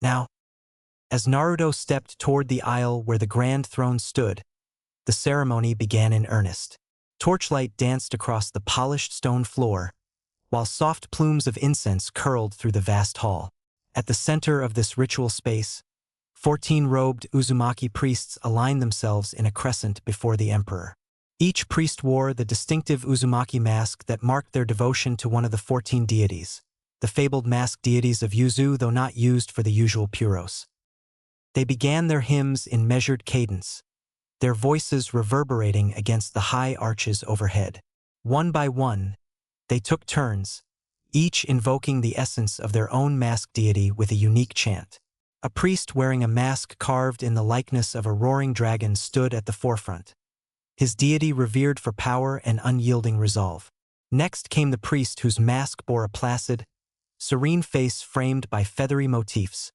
Now, as Naruto stepped toward the aisle where the grand throne stood, the ceremony began in earnest. Torchlight danced across the polished stone floor, while soft plumes of incense curled through the vast hall. At the center of this ritual space, 14 robed Uzumaki priests aligned themselves in a crescent before the emperor. Each priest wore the distinctive Uzumaki mask that marked their devotion to one of the 14 deities, the fabled masked deities of Yuzu, though not used for the usual puros. They began their hymns in measured cadence, their voices reverberating against the high arches overhead. One by one, they took turns, each invoking the essence of their own masked deity with a unique chant. A priest wearing a mask carved in the likeness of a roaring dragon stood at the forefront, his deity revered for power and unyielding resolve. Next came the priest whose mask bore a placid, serene face framed by feathery motifs,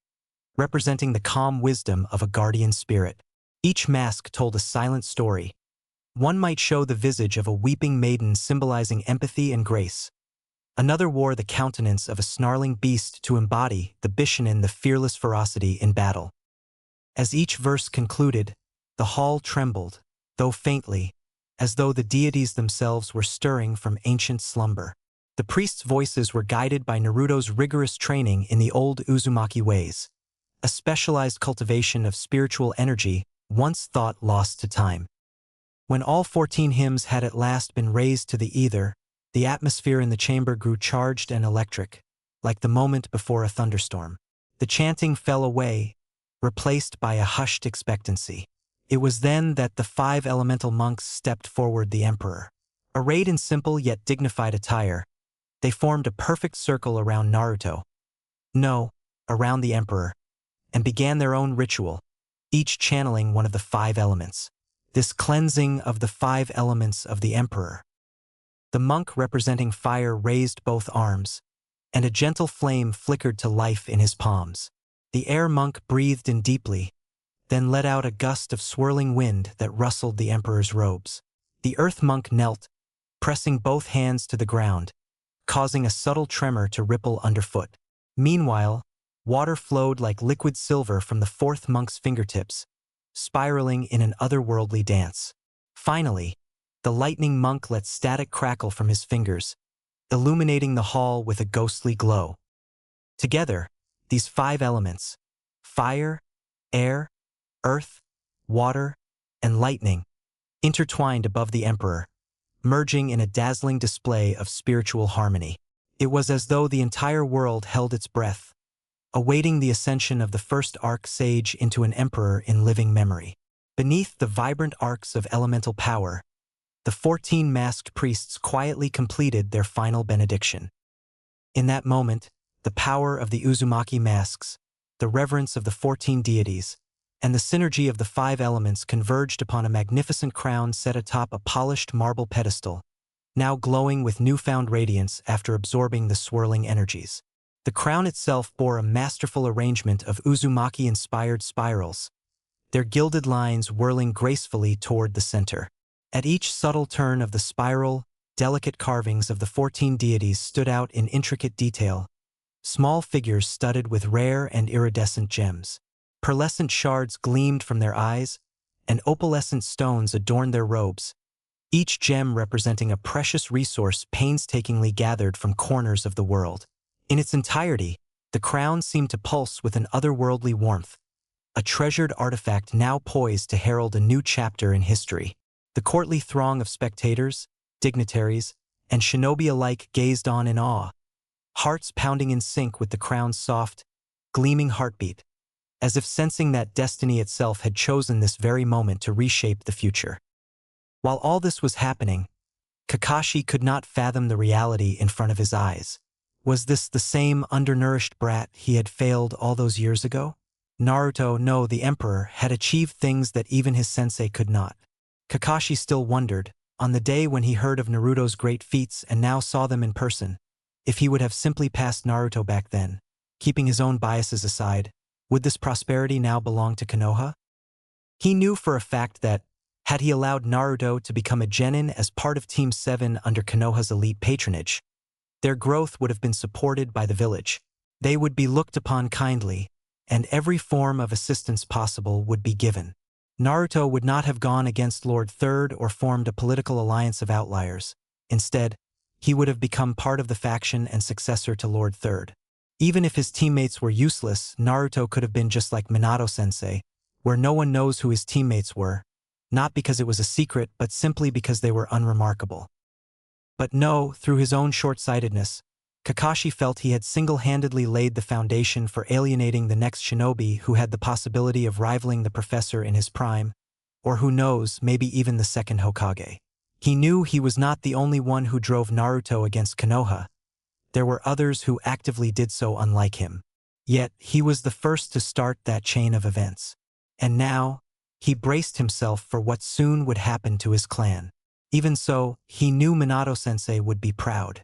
representing the calm wisdom of a guardian spirit. Each mask told a silent story. One might show the visage of a weeping maiden symbolizing empathy and grace. Another wore the countenance of a snarling beast to embody the Bishonen, the fearless ferocity in battle. As each verse concluded, the hall trembled, though faintly, as though the deities themselves were stirring from ancient slumber. The priests' voices were guided by Naruto's rigorous training in the old Uzumaki ways, a specialized cultivation of spiritual energy once thought lost to time. When all 14 hymns had at last been raised to the ether, the atmosphere in the chamber grew charged and electric, like the moment before a thunderstorm. The chanting fell away, replaced by a hushed expectancy. It was then that the 5 elemental monks stepped forward the emperor. Arrayed in simple yet dignified attire, they formed a perfect circle around Naruto. No, around the emperor, and began their own ritual, each channeling one of the 5 elements. This cleansing of the 5 elements of the emperor. The monk representing fire raised both arms, and a gentle flame flickered to life in his palms. The air monk breathed in deeply, then let out a gust of swirling wind that rustled the emperor's robes. The earth monk knelt, pressing both hands to the ground, causing a subtle tremor to ripple underfoot. Meanwhile, water flowed like liquid silver from the 4th monk's fingertips, spiraling in an otherworldly dance. Finally, the lightning monk let static crackle from his fingers, illuminating the hall with a ghostly glow. Together, these 5 elements, fire, air, earth, water, and lightning, intertwined above the emperor, merging in a dazzling display of spiritual harmony. It was as though the entire world held its breath, awaiting the ascension of the first arc sage into an emperor in living memory. Beneath the vibrant arcs of elemental power, the 14 masked priests quietly completed their final benediction. In that moment, the power of the Uzumaki masks, the reverence of the 14 deities, and the synergy of the 5 elements converged upon a magnificent crown set atop a polished marble pedestal, now glowing with newfound radiance after absorbing the swirling energies. The crown itself bore a masterful arrangement of Uzumaki-inspired spirals, their gilded lines whirling gracefully toward the center. At each subtle turn of the spiral, delicate carvings of the 14 deities stood out in intricate detail, small figures studded with rare and iridescent gems. Pearlescent shards gleamed from their eyes, and opalescent stones adorned their robes, each gem representing a precious resource painstakingly gathered from corners of the world. In its entirety, the crown seemed to pulse with an otherworldly warmth, a treasured artifact now poised to herald a new chapter in history. The courtly throng of spectators, dignitaries, and shinobi alike gazed on in awe, hearts pounding in sync with the crown's soft, gleaming heartbeat, as if sensing that destiny itself had chosen this very moment to reshape the future. While all this was happening, Kakashi could not fathom the reality in front of his eyes. Was this the same undernourished brat he had failed all those years ago? Naruto, no, the emperor, had achieved things that even his sensei could not. Kakashi still wondered, on the day when he heard of Naruto's great feats and now saw them in person, if he would have simply passed Naruto back then. Keeping his own biases aside, would this prosperity now belong to Konoha? He knew for a fact that, had he allowed Naruto to become a genin as part of Team 7 under Konoha's elite patronage, their growth would have been supported by the village. They would be looked upon kindly, and every form of assistance possible would be given. Naruto would not have gone against Lord Third or formed a political alliance of outliers. Instead, he would have become part of the faction and successor to Lord Third. Even if his teammates were useless, Naruto could have been just like Minato-sensei, where no one knows who his teammates were, not because it was a secret but simply because they were unremarkable. But no, through his own short-sightedness, Kakashi felt he had single-handedly laid the foundation for alienating the next shinobi who had the possibility of rivaling the professor in his prime, or who knows, maybe even the second Hokage. He knew he was not the only one who drove Naruto against Konoha. There were others who actively did so unlike him. Yet, he was the first to start that chain of events. And now, he braced himself for what soon would happen to his clan. Even so, he knew Minato-sensei would be proud.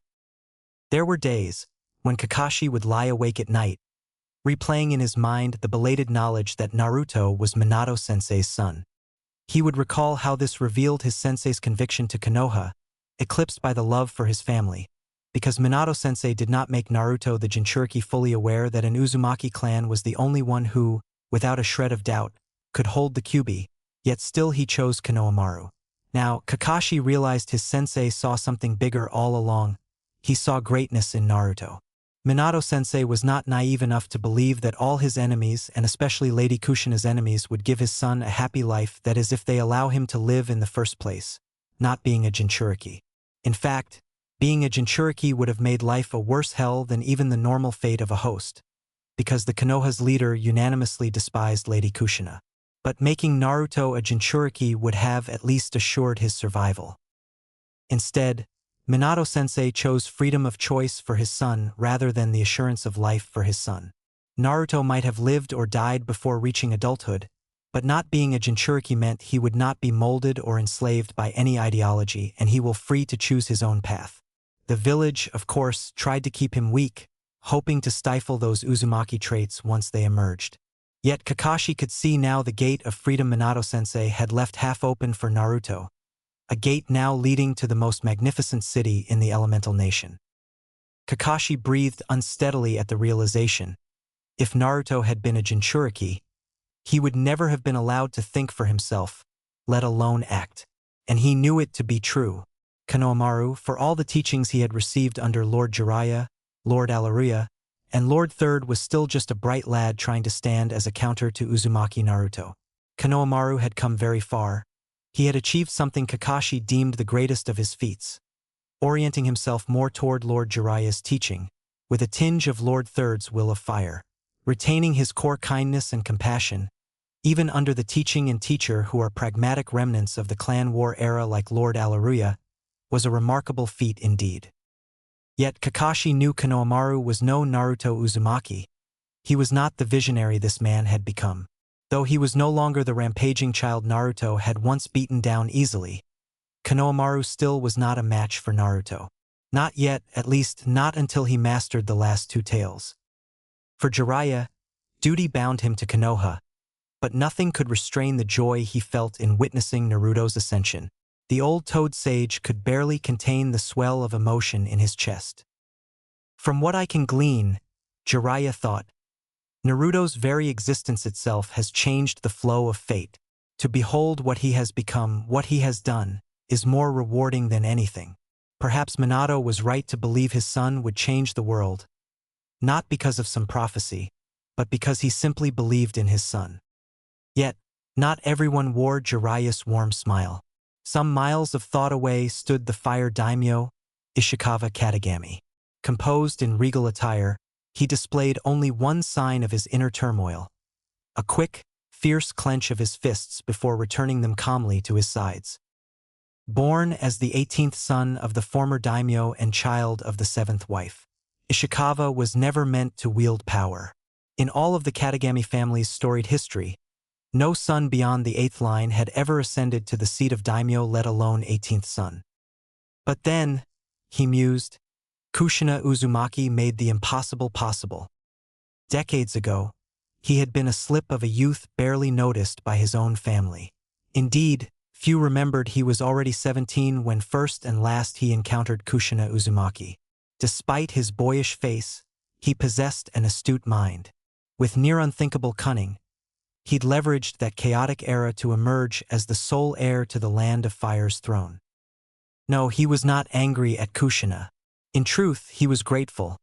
There were days when Kakashi would lie awake at night, replaying in his mind the belated knowledge that Naruto was Minato-sensei's son. He would recall how this revealed his sensei's conviction to Konoha, eclipsed by the love for his family, because Minato-sensei did not make Naruto the Jinchuriki fully aware that an Uzumaki clan was the only one who, without a shred of doubt, could hold the Kyuubi, yet still he chose Konohamaru. Now, Kakashi realized his sensei saw something bigger all along. He saw greatness in Naruto. Minato-sensei was not naive enough to believe that all his enemies, and especially Lady Kushina's enemies, would give his son a happy life, that is if they allow him to live in the first place, not being a Jinchuriki. In fact, being a Jinchuriki would have made life a worse hell than even the normal fate of a host, because the Konoha's leader unanimously despised Lady Kushina. But making Naruto a Jinchuriki would have at least assured his survival. Instead, Minato-sensei chose freedom of choice for his son rather than the assurance of life for his son. Naruto might have lived or died before reaching adulthood, but not being a Jinchuriki meant he would not be molded or enslaved by any ideology, and he will free to choose his own path. The village, of course, tried to keep him weak, hoping to stifle those Uzumaki traits once they emerged. Yet Kakashi could see now the gate of freedom Minato-sensei had left half open for Naruto, a gate now leading to the most magnificent city in the elemental nation. Kakashi breathed unsteadily at the realization. If Naruto had been a Jinchuriki, he would never have been allowed to think for himself, let alone act. And he knew it to be true. Konohamaru, for all the teachings he had received under Lord Jiraiya, Lord Alaria, and Lord Third, was still just a bright lad trying to stand as a counter to Uzumaki Naruto. Konohamaru had come very far. He had achieved something Kakashi deemed the greatest of his feats, orienting himself more toward Lord Jiraiya's teaching, with a tinge of Lord Third's will of fire, retaining his core kindness and compassion, even under the teaching and teacher who are pragmatic remnants of the clan war era like Lord Alaria, was a remarkable feat indeed. Yet Kakashi knew Konohamaru was no Naruto Uzumaki. He was not the visionary this man had become. Though he was no longer the rampaging child Naruto had once beaten down easily, Konohamaru still was not a match for Naruto. Not yet, at least not until he mastered the last two tales. For Jiraiya, duty bound him to Konoha, but nothing could restrain the joy he felt in witnessing Naruto's ascension. The old toad sage could barely contain the swell of emotion in his chest. From what I can glean, Jiraiya thought, Naruto's very existence itself has changed the flow of fate. To behold what he has become, what he has done, is more rewarding than anything. Perhaps Minato was right to believe his son would change the world, not because of some prophecy, but because he simply believed in his son. Yet, not everyone wore Jiraiya's warm smile. Some miles of thought away stood the fire daimyo, Ishikawa Katagami. Composed in regal attire, he displayed only one sign of his inner turmoil, a quick, fierce clench of his fists before returning them calmly to his sides. Born as the 18th son of the former daimyo and child of the 7th wife, Ishikawa was never meant to wield power. In all of the Katagami family's storied history, no son beyond the 8th line had ever ascended to the seat of daimyo, let alone 18th son. But then, he mused, Kushina Uzumaki made the impossible possible. Decades ago, he had been a slip of a youth barely noticed by his own family. Indeed, few remembered he was already 17 when first and last he encountered Kushina Uzumaki. Despite his boyish face, he possessed an astute mind. With near unthinkable cunning, he'd leveraged that chaotic era to emerge as the sole heir to the Land of Fire's throne. No, he was not angry at Kushina. In truth, he was grateful.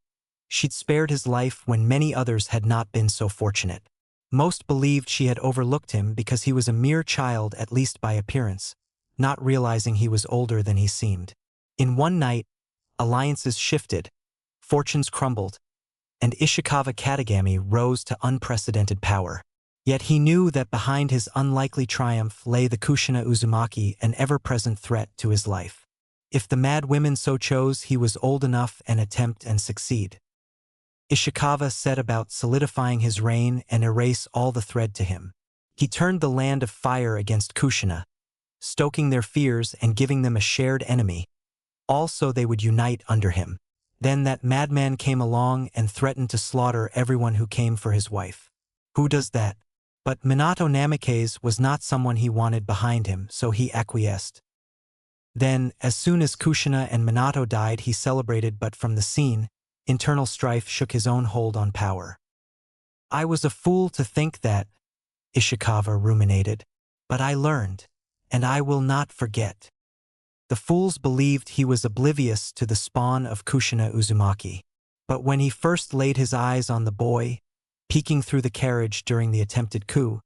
She'd spared his life when many others had not been so fortunate. Most believed she had overlooked him because he was a mere child, at least by appearance, not realizing he was older than he seemed. In one night, alliances shifted, fortunes crumbled, and Ishikawa Katagami rose to unprecedented power. Yet he knew that behind his unlikely triumph lay the Kushina Uzumaki, an ever-present threat to his life. If the mad women so chose, he was old enough and attempt and succeed. Ishikawa set about solidifying his reign and erase all the threat to him. He turned the Land of Fire against Kushina, stoking their fears and giving them a shared enemy, all so they would unite under him. Then that madman came along and threatened to slaughter everyone who came for his wife. Who does that? But Minato Namikaze was not someone he wanted behind him, so he acquiesced. Then, as soon as Kushina and Minato died, he celebrated, but from the scene, internal strife shook his own hold on power. I was a fool to think that, Ishikawa ruminated. But I learned, and I will not forget. The fools believed he was oblivious to the spawn of Kushina Uzumaki. But when he first laid his eyes on the boy, peeking through the carriage during the attempted coup,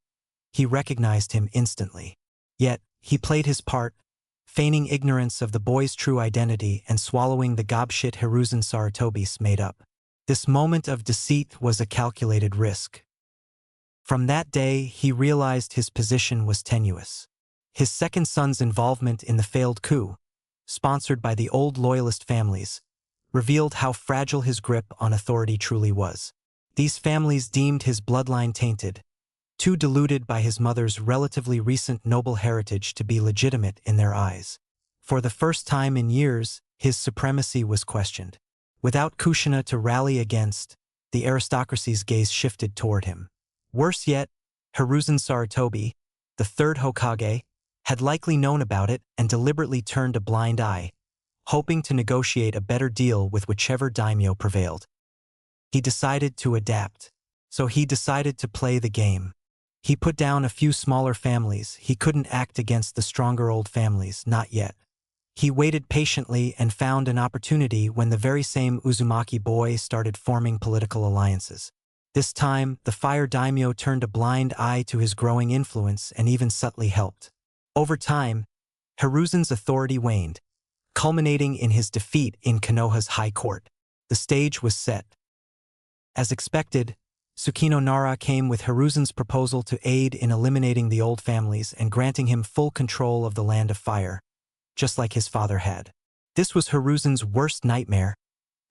he recognized him instantly. Yet, he played his part, feigning ignorance of the boy's true identity and swallowing the gobshit Hiruzen Sarutobi's made up. This moment of deceit was a calculated risk. From that day, he realized his position was tenuous. His second son's involvement in the failed coup, sponsored by the old loyalist families, revealed how fragile his grip on authority truly was. These families deemed his bloodline tainted, too deluded by his mother's relatively recent noble heritage to be legitimate in their eyes. For the first time in years, his supremacy was questioned. Without Kushina to rally against, the aristocracy's gaze shifted toward him. Worse yet, Hiruzen Sarutobi, the third Hokage, had likely known about it and deliberately turned a blind eye, hoping to negotiate a better deal with whichever daimyo prevailed. He decided to adapt. So he decided to play the game. He put down a few smaller families. He couldn't act against the stronger old families, not yet. He waited patiently and found an opportunity when the very same Uzumaki boy started forming political alliances. This time, the fire daimyo turned a blind eye to his growing influence and even subtly helped. Over time, Hiruzen's authority waned, culminating in his defeat in Konoha's high court. The stage was set. As expected, Tsukino Nara came with Hiruzen's proposal to aid in eliminating the old families and granting him full control of the Land of Fire, just like his father had. This was Hiruzen's worst nightmare,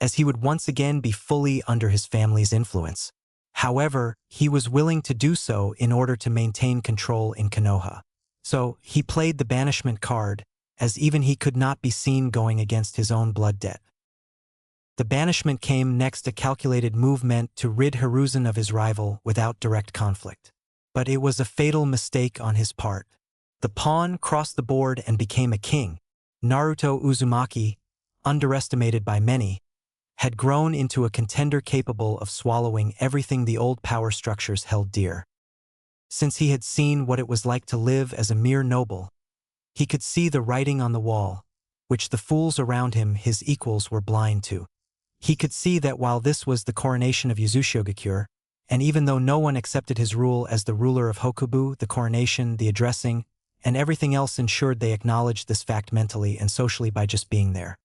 as he would once again be fully under his family's influence. However, he was willing to do so in order to maintain control in Konoha. So, he played the banishment card, as even he could not be seen going against his own blood debt. The banishment came next, a calculated move meant to rid Hiruzen of his rival without direct conflict. But it was a fatal mistake on his part. The pawn crossed the board and became a king. Naruto Uzumaki, underestimated by many, had grown into a contender capable of swallowing everything the old power structures held dear. Since he had seen what it was like to live as a mere noble, he could see the writing on the wall, which the fools around him, his equals, were blind to. He could see that while this was the coronation of Yuzushiogakure, and even though no one accepted his rule as the ruler of Hokubu, the coronation, the addressing, and everything else ensured they acknowledged this fact mentally and socially by just being there.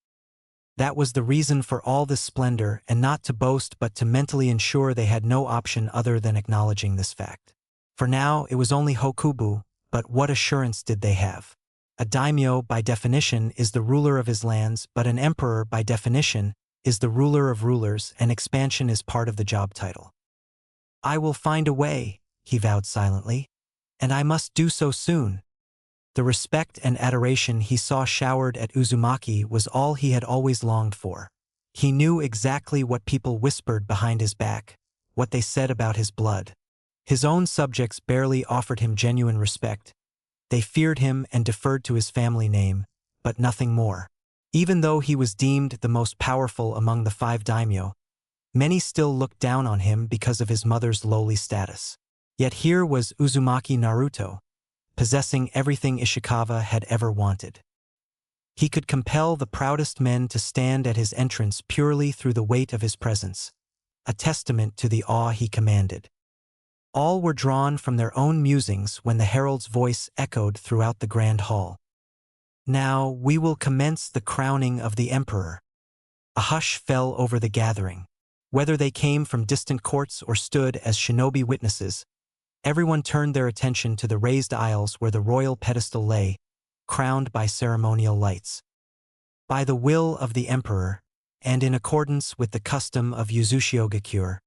That was the reason for all this splendor, and not to boast but to mentally ensure they had no option other than acknowledging this fact. For now, it was only Hokubu, but what assurance did they have? A daimyo, by definition, is the ruler of his lands, but an emperor, by definition, is the ruler of rulers, and expansion is part of the job title. I will find a way, he vowed silently, and I must do so soon. The respect and adoration he saw showered at Uzumaki was all he had always longed for. He knew exactly what people whispered behind his back, what they said about his blood. His own subjects barely offered him genuine respect. They feared him and deferred to his family name, but nothing more. Even though he was deemed the most powerful among the 5 daimyo, Many still looked down on him because of his mother's lowly status. Yet here was Uzumaki Naruto, possessing everything Ishikawa had ever wanted. He could compel the proudest men to stand at his entrance purely through the weight of his presence, a testament to the awe he commanded. All were drawn from their own musings when the herald's voice echoed throughout the grand hall. Now we will commence the crowning of the emperor. A hush fell over the gathering. Whether they came from distant courts or stood as shinobi witnesses, everyone turned their attention to the raised aisles where the royal pedestal lay, crowned by ceremonial lights. By the will of the emperor, and in accordance with the custom of Yuzushiogakure,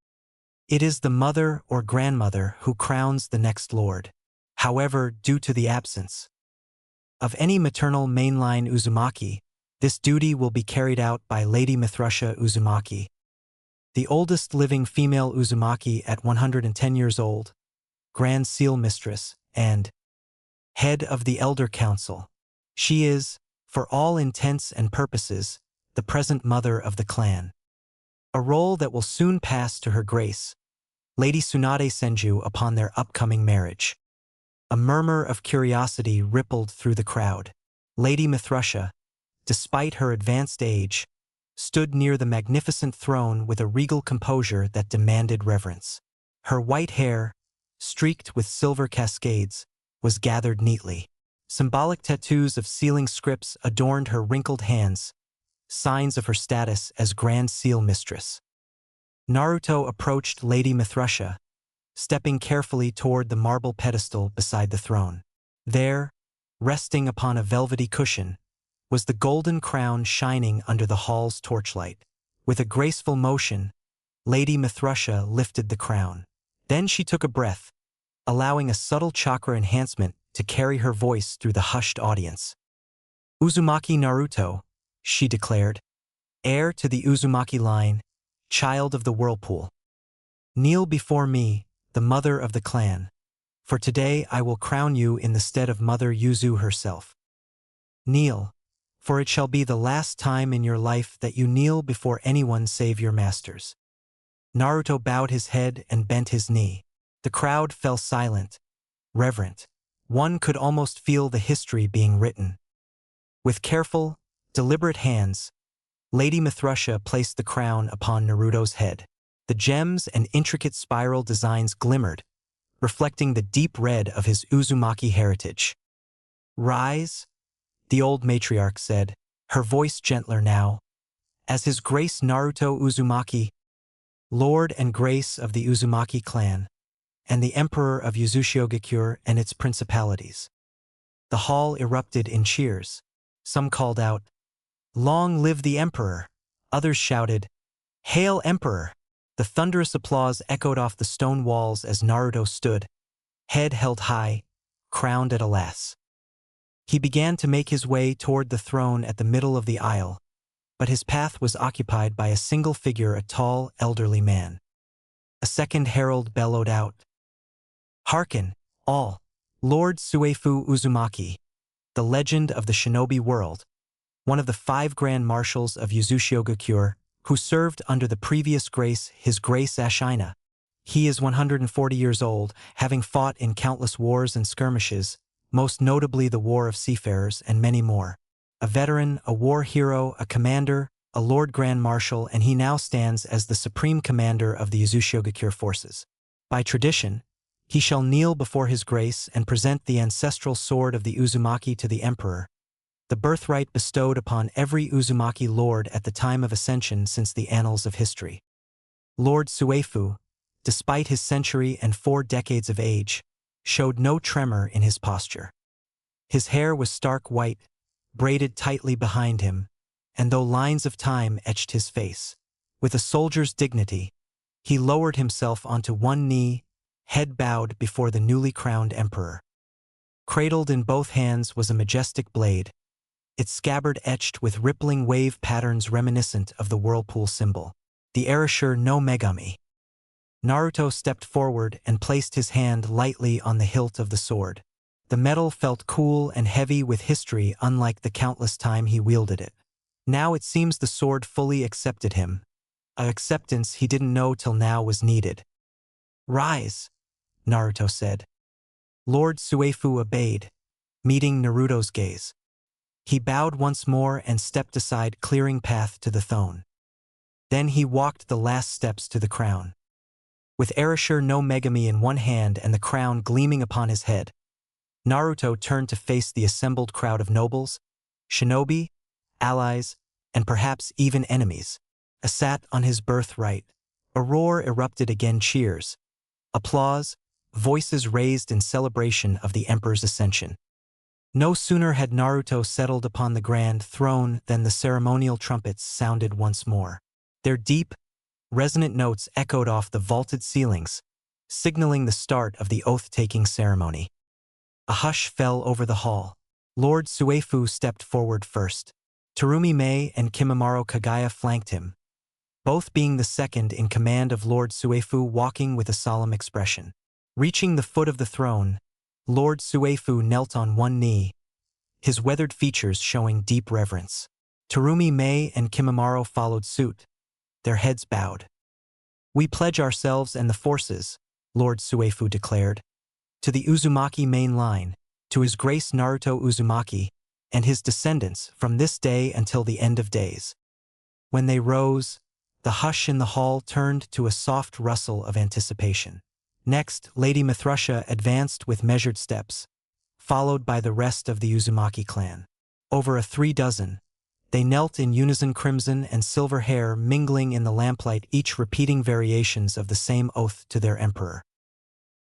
it is the mother or grandmother who crowns the next lord. However, due to the absence of any maternal mainline Uzumaki, this duty will be carried out by Lady Mithrusha Uzumaki, the oldest living female Uzumaki at 110 years old, Grand Seal Mistress, and head of the Elder Council. She is, for all intents and purposes, the present mother of the clan. A role that will soon pass to her grace, Lady Tsunade Senju, upon their upcoming marriage. A murmur of curiosity rippled through the crowd. Lady Mithrusha, despite her advanced age, stood near the magnificent throne with a regal composure that demanded reverence. Her white hair, streaked with silver cascades, was gathered neatly. Symbolic tattoos of sealing scripts adorned her wrinkled hands, signs of her status as Grand Seal Mistress. Naruto approached Lady Mithrusha, stepping carefully toward the marble pedestal beside the throne. There, resting upon a velvety cushion, was the golden crown shining under the hall's torchlight. With a graceful motion, Lady Mithrusha lifted the crown. Then she took a breath, allowing a subtle chakra enhancement to carry her voice through the hushed audience. Uzumaki Naruto, she declared, heir to the Uzumaki line, child of the whirlpool. Kneel before me, the mother of the clan, for today I will crown you in the stead of Mother Yuzu herself. Kneel, for it shall be the last time in your life that you kneel before anyone save your masters. Naruto bowed his head and bent his knee. The crowd fell silent, reverent. One could almost feel the history being written. With careful, deliberate hands, Lady Mithrusha placed the crown upon Naruto's head. The gems and intricate spiral designs glimmered, reflecting the deep red of his Uzumaki heritage. Rise, the old matriarch said, her voice gentler now, as His Grace Naruto Uzumaki, Lord and Grace of the Uzumaki clan, and the Emperor of Yuzushiogakure and its principalities. The hall erupted in cheers. Some called out, "Long live the Emperor!" Others shouted, "Hail Emperor!" The thunderous applause echoed off the stone walls as Naruto stood, head held high, crowned at alas. He began to make his way toward the throne at the middle of the aisle, but his path was occupied by a single figure, a tall, elderly man. A second herald bellowed out, "Hearken, all, Lord Suefu Uzumaki, the legend of the shinobi world, one of the 5 grand marshals of Yuzushiogakure, who served under the previous grace, His Grace Ashina. He is 140 years old, having fought in countless wars and skirmishes, most notably the War of Seafarers and many more. A veteran, a war hero, a commander, a Lord Grand Marshal, and he now stands as the supreme commander of the Yuzushiogakure forces. By tradition, he shall kneel before His Grace and present the ancestral sword of the Uzumaki to the Emperor, the birthright bestowed upon every Uzumaki lord at the time of ascension since the annals of history. Lord Suefu, despite his century and 4 decades of age, showed no tremor in his posture. His hair was stark white, braided tightly behind him, and though lines of time etched his face, with a soldier's dignity, he lowered himself onto one knee, head bowed before the newly crowned emperor. Cradled in both hands was a majestic blade, its scabbard etched with rippling wave patterns reminiscent of the whirlpool symbol. The Erasure no Megami. Naruto stepped forward and placed his hand lightly on the hilt of the sword. The metal felt cool and heavy with history, unlike the countless time he wielded it. Now it seems the sword fully accepted him, a acceptance he didn't know till now was needed. "Rise," Naruto said. Lord Suefu obeyed, meeting Naruto's gaze. He bowed once more and stepped aside, clearing path to the throne. Then he walked the last steps to the crown. With Erasure no Megami in one hand and the crown gleaming upon his head, Naruto turned to face the assembled crowd of nobles, shinobi, allies, and perhaps even enemies. Sat on his birthright. A roar erupted again, cheers, applause, voices raised in celebration of the Emperor's ascension. No sooner had Naruto settled upon the grand throne than the ceremonial trumpets sounded once more. Their deep, resonant notes echoed off the vaulted ceilings, signaling the start of the oath-taking ceremony. A hush fell over the hall. Lord Suefu stepped forward first. Terumi Mei and Kimimaro Kagaya flanked him, both being the second in command of Lord Suefu, walking with a solemn expression. Reaching the foot of the throne, Lord Suefu knelt on one knee, his weathered features showing deep reverence. Terumi Mei and Kimimaro followed suit, their heads bowed. "We pledge ourselves and the forces," Lord Suefu declared, "to the Uzumaki main line, to His Grace Naruto Uzumaki, and his descendants from this day until the end of days." When they rose, the hush in the hall turned to a soft rustle of anticipation. Next, Lady Mithrusha advanced with measured steps, followed by the rest of the Uzumaki clan. Over 36, they knelt in unison, crimson and silver hair mingling in the lamplight, each repeating variations of the same oath to their emperor.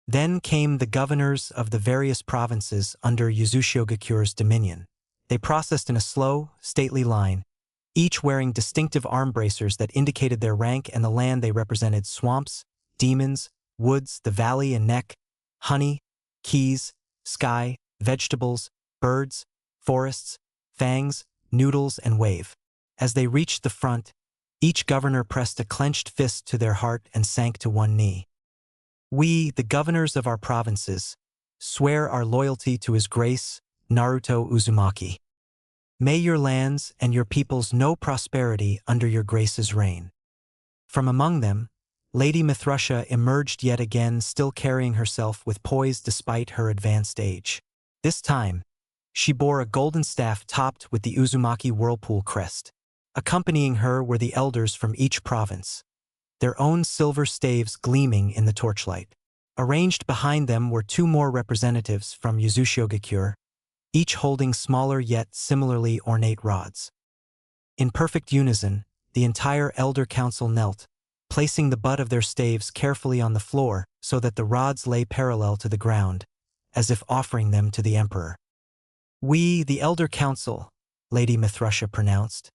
Then came the governors of the various provinces under Yuzushiogakura's dominion. They processed in a slow, stately line, each wearing distinctive arm bracers that indicated their rank and the land they represented: swamps, demons, woods, the valley and neck, honey, keys, sky, vegetables, birds, forests, fangs, noodles, and wave. As they reached the front, each governor pressed a clenched fist to their heart and sank to one knee. "We, the governors of our provinces, swear our loyalty to His Grace, Naruto Uzumaki. May your lands and your peoples know prosperity under your Grace's reign." From among them, Lady Mithrusha emerged yet again, still carrying herself with poise despite her advanced age. This time, she bore a golden staff topped with the Uzumaki whirlpool crest. Accompanying her were the elders from each province, their own silver staves gleaming in the torchlight. Arranged behind them were two more representatives from Yuzushiogakure, each holding smaller yet similarly ornate rods. In perfect unison, the entire Elder Council knelt, placing the butt of their staves carefully on the floor so that the rods lay parallel to the ground, as if offering them to the Emperor. "We, the Elder Council," Lady Mithrusha pronounced,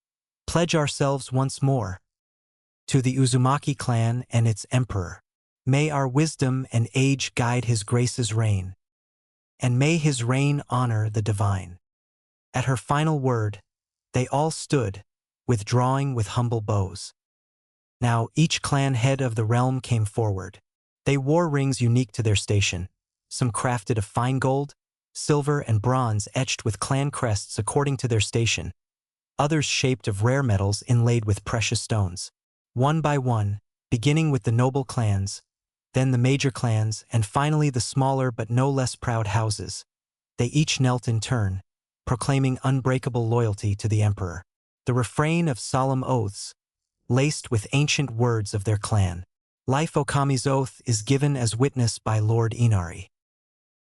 "pledge ourselves once more to the Uzumaki clan and its Emperor. May our wisdom and age guide His Grace's reign, and may his reign honor the divine." At her final word, they all stood, withdrawing with humble bows. Now each clan head of the realm came forward. They wore rings unique to their station, some crafted of fine gold, silver, and bronze etched with clan crests according to their station, others shaped of rare metals inlaid with precious stones. One by one, beginning with the noble clans, then the major clans, and finally the smaller but no less proud houses, they each knelt in turn, proclaiming unbreakable loyalty to the Emperor. The refrain of solemn oaths, laced with ancient words of their clan. Life Okami's oath is given as witness by Lord Inari.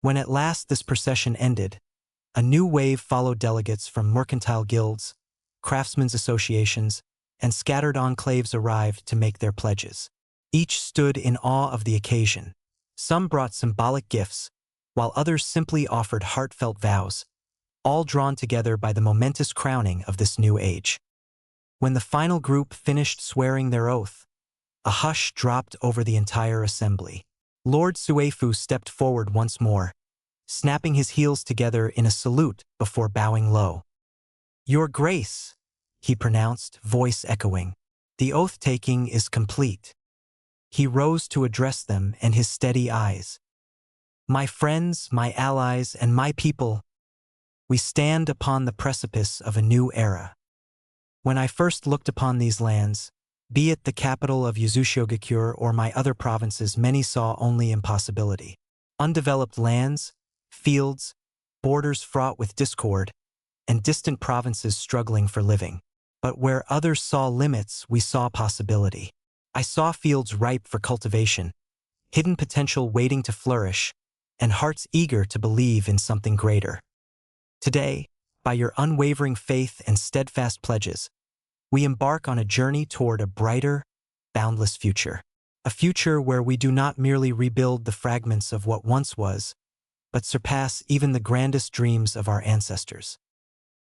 When at last this procession ended, a new wave followed. Delegates from mercantile guilds, craftsmen's associations, and scattered enclaves arrived to make their pledges. Each stood in awe of the occasion. Some brought symbolic gifts, while others simply offered heartfelt vows, all drawn together by the momentous crowning of this new age. When the final group finished swearing their oath, a hush dropped over the entire assembly. Lord Suefu stepped forward once more, snapping his heels together in a salute before bowing low. "Your Grace," he pronounced, voice echoing. "The oath-taking is complete." He rose to address them, and his steady eyes. "My friends, my allies, and my people, we stand upon the precipice of a new era. When I first looked upon these lands, Be it the capital of Yuzushiogakure or my other provinces, many saw only impossibility. Undeveloped lands, fields, borders fraught with discord, and distant provinces struggling for living. But where others saw limits, we saw possibility. I saw fields ripe for cultivation, hidden potential waiting to flourish, and hearts eager to believe in something greater. Today, by your unwavering faith and steadfast pledges, we embark on a journey toward a brighter, boundless future. A future where we do not merely rebuild the fragments of what once was, but surpass even the grandest dreams of our ancestors.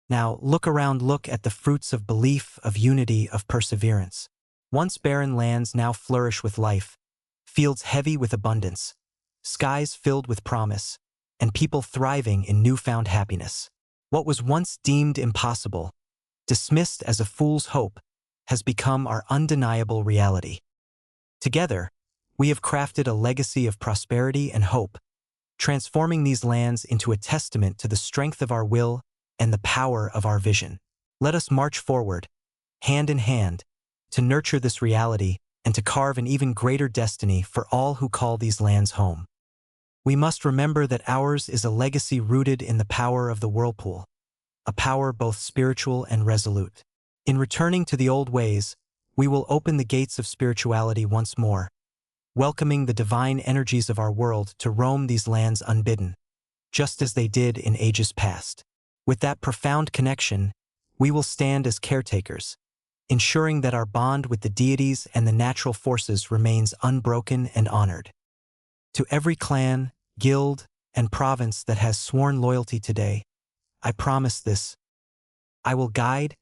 Now, look around, look at the fruits of belief, of unity, of perseverance. Once barren lands now flourish with life, fields heavy with abundance, skies filled with promise, and people thriving in newfound happiness. What was once deemed impossible, dismissed as a fool's hope, has become our undeniable reality. Together, we have crafted a legacy of prosperity and hope, transforming these lands into a testament to the strength of our will and the power of our vision. Let us march forward, hand in hand, to nurture this reality and to carve an even greater destiny for all who call these lands home. We must remember that ours is a legacy rooted in the power of the whirlpool, a power both spiritual and resolute. In returning to the old ways, we will open the gates of spirituality once more, welcoming the divine energies of our world to roam these lands unbidden, just as they did in ages past. With that profound connection, we will stand as caretakers, ensuring that our bond with the deities and the natural forces remains unbroken and honored. To every clan, guild, and province that has sworn loyalty today, I promise this: I will guide,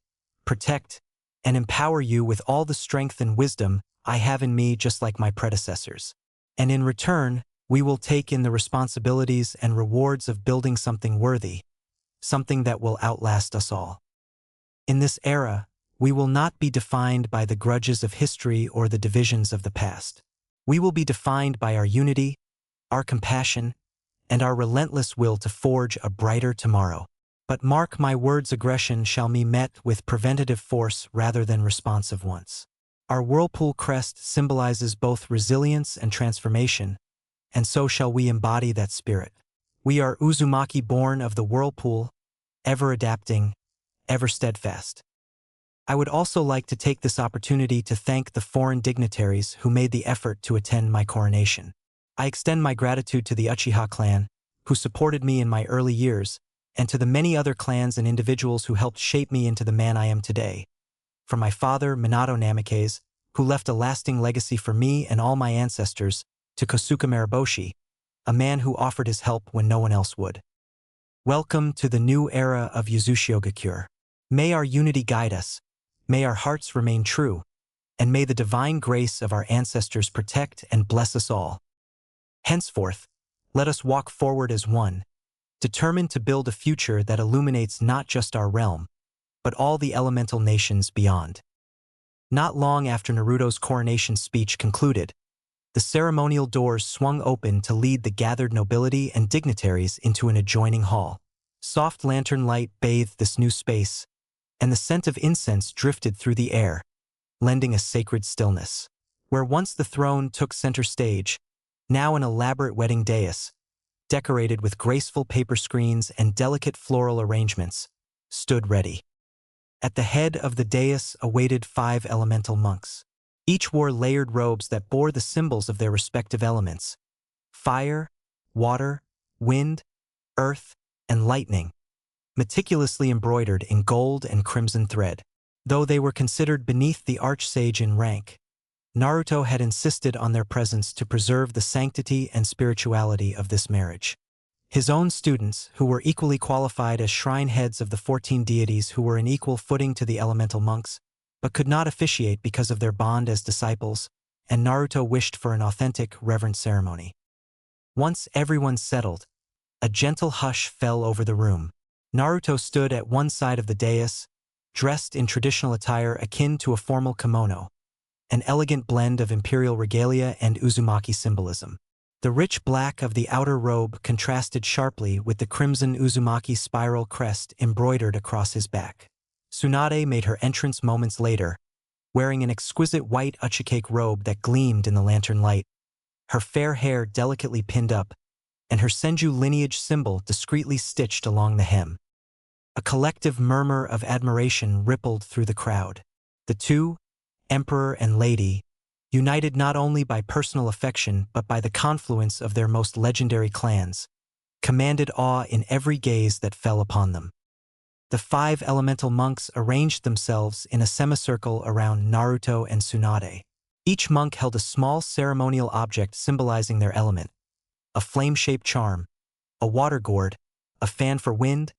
protect, and empower you with all the strength and wisdom I have in me, just like my predecessors. And in return, we will take in the responsibilities and rewards of building something worthy, something that will outlast us all. In this era, we will not be defined by the grudges of history or the divisions of the past. We will be defined by our unity, our compassion, and our relentless will to forge a brighter tomorrow. But mark my words, aggression shall be met with preventative force rather than responsive ones. Our whirlpool crest symbolizes both resilience and transformation, and so shall we embody that spirit. We are Uzumaki, born of the whirlpool, ever adapting, ever steadfast. I would also like to take this opportunity to thank the foreign dignitaries who made the effort to attend my coronation. I extend my gratitude to the Uchiha clan, who supported me in my early years, and to the many other clans and individuals who helped shape me into the man I am today. From my father, Minato Namikaze, who left a lasting legacy for me and all my ancestors, to Kosuke Mariboshi, a man who offered his help when no one else would. Welcome to the new era of Yuzushiogakure. May our unity guide us, may our hearts remain true, and may the divine grace of our ancestors protect and bless us all. Henceforth, let us walk forward as one, determined to build a future that illuminates not just our realm, but all the elemental nations beyond. Not long after Naruto's coronation speech concluded, the ceremonial doors swung open to lead the gathered nobility and dignitaries into an adjoining hall. Soft lantern light bathed this new space, and the scent of incense drifted through the air, lending a sacred stillness. Where once the throne took center stage, now an elaborate wedding dais, decorated with graceful paper screens and delicate floral arrangements, stood ready. At the head of the dais awaited 5 elemental monks. Each wore layered robes that bore the symbols of their respective elements: fire, water, wind, earth, and lightning, meticulously embroidered in gold and crimson thread. Though they were considered beneath the archsage in rank, Naruto had insisted on their presence to preserve the sanctity and spirituality of this marriage. His own students, who were equally qualified as shrine heads of the 14 deities who were in equal footing to the elemental monks, but could not officiate because of their bond as disciples, and Naruto wished for an authentic, reverent ceremony. Once everyone settled, a gentle hush fell over the room. Naruto stood at one side of the dais, dressed in traditional attire akin to a formal kimono, an elegant blend of imperial regalia and Uzumaki symbolism. The rich black of the outer robe contrasted sharply with the crimson Uzumaki spiral crest embroidered across his back. Tsunade made her entrance moments later, wearing an exquisite white uchicake robe that gleamed in the lantern light, her fair hair delicately pinned up, and her Senju lineage symbol discreetly stitched along the hem. A collective murmur of admiration rippled through the crowd. The two, emperor and lady, united not only by personal affection but by the confluence of their most legendary clans, commanded awe in every gaze that fell upon them. The 5 elemental monks arranged themselves in a semicircle around Naruto and Tsunade. Each monk held a small ceremonial object symbolizing their element: a flame-shaped charm, a water gourd, a fan for wind,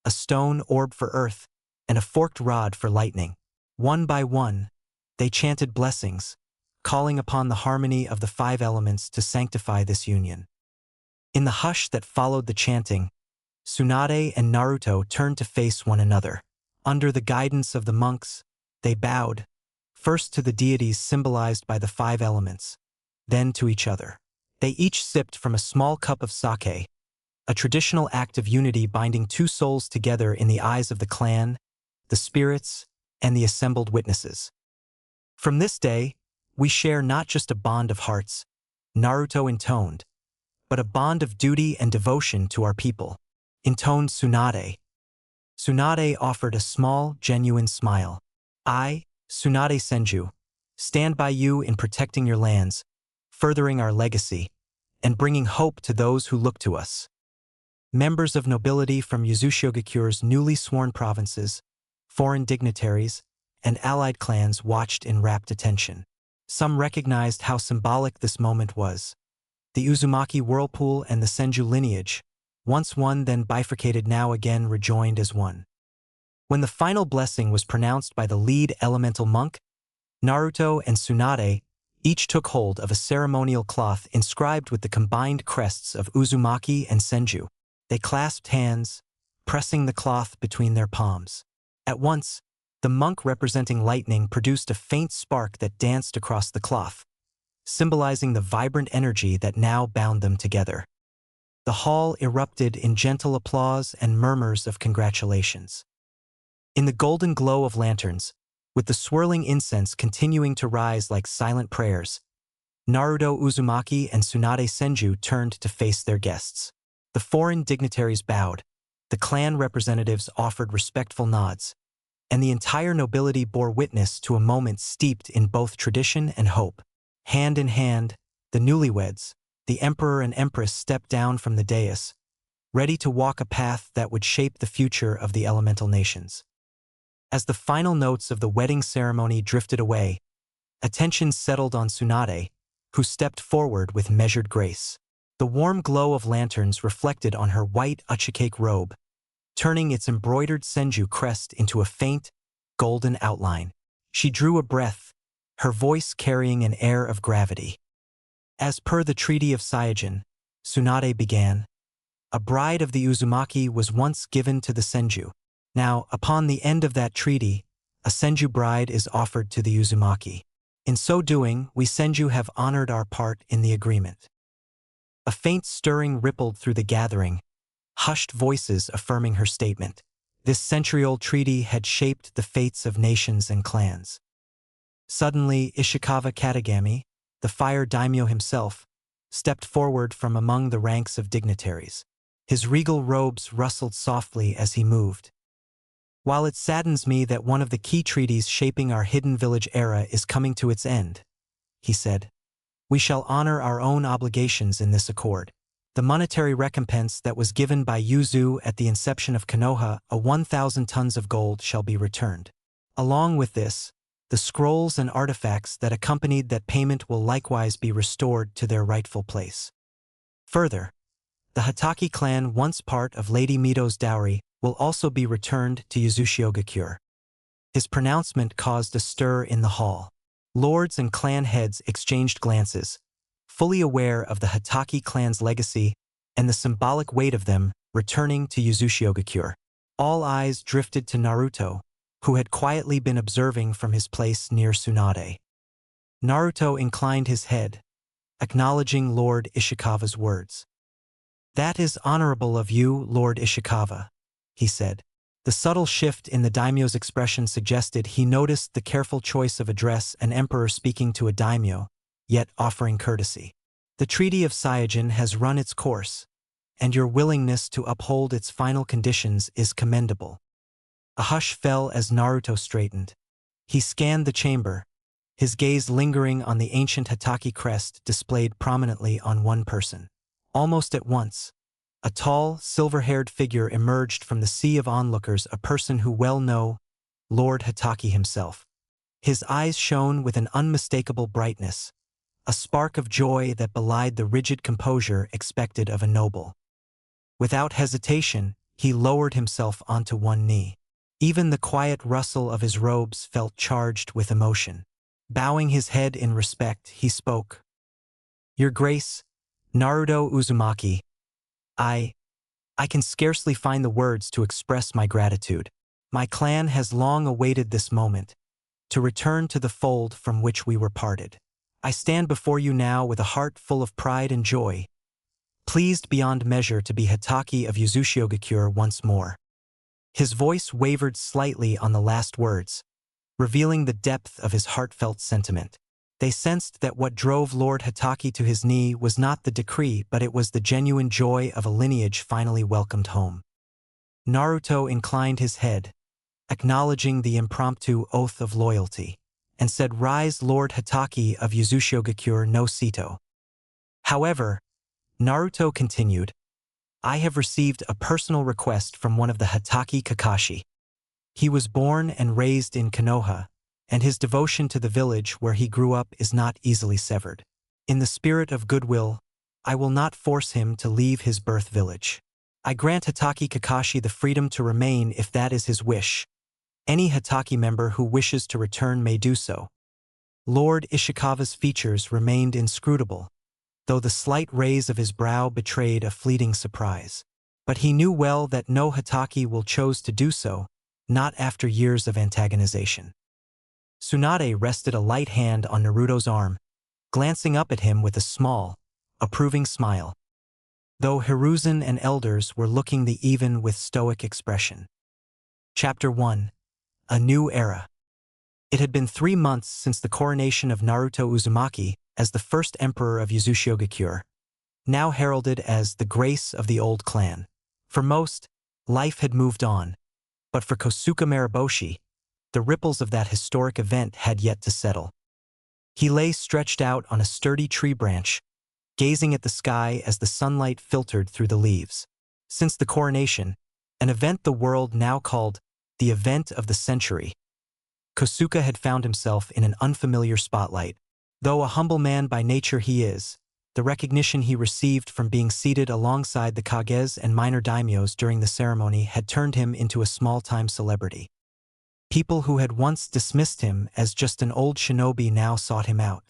a stone orb for earth, and a forked rod for lightning. One by one, they chanted blessings, calling upon the harmony of the 5 elements to sanctify this union. In the hush that followed the chanting, Tsunade and Naruto turned to face one another. Under the guidance of the monks, they bowed, first to the deities symbolized by the 5 elements, then to each other. They each sipped from a small cup of sake, a traditional act of unity binding 2 souls together in the eyes of the clan, the spirits, and the assembled witnesses. From this day, we share not just a bond of hearts, Naruto intoned, but a bond of duty and devotion to our people, intoned Tsunade. Tsunade offered a small, genuine smile. I, Tsunade Senju, stand by you in protecting your lands, furthering our legacy, and bringing hope to those who look to us. Members of nobility from Uzushiogakyo's newly sworn provinces, foreign dignitaries, and allied clans watched in rapt attention. Some recognized how symbolic this moment was. The Uzumaki whirlpool and the Senju lineage, once one then bifurcated now again rejoined as one. When the final blessing was pronounced by the lead elemental monk, Naruto and Tsunade each took hold of a ceremonial cloth inscribed with the combined crests of Uzumaki and Senju. They clasped hands, pressing the cloth between their palms. At once, the monk representing lightning produced a faint spark that danced across the cloth, symbolizing the vibrant energy that now bound them together. The hall erupted in gentle applause and murmurs of congratulations. In the golden glow of lanterns, with the swirling incense continuing to rise like silent prayers, Naruto Uzumaki and Tsunade Senju turned to face their guests. The foreign dignitaries bowed, the clan representatives offered respectful nods, and the entire nobility bore witness to a moment steeped in both tradition and hope. Hand in hand, the newlyweds, the emperor and empress, stepped down from the dais, ready to walk a path that would shape the future of the elemental nations. As the final notes of the wedding ceremony drifted away, attention settled on Tsunade, who stepped forward with measured grace. The warm glow of lanterns reflected on her white uchicake robe, turning its embroidered Senju crest into a faint, golden outline. She drew a breath, her voice carrying an air of gravity. As per the Treaty of Saiyajin, Tsunade began, a bride of the Uzumaki was once given to the Senju. Now, upon the end of that treaty, a Senju bride is offered to the Uzumaki. In so doing, we Senju have honored our part in the agreement. A faint stirring rippled through the gathering, hushed voices affirming her statement. This century-old treaty had shaped the fates of nations and clans. Suddenly, Ishikawa Katagami, the fire daimyo himself, stepped forward from among the ranks of dignitaries. His regal robes rustled softly as he moved. While it saddens me that one of the key treaties shaping our Hidden Village era is coming to its end, he said, we shall honor our own obligations in this accord. The monetary recompense that was given by Yuzu at the inception of Konoha, 1,000 tons of gold, shall be returned. Along with this, the scrolls and artifacts that accompanied that payment will likewise be restored to their rightful place. Further, the Hatake clan, once part of Lady Mito's dowry, will also be returned to Uzushiogakure. His pronouncement caused a stir in the hall. Lords and clan heads exchanged glances, fully aware of the Hatake clan's legacy and the symbolic weight of them returning to Uzushiogakure. All eyes drifted to Naruto, who had quietly been observing from his place near Tsunade. Naruto inclined his head, acknowledging Lord Ishikawa's words. That is honorable of you, Lord Ishikawa, he said. The subtle shift in the daimyo's expression suggested he noticed the careful choice of address, an emperor speaking to a daimyo, yet offering courtesy. The Treaty of Saiyajin has run its course, and your willingness to uphold its final conditions is commendable. A hush fell as Naruto straightened. He scanned the chamber, his gaze lingering on the ancient Hatake crest displayed prominently on one person. Almost at once, a tall, silver-haired figure emerged from the sea of onlookers, a person who well know, Lord Hatake himself. His eyes shone with an unmistakable brightness, a spark of joy that belied the rigid composure expected of a noble. Without hesitation, he lowered himself onto one knee. Even the quiet rustle of his robes felt charged with emotion. Bowing his head in respect, he spoke. "Your Grace, Naruto Uzumaki, I can scarcely find the words to express my gratitude. My clan has long awaited this moment, to return to the fold from which we were parted. I stand before you now with a heart full of pride and joy, pleased beyond measure to be Hatake of Uzushio-gakure once more." His voice wavered slightly on the last words, revealing the depth of his heartfelt sentiment. They sensed that what drove Lord Hatake to his knee was not the decree, but it was the genuine joy of a lineage finally welcomed home. Naruto inclined his head, acknowledging the impromptu oath of loyalty, and said, "Rise, Lord Hatake of Uzushio-gakure no Sito." However, Naruto continued, "I have received a personal request from one of the Hatake Kakashi. He was born and raised in Konoha, and his devotion to the village where he grew up is not easily severed. In the spirit of goodwill, I will not force him to leave his birth village. I grant Hatake Kakashi the freedom to remain if that is his wish. Any Hatake member who wishes to return may do so." Lord Ishikawa's features remained inscrutable, though the slight raise of his brow betrayed a fleeting surprise. But he knew well that no Hatake will choose to do so, not after years of antagonization. Tsunade rested a light hand on Naruto's arm, glancing up at him with a small, approving smile, though Hiruzen and elders were looking the even with stoic expression. Chapter 1. A New Era. It had been 3 months since the coronation of Naruto Uzumaki as the first emperor of Uzushio-gakure, now heralded as the grace of the old clan. For most, life had moved on, but for Kosuke Mariboshi, the ripples of that historic event had yet to settle. He lay stretched out on a sturdy tree branch, gazing at the sky as the sunlight filtered through the leaves. Since the coronation, an event the world now called the event of the century, Kosuke had found himself in an unfamiliar spotlight. Though a humble man by nature he is, the recognition he received from being seated alongside the Kages and minor daimyos during the ceremony had turned him into a small-time celebrity. People who had once dismissed him as just an old shinobi now sought him out.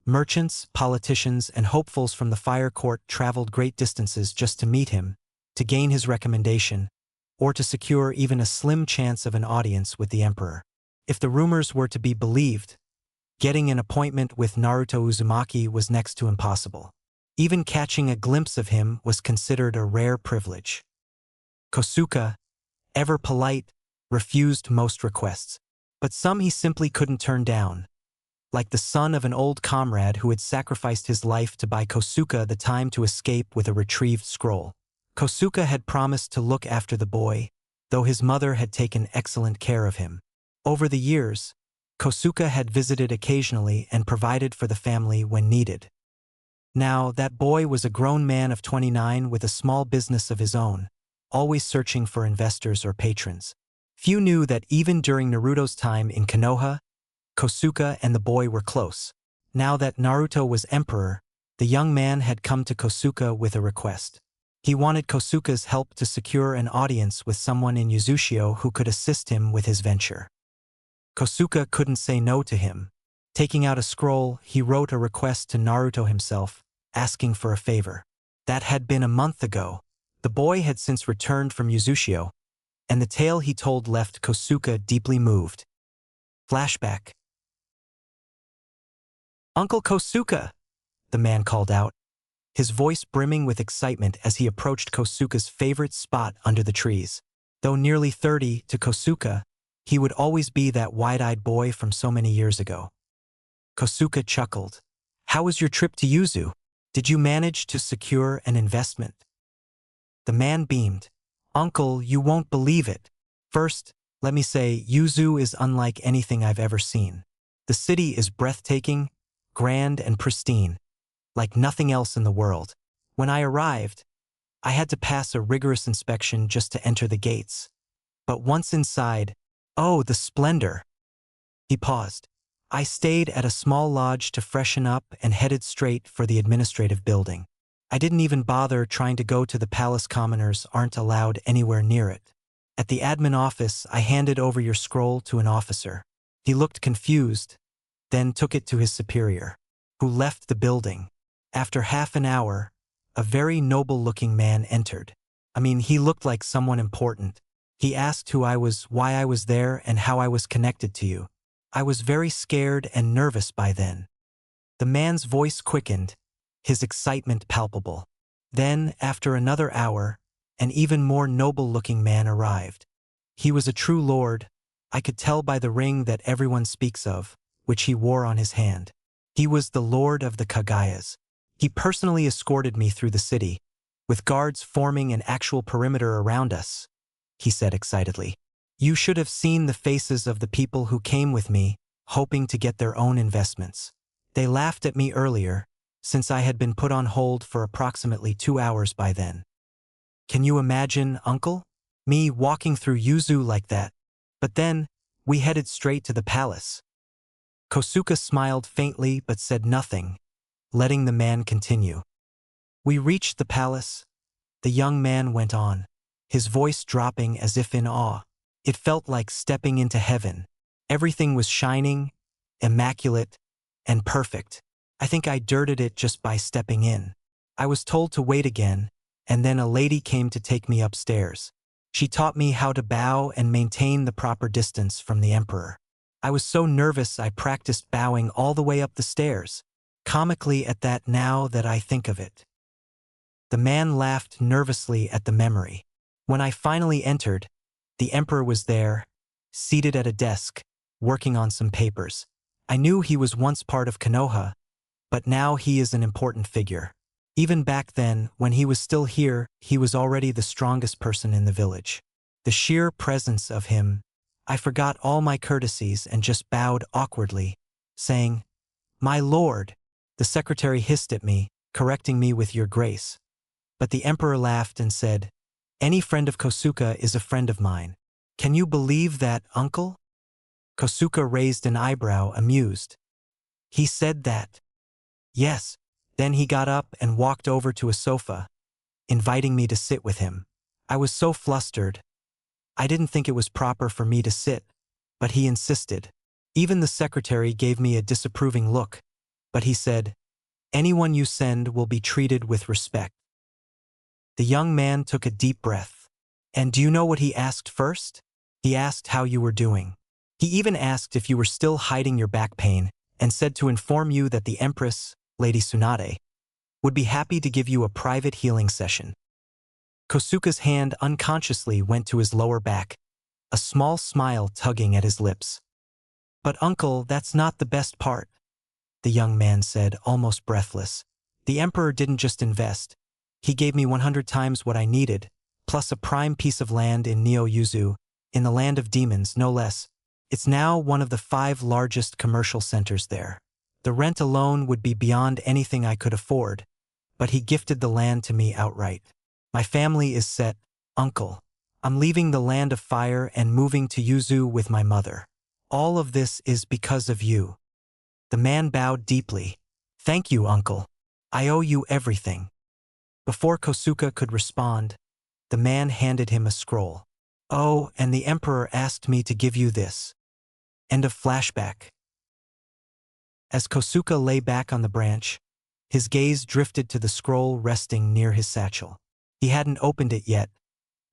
Merchants, politicians, and hopefuls from the fire court traveled great distances just to meet him, to gain his recommendation, or to secure even a slim chance of an audience with the emperor. If the rumors were to be believed, getting an appointment with Naruto Uzumaki was next to impossible. Even catching a glimpse of him was considered a rare privilege. Kosuke, ever polite, refused most requests, but some he simply couldn't turn down. Like the son of an old comrade who had sacrificed his life to buy Kosuke the time to escape with a retrieved scroll. Kosuke had promised to look after the boy, though his mother had taken excellent care of him. Over the years, Kosuke had visited occasionally and provided for the family when needed. Now, that boy was a grown man of 29 with a small business of his own, always searching for investors or patrons. Few knew that even during Naruto's time in Konoha, Kosuke and the boy were close. Now that Naruto was emperor, the young man had come to Kosuke with a request. He wanted Kosuke's help to secure an audience with someone in Uzushio who could assist him with his venture. Kosuke couldn't say no to him. Taking out a scroll, he wrote a request to Naruto himself, asking for a favor. That had been a month ago. The boy had since returned from Uzushio, and the tale he told left Kosuke deeply moved. Flashback. "Uncle Kosuke!" the man called out, his voice brimming with excitement as he approached Kosuke's favorite spot under the trees. Though nearly 30 to Kosuke, he would always be that wide-eyed boy from so many years ago. Kosuke chuckled. How was your trip to Yuzu? Did you manage to secure an investment? The man beamed. Uncle, you won't believe it. First, let me say, Yuzu is unlike anything I've ever seen. The city is breathtaking, grand and pristine, like nothing else in the world. When I arrived, I had to pass a rigorous inspection just to enter the gates. But once inside, oh, the splendor! He paused. I stayed at a small lodge to freshen up and headed straight for the administrative building. I didn't even bother trying to go to the palace. Commoners aren't allowed anywhere near it. At the admin office, I handed over your scroll to an officer. He looked confused, then took it to his superior, who left the building. After half an hour, a very noble-looking man entered. He looked like someone important. He asked who I was, why I was there, and how I was connected to you. I was very scared and nervous by then. The man's voice quickened, his excitement palpable. Then, after another hour, an even more noble-looking man arrived. He was a true lord. I could tell by the ring that everyone speaks of, which he wore on his hand. He was the lord of the Kagayas. He personally escorted me through the city, with guards forming an actual perimeter around us, he said excitedly. You should have seen the faces of the people who came with me, hoping to get their own investments. They laughed at me earlier, since I had been put on hold for approximately 2 hours by then. Can you imagine, Uncle? Me walking through Yuzu like that? But then, we headed straight to the palace. Kosuke smiled faintly but said nothing, letting the man continue. We reached the palace. The young man went on, his voice dropping as if in awe. It felt like stepping into heaven. Everything was shining, immaculate, and perfect. I think I dirted it just by stepping in. I was told to wait again, and then a lady came to take me upstairs. She taught me how to bow and maintain the proper distance from the emperor. I was so nervous I practiced bowing all the way up the stairs, comically at that now that I think of it. The man laughed nervously at the memory. When I finally entered, the emperor was there, seated at a desk, working on some papers. I knew he was once part of Konoha, but now he is an important figure. Even back then, when he was still here, he was already the strongest person in the village. The sheer presence of him, I forgot all my courtesies and just bowed awkwardly, saying, My lord. The secretary hissed at me, correcting me with your grace. But the emperor laughed and said, Any friend of Kosuke is a friend of mine. Can you believe that, uncle? Kosuke raised an eyebrow, amused. He said that. Yes. Then he got up and walked over to a sofa, inviting me to sit with him. I was so flustered. I didn't think it was proper for me to sit, but he insisted. Even the secretary gave me a disapproving look, but he said, Anyone you send will be treated with respect. The young man took a deep breath. And do you know what he asked first? He asked how you were doing. He even asked if you were still hiding your back pain and said to inform you that the Empress, Lady Tsunade, would be happy to give you a private healing session. Kosuke's hand unconsciously went to his lower back, a small smile tugging at his lips. But uncle, that's not the best part, the young man said, almost breathless. The emperor didn't just invest. He gave me 100 times what I needed, plus a prime piece of land in Neo-Yuzu, in the land of demons, no less. It's now one of the 5 largest commercial centers there. The rent alone would be beyond anything I could afford, but he gifted the land to me outright. My family is set, uncle. I'm leaving the land of fire and moving to Yuzu with my mother. All of this is because of you. The man bowed deeply. Thank you, uncle. I owe you everything. Before Kosuke could respond, the man handed him a scroll. Oh, and the emperor asked me to give you this. End of flashback. As Kosuke lay back on the branch, his gaze drifted to the scroll resting near his satchel. He hadn't opened it yet,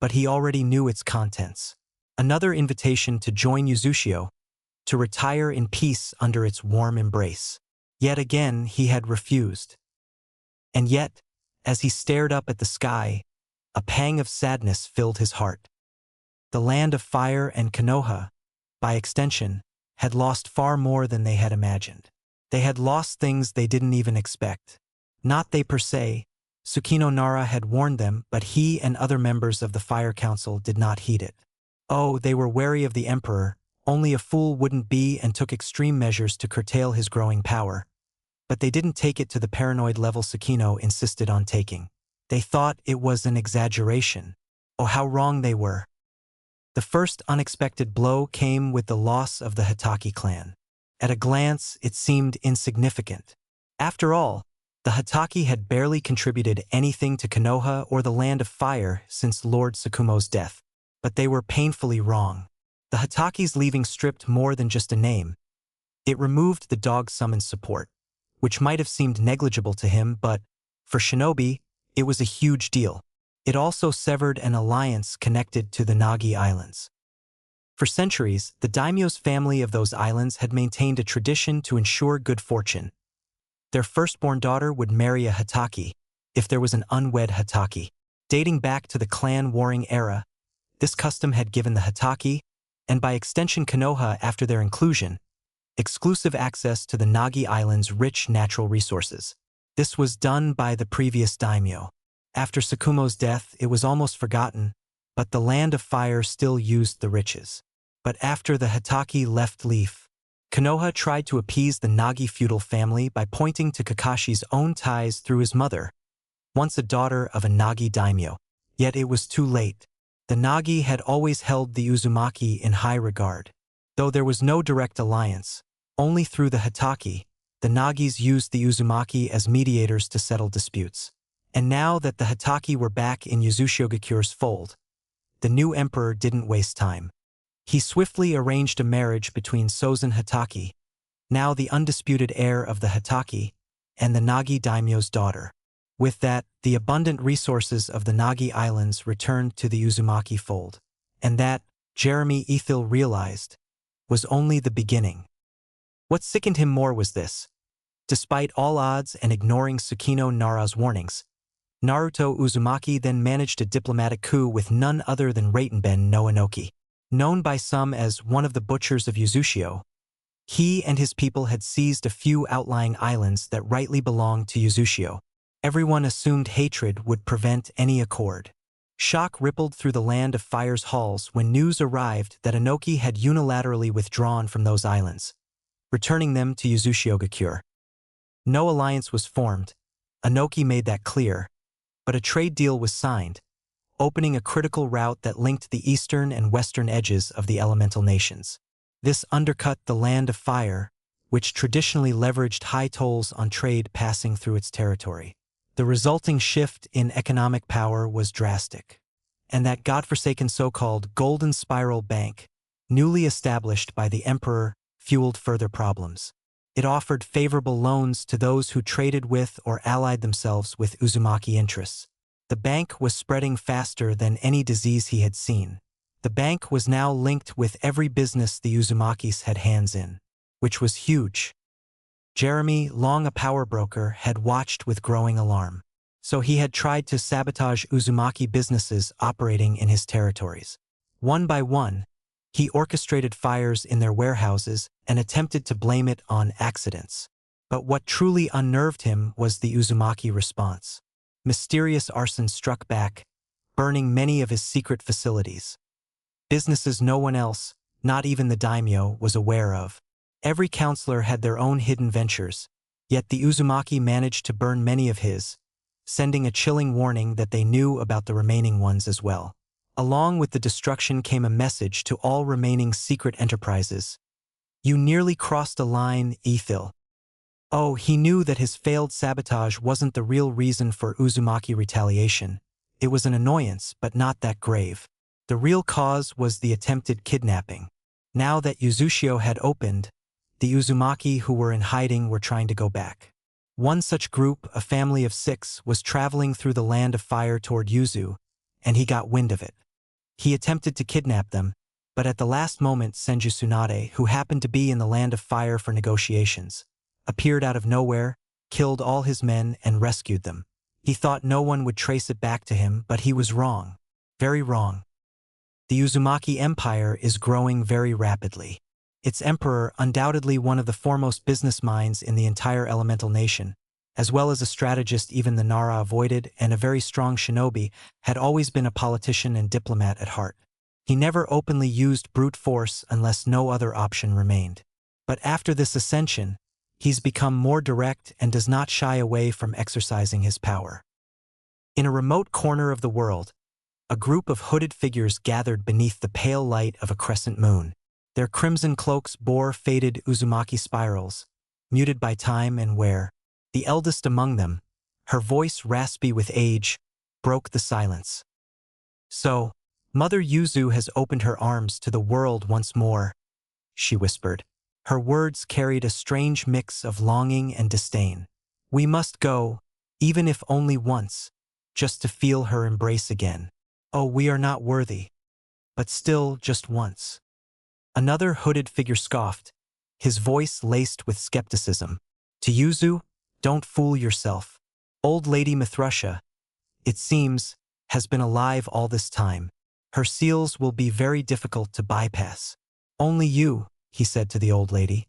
but he already knew its contents. Another invitation to join Yuzushio, to retire in peace under its warm embrace. Yet again he had refused. And yet, as he stared up at the sky, a pang of sadness filled his heart. The land of fire and Konoha, by extension, had lost far more than they had imagined. They had lost things they didn't even expect. Not they per se. Tsukino Nara had warned them, but he and other members of the Fire Council did not heed it. Oh, they were wary of the Emperor. Only a fool wouldn't be, and took extreme measures to curtail his growing power. But they didn't take it to the paranoid level Tsukino insisted on taking. They thought it was an exaggeration. Oh, how wrong they were. The first unexpected blow came with the loss of the Hitaki clan. At a glance, it seemed insignificant. After all, the Hitaki had barely contributed anything to Konoha or the Land of Fire since Lord Tsukumo's death. But they were painfully wrong. The Hitaki's leaving stripped more than just a name. It removed the dog summon's support, which might have seemed negligible to him, but, for Shinobi, it was a huge deal. It also severed an alliance connected to the Nagi Islands. For centuries, the daimyo's family of those islands had maintained a tradition to ensure good fortune. Their firstborn daughter would marry a Hitaki, if there was an unwed Hitaki. Dating back to the clan warring era, this custom had given the Hitaki, and by extension Konoha after their inclusion, exclusive access to the Nagi Islands' rich natural resources. This was done by the previous daimyo. After Tsukumo's death, it was almost forgotten, but the Land of Fire still used the riches. But after the Hitaki left Leaf, Konoha tried to appease the Nagi feudal family by pointing to Kakashi's own ties through his mother, once a daughter of a Nagi daimyo. Yet it was too late. The Nagi had always held the Uzumaki in high regard. Though there was no direct alliance, only through the Hitaki, the Nagis used the Uzumaki as mediators to settle disputes. And now that the Hitaki were back in Yuzushiogakyo's fold, the new emperor didn't waste time. He swiftly arranged a marriage between Sozen Hitaki, now the undisputed heir of the Hitaki, and the Nagi daimyo's daughter. With that, the abundant resources of the Nagi Islands returned to the Uzumaki fold. And that, Jeremy Ethel realized, was only the beginning. What sickened him more was this. Despite all odds and ignoring Tsukino Nara's warnings, Naruto Uzumaki then managed a diplomatic coup with none other than Raitenben no Inoki. Known by some as one of the butchers of Yuzushio, he and his people had seized a few outlying islands that rightly belonged to Yuzushio. Everyone assumed hatred would prevent any accord. Shock rippled through the Land of Fire's halls when news arrived that Inoki had unilaterally withdrawn from those islands, returning them to Yuzushiogakure. No alliance was formed. Inoki made that clear. But a trade deal was signed, opening a critical route that linked the eastern and western edges of the elemental nations. This undercut the Land of Fire, which traditionally leveraged high tolls on trade passing through its territory. The resulting shift in economic power was drastic. And that godforsaken so-called Golden Spiral Bank, newly established by the emperor, fueled further problems. It offered favorable loans to those who traded with or allied themselves with Uzumaki interests. The bank was spreading faster than any disease he had seen. The bank was now linked with every business the Uzumakis had hands in, which was huge. Jeremy, long a power broker, had watched with growing alarm. So he had tried to sabotage Uzumaki businesses operating in his territories. One by one, he orchestrated fires in their warehouses and attempted to blame it on accidents. But what truly unnerved him was the Uzumaki response. Mysterious arson struck back, burning many of his secret facilities. Businesses no one else, not even the daimyo, was aware of. Every counselor had their own hidden ventures, yet the Uzumaki managed to burn many of his, sending a chilling warning that they knew about the remaining ones as well. Along with the destruction came a message to all remaining secret enterprises. You nearly crossed a line, Ethel. Oh, he knew that his failed sabotage wasn't the real reason for Uzumaki retaliation. It was an annoyance, but not that grave. The real cause was the attempted kidnapping. Now that Yuzushio had opened, the Uzumaki who were in hiding were trying to go back. One such group, a family of 6, was traveling through the Land of Fire toward Yuzu, and he got wind of it. He attempted to kidnap them, but at the last moment Senju Tsunade, who happened to be in the Land of Fire for negotiations, appeared out of nowhere, killed all his men, and rescued them. He thought no one would trace it back to him, but he was wrong. Very wrong. The Uzumaki Empire is growing very rapidly. Its emperor, undoubtedly one of the foremost business minds in the entire elemental nation, as well as a strategist even the Nara avoided and a very strong shinobi, had always been a politician and diplomat at heart. He never openly used brute force unless no other option remained. But after this ascension, he's become more direct and does not shy away from exercising his power. In a remote corner of the world, a group of hooded figures gathered beneath the pale light of a crescent moon. Their crimson cloaks bore faded Uzumaki spirals, muted by time and wear. The eldest among them, her voice raspy with age, broke the silence. "So, Mother Yuzu has opened her arms to the world once more," she whispered. Her words carried a strange mix of longing and disdain. "We must go, even if only once, just to feel her embrace again. Oh, we are not worthy. But still, just once." Another hooded figure scoffed, his voice laced with skepticism. "To Yuzu, don't fool yourself. Old Lady Mithrusha, it seems, has been alive all this time. Her seals will be very difficult to bypass. Only you," he said to the old lady,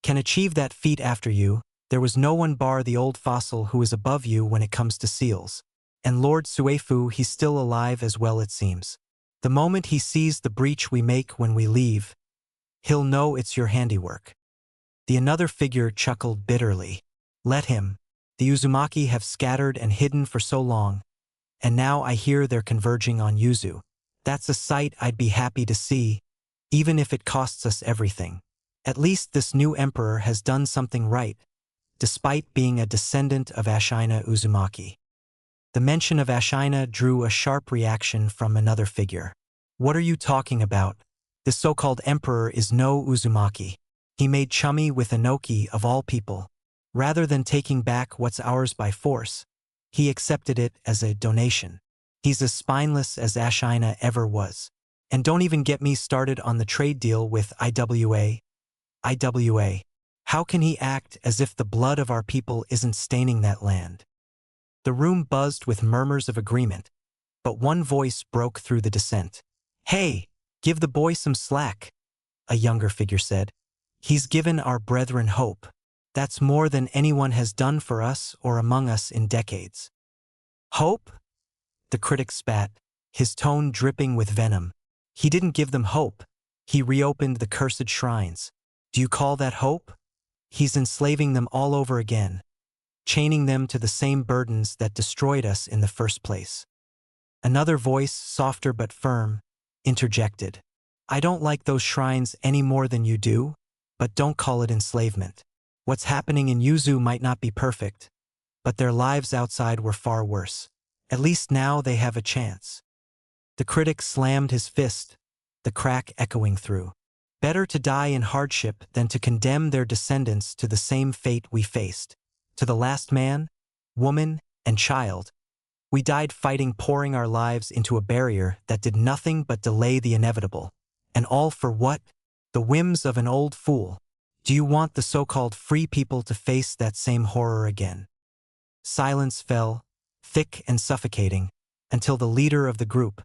"can achieve that feat after you. There was no one bar the old fossil who is above you when it comes to seals. And Lord Suefu, he's still alive as well it seems. The moment he sees the breach we make when we leave, he'll know it's your handiwork." The another figure chuckled bitterly. "Let him. The Uzumaki have scattered and hidden for so long, and now I hear they're converging on Yuzu. That's a sight I'd be happy to see, even if it costs us everything. At least this new emperor has done something right, despite being a descendant of Ashina Uzumaki." The mention of Ashina drew a sharp reaction from another figure. "What are you talking about? This so-called emperor is no Uzumaki. He made chummy with Inoki of all people. Rather than taking back what's ours by force, he accepted it as a donation. He's as spineless as Ashina ever was. And don't even get me started on the trade deal with IWA. IWA. How can he act as if the blood of our people isn't staining that land?" The room buzzed with murmurs of agreement, but one voice broke through the dissent. "Hey, give the boy some slack," a younger figure said. "He's given our brethren hope. That's more than anyone has done for us or among us in decades." "Hope?" The critic spat, his tone dripping with venom. "He didn't give them hope. He reopened the cursed shrines. Do you call that hope? He's enslaving them all over again, chaining them to the same burdens that destroyed us in the first place." Another voice, softer but firm, interjected. "I don't like those shrines any more than you do, but don't call it enslavement. What's happening in Yuzu might not be perfect, but their lives outside were far worse. At least now they have a chance." The critic slammed his fist, the crack echoing through. "Better to die in hardship than to condemn their descendants to the same fate we faced. To the last man, woman, and child, we died fighting, pouring our lives into a barrier that did nothing but delay the inevitable. And all for what? The whims of an old fool. Do you want the so-called free people to face that same horror again?" Silence fell, thick and suffocating, until the leader of the group,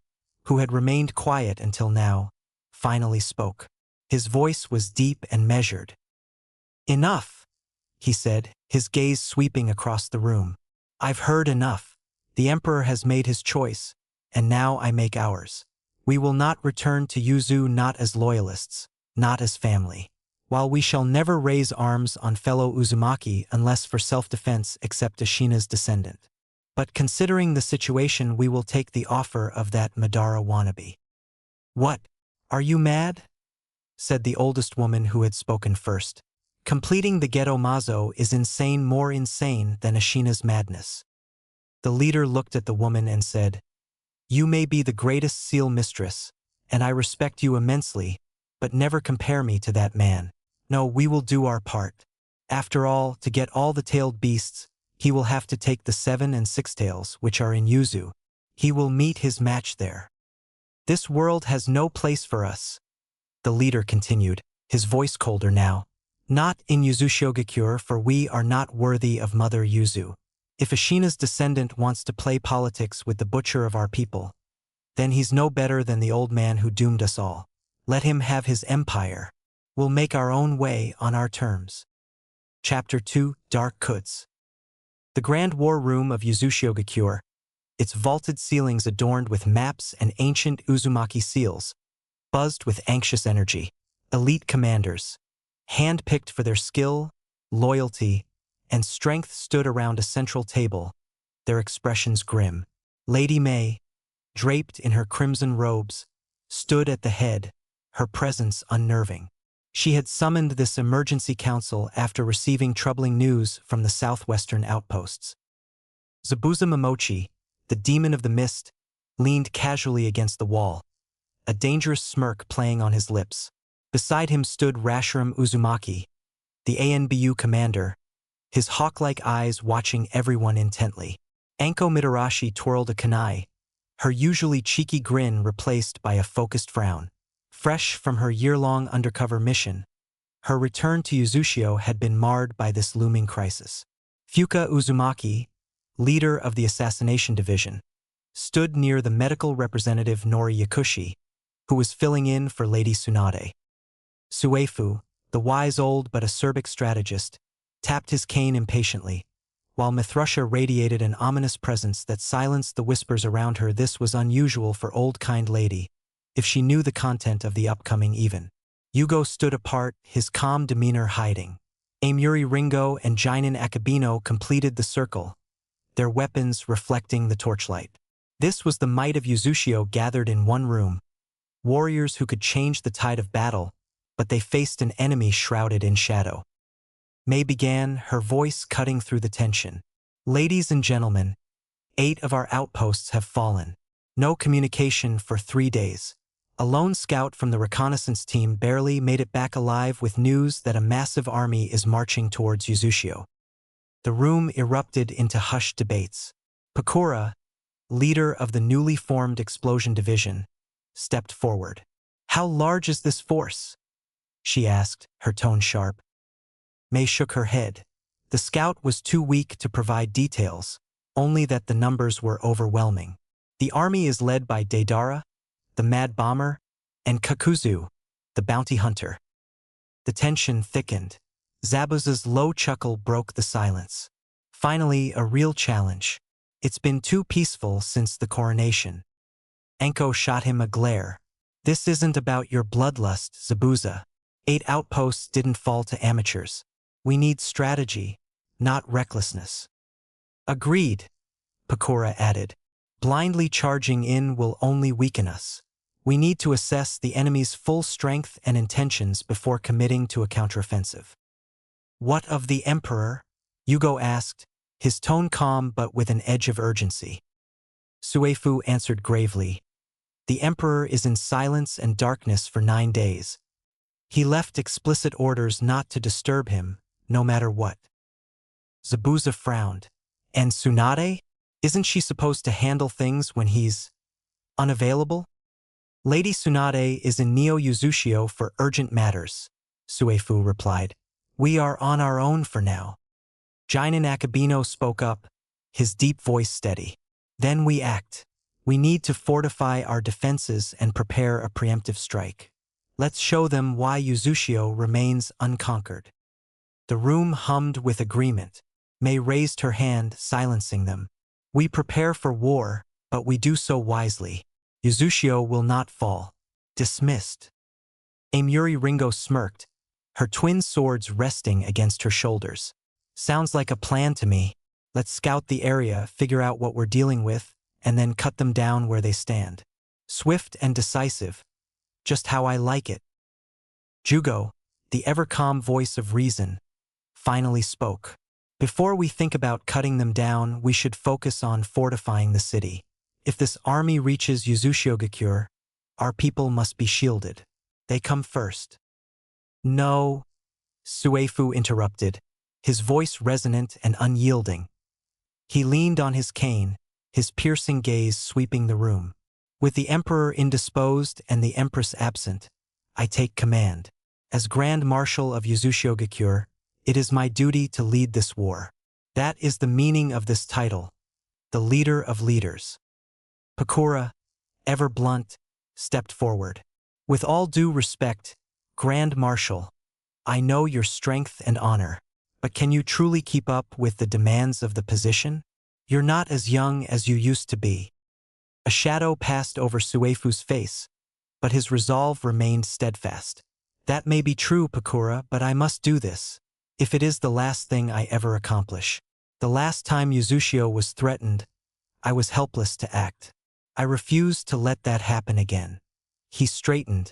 who had remained quiet until now, finally spoke. His voice was deep and measured. "Enough," he said, his gaze sweeping across the room. "I've heard enough. The emperor has made his choice, and now I make ours. We will not return to Yuzu, not as loyalists, not as family. While we shall never raise arms on fellow Uzumaki unless for self-defense except Ashina's descendant. But considering the situation, we will take the offer of that Madara wannabe." "What? Are you mad?" said the oldest woman who had spoken first. "Completing the Ghetto Mazo is insane, more insane than Ashina's madness." The leader looked at the woman and said, "You may be the greatest seal mistress, and I respect you immensely, but never compare me to that man. No, we will do our part. After all, to get all the tailed beasts, he will have to take the 7 and 6 tails which are in Yuzu. He will meet his match there. This world has no place for us," the leader continued, his voice colder now. "Not in Yuzushogakure, for we are not worthy of Mother Yuzu. If Ashina's descendant wants to play politics with the butcher of our people, Then he's no better than the old man who doomed us all. Let him have his empire. We'll make our own way on our terms. Chapter 2, Dark Cuts. The Grand War Room of Yuzushiogakure, its vaulted ceilings adorned with maps and ancient Uzumaki seals, buzzed with anxious energy. Elite commanders, hand-picked for their skill, loyalty, and strength, stood around a central table, their expressions grim. Lady May, draped in her crimson robes, stood at the head, her presence unnerving. She had summoned this emergency council after receiving troubling news from the southwestern outposts. Zabuza Momochi, the demon of the mist, leaned casually against the wall, a dangerous smirk playing on his lips. Beside him stood Rashiram Uzumaki, the ANBU commander, his hawk-like eyes watching everyone intently. Anko Mitarashi twirled a kunai, her usually cheeky grin replaced by a focused frown. Fresh from her year-long undercover mission, her return to Yuzushio had been marred by this looming crisis. Fuka Uzumaki, leader of the assassination division, stood near the medical representative Nori Yakushi, who was filling in for Lady Tsunade. Suefu, the wise old but acerbic strategist, tapped his cane impatiently, while Mithrusha radiated an ominous presence that silenced the whispers around her. This was unusual for old kind lady, if she knew the content of the upcoming even. Yugo stood apart, his calm demeanor hiding. Amuri Ringo and Jinin Akabino completed the circle, their weapons reflecting the torchlight. This was the might of Yuzushio gathered in one room, warriors who could change the tide of battle, but they faced an enemy shrouded in shadow. May began, her voice cutting through the tension. Ladies and gentlemen, 8 of our outposts have fallen. No communication for 3 days. A lone scout from the reconnaissance team barely made it back alive with news that a massive army is marching towards Yuzushio. The room erupted into hushed debates. Pakura, leader of the newly formed explosion division, stepped forward. "How large is this force?" she asked, her tone sharp. May shook her head. The scout was too weak to provide details, only that the numbers were overwhelming. The army is led by Deidara, the Mad Bomber, and Kakuzu, the Bounty Hunter. The tension thickened. Zabuza's low chuckle broke the silence. Finally, a real challenge. It's been too peaceful since the coronation. Anko shot him a glare. This isn't about your bloodlust, Zabuza. 8 outposts didn't fall to amateurs. We need strategy, not recklessness. Agreed, Pakura added. Blindly charging in will only weaken us. We need to assess the enemy's full strength and intentions before committing to a counteroffensive. What of the Emperor? Yugo asked, his tone calm but with an edge of urgency. Suefu answered gravely. The Emperor is in silence and darkness for 9 days. He left explicit orders not to disturb him, no matter what. Zabuza frowned. And Tsunade? Isn't she supposed to handle things when he's unavailable? Lady Tsunade is in Neo-Yuzushio for urgent matters, Suefu replied. We are on our own for now. Jinin Akabino spoke up, his deep voice steady. Then we act. We need to fortify our defenses and prepare a preemptive strike. Let's show them why Yuzushio remains unconquered. The room hummed with agreement. May raised her hand, silencing them. We prepare for war, but we do so wisely. Yuzushio will not fall. Dismissed. Amuri Ringo smirked, her twin swords resting against her shoulders. Sounds like a plan to me. Let's scout the area, figure out what we're dealing with, and then cut them down where they stand. Swift and decisive. Just how I like it. Jugo, the ever-calm voice of reason, finally spoke. Before we think about cutting them down, we should focus on fortifying the city. If this army reaches Yuzushiogakure, our people must be shielded. They come first. No, Suefu interrupted, his voice resonant and unyielding. He leaned on his cane, his piercing gaze sweeping the room. With the Emperor indisposed and the Empress absent, I take command. As Grand Marshal of Yuzushiogakure, it is my duty to lead this war. That is the meaning of this title, the leader of leaders. Pakura, ever blunt, stepped forward. With all due respect, Grand Marshal, I know your strength and honor, but can you truly keep up with the demands of the position? You're not as young as you used to be. A shadow passed over Suefu's face, but his resolve remained steadfast. That may be true, Pakura, but I must do this, if it is the last thing I ever accomplish. The last time Yuzushio was threatened, I was helpless to act. I refused to let that happen again. He straightened,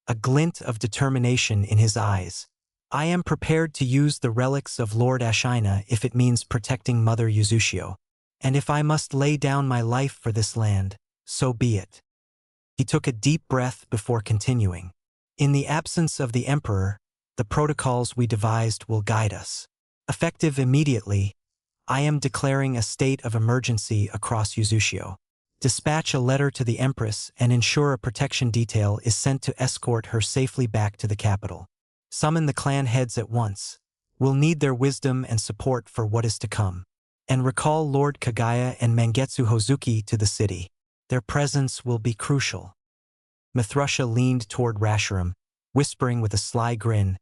a glint of determination in his eyes. I am prepared to use the relics of Lord Ashina if it means protecting Mother Yuzushio. And if I must lay down my life for this land, so be it. He took a deep breath before continuing. In the absence of the Emperor, the protocols we devised will guide us. Effective immediately, I am declaring a state of emergency across Yuzushio. Dispatch a letter to the Empress and ensure a protection detail is sent to escort her safely back to the capital. Summon the clan heads at once. We'll need their wisdom and support for what is to come. And recall Lord Kagaya and Mangetsu Hozuki to the city. Their presence will be crucial. Mithrusha leaned toward Rashiram, whispering with a sly grin.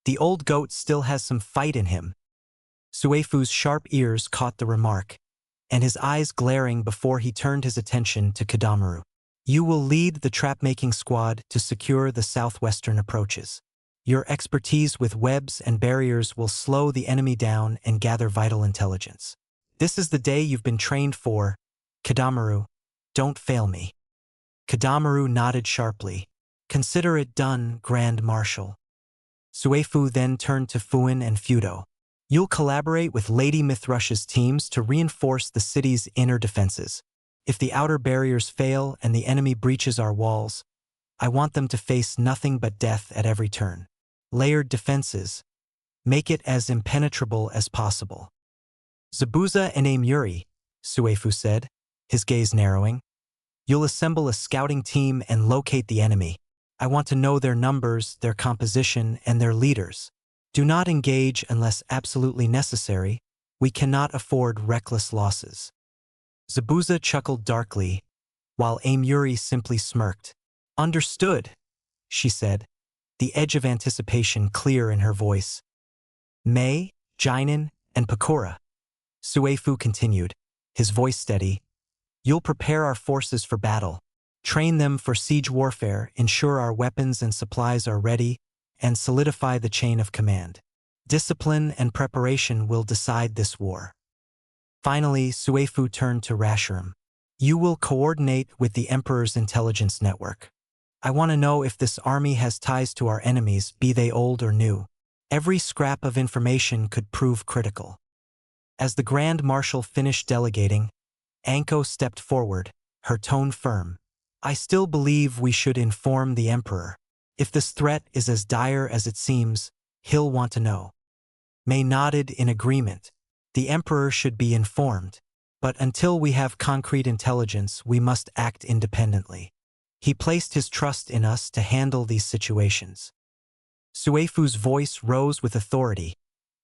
The old goat still has some fight in him. Suefu's sharp ears caught the remark, and his eyes glaring before he turned his attention to Kadamaru. You will lead the trap-making squad to secure the southwestern approaches. Your expertise with webs and barriers will slow the enemy down and gather vital intelligence. This is the day you've been trained for. Kadamaru, don't fail me. Kadamaru nodded sharply. Consider it done, Grand Marshal. Suefu then turned to Fuin and Fudo. You'll collaborate with Lady Mithrusha's teams to reinforce the city's inner defenses. If the outer barriers fail and the enemy breaches our walls, I want them to face nothing but death at every turn. Layered defenses. Make it as impenetrable as possible. Zabuza and Amuri, Suefu said, his gaze narrowing. You'll assemble a scouting team and locate the enemy. I want to know their numbers, their composition, and their leaders. Do not engage unless absolutely necessary. We cannot afford reckless losses. Zabuza chuckled darkly, while Amuri simply smirked. Understood, she said, the edge of anticipation clear in her voice. Mei, Jinin, and Pakura. Suefu continued, his voice steady. You'll prepare our forces for battle. Train them for siege warfare, ensure our weapons and supplies are ready, and solidify the chain of command. Discipline and preparation will decide this war. Finally, Suefu turned to Rashiram. You will coordinate with the Emperor's intelligence network. I want to know if this army has ties to our enemies, be they old or new. Every scrap of information could prove critical. As the Grand Marshal finished delegating, Anko stepped forward, her tone firm. I still believe we should inform the Emperor. If this threat is as dire as it seems, he'll want to know. Mei nodded in agreement. The Emperor should be informed. But until we have concrete intelligence, we must act independently. He placed his trust in us to handle these situations. Suefu's voice rose with authority,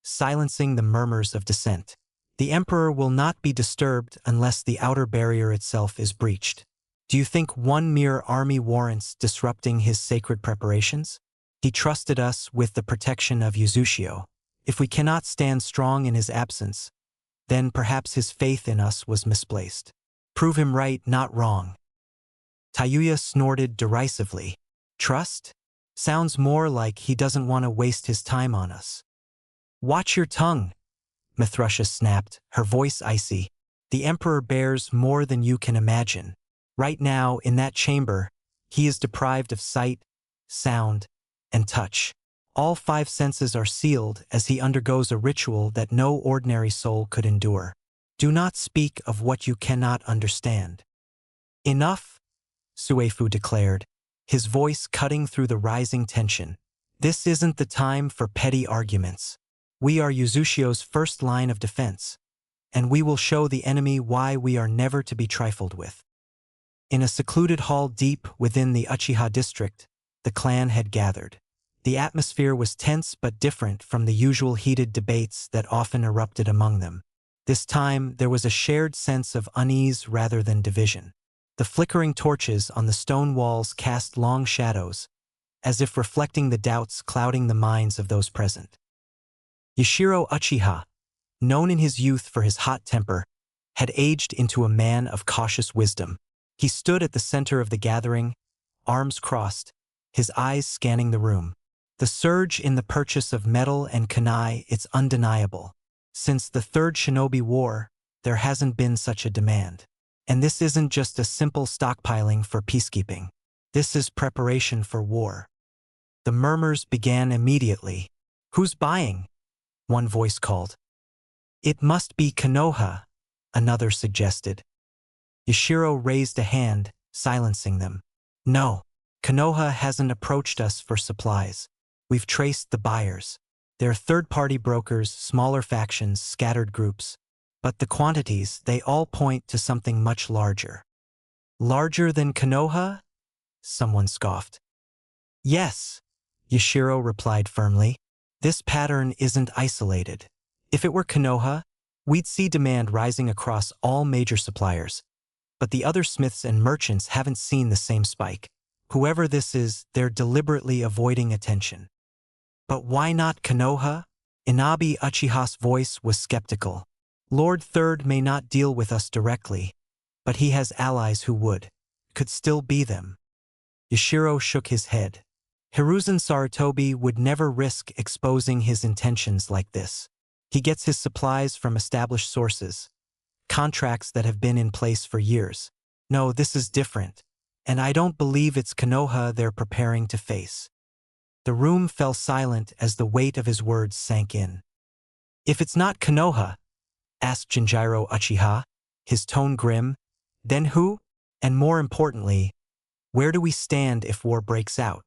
silencing the murmurs of dissent. The Emperor will not be disturbed unless the outer barrier itself is breached. Do you think one mere army warrants disrupting his sacred preparations? He trusted us with the protection of Yuzushio. If we cannot stand strong in his absence, then perhaps his faith in us was misplaced. Prove him right, not wrong. Tayuya snorted derisively. Trust? Sounds more like he doesn't want to waste his time on us. Watch your tongue, Mithrusha snapped, her voice icy. The Emperor bears more than you can imagine. Right now, in that chamber, he is deprived of sight, sound, and touch. All 5 senses are sealed as he undergoes a ritual that no ordinary soul could endure. Do not speak of what you cannot understand. Enough, Suefu declared, his voice cutting through the rising tension. This isn't the time for petty arguments. We are Yuzushio's first line of defense, and we will show the enemy why we are never to be trifled with. In a secluded hall deep within the Uchiha district, the clan had gathered. The atmosphere was tense but different from the usual heated debates that often erupted among them. This time, there was a shared sense of unease rather than division. The flickering torches on the stone walls cast long shadows, as if reflecting the doubts clouding the minds of those present. Yashiro Uchiha, known in his youth for his hot temper, had aged into a man of cautious wisdom. He stood at the center of the gathering, arms crossed, his eyes scanning the room. The surge in the purchase of metal and kunai, it's undeniable. Since the Third Shinobi War, there hasn't been such a demand. And this isn't just a simple stockpiling for peacekeeping. This is preparation for war. The murmurs began immediately. "Who's buying?" one voice called. "It must be Konoha," another suggested. Yashiro raised a hand, silencing them. "No, Konoha hasn't approached us for supplies. We've traced the buyers. They're third-party brokers, smaller factions, scattered groups. But the quantities, they all point to something much larger." "Larger than Konoha?" someone scoffed. "Yes," Yashiro replied firmly. "This pattern isn't isolated. If it were Konoha, we'd see demand rising across all major suppliers. But the other smiths and merchants haven't seen the same spike. Whoever this is, they're deliberately avoiding attention." "But why not Konoha?" Inabi Uchiha's voice was skeptical. "Lord Third may not deal with us directly, but he has allies who would. Could still be them." Yashiro shook his head. "Hiruzen Sarutobi would never risk exposing his intentions like this. He gets his supplies from established sources, contracts that have been in place for years. No, this is different, and I don't believe it's Konoha they're preparing to face." The room fell silent as the weight of his words sank in. "If it's not Konoha," asked Jinjiro Uchiha, his tone grim, "then who? And more importantly, where do we stand if war breaks out?"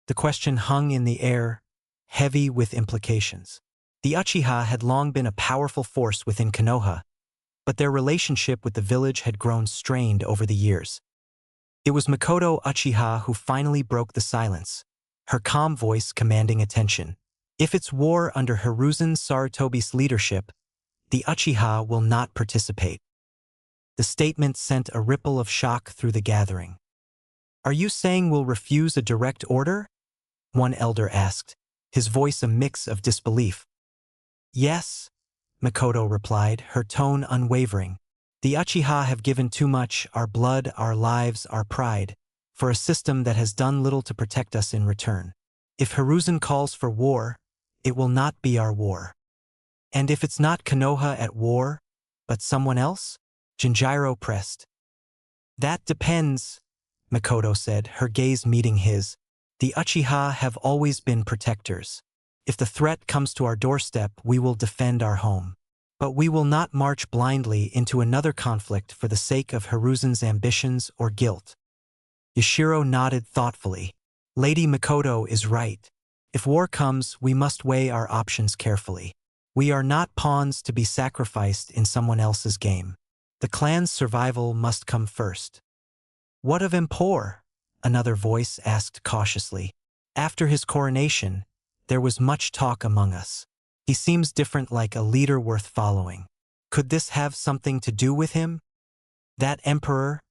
The question hung in the air, heavy with implications. The Uchiha had long been a powerful force within Konoha, but their relationship with the village had grown strained over the years. It was Makoto Uchiha who finally broke the silence, her calm voice commanding attention. "If it's war under Hiruzen Sarutobi's leadership, the Uchiha will not participate." The statement sent a ripple of shock through the gathering. "Are you saying we'll refuse a direct order?" one elder asked, his voice a mix of disbelief. "Yes," Makoto replied, her tone unwavering. "The Uchiha have given too much, our blood, our lives, our pride, for a system that has done little to protect us in return. If Hiruzen calls for war, it will not be our war." "And if it's not Konoha at war, but someone else?" Jinjiro pressed. "That depends," Makoto said, her gaze meeting his. "The Uchiha have always been protectors. If the threat comes to our doorstep, we will defend our home. But we will not march blindly into another conflict for the sake of Hiruzen's ambitions or guilt." Yashiro nodded thoughtfully. "Lady Makoto is right. If war comes, we must weigh our options carefully. We are not pawns to be sacrificed in someone else's game. The clan's survival must come first." "What of Empor?" another voice asked cautiously. "After his coronation, there was much talk among us. He seems different, like a leader worth following. Could this have something to do with him?" "That emperor,"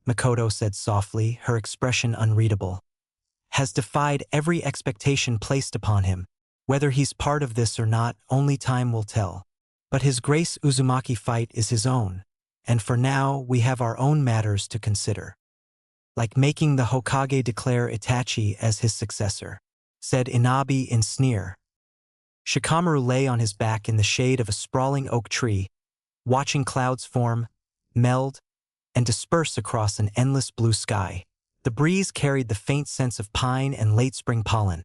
Makoto said softly, her expression unreadable, "has defied every expectation placed upon him. Whether he's part of this or not, only time will tell. But his Grace Uzumaki fight is his own, and for now we have our own matters to consider." "Like making the Hokage declare Itachi as his successor," said Inabi in sneer. Shikamaru lay on his back in the shade of a sprawling oak tree, watching clouds form, meld, and disperse across an endless blue sky. The breeze carried the faint sense of pine and late spring pollen,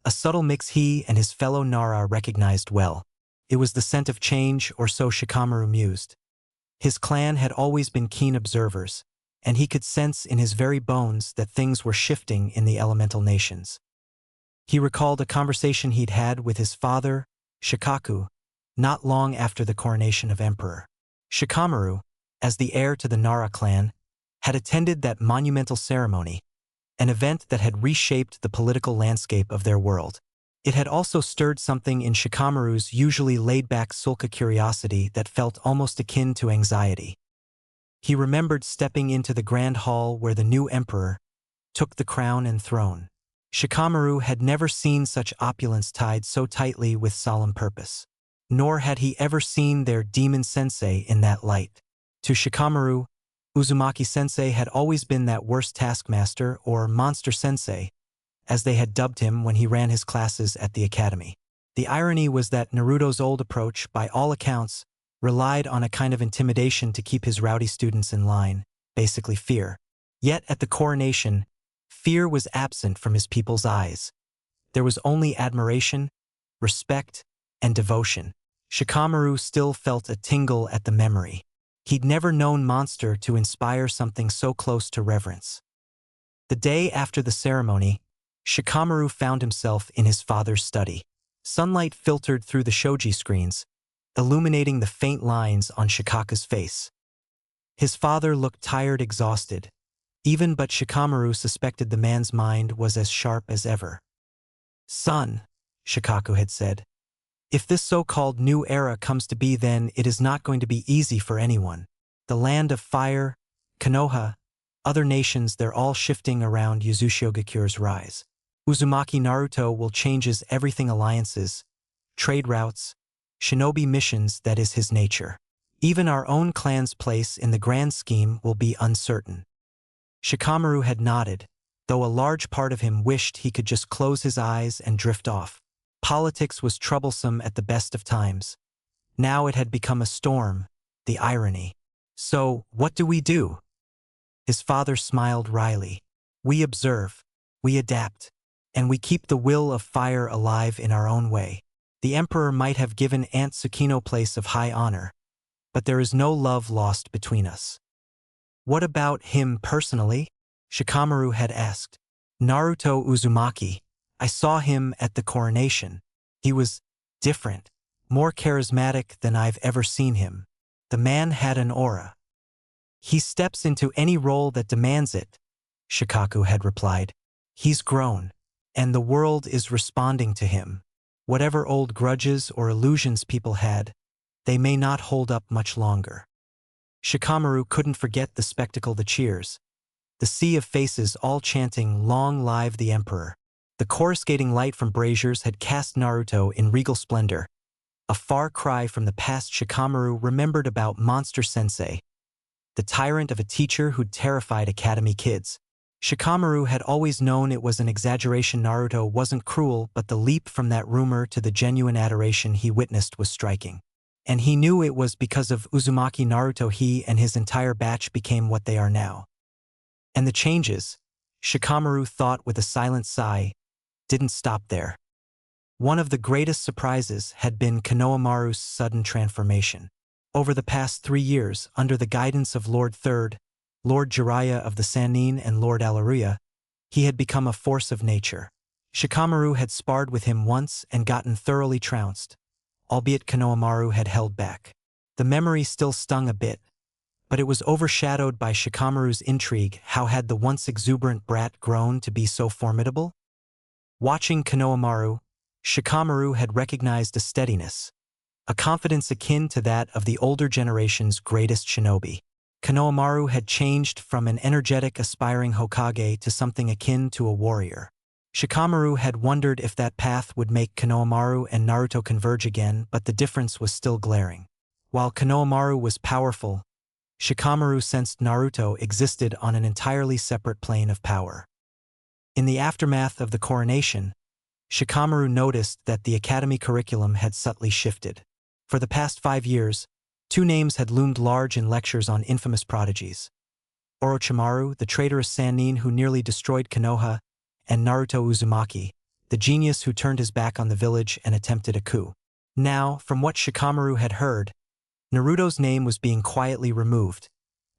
a subtle mix he and his fellow Nara recognized well. It was the scent of change, or so Shikamaru mused. His clan had always been keen observers, and he could sense in his very bones that things were shifting in the elemental nations. He recalled a conversation he'd had with his father, Shikaku, not long after the coronation of Emperor. Shikamaru, as the heir to the Nara clan, had attended that monumental ceremony, an event that had reshaped the political landscape of their world. It had also stirred something in Shikamaru's usually laid-back Sulka curiosity that felt almost akin to anxiety. He remembered stepping into the grand hall where the new emperor took the crown and throne. Shikamaru had never seen such opulence tied so tightly with solemn purpose. Nor had he ever seen their demon sensei in that light. To Shikamaru, Uzumaki sensei had always been that worst taskmaster or monster sensei, as they had dubbed him when he ran his classes at the academy. The irony was that Naruto's old approach, by all accounts, relied on a kind of intimidation to keep his rowdy students in line, basically fear. Yet at the coronation, fear was absent from his people's eyes. There was only admiration, respect, and devotion. Shikamaru still felt a tingle at the memory. He'd never known monster to inspire something so close to reverence. The day after the ceremony, Shikamaru found himself in his father's study. Sunlight filtered through the shoji screens, illuminating the faint lines on Shikaku's face. His father looked tired, exhausted. Even but Shikamaru suspected the man's mind was as sharp as ever. "Son," Shikaku had said, "if this so-called new era comes to be, then it is not going to be easy for anyone. The land of fire, Konoha, other nations, they're all shifting around Uzushiogekure's rise. Uzumaki Naruto will changes everything, alliances, trade routes, shinobi missions, that is his nature. Even our own clan's place in the grand scheme will be uncertain." Shikamaru had nodded, though a large part of him wished he could just close his eyes and drift off. Politics was troublesome at the best of times. Now it had become a storm, the irony. "So, what do we do?" His father smiled wryly. "We observe, we adapt, and we keep the will of fire alive in our own way. The emperor might have given Aunt Tsukino place of high honor, but there is no love lost between us." "What about him personally?" Shikamaru had asked. "Naruto Uzumaki. I saw him at the coronation. He was different, more charismatic than I've ever seen him. The man had an aura." "He steps into any role that demands it," Shikaku had replied. "He's grown, and the world is responding to him. Whatever old grudges or illusions people had, they may not hold up much longer." Shikamaru couldn't forget the spectacle, the cheers. The sea of faces all chanting, "Long live the Emperor." The coruscating light from braziers had cast Naruto in regal splendor, a far cry from the past Shikamaru remembered about Monster Sensei, the tyrant of a teacher who'd terrified academy kids. Shikamaru had always known it was an exaggeration. Naruto wasn't cruel, but the leap from that rumor to the genuine adoration he witnessed was striking. And he knew it was because of Uzumaki Naruto he and his entire batch became what they are now. And the changes, Shikamaru thought with a silent sigh, didn't stop there. One of the greatest surprises had been Konohamaru's sudden transformation. Over the past 3 years, under the guidance of Lord Third, Lord Jiraiya of the Sannin, and Lord Alaria, he had become a force of nature. Shikamaru had sparred with him once and gotten thoroughly trounced, albeit Konohamaru had held back. The memory still stung a bit, but it was overshadowed by Shikamaru's intrigue. How had the once exuberant brat grown to be so formidable? Watching Konohamaru, Shikamaru had recognized a steadiness, a confidence akin to that of the older generation's greatest shinobi. Konohamaru had changed from an energetic, aspiring Hokage to something akin to a warrior. Shikamaru had wondered if that path would make Konohamaru and Naruto converge again, but the difference was still glaring. While Konohamaru was powerful, Shikamaru sensed Naruto existed on an entirely separate plane of power. In the aftermath of the coronation, Shikamaru noticed that the academy curriculum had subtly shifted. For the past 5 years, 2 names had loomed large in lectures on infamous prodigies: Orochimaru, the traitorous Sannin who nearly destroyed Konoha, and Naruto Uzumaki, the genius who turned his back on the village and attempted a coup. Now, from what Shikamaru had heard, Naruto's name was being quietly removed,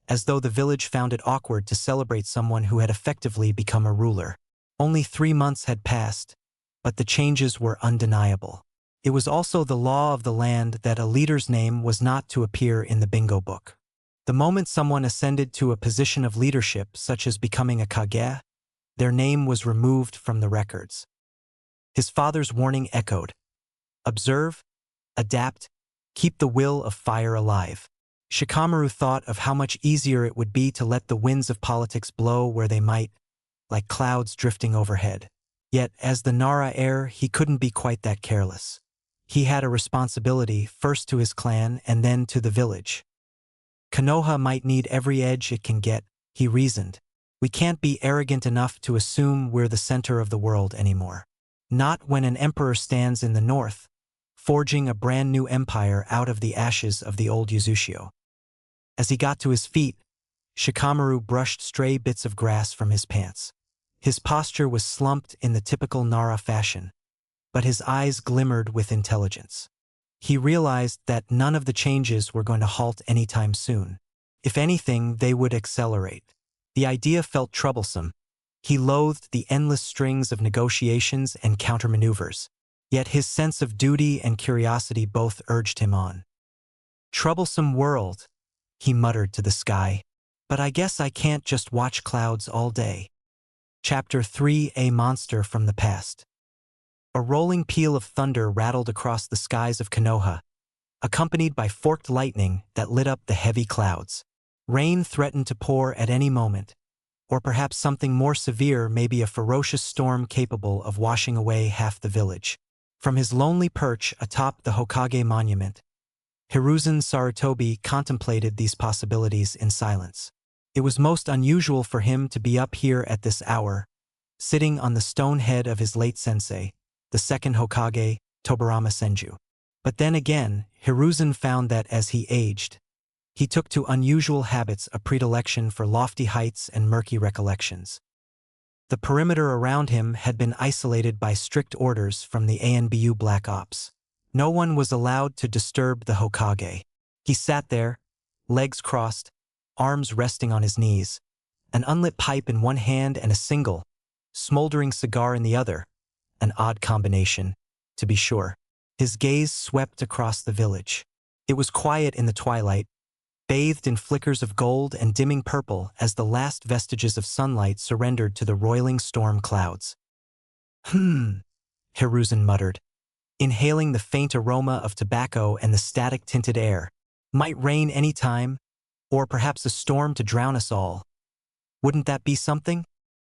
as though the village found it awkward to celebrate someone who had effectively become a ruler. Only 3 months had passed, but the changes were undeniable. It was also the law of the land that a leader's name was not to appear in the bingo book. The moment someone ascended to a position of leadership, such as becoming a Kage, their name was removed from the records. His father's warning echoed: observe, adapt, keep the will of fire alive. Shikamaru thought of how much easier it would be to let the winds of politics blow where they might, like clouds drifting overhead. Yet, as the Nara heir, he couldn't be quite that careless. He had a responsibility, first to his clan and then to the village. Konoha might need every edge it can get, he reasoned. We can't be arrogant enough to assume we're the center of the world anymore. Not when an emperor stands in the north, forging a brand new empire out of the ashes of the old Yuzushio. As he got to his feet, Shikamaru brushed stray bits of grass from his pants. His posture was slumped in the typical Nara fashion, but his eyes glimmered with intelligence. He realized that none of the changes were going to halt anytime soon. If anything, they would accelerate. The idea felt troublesome. He loathed the endless strings of negotiations and countermaneuvers, yet his sense of duty and curiosity both urged him on. "Troublesome world," he muttered to the sky, "but I guess I can't just watch clouds all day." Chapter 3: A Monster from the Past. A rolling peal of thunder rattled across the skies of Konoha, accompanied by forked lightning that lit up the heavy clouds. Rain threatened to pour at any moment, or perhaps something more severe, maybe a ferocious storm capable of washing away half the village. From his lonely perch atop the Hokage monument, Hiruzen Sarutobi contemplated these possibilities in silence. It was most unusual for him to be up here at this hour, sitting on the stone head of his late sensei, the second Hokage, Tobirama Senju. But then again, Hiruzen found that as he aged, he took to unusual habits, a predilection for lofty heights and murky recollections. The perimeter around him had been isolated by strict orders from the ANBU Black Ops. No one was allowed to disturb the Hokage. He sat there, legs crossed, arms resting on his knees, an unlit pipe in one hand and a single, smoldering cigar in the other, an odd combination, to be sure. His gaze swept across the village. It was quiet in the twilight, bathed in flickers of gold and dimming purple as the last vestiges of sunlight surrendered to the roiling storm clouds. Hiruzen muttered, inhaling the faint aroma of tobacco and the static-tinted air. Might rain any time, or perhaps a storm to drown us all. Wouldn't that be something?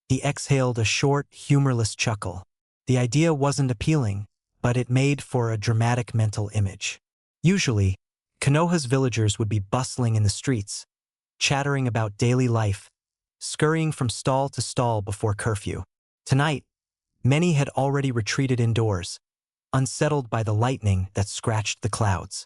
He exhaled a short, humorless chuckle. The idea wasn't appealing, but it made for a dramatic mental image. Usually, Konoha's villagers would be bustling in the streets, chattering about daily life, scurrying from stall to stall before curfew. Tonight, many had already retreated indoors, unsettled by the lightning that scratched the clouds.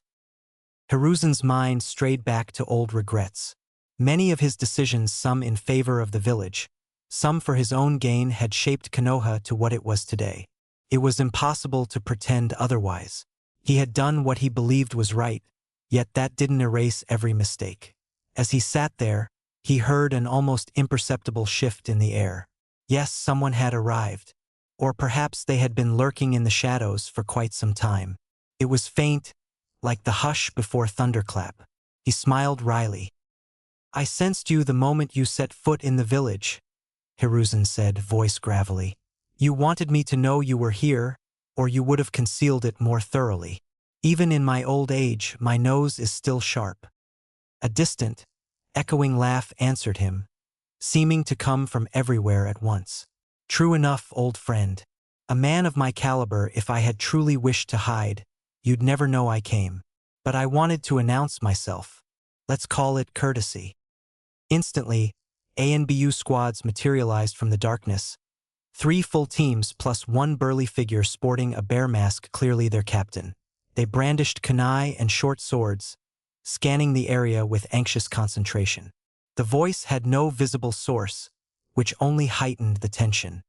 Hiruzen's mind strayed back to old regrets. Many of his decisions, some in favor of the village, some for his own gain, had shaped Konoha to what it was today. It was impossible to pretend otherwise. He had done what he believed was right, yet that didn't erase every mistake. As he sat there, he heard an almost imperceptible shift in the air. Yes, someone had arrived. Or perhaps they had been lurking in the shadows for quite some time. It was faint, like the hush before thunderclap. He smiled wryly. "I sensed you the moment you set foot in the village," Hiruzen said, voice gravelly. "You wanted me to know you were here, or you would have concealed it more thoroughly. Even in my old age, my nose is still sharp." A distant, echoing laugh answered him, seeming to come from everywhere at once. "True enough, old friend. A man of my caliber, if I had truly wished to hide, you'd never know I came. But I wanted to announce myself. Let's call it courtesy." Instantly, ANBU squads materialized from the darkness. 3 full teams plus 1 burly figure sporting a bear mask, clearly their captain. They brandished kunai and short swords, scanning the area with anxious concentration. The voice had no visible source, which only heightened the tension.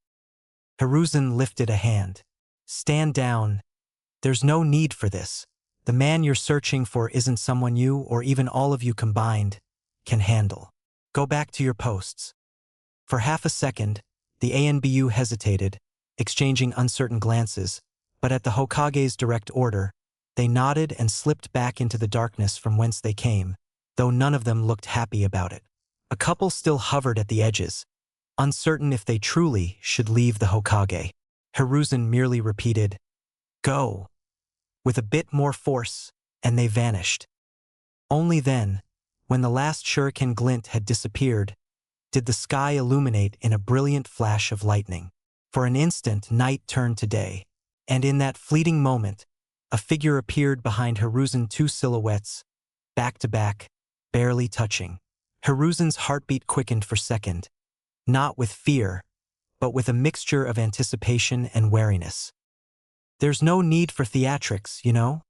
Hiruzen lifted a hand. "Stand down. There's no need for this. The man you're searching for isn't someone you, or even all of you combined, can handle. Go back to your posts." For half a second, the ANBU hesitated, exchanging uncertain glances, but at the Hokage's direct order, they nodded and slipped back into the darkness from whence they came, though none of them looked happy about it. A couple still hovered at the edges, uncertain if they truly should leave the Hokage. Hiruzen merely repeated, "Go," with a bit more force, and they vanished. Only then, When the last shuriken glint had disappeared, did the sky illuminate in a brilliant flash of lightning. For an instant, night turned to day, and in that fleeting moment, a figure appeared behind Hiruzen, two silhouettes, back to back, barely touching. Hiruzen's heartbeat quickened for a second, not with fear, but with a mixture of anticipation and wariness. "There's no need for theatrics, you know,"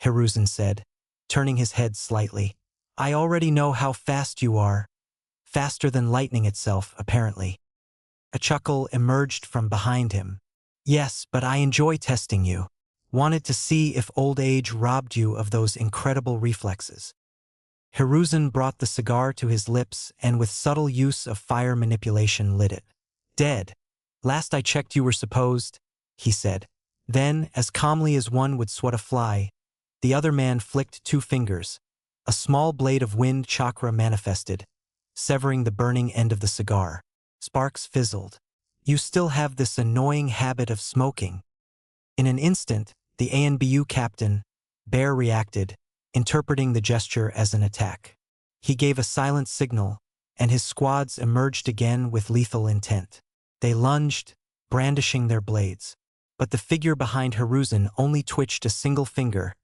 Hiruzen said, turning his head slightly. "I already know how fast you are. Faster than lightning itself, apparently." A chuckle emerged from behind him. "Yes, but I enjoy testing you. Wanted to see if old age robbed you of those incredible reflexes." Hiruzen brought the cigar to his lips and with subtle use of fire manipulation lit it. "Dead. Last I checked you were supposed," he said. Then, as calmly as one would swat a fly, the other man flicked two fingers. A small blade of wind chakra manifested, severing the burning end of the cigar. Sparks fizzled. "You still have this annoying habit of smoking." In an instant, the ANBU captain, Bear, reacted, interpreting the gesture as an attack. He gave a silent signal, and his squads emerged again with lethal intent. They lunged, brandishing their blades. But the figure behind Hiruzen only twitched a single finger,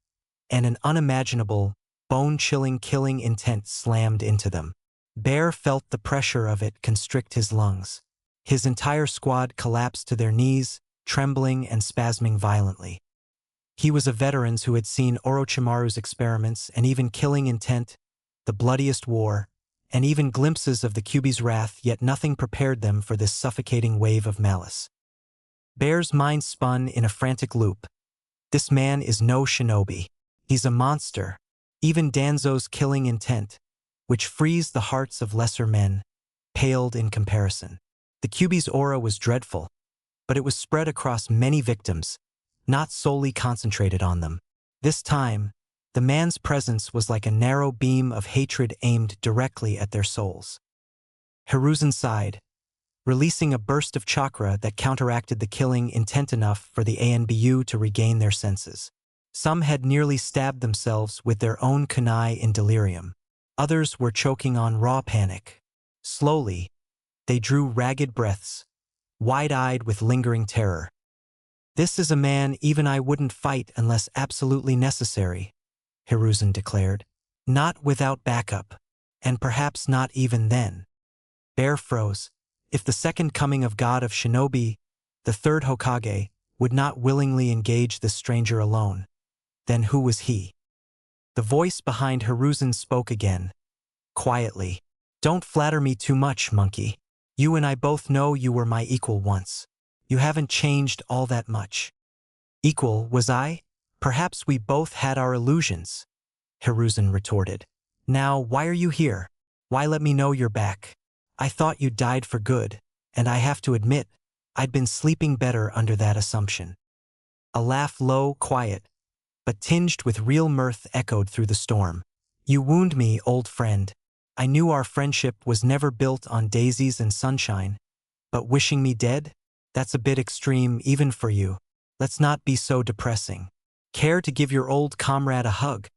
and an unimaginable, bone-chilling killing intent slammed into them. Bear felt the pressure of it constrict his lungs. His entire squad collapsed to their knees, trembling and spasming violently. He was a veteran who had seen Orochimaru's experiments and even killing intent, the bloodiest war, and even glimpses of the Kyuubi's wrath, yet nothing prepared them for this suffocating wave of malice. Bear's mind spun in a frantic loop. This man is no shinobi. He's a monster. Even Danzo's killing intent, which frees the hearts of lesser men, paled in comparison. The Kyuubi's aura was dreadful, but it was spread across many victims, not solely concentrated on them. This time, the man's presence was like a narrow beam of hatred aimed directly at their souls. Hiruzen sighed, releasing a burst of chakra that counteracted the killing intent enough for the ANBU to regain their senses. Some had nearly stabbed themselves with their own kunai in delirium. Others were choking on raw panic. Slowly, they drew ragged breaths, wide-eyed with lingering terror. "This is a man even I wouldn't fight unless absolutely necessary," Hiruzen declared. "Not without backup, and perhaps not even then." Bear froze. If the second coming of God of Shinobi, the third Hokage, would not willingly engage this stranger alone, then who was he? The voice behind Hiruzen spoke again, quietly. "Don't flatter me too much, monkey. You and I both know you were my equal once. You haven't changed all that much." "Equal, was I? Perhaps we both had our illusions," Hiruzen retorted. "Now, why are you here? Why let me know you're back? I thought you died for good, and I have to admit, I'd been sleeping better under that assumption." A laugh, low, quiet, but tinged with real mirth, echoed through the storm. "You wound me, old friend. I knew our friendship was never built on daisies and sunshine, but wishing me dead? That's a bit extreme even for you. Let's not be so depressing. Care to give your old comrade a hug?"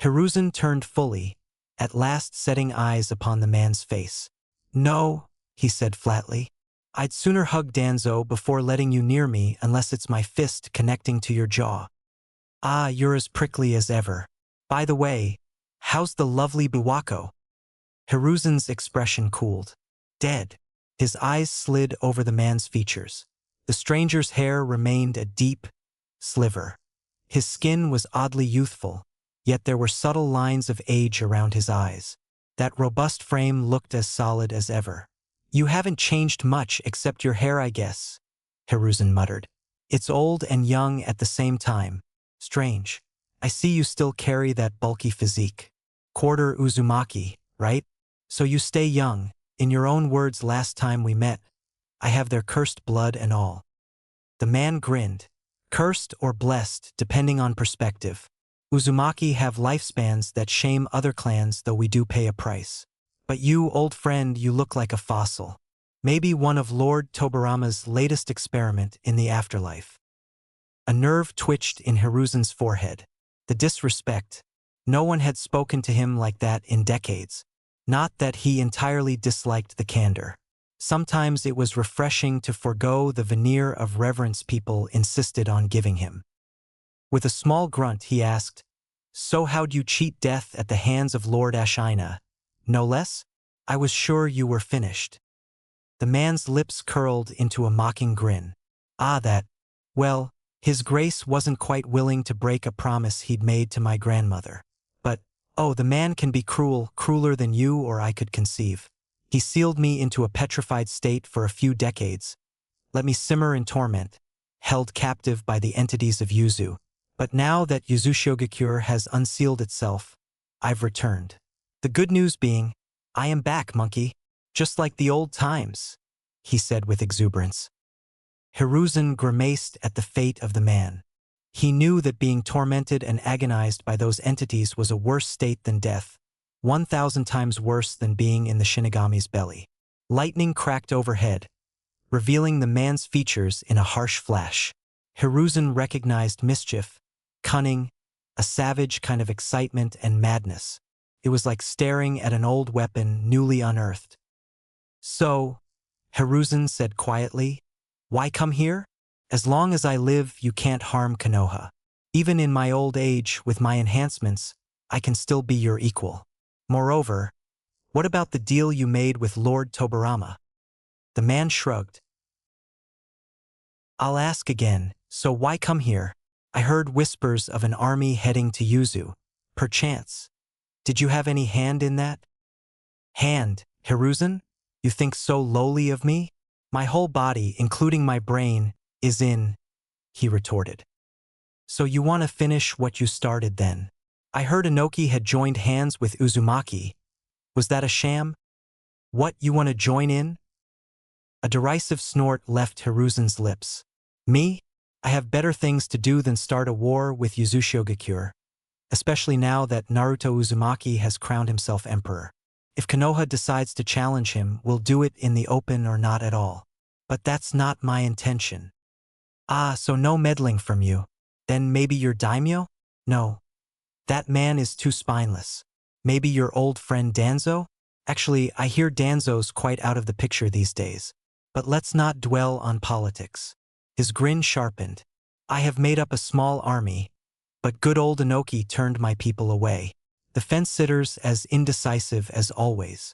Hiruzen turned fully, at last setting eyes upon the man's face. "No," he said flatly. "I'd sooner hug Danzo before letting you near me unless it's my fist connecting to your jaw." "Ah, you're as prickly as ever. By the way, how's the lovely Buwako?" Hiruzen's expression cooled. "Dead." His eyes slid over the man's features. The stranger's hair remained a deep sliver. His skin was oddly youthful, yet there were subtle lines of age around his eyes. That robust frame looked as solid as ever. "You haven't changed much except your hair, I guess," Hiruzen muttered. "It's old and young at the same time. Strange. I see you still carry that bulky physique. Quarter Uzumaki, right? So you stay young. In your own words last time we met, I have their cursed blood and all." The man grinned. "Cursed or blessed, depending on perspective. Uzumaki have lifespans that shame other clans, though we do pay a price. But you, old friend, you look like a fossil. Maybe one of Lord Tobarama's latest experiment in the afterlife." A nerve twitched in Hiruzen's forehead. The disrespect, No one had spoken to him like that in decades. Not that he entirely disliked the candor. Sometimes it was refreshing to forego the veneer of reverence people insisted on giving him. With a small grunt he asked, "So how'd you cheat death at the hands of Lord Ashina? No less? I was sure you were finished." The man's lips curled into a mocking grin. Well, His Grace wasn't quite willing to break a promise he'd made to my grandmother. But, oh, the man can be cruel, crueler than you or I could conceive. He sealed me into a petrified state for a few decades, let me simmer in torment, held captive by the entities of Yuzu. But now that Yuzushogakure has unsealed itself, I've returned. The good news being, I am back, monkey, just like the old times, he said with exuberance. Hiruzen grimaced at the fate of the man. He knew that being tormented and agonized by those entities was a worse state than death, 1,000 times worse than being in the Shinigami's belly. Lightning cracked overhead, revealing the man's features in a harsh flash. Hiruzen recognized mischief, cunning, a savage kind of excitement and madness. It was like staring at an old weapon newly unearthed. "So," Hiruzen said quietly, "why come here? As long as I live, you can't harm Konoha. Even in my old age, with my enhancements, I can still be your equal. Moreover, what about the deal you made with Lord Tobarama?" The man shrugged. "I'll ask again, so why come here? I heard whispers of an army heading to Yuzu. Perchance. Did you have any hand in that?" "Hand, Hiruzen? You think so lowly of me? My whole body, including my brain, is in," he retorted. "So you want to finish what you started then? I heard Inoki had joined hands with Uzumaki. Was that a sham? What, you want to join in?" A derisive snort left Hiruzen's lips. "Me? I have better things to do than start a war with Yuzushogakure, especially now that Naruto Uzumaki has crowned himself emperor. If Konoha decides to challenge him, we'll do it in the open or not at all. But that's not my intention." "Ah, so no meddling from you. Then maybe your daimyo?" "No. That man is too spineless. Maybe your old friend Danzo? Actually, I hear Danzo's quite out of the picture these days. But let's not dwell on politics." His grin sharpened. "I have made up a small army, but good old Inoki turned my people away. The fence-sitters as indecisive as always."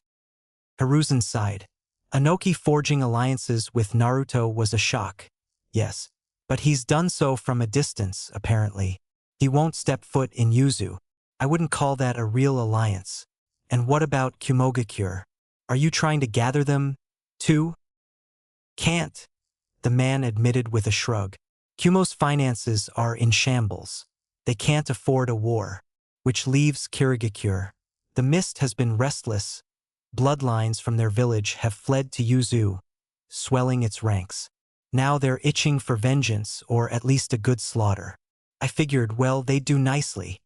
Hiruzen sighed. Inoki forging alliances with Naruto was a shock. Yes, but he's done so from a distance, apparently. He won't step foot in Yuzu. I wouldn't call that a real alliance. And what about Kumogakure? Are you trying to gather them, too? "Can't," the man admitted with a shrug. "Kumo's finances are in shambles. They can't afford a war. Which leaves Kirigakure. The mist has been restless. Bloodlines from their village have fled to Yuzu, swelling its ranks. Now they're itching for vengeance, or at least a good slaughter. I figured, well, they'd do nicely."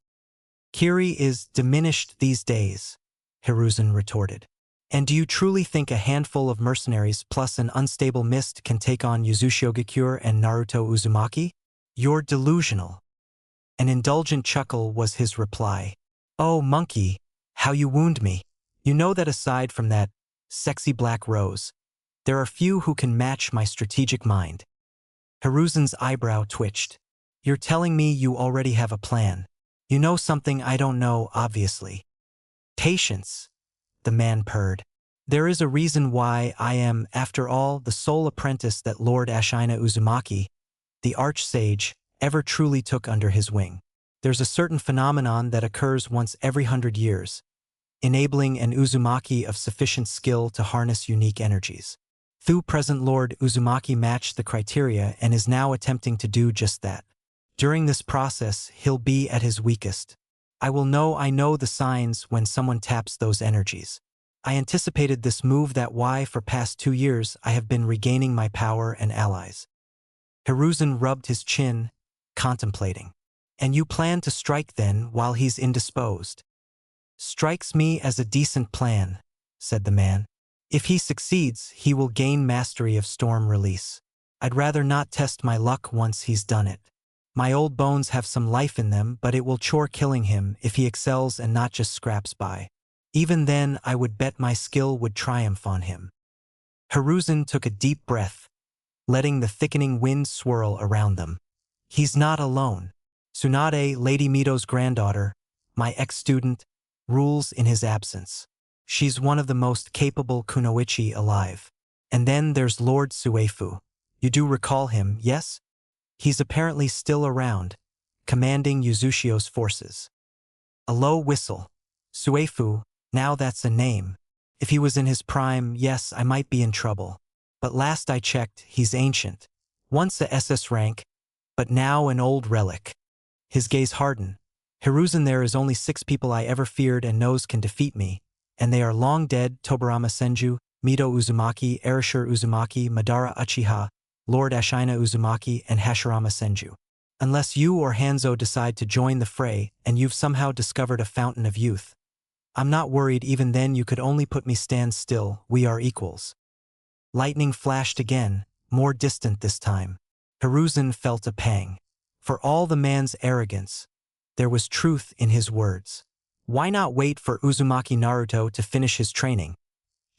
"Kiri is diminished these days," Hiruzen retorted. "And do you truly think a handful of mercenaries plus an unstable mist can take on Yuzushogakure and Naruto Uzumaki? You're delusional." An indulgent chuckle was his reply. "Oh, monkey, how you wound me. You know that aside from that sexy black rose, there are few who can match my strategic mind." Hiruzen's eyebrow twitched. "You're telling me you already have a plan. You know something I don't know, obviously." "Patience," the man purred. "There is a reason why I am, after all, the sole apprentice that Lord Ashina Uzumaki, the arch-sage, ever truly took under his wing. There's a certain phenomenon that occurs once every 100 years, enabling an Uzumaki of sufficient skill to harness unique energies. Through present Lord Uzumaki matched the criteria and is now attempting to do just that. During this process, he'll be at his weakest. I know the signs when someone taps those energies. I anticipated this move, that why for past 2 years I have been regaining my power and allies." Hiruzen rubbed his chin, contemplating. "And you plan to strike then while he's indisposed?" "Strikes me as a decent plan," said the man. "If he succeeds, he will gain mastery of storm release. I'd rather not test my luck once he's done it." My old bones have some life in them, but it will chore killing him if he excels and not just scraps by. Even then, I would bet my skill would triumph on him. Hiruzen took a deep breath, letting the thickening wind swirl around them. He's not alone. Tsunade, Lady Mito's granddaughter, my ex-student, rules in his absence. She's one of the most capable kunoichi alive. And then there's Lord Suefu. You do recall him, yes? He's apparently still around, commanding Yuzushio's forces. A low whistle. Suefu, now that's a name. If he was in his prime, yes, I might be in trouble. But last I checked, he's ancient. Once a SS rank, but now an old relic. His gaze hardened. Hiruzen, there is only 6 people I ever feared and knows can defeat me, and they are long dead: Tobarama Senju, Mito Uzumaki, Erashur Uzumaki, Madara Uchiha, Lord Ashina Uzumaki, and Hashirama Senju. Unless you or Hanzo decide to join the fray and you've somehow discovered a fountain of youth. I'm not worried, even then you could only put me stand still, we are equals. Lightning flashed again, more distant this time. Hiruzen felt a pang. For all the man's arrogance, there was truth in his words. Why not wait for Uzumaki Naruto to finish his training?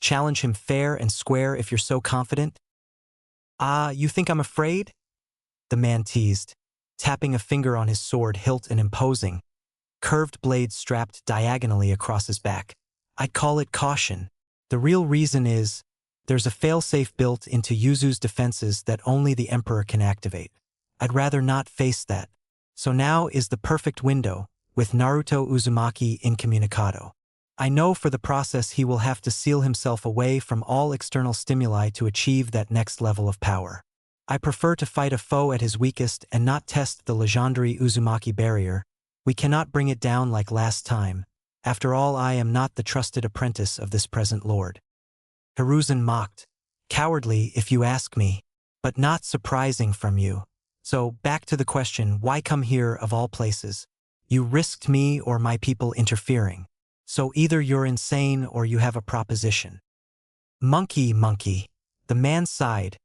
Challenge him fair and square if you're so confident? Ah, you think I'm afraid? The man teased, tapping a finger on his sword hilt, an imposing, curved blade strapped diagonally across his back. I'd call it caution. The real reason is, there's a failsafe built into Yuzu's defenses that only the Emperor can activate. I'd rather not face that. So now is the perfect window, with Naruto Uzumaki incommunicado. I know for the process he will have to seal himself away from all external stimuli to achieve that next level of power. I prefer to fight a foe at his weakest and not test the legendary Uzumaki barrier. We cannot bring it down like last time. After all, I am not the trusted apprentice of this present lord. Hiruzen mocked. Cowardly, if you ask me, but not surprising from you. So, back to the question, why come here of all places? You risked me or my people interfering. So either you're insane or you have a proposition. Monkey, monkey. The man sighed,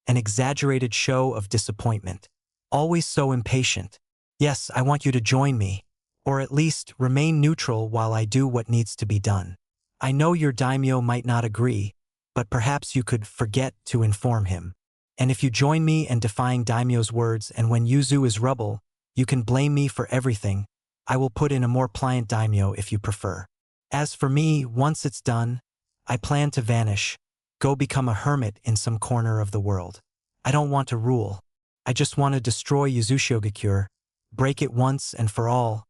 an exaggerated show of disappointment. Always so impatient. Yes, I want you to join me, or at least remain neutral while I do what needs to be done. I know your daimyo might not agree, but perhaps you could forget to inform him. And if you join me in defying daimyo's words, and when Yuzu is rubble, you can blame me for everything, I will put in a more pliant daimyo if you prefer. As for me, once it's done, I plan to vanish, go become a hermit in some corner of the world. I don't want to rule. I just want to destroy Yuzushigakure, break it once and for all,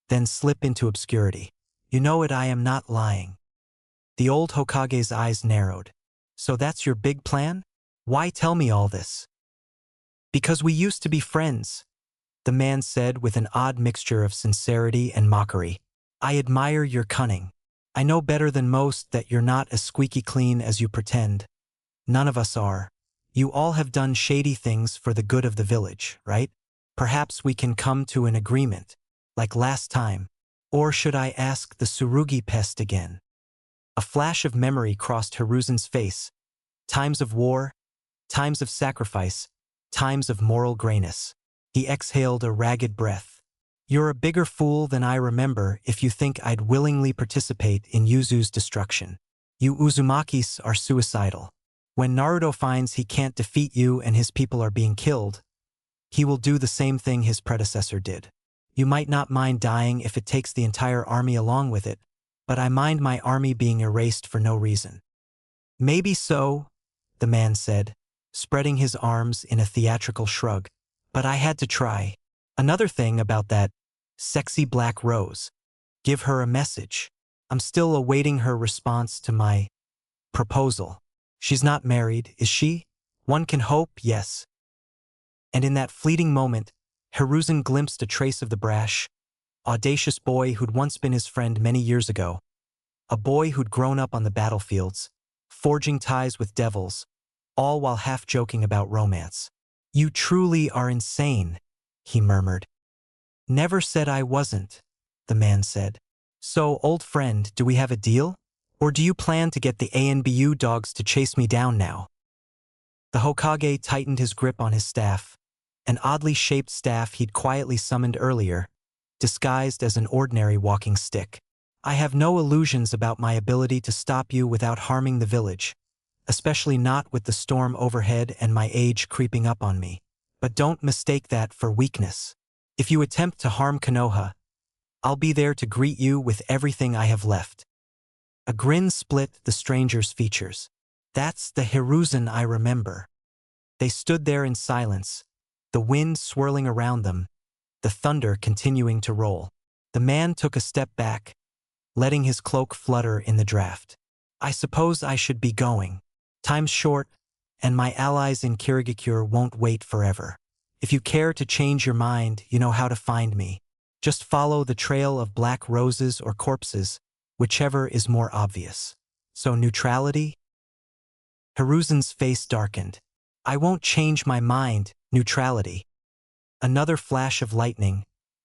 then slip into obscurity. You know it, I am not lying. The old Hokage's eyes narrowed. So that's your big plan? Why tell me all this? Because we used to be friends, the man said with an odd mixture of sincerity and mockery. I admire your cunning. I know better than most that you're not as squeaky clean as you pretend. None of us are. You all have done shady things for the good of the village, right? Perhaps we can come to an agreement, like last time. Or should I ask the Tsurugi pest again? A flash of memory crossed Hiruzen's face. Times of war, times of sacrifice, times of moral grayness. He exhaled a ragged breath. You're a bigger fool than I remember if you think I'd willingly participate in Yuzu's destruction. You Uzumakis are suicidal. When Naruto finds he can't defeat you and his people are being killed, he will do the same thing his predecessor did. You might not mind dying if it takes the entire army along with it, but I mind my army being erased for no reason. Maybe so, the man said, spreading his arms in a theatrical shrug. But I had to try. Another thing about that sexy black rose. Give her a message. I'm still awaiting her response to my proposal. She's not married, is she? One can hope, yes. And in that fleeting moment, Hiruzen glimpsed a trace of the brash, audacious boy who'd once been his friend many years ago. A boy who'd grown up on the battlefields, forging ties with devils, all while half joking about romance. You truly are insane, he murmured. Never said I wasn't, the man said. So, old friend, do we have a deal? Or do you plan to get the ANBU dogs to chase me down now? The Hokage tightened his grip on his staff, an oddly shaped staff he'd quietly summoned earlier, disguised as an ordinary walking stick. I have no illusions about my ability to stop you without harming the village, especially not with the storm overhead and my age creeping up on me. But don't mistake that for weakness. If you attempt to harm Konoha, I'll be there to greet you with everything I have left. A grin split the stranger's features. That's the Hiruzen I remember. They stood there in silence, the wind swirling around them, the thunder continuing to roll. The man took a step back, letting his cloak flutter in the draft. I suppose I should be going. Time's short, and my allies in Kirigakure won't wait forever. If you care to change your mind, you know how to find me. Just follow the trail of black roses or corpses, whichever is more obvious. So neutrality? Hiruzen's face darkened. I won't change my mind, neutrality. Another flash of lightning,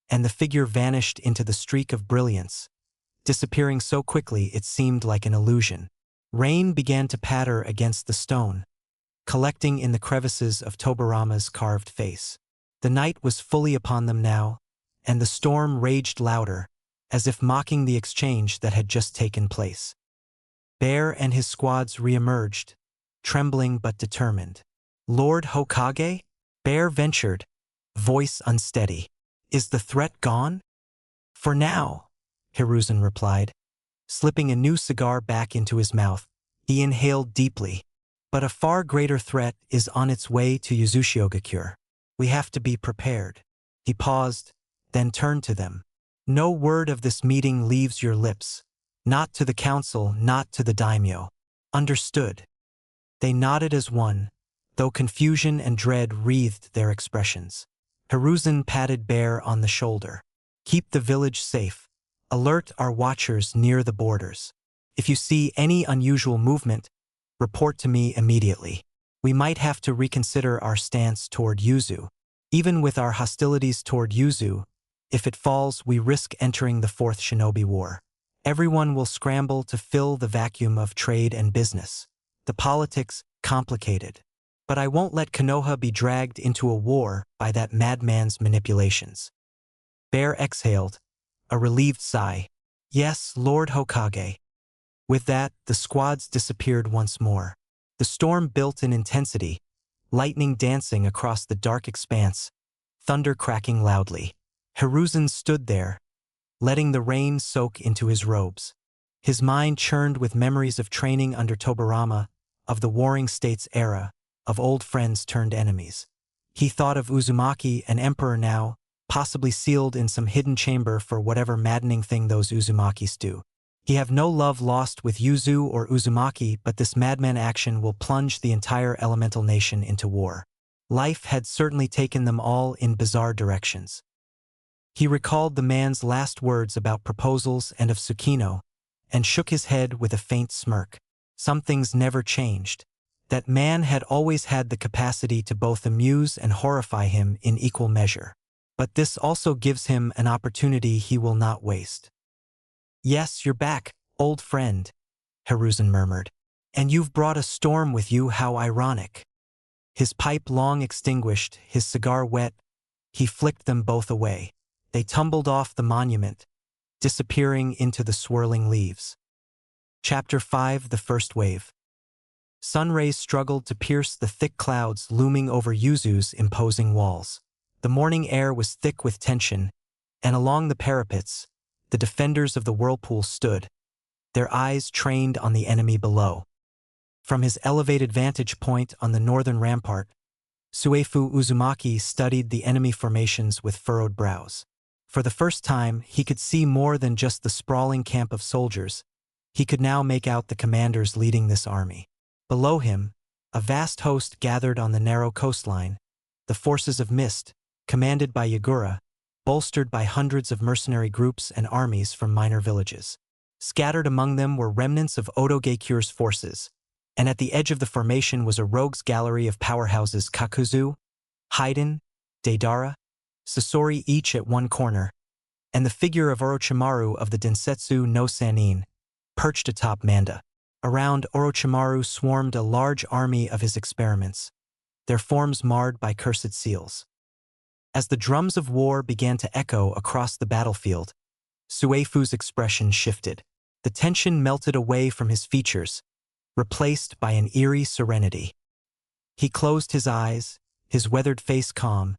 and the figure vanished into the streak of brilliance, disappearing so quickly it seemed like an illusion. Rain began to patter against the stone, collecting in the crevices of Tobarama's carved face. The night was fully upon them now, and the storm raged louder, as if mocking the exchange that had just taken place. Bear and his squads re-emerged, trembling but determined. Lord Hokage? Bear ventured, voice unsteady. Is the threat gone? For now, Hiruzen replied. Slipping a new cigar back into his mouth, he inhaled deeply. But a far greater threat is on its way to Yuzushiogakure. We have to be prepared. He paused, then turned to them. No word of this meeting leaves your lips. Not to the council, not to the daimyo. Understood. They nodded as one, though confusion and dread wreathed their expressions. Hiruzen patted Bear on the shoulder. Keep the village safe. Alert our watchers near the borders. If you see any unusual movement, report to me immediately. We might have to reconsider our stance toward Yuzu. Even with our hostilities toward Yuzu, if it falls, we risk entering the Fourth Shinobi War. Everyone will scramble to fill the vacuum of trade and business. The politics, complicated. But I won't let Konoha be dragged into a war by that madman's manipulations. Bear exhaled, a relieved sigh. Yes, Lord Hokage. With that, the squads disappeared once more. The storm built in intensity, lightning dancing across the dark expanse, thunder cracking loudly. Hiruzen stood there, letting the rain soak into his robes. His mind churned with memories of training under Tobarama, of the Warring States era, of old friends turned enemies. He thought of Uzumaki, an emperor now, possibly sealed in some hidden chamber for whatever maddening thing those Uzumakis do. He have no love lost with Yuzu or Uzumaki, but this madman action will plunge the entire elemental nation into war. Life had certainly taken them all in bizarre directions. He recalled the man's last words about proposals and of Tsukino, and shook his head with a faint smirk. Some things never changed. That man had always had the capacity to both amuse and horrify him in equal measure. But this also gives him an opportunity he will not waste. Yes, you're back, old friend, Hiruzen murmured. And you've brought a storm with you, how ironic. His pipe long extinguished, his cigar wet, he flicked them both away. They tumbled off the monument, disappearing into the swirling leaves. Chapter 5: The First Wave. Sun rays struggled to pierce the thick clouds looming over Yuzu's imposing walls. The morning air was thick with tension, and along the parapets, the defenders of the whirlpool stood, their eyes trained on the enemy below. From his elevated vantage point on the northern rampart, Suefu Uzumaki studied the enemy formations with furrowed brows. For the first time, he could see more than just the sprawling camp of soldiers. He could now make out the commanders leading this army. Below him, a vast host gathered on the narrow coastline, the forces of Mist, commanded by Yagura, bolstered by hundreds of mercenary groups and armies from minor villages. Scattered among them were remnants of Otogekire's forces, and at the edge of the formation was a rogues gallery of powerhouses Kakuzu, Haiden, Deidara, Sasori each at one corner, and the figure of Orochimaru of the Densetsu no Sannin, perched atop Manda. Around Orochimaru swarmed a large army of his experiments, their forms marred by cursed seals. As the drums of war began to echo across the battlefield, Suefu's expression shifted. The tension melted away from his features, replaced by an eerie serenity. He closed his eyes, his weathered face calm,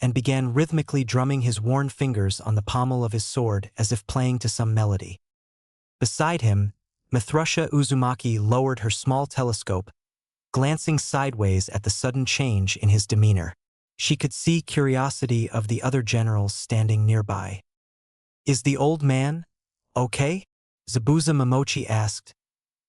and began rhythmically drumming his worn fingers on the pommel of his sword as if playing to some melody. Beside him, Mithrusha Uzumaki lowered her small telescope, glancing sideways at the sudden change in his demeanor. She could see curiosity of the other generals standing nearby. "Is the old man okay?" Zabuza Momochi asked,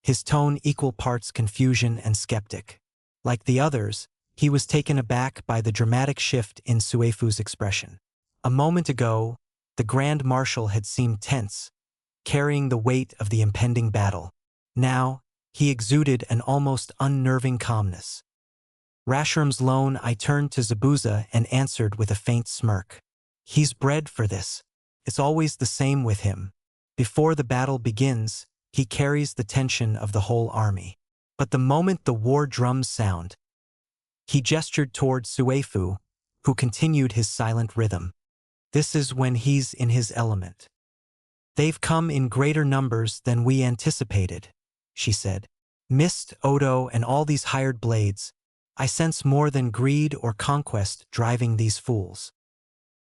his tone equal parts confusion and skeptic. Like the others, he was taken aback by the dramatic shift in Suefu's expression. A moment ago, the Grand Marshal had seemed tense, carrying the weight of the impending battle. Now, he exuded an almost unnerving calmness. Rashiram's lone I turned to Zabuza and answered with a faint smirk. "He's bred for this. It's always the same with him. Before the battle begins, he carries the tension of the whole army. But the moment the war drums sound," he gestured toward Suefu, who continued his silent rhythm. "This is when he's in his element." "They've come in greater numbers than we anticipated," she said. "Mist, Odo, and all these hired blades. I sense more than greed or conquest driving these fools."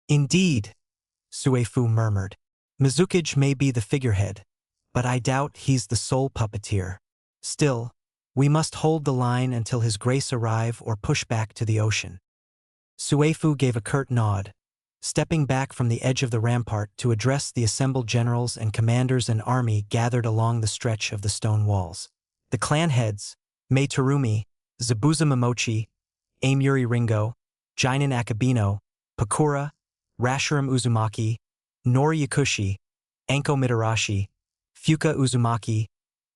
"Indeed," Suefu murmured. "Mizukage may be the figurehead, but I doubt he's the sole puppeteer. Still, we must hold the line until his grace arrive or push back to the ocean." Suefu gave a curt nod, stepping back from the edge of the rampart to address the assembled generals and commanders and army gathered along the stretch of the stone walls. The clan heads, Mei Terumi, Zabuza Momochi, Amuri Ringo, Jinin Akabino, Pakura, Rashiram Uzumaki, Nori Yakushi, Anko Mitarashi, Fuka Uzumaki,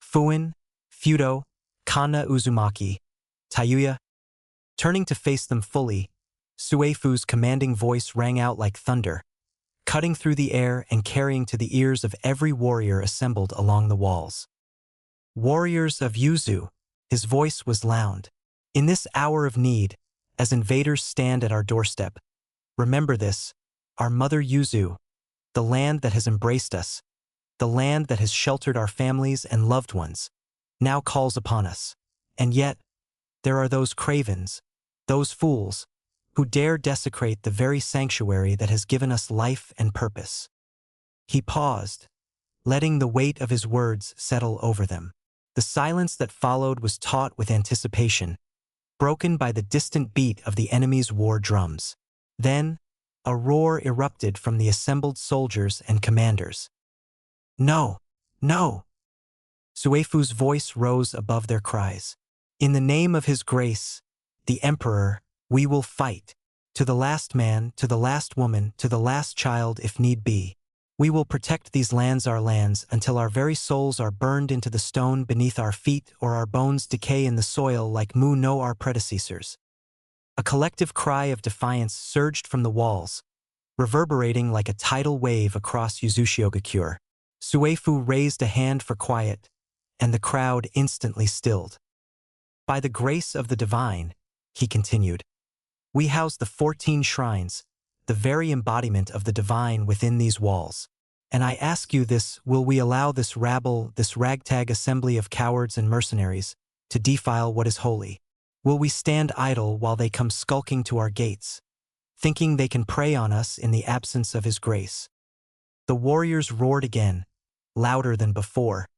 Fuin, Fudo, Kana Uzumaki, Tayuya. Turning to face them fully, Suefu's commanding voice rang out like thunder, cutting through the air and carrying to the ears of every warrior assembled along the walls. "Warriors of Yuzu," his voice was loud. "In this hour of need, as invaders stand at our doorstep, remember this, our mother Yuzu, the land that has embraced us, the land that has sheltered our families and loved ones, now calls upon us. And yet, there are those cravens, those fools, who dare desecrate the very sanctuary that has given us life and purpose." He paused, letting the weight of his words settle over them. The silence that followed was taut with anticipation, broken by the distant beat of the enemy's war drums. Then, a roar erupted from the assembled soldiers and commanders. "No! No!" Suefu's voice rose above their cries. "In the name of his grace, the Emperor, we will fight. To the last man, to the last woman, to the last child if need be. We will protect these lands, our lands, until our very souls are burned into the stone beneath our feet or our bones decay in the soil like Mu no our predecessors." A collective cry of defiance surged from the walls, reverberating like a tidal wave across Yuzushiogakyure. Suefu raised a hand for quiet, and the crowd instantly stilled. "By the grace of the divine," he continued, "we house the 14 shrines, the very embodiment of the divine within these walls. And I ask you this, will we allow this rabble, this ragtag assembly of cowards and mercenaries, to defile what is holy? Will we stand idle while they come skulking to our gates, thinking they can prey on us in the absence of his grace?" The warriors roared again, louder than before,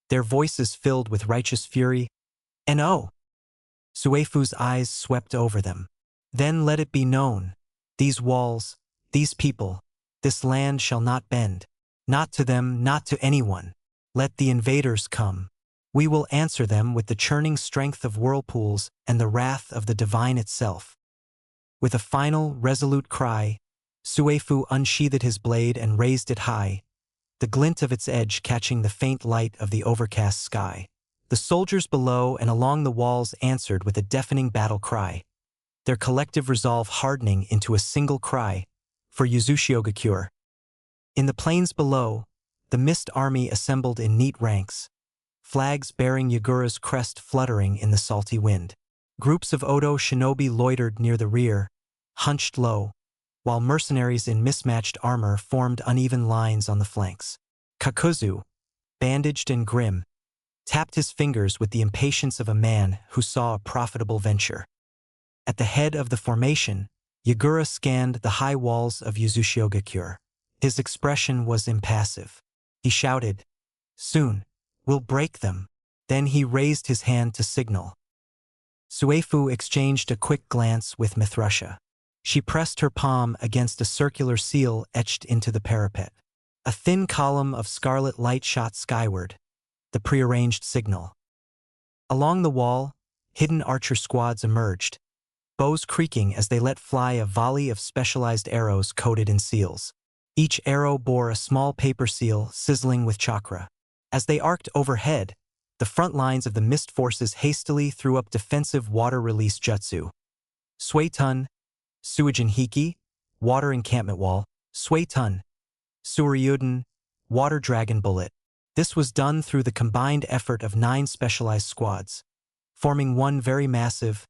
their voices filled with righteous fury. "And oh!" Suefu's eyes swept over them. "Then let it be known, these walls, these people, this land shall not bend. Not to them, not to anyone. Let the invaders come. We will answer them with the churning strength of whirlpools and the wrath of the divine itself." With a final, resolute cry, Suefu unsheathed his blade and raised it high, the glint of its edge catching the faint light of the overcast sky. The soldiers below and along the walls answered with a deafening battle cry, their collective resolve hardening into a single cry, for Yuzushiogakyure. In the plains below, the Mist Army assembled in neat ranks, flags bearing Yagura's crest fluttering in the salty wind. Groups of Odo shinobi loitered near the rear, hunched low, while mercenaries in mismatched armor formed uneven lines on the flanks. Kakuzu, bandaged and grim, tapped his fingers with the impatience of a man who saw a profitable venture. At the head of the formation, Yagura scanned the high walls of Yuzushiyogakure. His expression was impassive. He shouted, "Soon, we'll break them." Then he raised his hand to signal. Suefu exchanged a quick glance with Mithrusha. She pressed her palm against a circular seal etched into the parapet. A thin column of scarlet light shot skyward, the prearranged signal. Along the wall, hidden archer squads emerged, bows creaking as they let fly a volley of specialized arrows coated in seals. Each arrow bore a small paper seal sizzling with chakra. As they arced overhead, the front lines of the mist forces hastily threw up defensive water release jutsu. Suetun, Suijin Hiki, water encampment wall, Suetun, Suryuden, water dragon bullet. This was done through the combined effort of 9 specialized squads, forming one very massive,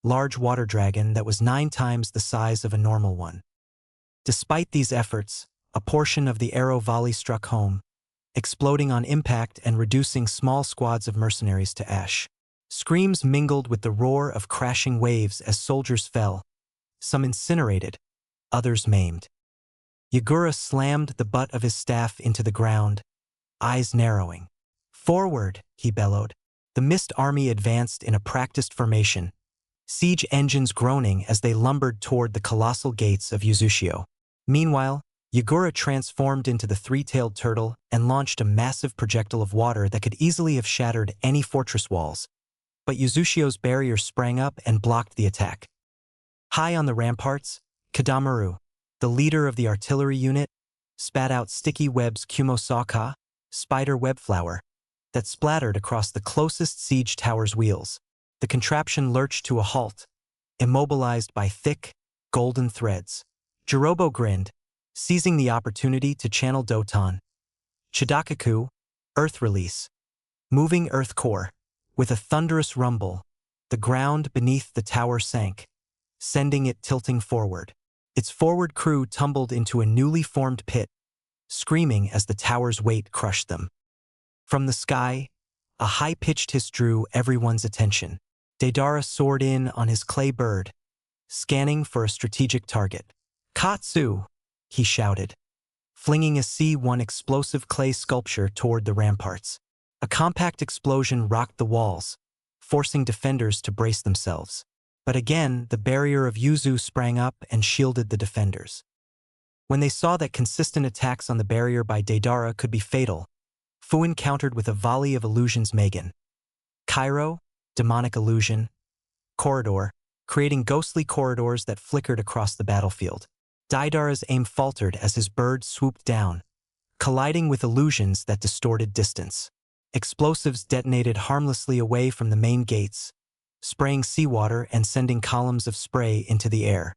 large water dragon that was 9 times the size of a normal one. Despite these efforts, a portion of the arrow volley struck home, exploding on impact and reducing small squads of mercenaries to ash. Screams mingled with the roar of crashing waves as soldiers fell, some incinerated, others maimed. Yagura slammed the butt of his staff into the ground, eyes narrowing. "Forward," he bellowed. The mist army advanced in a practiced formation, siege engines groaning as they lumbered toward the colossal gates of Yuzushio. Meanwhile, Yagura transformed into the 3-tailed turtle and launched a massive projectile of water that could easily have shattered any fortress walls. But Yuzushio's barrier sprang up and blocked the attack. High on the ramparts, Kadamaru, the leader of the artillery unit, spat out sticky webs Kumosaka, spider web flower, that splattered across the closest siege tower's wheels. The contraption lurched to a halt, immobilized by thick, golden threads. Jirobo grinned, seizing the opportunity to channel Doton. Chidakaku, earth release. Moving earth core. With a thunderous rumble, the ground beneath the tower sank, sending it tilting forward. Its forward crew tumbled into a newly formed pit, screaming as the tower's weight crushed them. From the sky, a high-pitched hiss drew everyone's attention. Deidara soared in on his clay bird, scanning for a strategic target. "Katsu!" he shouted, flinging a C1 explosive clay sculpture toward the ramparts. A compact explosion rocked the walls, forcing defenders to brace themselves. But again, the barrier of Yuzu sprang up and shielded the defenders. When they saw that consistent attacks on the barrier by Deidara could be fatal, Fuin countered with a volley of illusions Megan. Cairo, demonic illusion, corridor, creating ghostly corridors that flickered across the battlefield. Deidara's aim faltered as his bird swooped down, colliding with illusions that distorted distance. Explosives detonated harmlessly away from the main gates, spraying seawater and sending columns of spray into the air.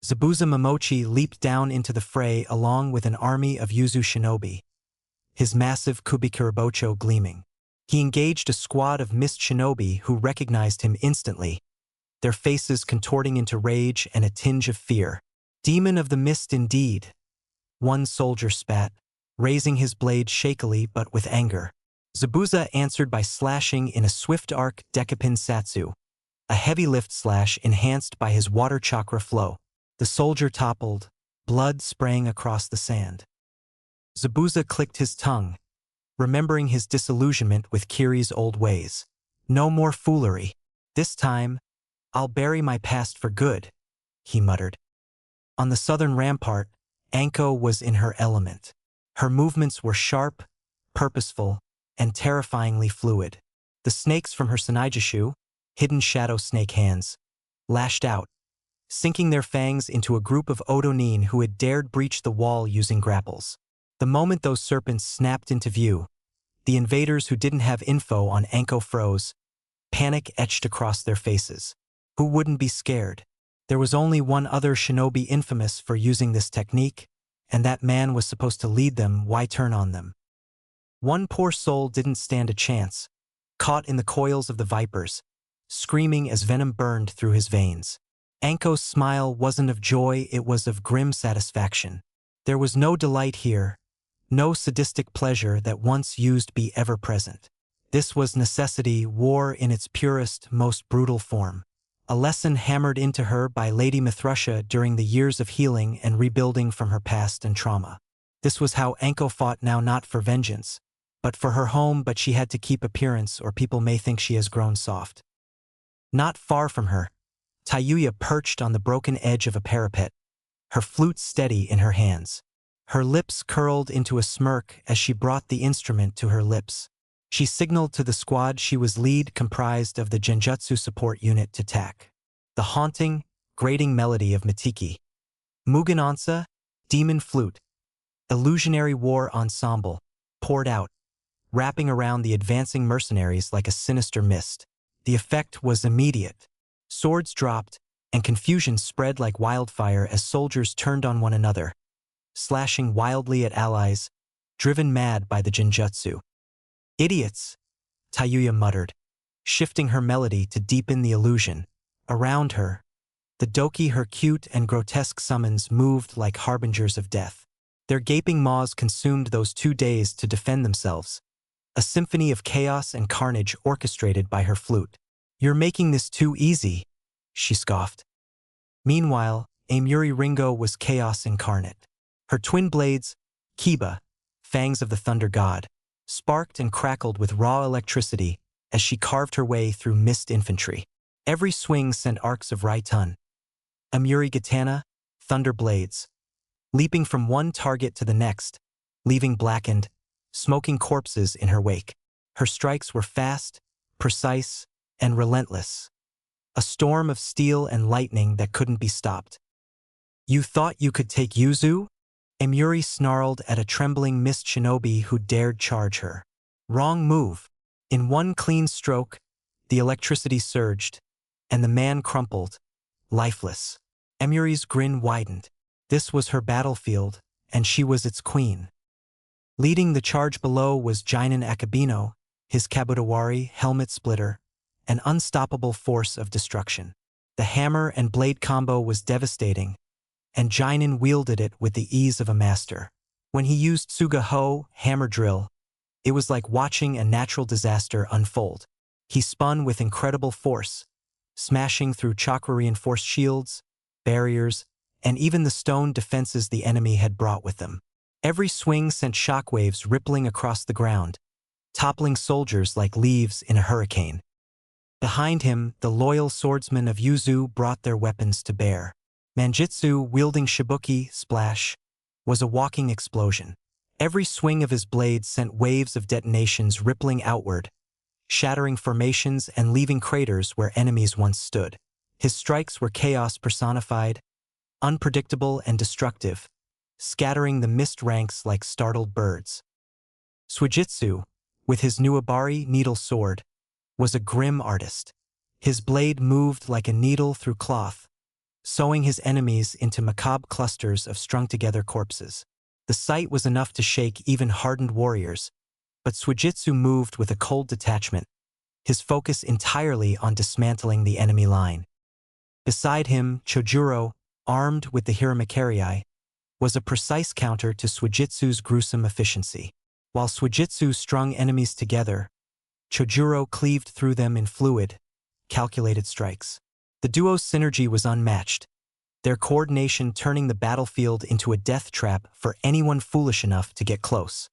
Zabuza Momochi leaped down into the fray along with an army of Yuzu shinobi, his massive kubikirabocho gleaming. He engaged a squad of mist shinobi who recognized him instantly, their faces contorting into rage and a tinge of fear. "Demon of the mist indeed," one soldier spat, raising his blade shakily but with anger. Zabuza answered by slashing in a swift arc Dekapin Satsu, a heavy lift slash enhanced by his water chakra flow. The soldier toppled, blood spraying across the sand. Zabuza clicked his tongue, remembering his disillusionment with Kiri's old ways. "No more foolery. This time, I'll bury my past for good," he muttered. On the southern rampart, Anko was in her element. Her movements were sharp, purposeful, and terrifyingly fluid. The snakes from her Sanaijishu, hidden shadow snake hands, lashed out, sinking their fangs into a group of Odonin who had dared breach the wall using grapples. The moment those serpents snapped into view, the invaders who didn't have info on Anko froze, panic etched across their faces. Who wouldn't be scared? There was only one other shinobi infamous for using this technique, and that man was supposed to lead them. Why turn on them? One poor soul didn't stand a chance, caught in the coils of the vipers, screaming as venom burned through his veins. Anko's smile wasn't of joy, it was of grim satisfaction. There was no delight here, no sadistic pleasure that once used be ever present. This was necessity, war in its purest, most brutal form. A lesson hammered into her by Lady Mithrusha during the years of healing and rebuilding from her past and trauma. This was how Anko fought now, not for vengeance, but for her home, but she had to keep appearance or people may think she has grown soft. Not far from her, Tayuya perched on the broken edge of a parapet, her flute steady in her hands. Her lips curled into a smirk as she brought the instrument to her lips. She signaled to the squad she was lead, comprised of the Genjutsu support unit, to tack. The haunting, grating melody of Mitiki, Mugen Onsa, Demon Flute, Illusionary War Ensemble, poured out, wrapping around the advancing mercenaries like a sinister mist. The effect was immediate. Swords dropped, and confusion spread like wildfire as soldiers turned on one another, slashing wildly at allies, driven mad by the Genjutsu. "Idiots," Tayuya muttered, shifting her melody to deepen the illusion. Around her, the Doki, her cute and grotesque summons, moved like harbingers of death. Their gaping maws consumed those 2 days to defend themselves, a symphony of chaos and carnage orchestrated by her flute. "You're making this too easy," she scoffed. Meanwhile, Amuri Ringo was chaos incarnate. Her twin blades, Kiba, fangs of the thunder god, sparked and crackled with raw electricity as she carved her way through mist infantry. Every swing sent arcs of Raitun. Amuri Gitana, thunder blades, leaping from one target to the next, leaving blackened, smoking corpses in her wake. Her strikes were fast, precise, and relentless. A storm of steel and lightning that couldn't be stopped. "You thought you could take Yuzu?" Amuri snarled at a trembling mist shinobi who dared charge her. Wrong move. In one clean stroke, the electricity surged, and the man crumpled, lifeless. Amuri's grin widened. This was her battlefield, and she was its queen. Leading the charge below was Jinin Akabino, his Kabutawari helmet splitter, an unstoppable force of destruction. The hammer and blade combo was devastating, and Jinin wielded it with the ease of a master. When he used Suga-ho, hammer drill, it was like watching a natural disaster unfold. He spun with incredible force, smashing through chakra-reinforced shields, barriers, and even the stone defenses the enemy had brought with them. Every swing sent shockwaves rippling across the ground, toppling soldiers like leaves in a hurricane. Behind him, the loyal swordsmen of Yuzu brought their weapons to bear. Manjitsu, wielding Shibuki, Splash, was a walking explosion. Every swing of his blade sent waves of detonations rippling outward, shattering formations and leaving craters where enemies once stood. His strikes were chaos personified, unpredictable and destructive, scattering the mist ranks like startled birds. Suijitsu, with his Nuabari needle sword, was a grim artist. His blade moved like a needle through cloth, sewing his enemies into macabre clusters of strung-together corpses. The sight was enough to shake even hardened warriors, but Suijitsu moved with a cold detachment, his focus entirely on dismantling the enemy line. Beside him, Chojuro, armed with the Hiramakerii, was a precise counter to Suijitsu's gruesome efficiency. While Suijitsu strung enemies together, Chojuro cleaved through them in fluid, calculated strikes. The duo's synergy was unmatched, their coordination turning the battlefield into a death trap for anyone foolish enough to get close.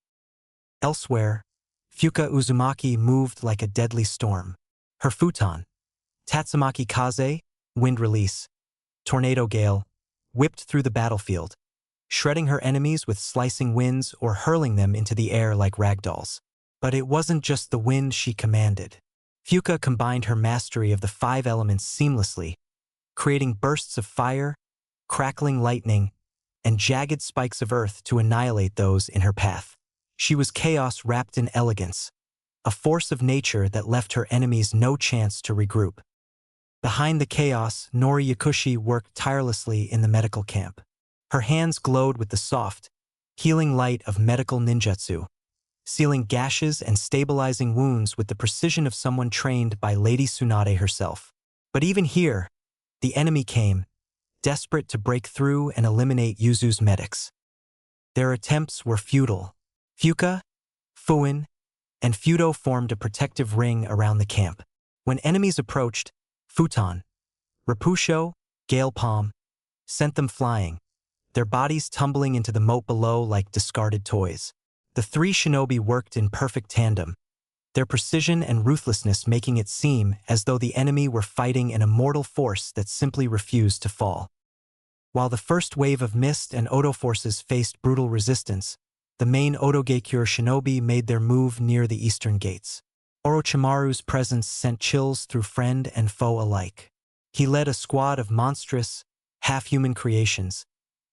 Elsewhere, Fuka Uzumaki moved like a deadly storm. Her futon, Tatsumaki Kaze, wind release, tornado gale, whipped through the battlefield, shredding her enemies with slicing winds or hurling them into the air like ragdolls. But it wasn't just the wind she commanded. Fuka combined her mastery of the 5 elements seamlessly, creating bursts of fire, crackling lightning, and jagged spikes of earth to annihilate those in her path. She was chaos wrapped in elegance, a force of nature that left her enemies no chance to regroup. Behind the chaos, Nori Yakushi worked tirelessly in the medical camp. Her hands glowed with the soft, healing light of medical ninjutsu, sealing gashes and stabilizing wounds with the precision of someone trained by Lady Tsunade herself. But even here, The enemy came, desperate to break through and eliminate Yuzu's medics. Their attempts were futile. Fuka, Fuin, and Fudo formed a protective ring around the camp. When enemies approached, Futon, Rapusho, Gale Palm, sent them flying, their bodies tumbling into the moat below like discarded toys. The three shinobi worked in perfect tandem, their precision and ruthlessness making it seem as though the enemy were fighting an immortal force that simply refused to fall. While the first wave of Mist and Odo forces faced brutal resistance, the main Odogekyure shinobi made their move near the eastern gates. Orochimaru's presence sent chills through friend and foe alike. He led a squad of monstrous, half-human creations,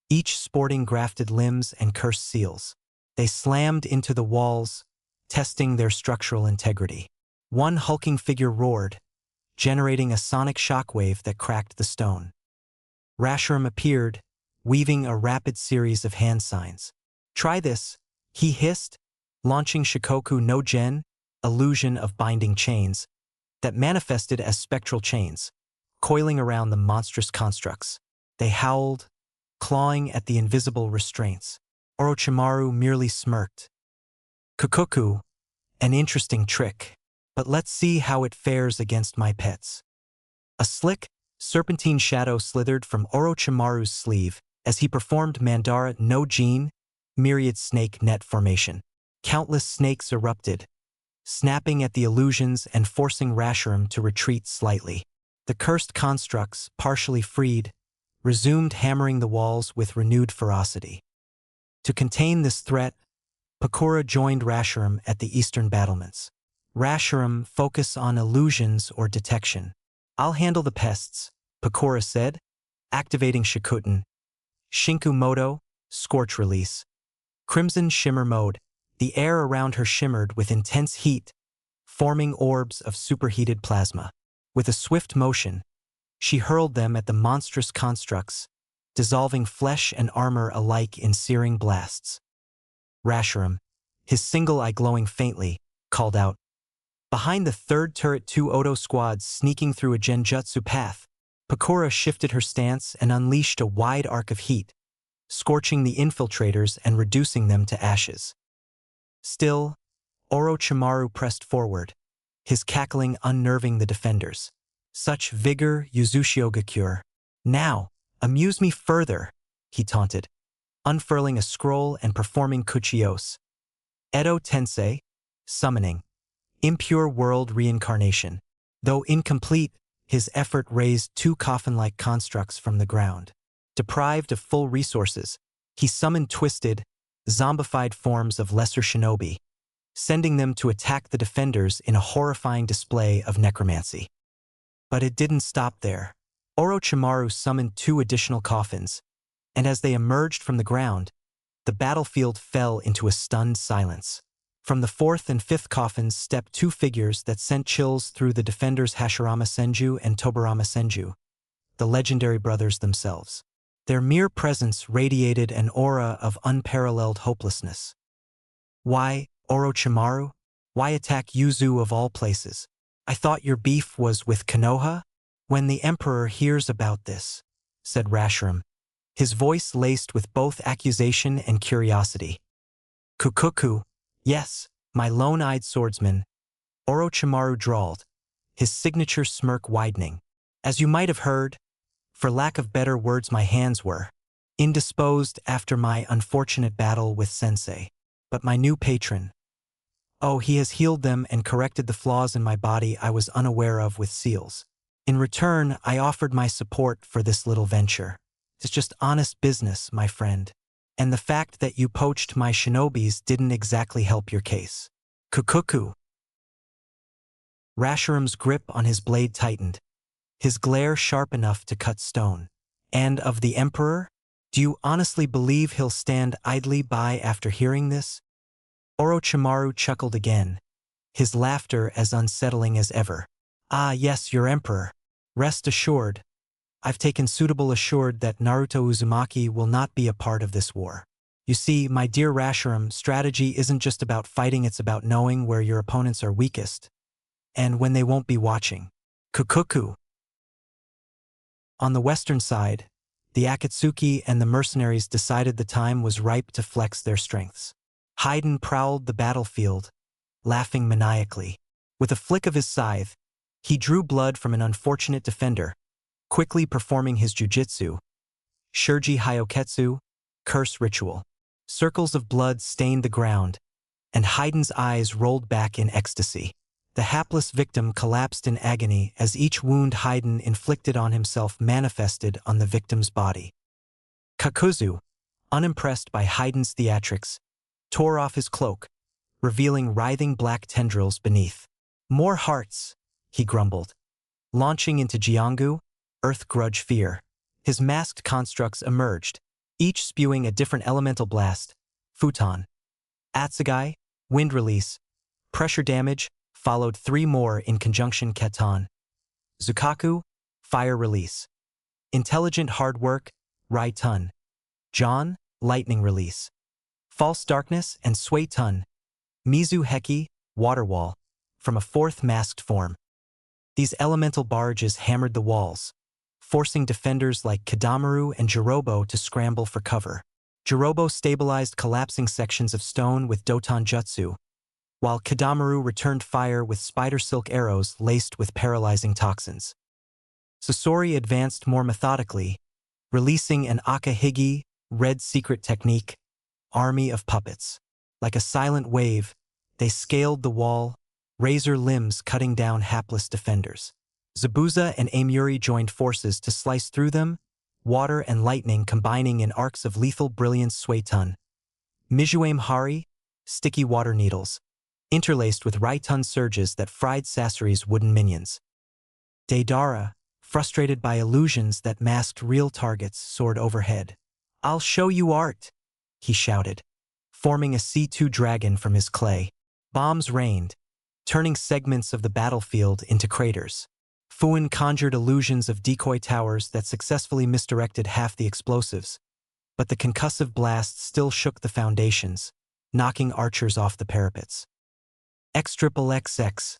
each sporting grafted limbs and cursed seals. They slammed into the walls, testing their structural integrity. One hulking figure roared, generating a sonic shockwave that cracked the stone. Rashiram appeared, weaving a rapid series of hand signs. "Try this," he hissed, launching Shikoku no Gen, illusion of binding chains, that manifested as spectral chains, coiling around the monstrous constructs. They howled, clawing at the invisible restraints. Orochimaru merely smirked. "Kukuku, an interesting trick, but let's see how it fares against my pets." A slick, serpentine shadow slithered from Orochimaru's sleeve as he performed Mandara no Jin, myriad snake net formation. Countless snakes erupted, snapping at the illusions and forcing Rashiram to retreat slightly. The cursed constructs, partially freed, resumed hammering the walls with renewed ferocity. To contain this threat, Pakura joined Rashiram at the eastern battlements. "Rashiram, focus on illusions or detection." "I'll handle the pests," Pakura said, activating Shikuten, Shinku Moto, Scorch Release. Crimson Shimmer Mode. The air around her shimmered with intense heat, forming orbs of superheated plasma. With a swift motion, she hurled them at the monstrous constructs, dissolving flesh and armor alike in searing blasts. Rashiram, his single eye glowing faintly, called out. Behind the third turret, two Odo squads sneaking through a genjutsu path, Pakura shifted her stance and unleashed a wide arc of heat, scorching the infiltrators and reducing them to ashes. Still, Orochimaru pressed forward, his cackling unnerving the defenders. "Such vigor, Yuzushio-gakure. Now, amuse me further," he taunted, unfurling a scroll and performing Kuchiyose. Edo Tensei, summoning. Impure world reincarnation. Though incomplete, his effort raised two coffin-like constructs from the ground. Deprived of full resources, he summoned twisted, zombified forms of lesser shinobi, sending them to attack the defenders in a horrifying display of necromancy. But it didn't stop there. Orochimaru summoned two additional coffins, and as they emerged from the ground, the battlefield fell into a stunned silence. From the fourth and fifth coffins stepped two figures that sent chills through the defenders, Hashirama Senju and Tobarama Senju, the legendary brothers themselves. Their mere presence radiated an aura of unparalleled hopelessness. "Why, Orochimaru? Why attack Yuzu of all places? I thought your beef was with Konoha?" "When the Emperor hears about this," said Rashiram, his voice laced with both accusation and curiosity. "Kukuku, yes, my lone-eyed swordsman," Orochimaru drawled, his signature smirk widening. "As you might have heard, for lack of better words, my hands were indisposed after my unfortunate battle with Sensei. But my new patron, oh, he has healed them and corrected the flaws in my body I was unaware of with seals. In return, I offered my support for this little venture. It's just honest business, my friend. And the fact that you poached my shinobis didn't exactly help your case." "Kukuku." Rashiram's grip on his blade tightened, his glare sharp enough to cut stone. "And of the Emperor? Do you honestly believe he'll stand idly by after hearing this?" Orochimaru chuckled again, his laughter as unsettling as ever. "Ah, yes, your Emperor. Rest assured, I've taken suitable assured that Naruto Uzumaki will not be a part of this war. You see, my dear Rashiram, strategy isn't just about fighting, it's about knowing where your opponents are weakest, and when they won't be watching." "Kukuku." On the western side, the Akatsuki and the mercenaries decided the time was ripe to flex their strengths. Haydn prowled the battlefield, laughing maniacally. With a flick of his scythe, he drew blood from an unfortunate defender, quickly performing his jujitsu, Shurji Hyoketsu, curse ritual. Circles of blood stained the ground, and Haydn's eyes rolled back in ecstasy. The hapless victim collapsed in agony as each wound Haydn inflicted on himself manifested on the victim's body. Kakuzu, unimpressed by Haydn's theatrics, tore off his cloak, revealing writhing black tendrils beneath. "More hearts," he grumbled. Launching into Jianggu, Earth Grudge Fear, his masked constructs emerged, each spewing a different elemental blast. Futon, Atsugai, Wind Release, Pressure Damage, followed 3 more in conjunction. Keton, Zukaku, Fire Release, Intelligent Hard Work, Rai-tun, John, Lightning Release, False Darkness, and Sway-tun, Mizu Heki, Water Wall, from a 4th masked form. These elemental barges hammered the walls, forcing defenders like Kidamaru and Jirobo to scramble for cover. Jirobo stabilized collapsing sections of stone with Doton Jutsu, while Kidamaru returned fire with spider silk arrows laced with paralyzing toxins. Sasori advanced more methodically, releasing an Akahigi, red secret technique, army of puppets. Like a silent wave, they scaled the wall, razor limbs cutting down hapless defenders. Zabuza and Amuri joined forces to slice through them, water and lightning combining in arcs of lethal brilliance. Sway-tun, Mijuame Hari, sticky water needles, interlaced with Rai-tun surges that fried Sasori's wooden minions. Deidara, frustrated by illusions that masked real targets, soared overhead. "I'll show you art," he shouted, forming a C2 dragon from his clay. Bombs rained, turning segments of the battlefield into craters. Fuin conjured illusions of decoy towers that successfully misdirected half the explosives, but the concussive blast still shook the foundations, knocking archers off the parapets. XXXX.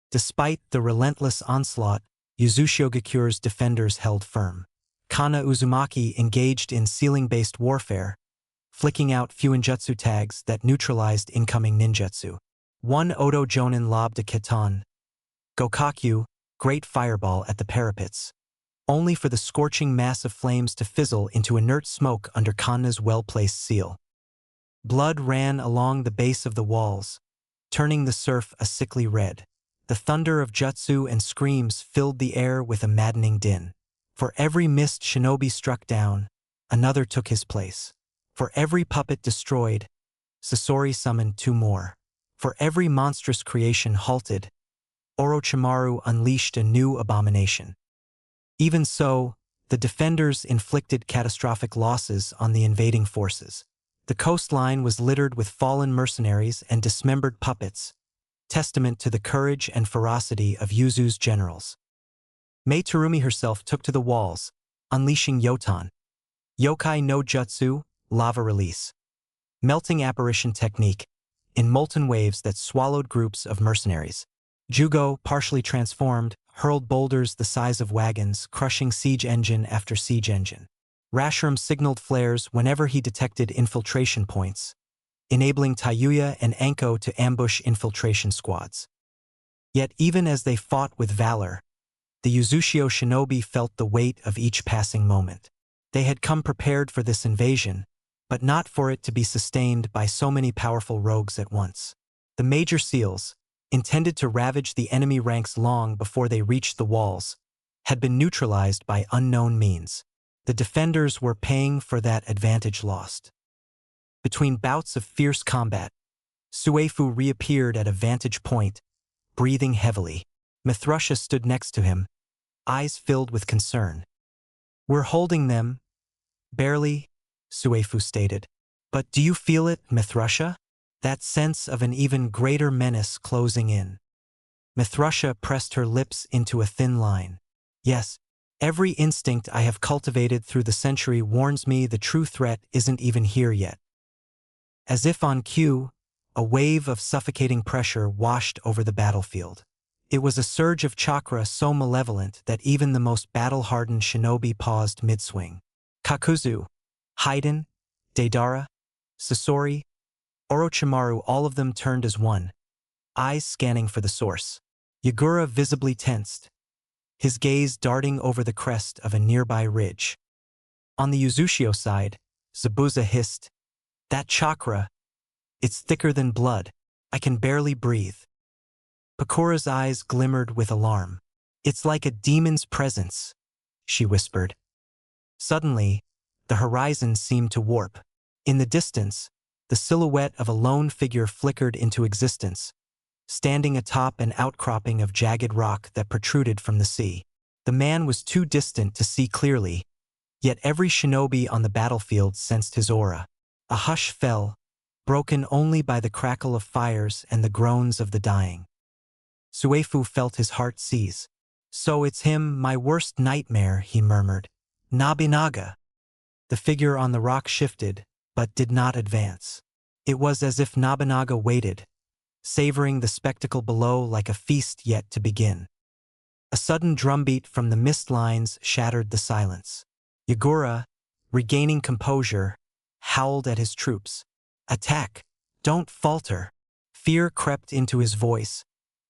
Despite the relentless onslaught, Yuzushiogekure's defenders held firm. Kana Uzumaki engaged in ceiling-based warfare, flicking out Fuinjutsu tags that neutralized incoming ninjutsu. One Odo Jonin lobbed a Keton, Gokakyu, great fireball at the parapets, only for the scorching mass of flames to fizzle into inert smoke under Kanna's well-placed seal. Blood ran along the base of the walls, turning the surf a sickly red. The thunder of jutsu and screams filled the air with a maddening din. For every missed shinobi struck down, another took his place. For every puppet destroyed, Sasori summoned 2 more. For every monstrous creation halted, Orochimaru unleashed a new abomination. Even so, the defenders inflicted catastrophic losses on the invading forces. The coastline was littered with fallen mercenaries and dismembered puppets, testament to the courage and ferocity of Yuzu's generals. Mei Terumi herself took to the walls, unleashing Yotan, Yokai no Jutsu, lava release, melting apparition technique, in molten waves that swallowed groups of mercenaries. Jugo, partially transformed, hurled boulders the size of wagons, crushing siege engine after siege engine. Rashiram signaled flares whenever he detected infiltration points, enabling Tayuya and Anko to ambush infiltration squads. Yet even as they fought with valor, the Yuzushio shinobi felt the weight of each passing moment. They had come prepared for this invasion, but not for it to be sustained by so many powerful rogues at once. The major seals, intended to ravage the enemy ranks long before they reached the walls, had been neutralized by unknown means. The defenders were paying for that advantage lost. Between bouts of fierce combat, Suefu reappeared at a vantage point, breathing heavily. Mithrusha stood next to him, eyes filled with concern. "We're holding them." "Barely," Suefu stated. "But do you feel it, Mithrusha? That sense of an even greater menace closing in." Mithrusha pressed her lips into a thin line. "Yes, every instinct I have cultivated through the century warns me the true threat isn't even here yet." As if on cue, a wave of suffocating pressure washed over the battlefield. It was a surge of chakra so malevolent that even the most battle-hardened shinobi paused mid-swing. Kakuzu, Haiden, Deidara, Sasori, Orochimaru, all of them turned as one, eyes scanning for the source. Yagura visibly tensed, his gaze darting over the crest of a nearby ridge. On the Uzushio side, Zabuza hissed, "That chakra, it's thicker than blood. I can barely breathe." Pakura's eyes glimmered with alarm. "It's like a demon's presence," she whispered. Suddenly, the horizon seemed to warp. In the distance, the silhouette of a lone figure flickered into existence, standing atop an outcropping of jagged rock that protruded from the sea. The man was too distant to see clearly, yet every shinobi on the battlefield sensed his aura. A hush fell, broken only by the crackle of fires and the groans of the dying. Suefu felt his heart seize. "So it's him, my worst nightmare," he murmured. "Nabinaga." The figure on the rock shifted, but did not advance. It was as if Nabinaga waited, savoring the spectacle below like a feast yet to begin. A sudden drumbeat from the mist lines shattered the silence. Yagura, regaining composure, howled at his troops. "Attack! Don't falter!" Fear crept into his voice,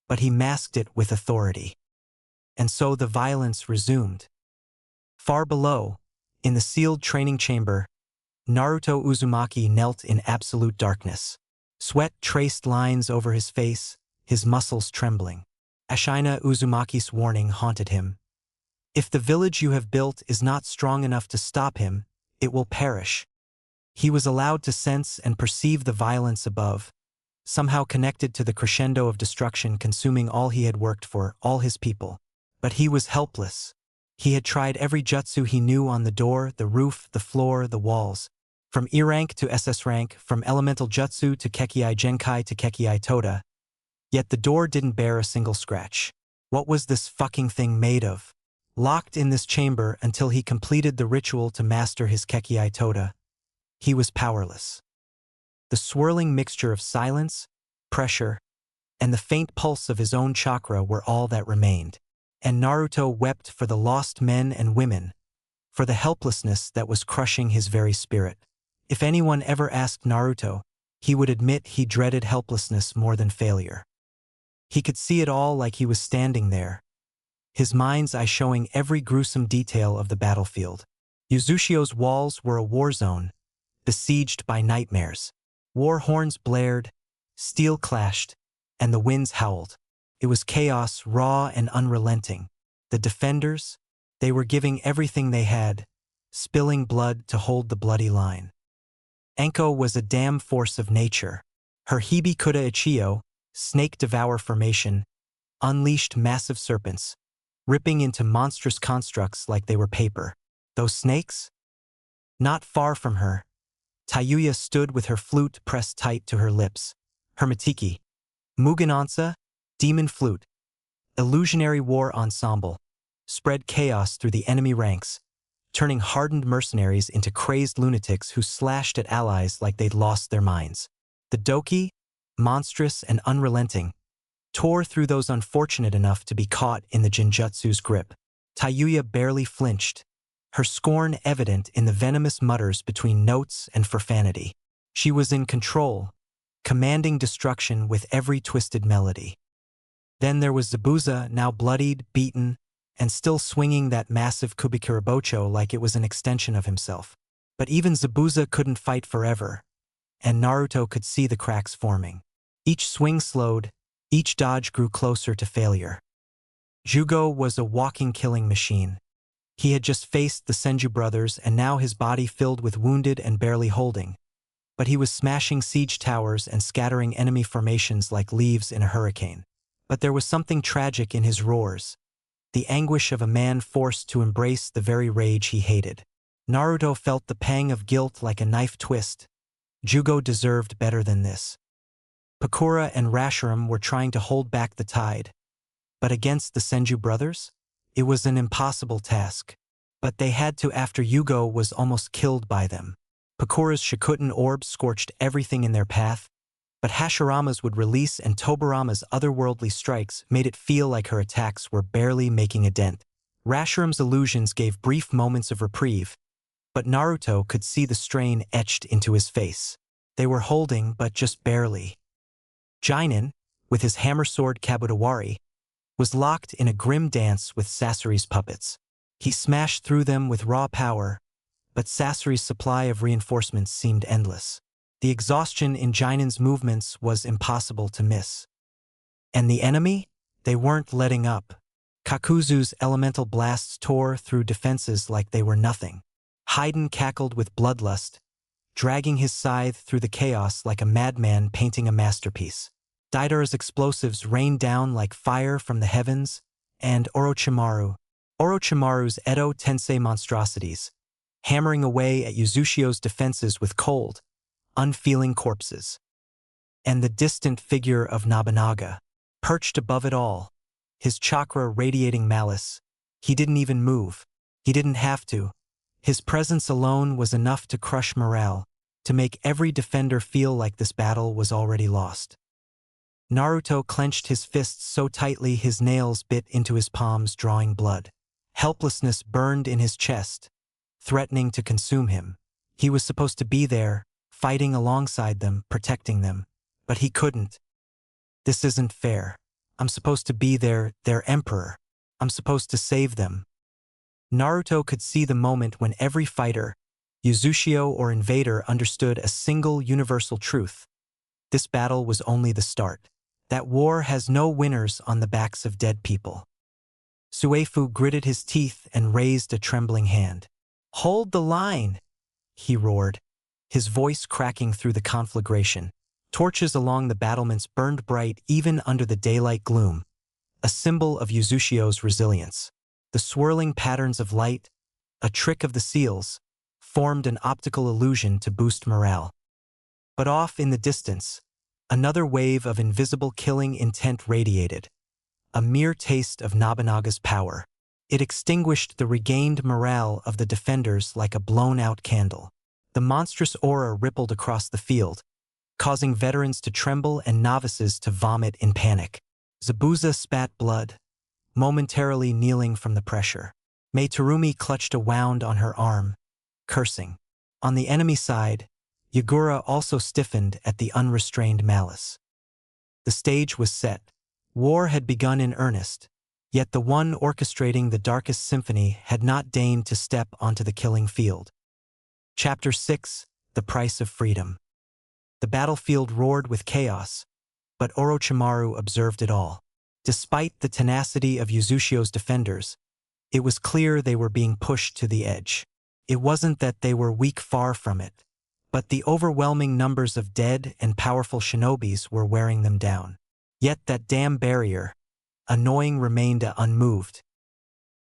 but he masked it with authority. And so the violence resumed. Far below, in the sealed training chamber, Naruto Uzumaki knelt in absolute darkness. Sweat traced lines over his face, his muscles trembling. Ashina Uzumaki's warning haunted him. "If the village you have built is not strong enough to stop him, it will perish." He was allowed to sense and perceive the violence above, somehow connected to the crescendo of destruction consuming all he had worked for, all his people. But he was helpless. He had tried every jutsu he knew on the door, the roof, the floor, the walls. From E rank to SS rank, from elemental jutsu to Kekii Genkai to Kekii Toda. Yet the door didn't bear a single scratch. What was this fucking thing made of? Locked in this chamber until he completed the ritual to master his Kekii Toda, he was powerless. The swirling mixture of silence, pressure, and the faint pulse of his own chakra were all that remained. And Naruto wept for the lost men and women, for the helplessness that was crushing his very spirit. If anyone ever asked Naruto, he would admit he dreaded helplessness more than failure. He could see it all like he was standing there, his mind's eye showing every gruesome detail of the battlefield. Uzushio's walls were a war zone, besieged by nightmares. War horns blared, steel clashed, and the winds howled. It was chaos, raw and unrelenting. The defenders, they were giving everything they had, spilling blood to hold the bloody line. Enko was a damn force of nature. Her Hibikuda Ichio, snake devour formation, unleashed massive serpents, ripping into monstrous constructs like they were paper. Those snakes? Not far from her, Tayuya stood with her flute pressed tight to her lips. Her Matiki, Mugenonsa, demon flute, illusionary war ensemble, spread chaos through the enemy ranks, turning hardened mercenaries into crazed lunatics who slashed at allies like they'd lost their minds. The Doki, monstrous and unrelenting, tore through those unfortunate enough to be caught in the Jinjutsu's grip. Tayuya barely flinched, her scorn evident in the venomous mutters between notes and profanity. She was in control, commanding destruction with every twisted melody. Then there was Zabuza, now bloodied, beaten, and still swinging that massive Kubikirabocho like it was an extension of himself. But even Zabuza couldn't fight forever, and Naruto could see the cracks forming. Each swing slowed, each dodge grew closer to failure. Jugo was a walking killing machine. He had just faced the Senju brothers and now his body filled with wounded and barely holding. But he was smashing siege towers and scattering enemy formations like leaves in a hurricane. But there was something tragic in his roars, the anguish of a man forced to embrace the very rage he hated. Naruto felt the pang of guilt like a knife twist. Jugo deserved better than this. Pakura and Rashiram were trying to hold back the tide. But against the Senju brothers? It was an impossible task. But they had to after Yugo was almost killed by them. Pakura's Shikutten orb scorched everything in their path, but Hashirama's would release and Tobarama's otherworldly strikes made it feel like her attacks were barely making a dent. Rashiram's illusions gave brief moments of reprieve, but Naruto could see the strain etched into his face. They were holding, but just barely. Jinin, with his hammer sword Kabutawari, was locked in a grim dance with Sasori's puppets. He smashed through them with raw power, but Sasori's supply of reinforcements seemed endless. The exhaustion in Jinin's movements was impossible to miss. And the enemy? They weren't letting up. Kakuzu's elemental blasts tore through defenses like they were nothing. Haiden cackled with bloodlust, dragging his scythe through the chaos like a madman painting a masterpiece. Deidara's explosives rained down like fire from the heavens, and Orochimaru's Edo Tensei monstrosities, hammering away at Uzushio's defenses with cold, unfeeling corpses. And the distant figure of Nobunaga, perched above it all, his chakra radiating malice. He didn't even move. He didn't have to. His presence alone was enough to crush morale, to make every defender feel like this battle was already lost. Naruto clenched his fists so tightly his nails bit into his palms, drawing blood. Helplessness burned in his chest, threatening to consume him. He was supposed to be there, fighting alongside them, protecting them, but he couldn't. This isn't fair. I'm supposed to be their emperor. I'm supposed to save them. Naruto could see the moment when every fighter, Uzushio or invader, understood a single universal truth. This battle was only the start. That war has no winners on the backs of dead people. Suefu gritted his teeth and raised a trembling hand. "Hold the line!" he roared, his voice cracking through the conflagration. Torches along the battlements burned bright even under the daylight gloom, a symbol of Uzushio's resilience. The swirling patterns of light, a trick of the seals, formed an optical illusion to boost morale. But off in the distance, another wave of invisible killing intent radiated, a mere taste of Nobunaga's power. It extinguished the regained morale of the defenders like a blown-out candle. The monstrous aura rippled across the field, causing veterans to tremble and novices to vomit in panic. Zabuza spat blood, momentarily kneeling from the pressure. Mei Terumi clutched a wound on her arm, cursing. On the enemy side, Yagura also stiffened at the unrestrained malice. The stage was set. War had begun in earnest, yet the one orchestrating the darkest symphony had not deigned to step onto the killing field. Chapter 6: The Price of Freedom. The battlefield roared with chaos, but Orochimaru observed it all. Despite the tenacity of Uzushio's defenders, it was clear they were being pushed to the edge. It wasn't that they were weak, far from it, but the overwhelming numbers of dead and powerful shinobis were wearing them down. Yet that damn barrier, annoying, remained unmoved.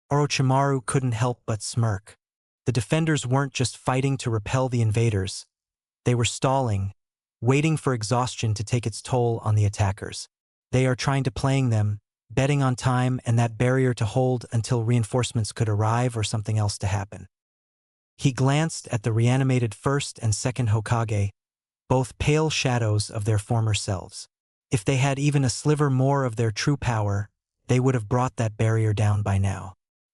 Orochimaru couldn't help but smirk. The defenders weren't just fighting to repel the invaders. They were stalling, waiting for exhaustion to take its toll on the attackers. They are trying to playing them, betting on time and that barrier to hold until reinforcements could arrive or something else to happen. He glanced at the reanimated first and second Hokage, both pale shadows of their former selves. If they had even a sliver more of their true power, they would have brought that barrier down by now.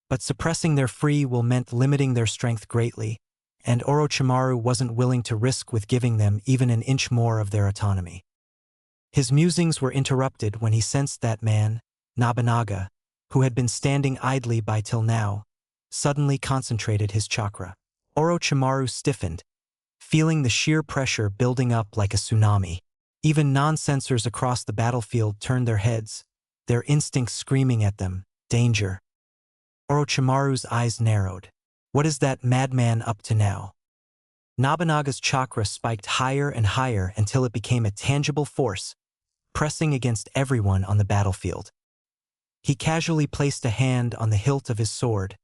But suppressing their free will meant limiting their strength greatly, and Orochimaru wasn't willing to risk with giving them even an inch more of their autonomy. His musings were interrupted when he sensed that man, Nobunaga, who had been standing idly by till now, suddenly concentrated his chakra. Orochimaru stiffened, feeling the sheer pressure building up like a tsunami. Even non-sensors across the battlefield turned their heads, their instincts screaming at them, danger. Orochimaru's eyes narrowed. What is that madman up to now? Nobunaga's chakra spiked higher and higher until it became a tangible force, pressing against everyone on the battlefield. He casually placed a hand on the hilt of his sword,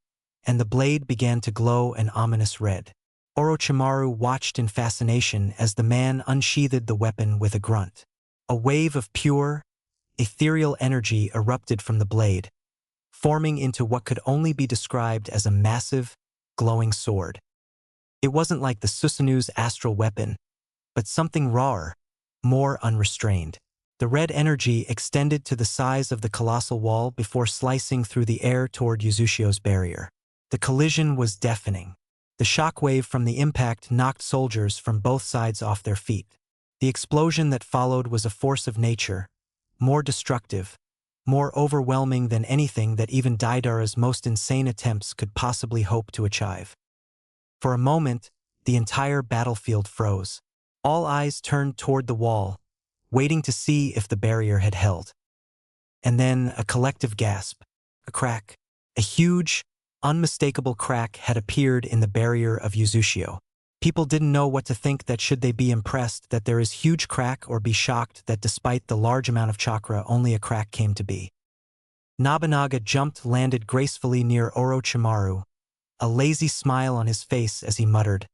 and the blade began to glow an ominous red. Orochimaru watched in fascination as the man unsheathed the weapon with a grunt. A wave of pure, ethereal energy erupted from the blade, forming into what could only be described as a massive, glowing sword. It wasn't like the Susanu's astral weapon, but something rawer, more unrestrained. The red energy extended to the size of the colossal wall before slicing through the air toward Yuzushio's barrier. The collision was deafening. The shockwave from the impact knocked soldiers from both sides off their feet. The explosion that followed was a force of nature, more destructive, more overwhelming than anything that even Daidara's most insane attempts could possibly hope to achieve. For a moment, the entire battlefield froze. All eyes turned toward the wall, waiting to see if the barrier had held. And then a collective gasp, a crack. A huge, unmistakable crack had appeared in the barrier of Yuzushio. People didn't know what to think. That should they be impressed that there is huge crack, or be shocked that despite the large amount of chakra only a crack came to be. Nobunaga landed gracefully near Orochimaru, a lazy smile on his face as he muttered,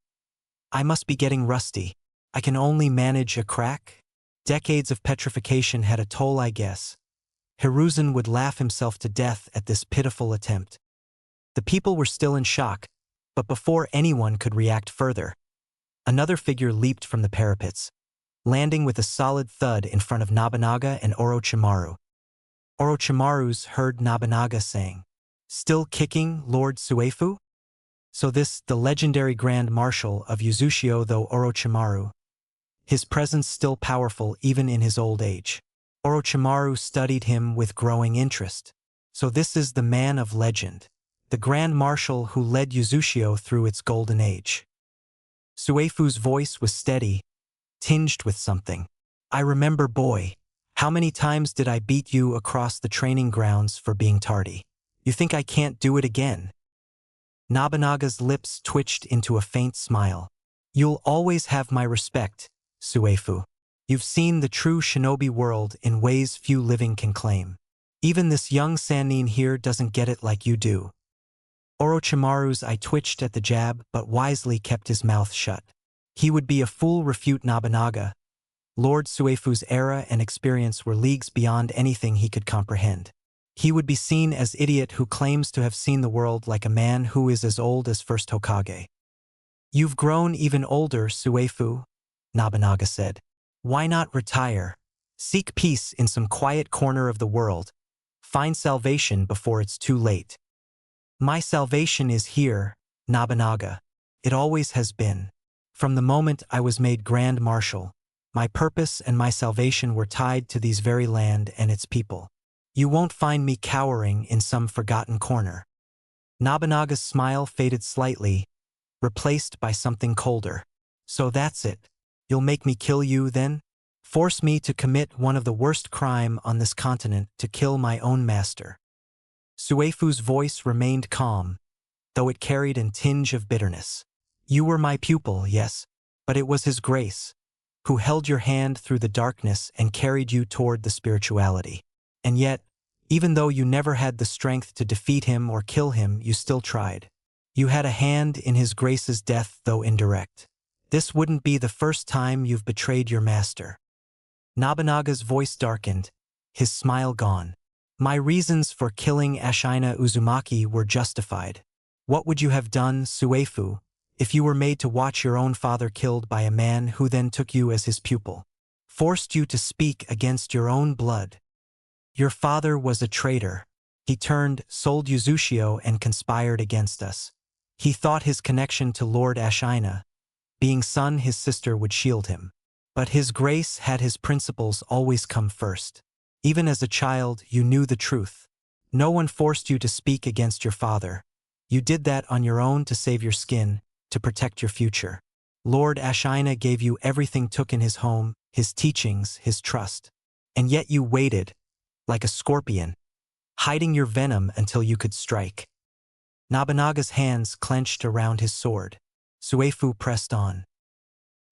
"I must be getting rusty. I can only manage a crack?" Decades of petrification had a toll, I guess. Hiruzen would laugh himself to death at this pitiful attempt. The people were still in shock, but before anyone could react further, another figure leaped from the parapets, landing with a solid thud in front of Nobunaga and Orochimaru. Orochimaru's heard Nobunaga saying, "Still kicking, Lord Suefu?" So this, the legendary Grand Marshal of Yuzushio, though Orochimaru. His presence still powerful even in his old age. Orochimaru studied him with growing interest. So this is the man of legend, the Grand Marshal who led Yuzushio through its golden age. Suefu's voice was steady, tinged with something. "I remember, boy. How many times did I beat you across the training grounds for being tardy? You think I can't do it again?" Nobunaga's lips twitched into a faint smile. "You'll always have my respect, Suefu. You've seen the true shinobi world in ways few living can claim. Even this young Sannin here doesn't get it like you do." Orochimaru's eye twitched at the jab but wisely kept his mouth shut. He would be a fool refute Nobunaga. Lord Suefu's era and experience were leagues beyond anything he could comprehend. He would be seen as idiot who claims to have seen the world like a man who is as old as first Hokage. "You've grown even older, Suefu," Nobunaga said. "Why not retire? Seek peace in some quiet corner of the world. Find salvation before it's too late." "My salvation is here, Nobunaga. It always has been. From the moment I was made Grand Marshal, my purpose and my salvation were tied to these very land and its people. You won't find me cowering in some forgotten corner." Nobunaga's smile faded slightly, replaced by something colder. "So that's it. You'll make me kill you, then? Force me to commit one of the worst crime on this continent, to kill my own master." Suefu's voice remained calm, though it carried a tinge of bitterness. "You were my pupil, yes, but it was his grace, who held your hand through the darkness and carried you toward the spirituality. And yet, even though you never had the strength to defeat him or kill him, you still tried. You had a hand in his grace's death, though indirect. This wouldn't be the first time you've betrayed your master." Nobunaga's voice darkened, his smile gone. "My reasons for killing Ashina Uzumaki were justified. What would you have done, Suefu, if you were made to watch your own father killed by a man who then took you as his pupil? Forced you to speak against your own blood? Your father was a traitor. He sold Yuzushio and conspired against us. He thought his connection to Lord Ashina, being son his sister, would shield him. But his grace had his principles always come first. Even as a child, you knew the truth. No one forced you to speak against your father. You did that on your own to save your skin, to protect your future. Lord Ashina gave you everything, took in his home, his teachings, his trust. And yet you waited, like a scorpion, hiding your venom until you could strike." Nobunaga's hands clenched around his sword. Suefu pressed on.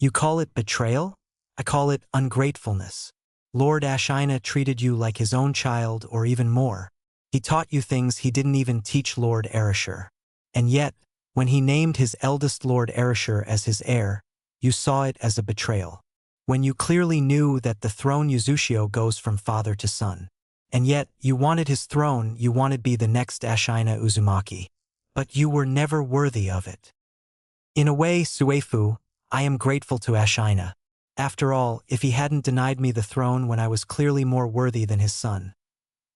"You call it betrayal? I call it ungratefulness. Lord Ashina treated you like his own child, or even more. He taught you things he didn't even teach Lord Erashur. And yet, when he named his eldest Lord Erashur as his heir, you saw it as a betrayal. When you clearly knew that the throne Yuzushio goes from father to son. And yet, you wanted his throne, you wanted to be the next Ashina Uzumaki. But you were never worthy of it. In a way, Suefu, I am grateful to Ashina. After all, if he hadn't denied me the throne when I was clearly more worthy than his son.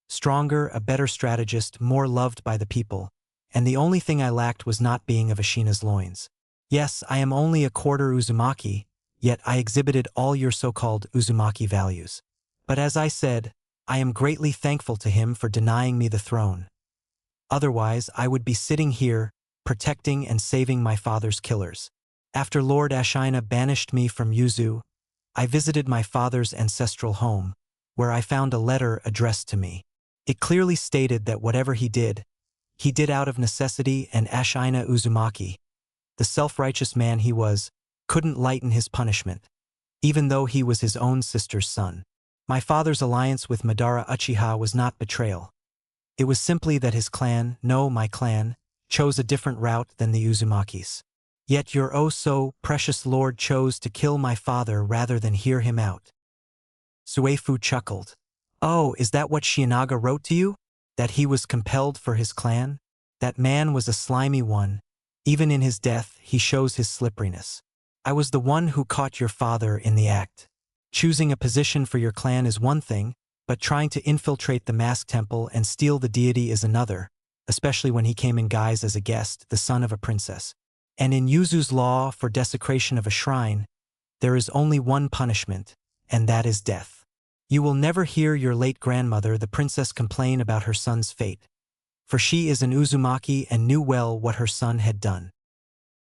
Stronger, a better strategist, more loved by the people, and the only thing I lacked was not being of Ashina's loins. Yes, I am only a quarter Uzumaki, yet I exhibited all your so-called Uzumaki values. But as I said, I am greatly thankful to him for denying me the throne. Otherwise, I would be sitting here, protecting and saving my father's killers. After Lord Ashina banished me from Yuzu, I visited my father's ancestral home, where I found a letter addressed to me. It clearly stated that whatever he did out of necessity, and Ashina Uzumaki, the self-righteous man he was, couldn't lighten his punishment, even though he was his own sister's son. My father's alliance with Madara Uchiha was not betrayal. It was simply that his clan, no, my clan, chose a different route than the Uzumakis. Yet your oh-so-precious lord chose to kill my father rather than hear him out. Suefu chuckled. Oh, is that what Shiinaga wrote to you? That he was compelled for his clan? That man was a slimy one. Even in his death, he shows his slipperiness. I was the one who caught your father in the act. Choosing a position for your clan is one thing, but trying to infiltrate the mask temple and steal the deity is another, especially when he came in guise as a guest, the son of a princess. And in Yuzu's law for desecration of a shrine, there is only one punishment, and that is death. You will never hear your late grandmother, the princess, complain about her son's fate, for she is an Uzumaki and knew well what her son had done.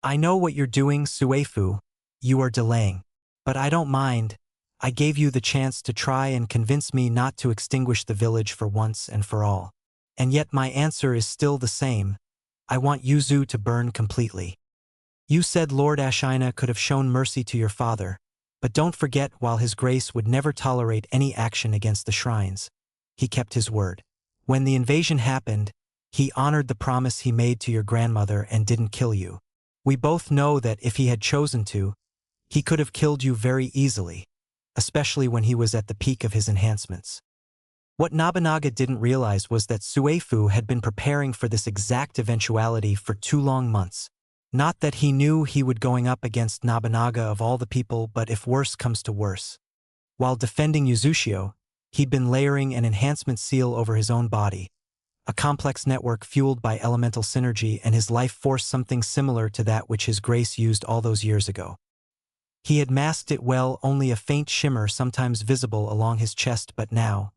I know what you're doing, Suefu. You are delaying. But I don't mind. I gave you the chance to try and convince me not to extinguish the village for once and for all. And yet my answer is still the same. I want Yuzu to burn completely. You said Lord Ashina could have shown mercy to your father, but don't forget, while his grace would never tolerate any action against the shrines, he kept his word. When the invasion happened, he honored the promise he made to your grandmother and didn't kill you. We both know that if he had chosen to, he could have killed you very easily, especially when he was at the peak of his enhancements. What Nobunaga didn't realize was that Suefu had been preparing for this exact eventuality for 2 long months. Not that he knew he would going up against Nobunaga of all the people, but if worse comes to worse. While defending Uzushio, he'd been layering an enhancement seal over his own body, a complex network fueled by elemental synergy, and his life force something similar to that which his grace used all those years ago. He had masked it well, only a faint shimmer sometimes visible along his chest, but now,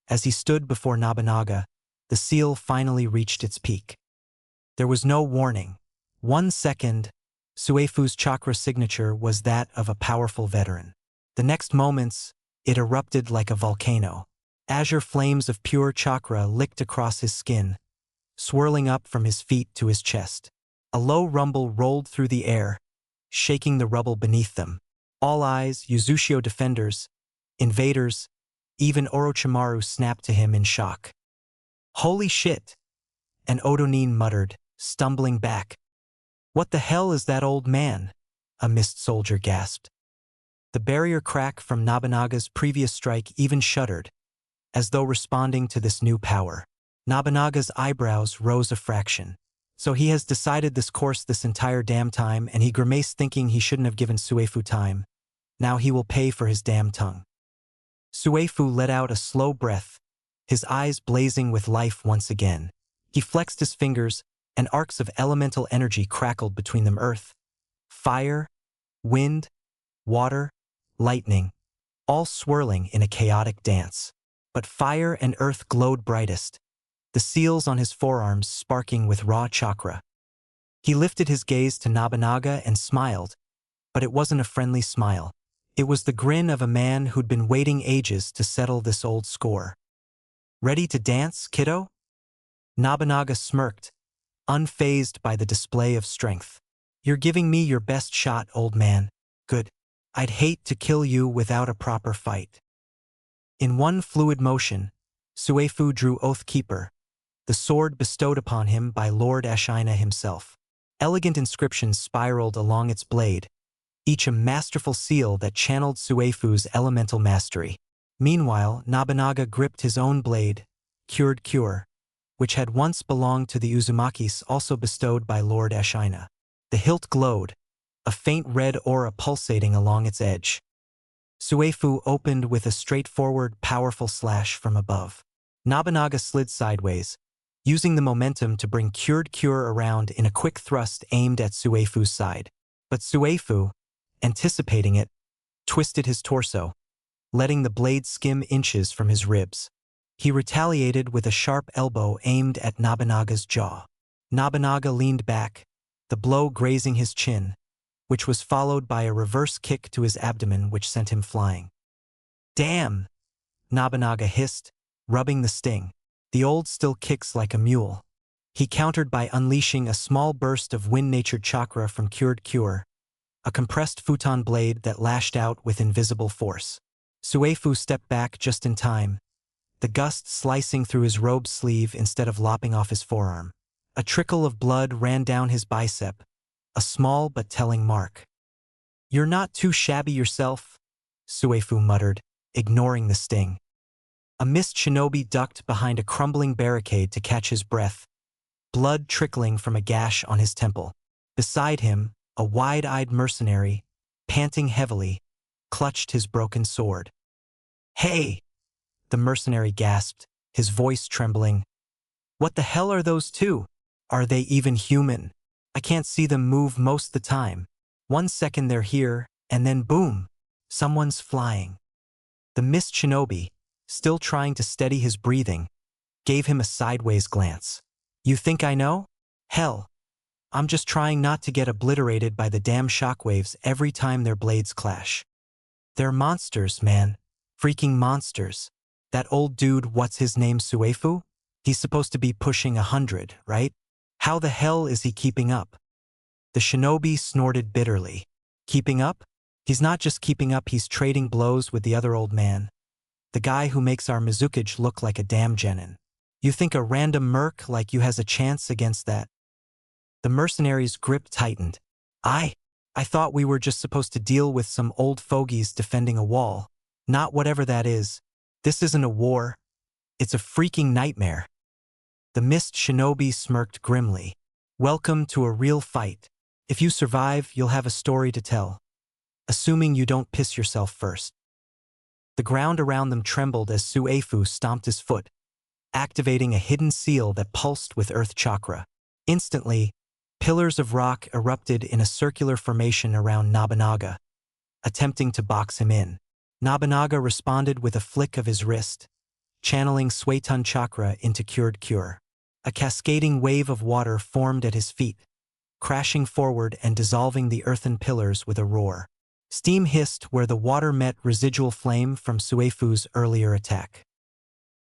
as he stood before Nobunaga, the seal finally reached its peak. There was no warning. 1 second, Suefu's chakra signature was that of a powerful veteran. The next moments, it erupted like a volcano. Azure flames of pure chakra licked across his skin, swirling up from his feet to his chest. A low rumble rolled through the air, shaking the rubble beneath them. All eyes, Uzushio defenders, invaders, even Orochimaru snapped to him in shock. Holy shit! And Odonin muttered, stumbling back. What the hell is that old man? A mist soldier gasped. The barrier crack from Nobunaga's previous strike even shuddered, as though responding to this new power. Nobunaga's eyebrows rose a fraction. So he has decided this course this entire damn time, and he grimaced, thinking he shouldn't have given Suefu time. Now he will pay for his damn tongue. Suefu let out a slow breath, his eyes blazing with life once again. He flexed his fingers, and arcs of elemental energy crackled between them: earth, fire, wind, water, lightning, all swirling in a chaotic dance. But fire and earth glowed brightest, the seals on his forearms sparking with raw chakra. He lifted his gaze to Nobunaga and smiled, but it wasn't a friendly smile. It was the grin of a man who'd been waiting ages to settle this old score. Ready to dance, kiddo? Nobunaga smirked, unfazed by the display of strength. You're giving me your best shot, old man. Good. I'd hate to kill you without a proper fight. In one fluid motion, Suefu drew Oathkeeper, the sword bestowed upon him by Lord Ashina himself. Elegant inscriptions spiraled along its blade, each a masterful seal that channeled Suefu's elemental mastery. Meanwhile, Nobunaga gripped his own blade, Cured Cure, which had once belonged to the Uzumakis, also bestowed by Lord Ashina. The hilt glowed, a faint red aura pulsating along its edge. Suefu opened with a straightforward, powerful slash from above. Nobunaga slid sideways, using the momentum to bring Cured Cure around in a quick thrust aimed at Suefu's side. But Suefu, anticipating it, twisted his torso, letting the blade skim inches from his ribs. He retaliated with a sharp elbow aimed at Nobunaga's jaw. Nobunaga leaned back, the blow grazing his chin, which was followed by a reverse kick to his abdomen which sent him flying. "Damn!" Nobunaga hissed, rubbing the sting. "The old still kicks like a mule." He countered by unleashing a small burst of wind-natured chakra from Cured Cure, a compressed futon blade that lashed out with invisible force. Suefu stepped back just in time, the gust slicing through his robe sleeve instead of lopping off his forearm. A trickle of blood ran down his bicep, a small but telling mark. "You're not too shabby yourself," Suefu muttered, ignoring the sting. A mist shinobi ducked behind a crumbling barricade to catch his breath, blood trickling from a gash on his temple. Beside him, a wide-eyed mercenary, panting heavily, clutched his broken sword. "Hey!" the mercenary gasped, his voice trembling. "What the hell are those two? Are they even human? I can't see them move most the time. 1 second they're here, and then boom, someone's flying." The mist shinobi, still trying to steady his breathing, gave him a sideways glance. "You think I know? Hell, I'm just trying not to get obliterated by the damn shockwaves every time their blades clash. They're monsters, man. Freaking monsters. That old dude, what's his name, Suefu? He's supposed to be pushing 100, right? How the hell is he keeping up?" The shinobi snorted bitterly. "Keeping up? He's not just keeping up, he's trading blows with the other old man. The guy who makes our Mizukage look like a damn genin. You think a random merc like you has a chance against that?" The mercenary's grip tightened. I thought we were just supposed to deal with some old fogies defending a wall. Not whatever that is. This isn't a war. It's a freaking nightmare." The mist shinobi smirked grimly. "Welcome to a real fight. If you survive, you'll have a story to tell. Assuming you don't piss yourself first." The ground around them trembled as Suefu stomped his foot, activating a hidden seal that pulsed with earth chakra. Instantly, pillars of rock erupted in a circular formation around Nobunaga, attempting to box him in. Nobunaga responded with a flick of his wrist, channeling Suetun chakra into Cured Cure. A cascading wave of water formed at his feet, crashing forward and dissolving the earthen pillars with a roar. Steam hissed where the water met residual flame from Suefu's earlier attack.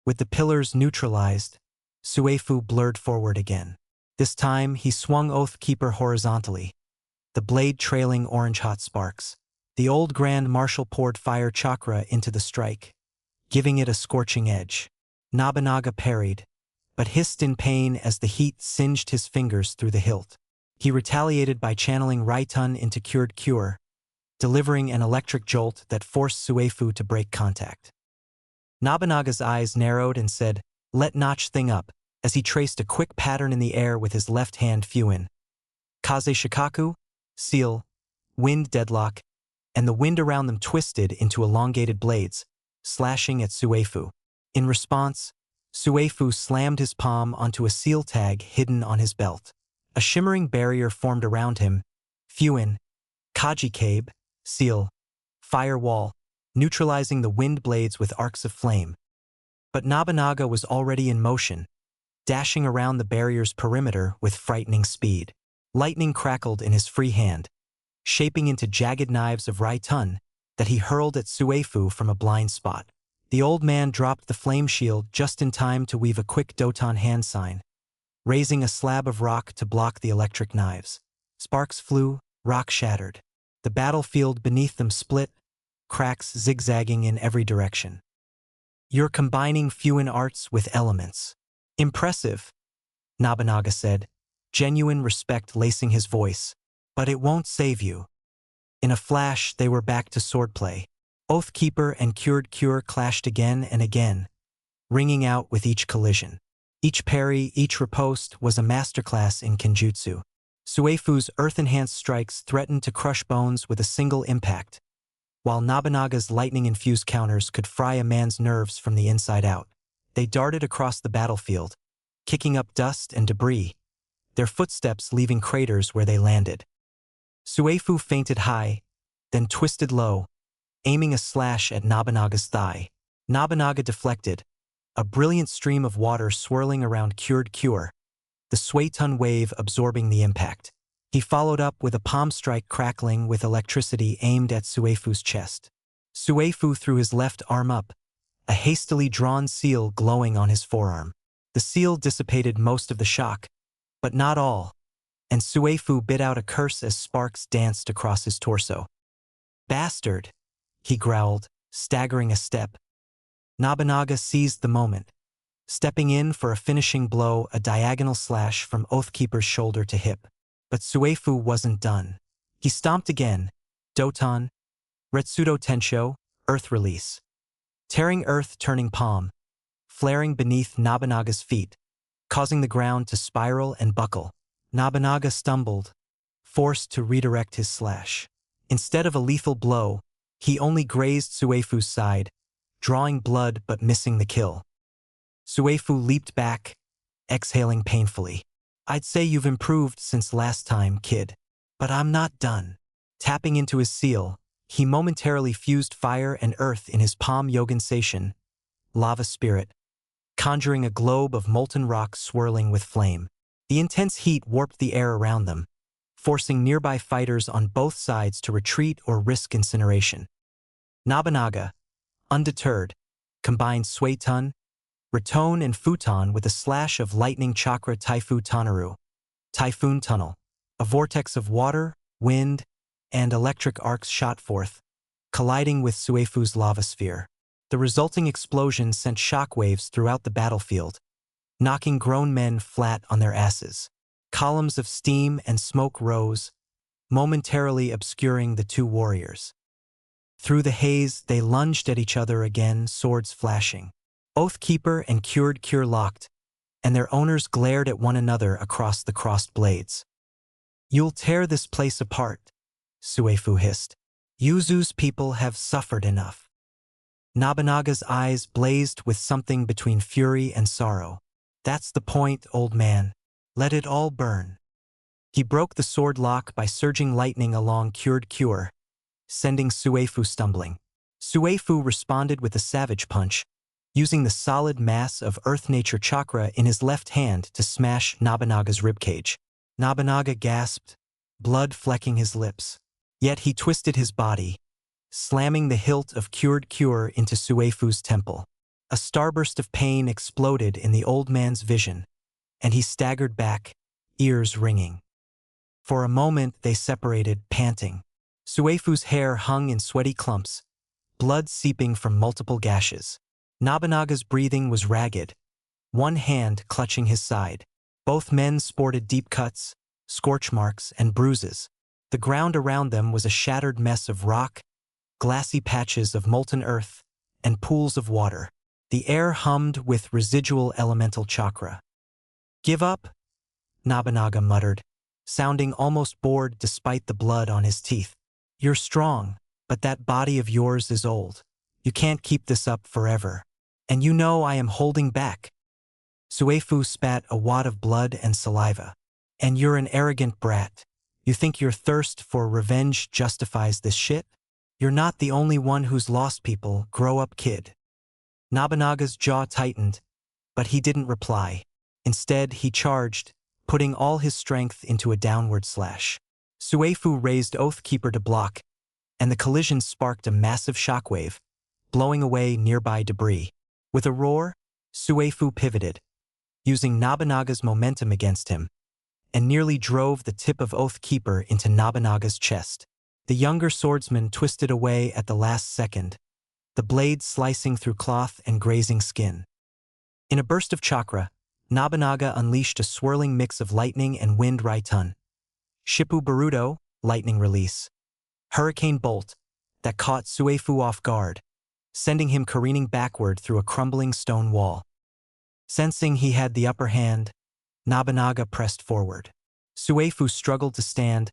With the pillars neutralized, Suefu blurred forward again. This time, he swung Oathkeeper horizontally, the blade trailing orange-hot sparks. The old Grand Marshal poured fire chakra into the strike, giving it a scorching edge. Nobunaga parried, but hissed in pain as the heat singed his fingers through the hilt. He retaliated by channeling Raitun into Cured Cure, delivering an electric jolt that forced Suefu to break contact. Nobunaga's eyes narrowed and said, "Let notch thing up," as he traced a quick pattern in the air with his left hand Fuin. Kaze Shikaku, seal, wind deadlock, and the wind around them twisted into elongated blades, slashing at Suefu. In response, Suefu slammed his palm onto a seal tag hidden on his belt. A shimmering barrier formed around him, Fuin, Kajikabe, seal, firewall, neutralizing the wind blades with arcs of flame. But Nobunaga was already in motion, dashing around the barrier's perimeter with frightening speed. Lightning crackled in his free hand, shaping into jagged knives of Raitun that he hurled at Suefu from a blind spot. The old man dropped the flame shield just in time to weave a quick Doton hand sign, raising a slab of rock to block the electric knives. Sparks flew, rock shattered. The battlefield beneath them split, cracks zigzagging in every direction. "You're combining Fuin arts with elements. Impressive," Nobunaga said, genuine respect lacing his voice. "But it won't save you." In a flash, they were back to swordplay. Oathkeeper and Cured Cure clashed again and again, ringing out with each collision. Each parry, each riposte was a masterclass in kenjutsu. Suefu's earth-enhanced strikes threatened to crush bones with a single impact, While Nobunaga's lightning-infused counters could fry a man's nerves from the inside out, they darted across the battlefield, kicking up dust and debris, their footsteps leaving craters where they landed. Suefu feinted high, then twisted low, aiming a slash at Nobunaga's thigh. Nobunaga deflected, a brilliant stream of water swirling around Cured Cure, the Suetun wave absorbing the impact. He followed up with a palm strike crackling with electricity aimed at Suefu's chest. Suefu threw his left arm up, a hastily drawn seal glowing on his forearm. The seal dissipated most of the shock, but not all, and Suefu bit out a curse as sparks danced across his torso. "Bastard!" he growled, staggering a step. Nobunaga seized the moment, stepping in for a finishing blow, a diagonal slash from Oathkeeper's shoulder to hip. But Suefu wasn't done. He stomped again, Doton, Retsudo Tensho, Earth Release. Tearing earth turning palm, flaring beneath Nobunaga's feet, causing the ground to spiral and buckle. Nobunaga stumbled, forced to redirect his slash. Instead of a lethal blow, he only grazed Suefu's side, drawing blood but missing the kill. Suefu leaped back, exhaling painfully. "I'd say you've improved since last time, kid. But I'm not done." Tapping into his seal, he momentarily fused fire and earth in his palm Yogensation, lava spirit, conjuring a globe of molten rock swirling with flame. The intense heat warped the air around them, forcing nearby fighters on both sides to retreat or risk incineration. Nobunaga, undeterred, combined Suetun, Raton and Futon with a slash of lightning chakra Taifu Tanaru, Typhoon Tunnel. A vortex of water, wind, and electric arcs shot forth, colliding with Suefu's lava sphere. The resulting explosion sent shockwaves throughout the battlefield, knocking grown men flat on their asses. Columns of steam and smoke rose, momentarily obscuring the two warriors. Through the haze, they lunged at each other again, swords flashing. Oathkeeper and Cured Cure locked, and their owners glared at one another across the crossed blades. "You'll tear this place apart," Suefu hissed. "Yuzu's people have suffered enough." Nobunaga's eyes blazed with something between fury and sorrow. "That's the point, old man. Let it all burn." He broke the sword lock by surging lightning along Cured Cure, sending Suefu stumbling. Suefu responded with a savage punch, using the solid mass of Earth-Nature chakra in his left hand to smash Nobunaga's ribcage. Nobunaga gasped, blood flecking his lips. Yet he twisted his body, slamming the hilt of Cured Cure into Suefu's temple. A starburst of pain exploded in the old man's vision, and he staggered back, ears ringing. For a moment they separated, panting. Suefu's hair hung in sweaty clumps, blood seeping from multiple gashes. Nobunaga's breathing was ragged, one hand clutching his side. Both men sported deep cuts, scorch marks, and bruises. The ground around them was a shattered mess of rock, glassy patches of molten earth, and pools of water. The air hummed with residual elemental chakra. "Give up?" Nobunaga muttered, sounding almost bored despite the blood on his teeth. "You're strong, but that body of yours is old. You can't keep this up forever. And you know I am holding back." Suefu spat a wad of blood and saliva. "And you're an arrogant brat. You think your thirst for revenge justifies this shit? You're not the only one who's lost people, grow up, kid." Nobunaga's jaw tightened, but he didn't reply. Instead, he charged, putting all his strength into a downward slash. Suefu raised Oathkeeper to block, and the collision sparked a massive shockwave, blowing away nearby debris. With a roar, Suefu pivoted, using Nobunaga's momentum against him, and nearly drove the tip of Oathkeeper into Nobunaga's chest. The younger swordsman twisted away at the last second, the blade slicing through cloth and grazing skin. In a burst of chakra, Nobunaga unleashed a swirling mix of lightning and wind Raitun. Shippu Baruto, lightning release. Hurricane bolt, that caught Suefu off guard, sending him careening backward through a crumbling stone wall. Sensing he had the upper hand, Nobunaga pressed forward. Suefu struggled to stand,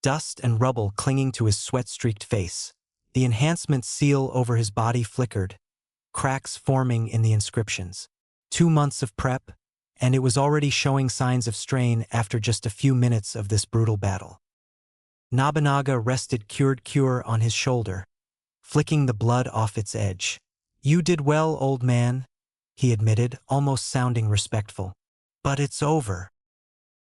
dust and rubble clinging to his sweat-streaked face. The enhancement seal over his body flickered, cracks forming in the inscriptions. 2 months of prep, and it was already showing signs of strain after just a few minutes of this brutal battle. Nobunaga rested cured cure on his shoulder, flicking the blood off its edge. "You did well, old man," he admitted, almost sounding respectful. "But it's over."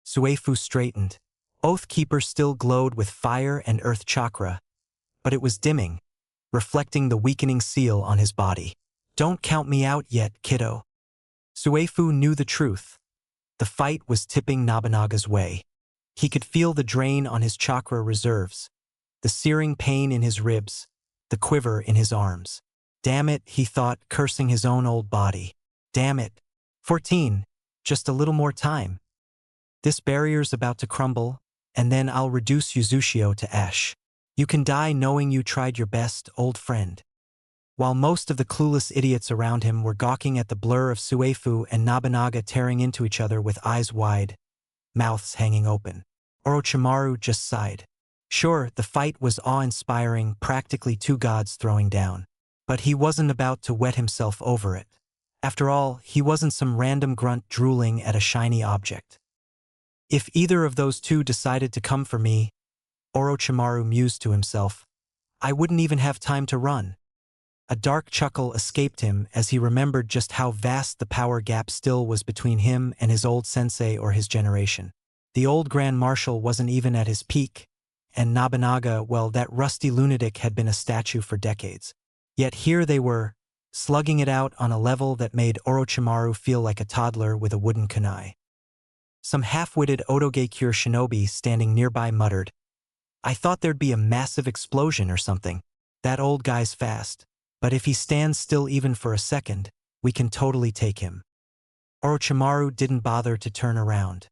Suefu straightened. Oathkeeper still glowed with fire and earth chakra, but it was dimming, reflecting the weakening seal on his body. "Don't count me out yet, kiddo." Suefu knew the truth. The fight was tipping Nobunaga's way. He could feel the drain on his chakra reserves, the searing pain in his ribs, the quiver in his arms. Damn it, he thought, cursing his own old body. Damn it. 14. Just a little more time. This barrier's about to crumble, and then I'll reduce Yuzushio to ash. You can die knowing you tried your best, old friend. While most of the clueless idiots around him were gawking at the blur of Suefu and Nobunaga tearing into each other with eyes wide, mouths hanging open, Orochimaru just sighed. Sure, the fight was awe-inspiring, practically two gods throwing down. But he wasn't about to wet himself over it. After all, he wasn't some random grunt drooling at a shiny object. If either of those two decided to come for me, Orochimaru mused to himself, I wouldn't even have time to run. A dark chuckle escaped him as he remembered just how vast the power gap still was between him and his old sensei or his generation. The old Grand Marshal wasn't even at his peak, and Nobunaga, well, that rusty lunatic had been a statue for decades. Yet here they were, slugging it out on a level that made Orochimaru feel like a toddler with a wooden kunai. Some half-witted Otoge-kure shinobi standing nearby muttered, I thought there'd be a massive explosion or something. That old guy's fast. But if he stands still even for a second, we can totally take him. Orochimaru didn't bother to turn around.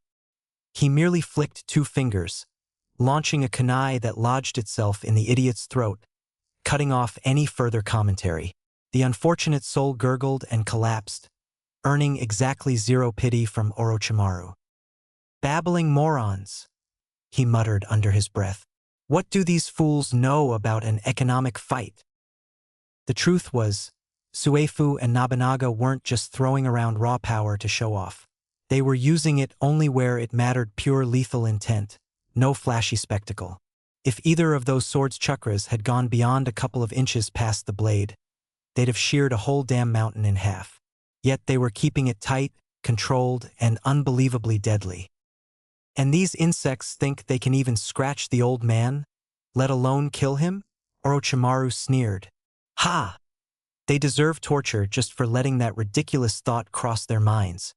He merely flicked 2 fingers, launching a kunai that lodged itself in the idiot's throat, cutting off any further commentary. The unfortunate soul gurgled and collapsed, earning exactly 0 pity from Orochimaru. Babbling morons, he muttered under his breath. What do these fools know about an economic fight? The truth was, Suefu and Nobunaga weren't just throwing around raw power to show off. They were using it only where it mattered, pure lethal intent, no flashy spectacle. If either of those swords' chakras had gone beyond a couple of inches past the blade, they'd have sheared a whole damn mountain in half. Yet they were keeping it tight, controlled, and unbelievably deadly. And these insects think they can even scratch the old man, let alone kill him? Orochimaru sneered. Ha! They deserve torture just for letting that ridiculous thought cross their minds.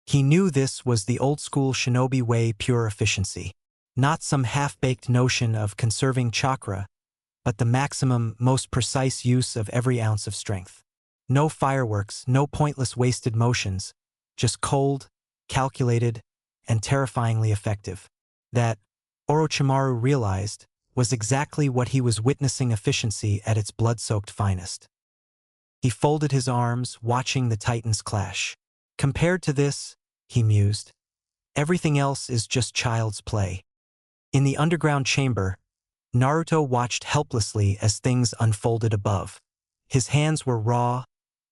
He knew this was the old-school shinobi way, pure efficiency. Not some half-baked notion of conserving chakra, but the maximum, most precise use of every ounce of strength. No fireworks, no pointless wasted motions, just cold, calculated, and terrifyingly effective. That, Orochimaru realized, was exactly what he was witnessing, efficiency at its blood-soaked finest. He folded his arms, watching the titans clash. Compared to this, he mused, everything else is just child's play. In the underground chamber, Naruto watched helplessly as things unfolded above. His hands were raw,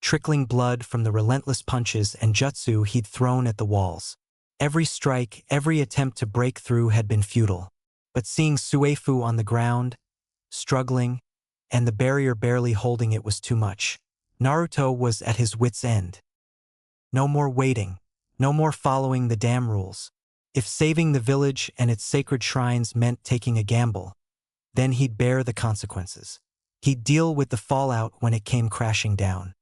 trickling blood from the relentless punches and jutsu he'd thrown at the walls. Every strike, every attempt to break through had been futile. But seeing Suefu on the ground, struggling, and the barrier barely holding it was too much. Naruto was at his wit's end. No more waiting, no more following the damn rules. If saving the village and its sacred shrines meant taking a gamble, then he'd bear the consequences. He'd deal with the fallout when it came crashing down.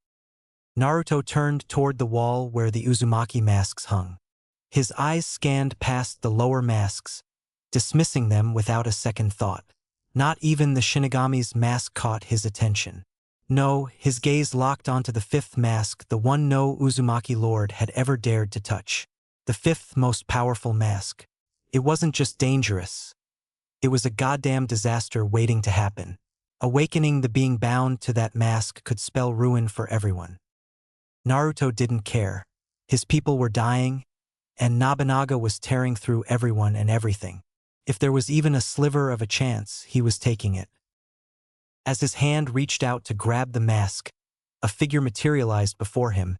Naruto turned toward the wall where the Uzumaki masks hung. His eyes scanned past the lower masks, dismissing them without a second thought. Not even the Shinigami's mask caught his attention. No, his gaze locked onto the 5th mask, the one no Uzumaki lord had ever dared to touch. The 5th most powerful mask. It wasn't just dangerous. It was a goddamn disaster waiting to happen. Awakening the being bound to that mask could spell ruin for everyone. Naruto didn't care. His people were dying, and Nobunaga was tearing through everyone and everything. If there was even a sliver of a chance, he was taking it. As his hand reached out to grab the mask, a figure materialized before him,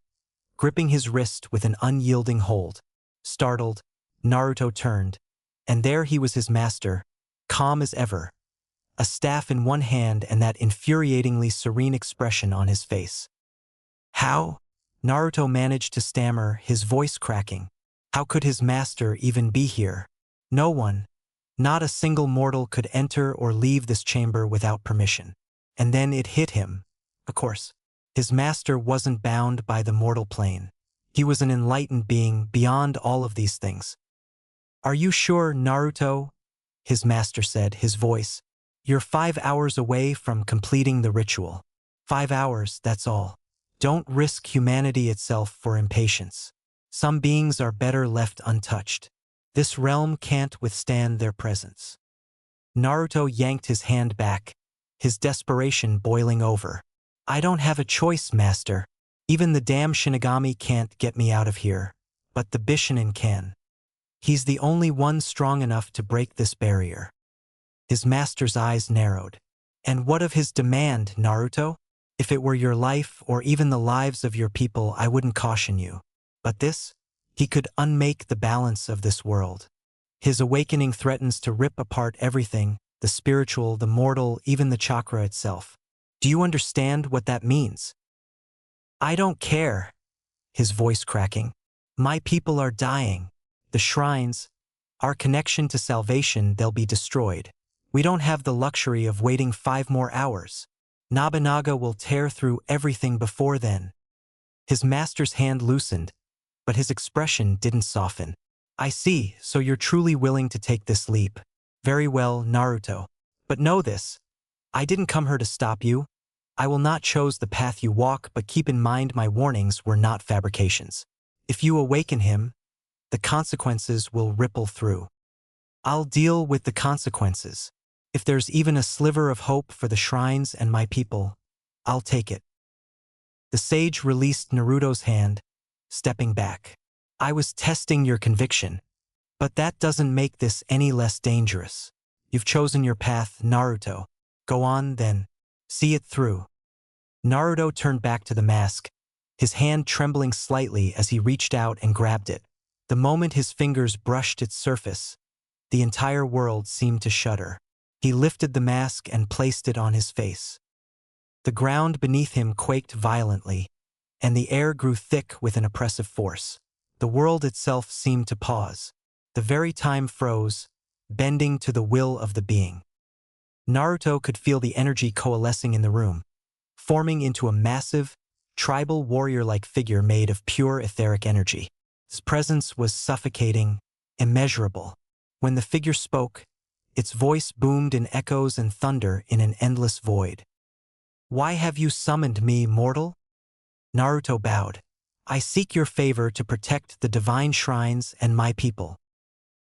gripping his wrist with an unyielding hold. Startled, Naruto turned, and there he was, his master, calm as ever, a staff in one hand and that infuriatingly serene expression on his face. How? Naruto managed to stammer, his voice cracking. How could his master even be here? No one, not a single mortal, could enter or leave this chamber without permission. And then it hit him. Of course, his master wasn't bound by the mortal plane. He was an enlightened being beyond all of these things. Are you sure, Naruto? His master said, his voice. You're 5 hours away from completing the ritual. 5 hours, that's all. Don't risk humanity itself for impatience. Some beings are better left untouched. This realm can't withstand their presence. Naruto yanked his hand back, his desperation boiling over. I don't have a choice, master. Even the damn Shinigami can't get me out of here, but the Bishinin can. He's the only one strong enough to break this barrier. His master's eyes narrowed. And what of his demand, Naruto? If it were your life or even the lives of your people, I wouldn't caution you. But this? He could unmake the balance of this world. His awakening threatens to rip apart everything, the spiritual, the mortal, even the chakra itself. Do you understand what that means? I don't care. His voice cracking. My people are dying. The shrines, our connection to salvation, they'll be destroyed. We don't have the luxury of waiting 5 more hours. Nobunaga will tear through everything before then. His master's hand loosened, but his expression didn't soften. I see, so you're truly willing to take this leap. Very well, Naruto. But know this. I didn't come here to stop you. I will not choose the path you walk, but keep in mind my warnings were not fabrications. If you awaken him, the consequences will ripple through. I'll deal with the consequences. If there's even a sliver of hope for the shrines and my people, I'll take it. The sage released Naruto's hand, stepping back. I was testing your conviction, but that doesn't make this any less dangerous. You've chosen your path, Naruto. Go on, then. See it through. Naruto turned back to the mask, his hand trembling slightly as he reached out and grabbed it. The moment his fingers brushed its surface, the entire world seemed to shudder. He lifted the mask and placed it on his face. The ground beneath him quaked violently, and the air grew thick with an oppressive force. The world itself seemed to pause. The very time froze, bending to the will of the being. Naruto could feel the energy coalescing in the room, forming into a massive, tribal warrior-like figure made of pure etheric energy. His presence was suffocating, immeasurable. When the figure spoke, its voice boomed in echoes and thunder in an endless void. Why have you summoned me, mortal? Naruto bowed. I seek your favor to protect the divine shrines and my people.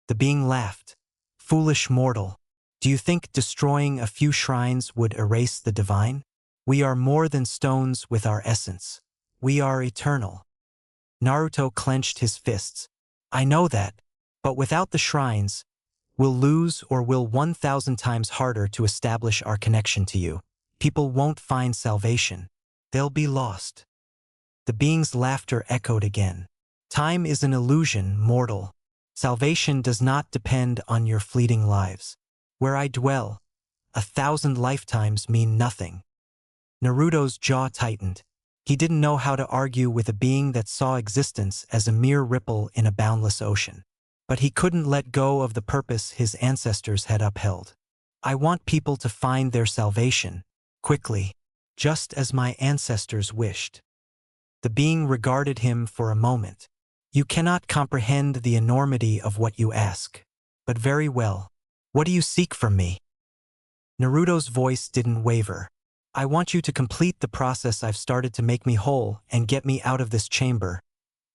The being laughed. Foolish mortal, do you think destroying a few shrines would erase the divine? We are more than stones with our essence. We are eternal. Naruto clenched his fists. I know that, but without the shrines, we'll lose or will 1,000 times harder to establish our connection to you. People won't find salvation. They'll be lost. The being's laughter echoed again. Time is an illusion, mortal. Salvation does not depend on your fleeting lives. Where I dwell, 1,000 lifetimes mean nothing. Naruto's jaw tightened. He didn't know how to argue with a being that saw existence as a mere ripple in a boundless ocean. But he couldn't let go of the purpose his ancestors had upheld. I want people to find their salvation, quickly, just as my ancestors wished. The being regarded him for a moment. You cannot comprehend the enormity of what you ask. But very well. What do you seek from me? Naruto's voice didn't waver. I want you to complete the process I've started to make me whole and get me out of this chamber,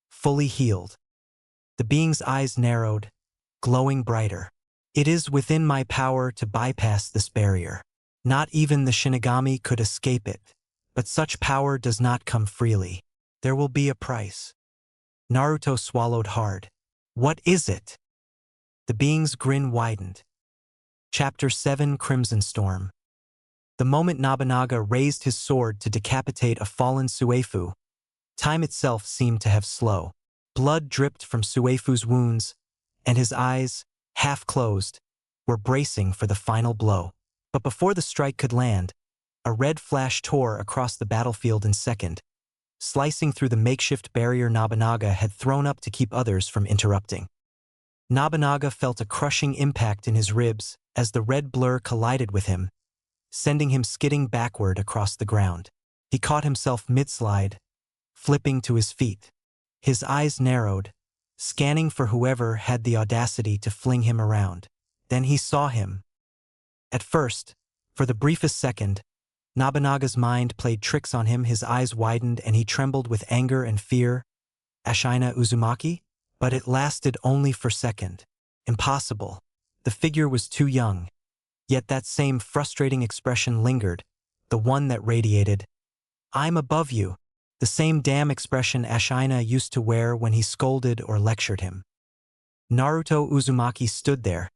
fully healed. The being's eyes narrowed, glowing brighter. It is within my power to bypass this barrier. Not even the Shinigami could escape it, but such power does not come freely. There will be a price. Naruto swallowed hard. What is it? The being's grin widened. Chapter 7 Crimson Storm. The moment Nobunaga raised his sword to decapitate a fallen Suefu, time itself seemed to have slowed. Blood dripped from Suefu's wounds, and his eyes, half closed, were bracing for the final blow. But before the strike could land, a red flash tore across the battlefield in second, slicing through the makeshift barrier Nobunaga had thrown up to keep others from interrupting. Nobunaga felt a crushing impact in his ribs as the red blur collided with him, sending him skidding backward across the ground. He caught himself mid-slide, flipping to his feet. His eyes narrowed, scanning for whoever had the audacity to fling him around. Then he saw him. At first, for the briefest second, Nobunaga's mind played tricks on him. His eyes widened and he trembled with anger and fear. Ashina Uzumaki? But it lasted only for a second. Impossible. The figure was too young. Yet that same frustrating expression lingered, the one that radiated, "I'm above you," the same damn expression Ashina used to wear when he scolded or lectured him. Naruto Uzumaki stood there,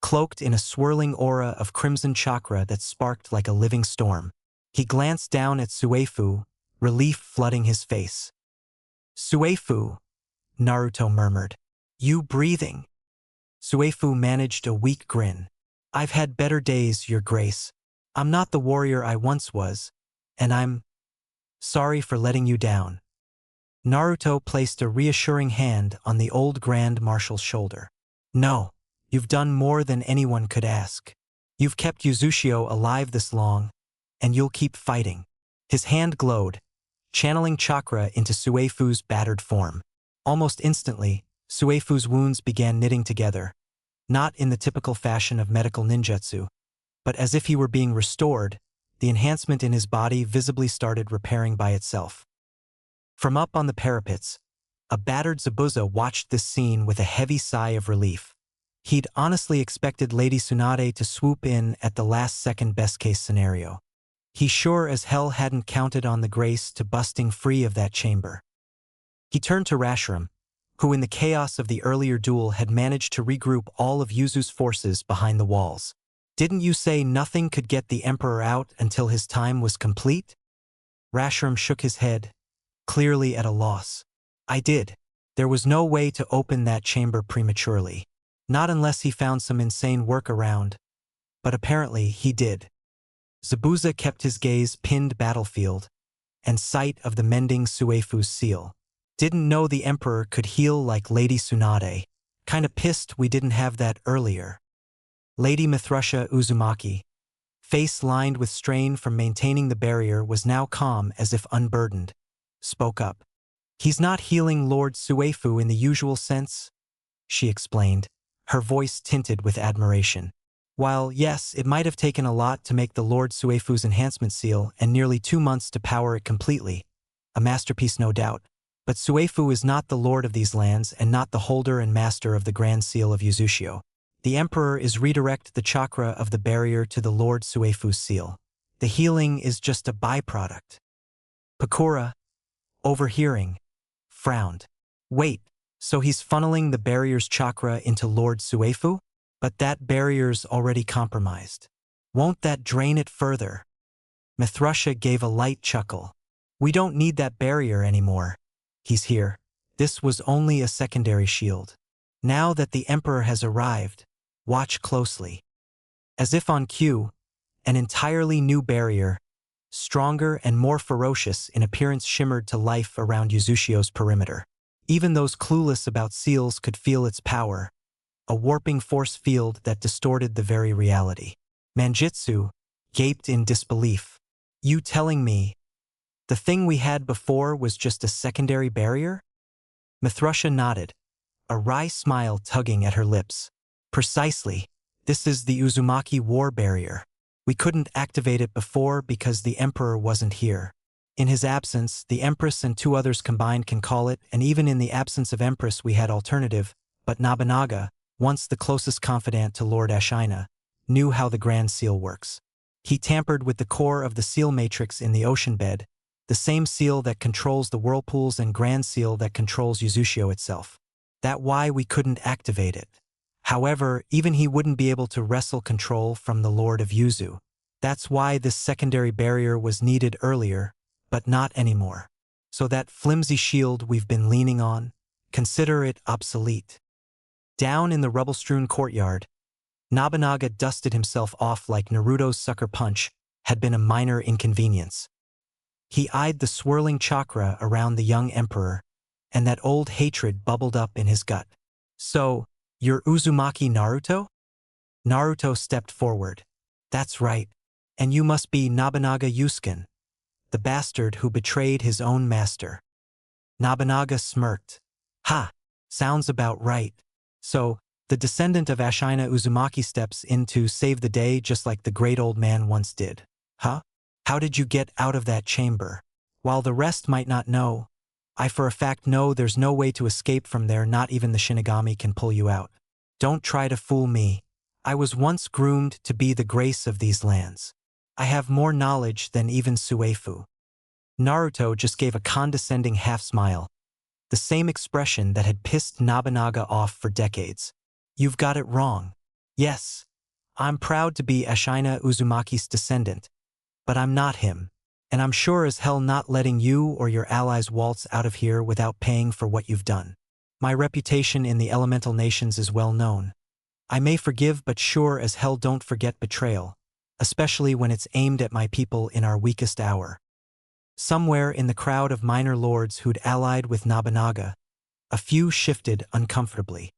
cloaked in a swirling aura of crimson chakra that sparked like a living storm. He glanced down at Suefu, relief flooding his face. "Suefu," Naruto murmured. "You breathing?" Suefu managed a weak grin. "I've had better days, Your Grace. I'm not the warrior I once was, and I'm sorry for letting you down." Naruto placed a reassuring hand on the old Grand Marshal's shoulder. "No, you've done more than anyone could ask. You've kept Uzushio alive this long, and you'll keep fighting." His hand glowed, channeling chakra into Suefu's battered form. Almost instantly, Suefu's wounds began knitting together, not in the typical fashion of medical ninjutsu, but as if he were being restored. The enhancement in his body visibly started repairing by itself. From up on the parapets, a battered Zabuza watched this scene with a heavy sigh of relief. He'd honestly expected Lady Tsunade to swoop in at the last-second best-case scenario. He sure as hell hadn't counted on the grace to busting free of that chamber. He turned to Rashiram, who in the chaos of the earlier duel had managed to regroup all of Yuzu's forces behind the walls. "Didn't you say nothing could get the Emperor out until his time was complete?" Rashiram shook his head, clearly at a loss. "I did. There was no way to open that chamber prematurely. Not unless he found some insane workaround. But apparently he did." Zabuza kept his gaze pinned battlefield, and sight of the mending Suefu's seal. "Didn't know the Emperor could heal like Lady Tsunade. Kinda pissed we didn't have that earlier." Lady Mithrusha Uzumaki, face lined with strain from maintaining the barrier, was now calm as if unburdened, spoke up. "He's not healing Lord Suefu in the usual sense," she explained, her voice tinted with admiration. "While, yes, it might have taken a lot to make the Lord Suefu's enhancement seal and nearly 2 months to power it completely, a masterpiece no doubt, but Suefu is not the lord of these lands and not the holder and master of the Grand Seal of Uzushio. The Emperor is redirect the chakra of the barrier to the Lord Suefu's seal. The healing is just a byproduct." Pakura, overhearing, frowned. "Wait, so he's funneling the barrier's chakra into Lord Suefu? But that barrier's already compromised. Won't that drain it further?" Mithrusha gave a light chuckle. "We don't need that barrier anymore. He's here. This was only a secondary shield. Now that the Emperor has arrived, watch closely." As if on cue, an entirely new barrier, stronger and more ferocious in appearance, shimmered to life around Uzushio's perimeter. Even those clueless about seals could feel its power, a warping force field that distorted the very reality. Manjitsu gaped in disbelief. "You telling me the thing we had before was just a secondary barrier?" Mithrusha nodded, a wry smile tugging at her lips. "Precisely. This is the Uzumaki War Barrier. We couldn't activate it before because the Emperor wasn't here. In his absence, the Empress and 2 others combined can call it, and even in the absence of Empress we had alternative, but Nobunaga, once the closest confidant to Lord Ashina, knew how the Grand Seal works. He tampered with the core of the seal matrix in the ocean bed, the same seal that controls the whirlpools and Grand Seal that controls Uzushio itself. That's why we couldn't activate it. However, even he wouldn't be able to wrestle control from the Lord of Yuzu. That's why this secondary barrier was needed earlier, but not anymore. So that flimsy shield we've been leaning on, consider it obsolete. Down in the rubble-strewn courtyard, Nobunaga dusted himself off like Naruto's sucker punch had been a minor inconvenience. He eyed the swirling chakra around the young emperor, and that old hatred bubbled up in his gut. So, you're Uzumaki Naruto? Naruto stepped forward. That's right. And you must be Nobunaga Yusuke, the bastard who betrayed his own master. Nobunaga smirked. Ha! Sounds about right. So, the descendant of Ashina Uzumaki steps in to save the day just like the great old man once did. Huh? How did you get out of that chamber? While the rest might not know, I for a fact know there's no way to escape from there, not even the Shinigami can pull you out. Don't try to fool me. I was once groomed to be the grace of these lands. I have more knowledge than even Suefu. Naruto just gave a condescending half-smile, the same expression that had pissed Nobunaga off for decades. You've got it wrong. Yes, I'm proud to be Ashina Uzumaki's descendant, but I'm not him, and I'm sure as hell not letting you or your allies waltz out of here without paying for what you've done. My reputation in the elemental nations is well known. I may forgive, but sure as hell don't forget betrayal, especially when it's aimed at my people in our weakest hour. Somewhere in the crowd of minor lords who'd allied with Nobunaga, a few shifted uncomfortably.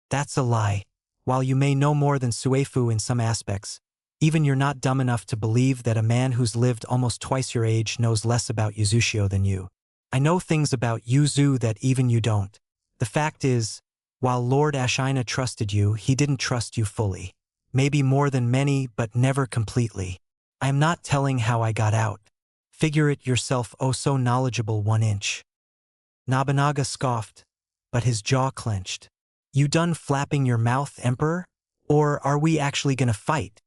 That's a lie. While you may know more than Suefu in some aspects, even you're not dumb enough to believe that a man who's lived almost twice your age knows less about Yuzushio than you. I know things about Yuzu that even you don't. The fact is, while Lord Ashina trusted you, he didn't trust you fully. Maybe more than many, but never completely. I am not telling how I got out. Figure it yourself, oh so knowledgeable 1 inch. Nobunaga scoffed, but his jaw clenched. You done flapping your mouth, Emperor? Or are we actually gonna fight?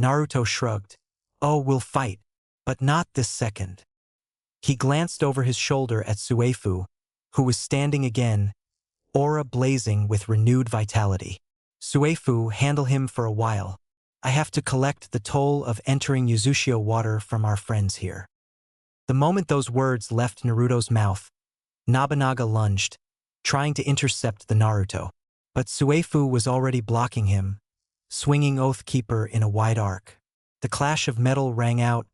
Naruto shrugged. Oh, we'll fight, but not this second. He glanced over his shoulder at Suefu, who was standing again, aura blazing with renewed vitality. Suefu, handle him for a while. I have to collect the toll of entering Yuzushio water from our friends here. The moment those words left Naruto's mouth, Nobunaga lunged, trying to intercept the Naruto. But Suefu was already blocking him, swinging Oathkeeper in a wide arc. The clash of metal rang out,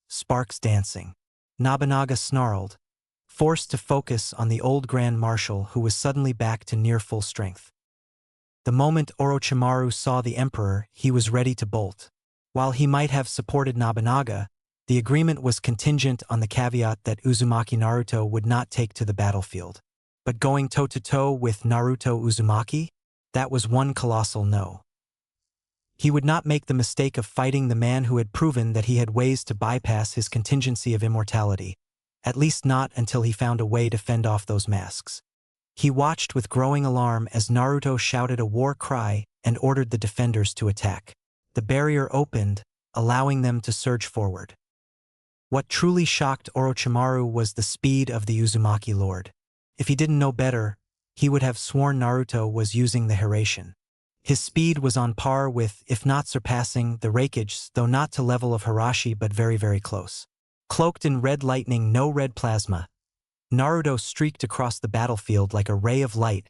sparks dancing. Nobunaga snarled, forced to focus on the old Grand Marshal who was suddenly back to near full strength. The moment Orochimaru saw the Emperor, he was ready to bolt. While he might have supported Nobunaga, the agreement was contingent on the caveat that Uzumaki Naruto would not take to the battlefield. But going toe-to-toe with Naruto Uzumaki? That was one colossal no. He would not make the mistake of fighting the man who had proven that he had ways to bypass his contingency of immortality, at least not until he found a way to fend off those masks. He watched with growing alarm as Naruto shouted a war cry and ordered the defenders to attack. The barrier opened, allowing them to surge forward. What truly shocked Orochimaru was the speed of the Uzumaki Lord. If he didn't know better, he would have sworn Naruto was using the Hiraishin. His speed was on par with, if not surpassing, the Raikage, though not to level of Hirashi but very, very close. Cloaked in red lightning, no red plasma, Naruto streaked across the battlefield like a ray of light,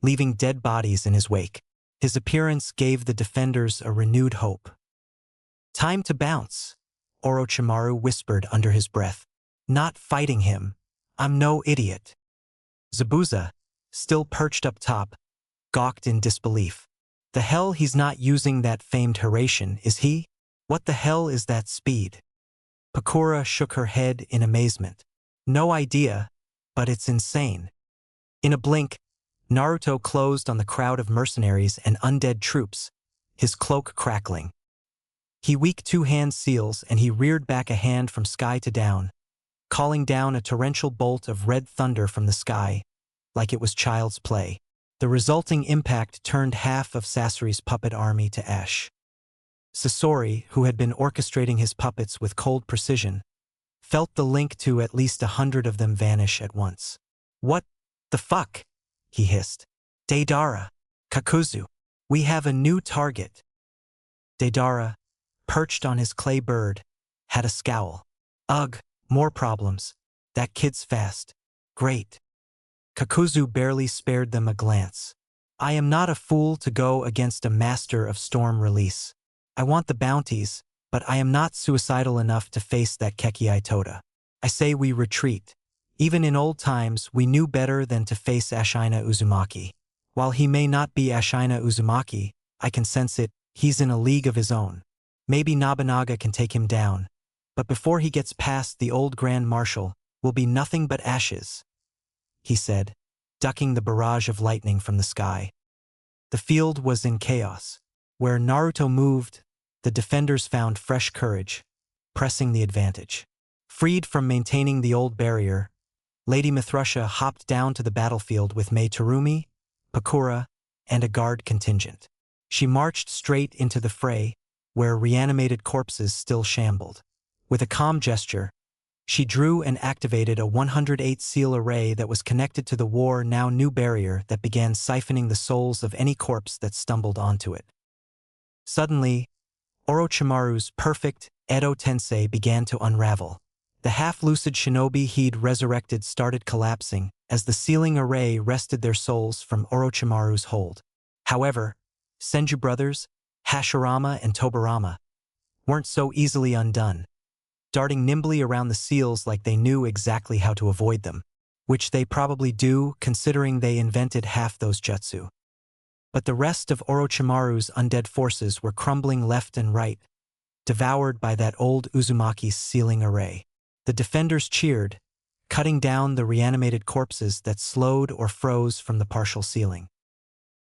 leaving dead bodies in his wake. His appearance gave the defenders a renewed hope. Time to bounce, Orochimaru whispered under his breath. Not fighting him. I'm no idiot. Zabuza, still perched up top, gawked in disbelief. The hell, he's not using that famed Hiraishin, is he? What the hell is that speed? Pakura shook her head in amazement. No idea, but it's insane. In a blink, Naruto closed on the crowd of mercenaries and undead troops, his cloak crackling. He weak two-hand seals and he reared back a hand from sky to down, calling down a torrential bolt of red thunder from the sky, like it was child's play. The resulting impact turned half of Sasori's puppet army to ash. Sasori, who had been orchestrating his puppets with cold precision, felt the link to at least 100 of them vanish at once. What the fuck? He hissed. Deidara, Kakuzu, we have a new target. Deidara, perched on his clay bird, had a scowl. Ugh, more problems. That kid's fast. Great. Kakuzu barely spared them a glance. I am not a fool to go against a master of storm release. I want the bounties, but I am not suicidal enough to face that Kekii Toda. I say we retreat. Even in old times, we knew better than to face Ashina Uzumaki. While he may not be Ashina Uzumaki, I can sense it, he's in a league of his own. Maybe Nobunaga can take him down, but before he gets past the old Grand Marshal, will be nothing but ashes, he said, ducking the barrage of lightning from the sky. The field was in chaos. Where Naruto moved, the defenders found fresh courage, pressing the advantage. Freed from maintaining the old barrier, Lady Mithrusha hopped down to the battlefield with Mei Terumi, Pakura, and a guard contingent. She marched straight into the fray, where reanimated corpses still shambled. With a calm gesture, she drew and activated a 108 seal array that was connected to the now new barrier that began siphoning the souls of any corpse that stumbled onto it. Suddenly, Orochimaru's perfect Edo Tensei began to unravel. The half-lucid shinobi he'd resurrected started collapsing as the sealing array wrested their souls from Orochimaru's hold. However, Senju brothers, Hashirama and Tobirama, weren't so easily undone, darting nimbly around the seals like they knew exactly how to avoid them, which they probably do considering they invented half those jutsu. But the rest of Orochimaru's undead forces were crumbling left and right, devoured by that old Uzumaki's sealing array. The defenders cheered, cutting down the reanimated corpses that slowed or froze from the partial sealing.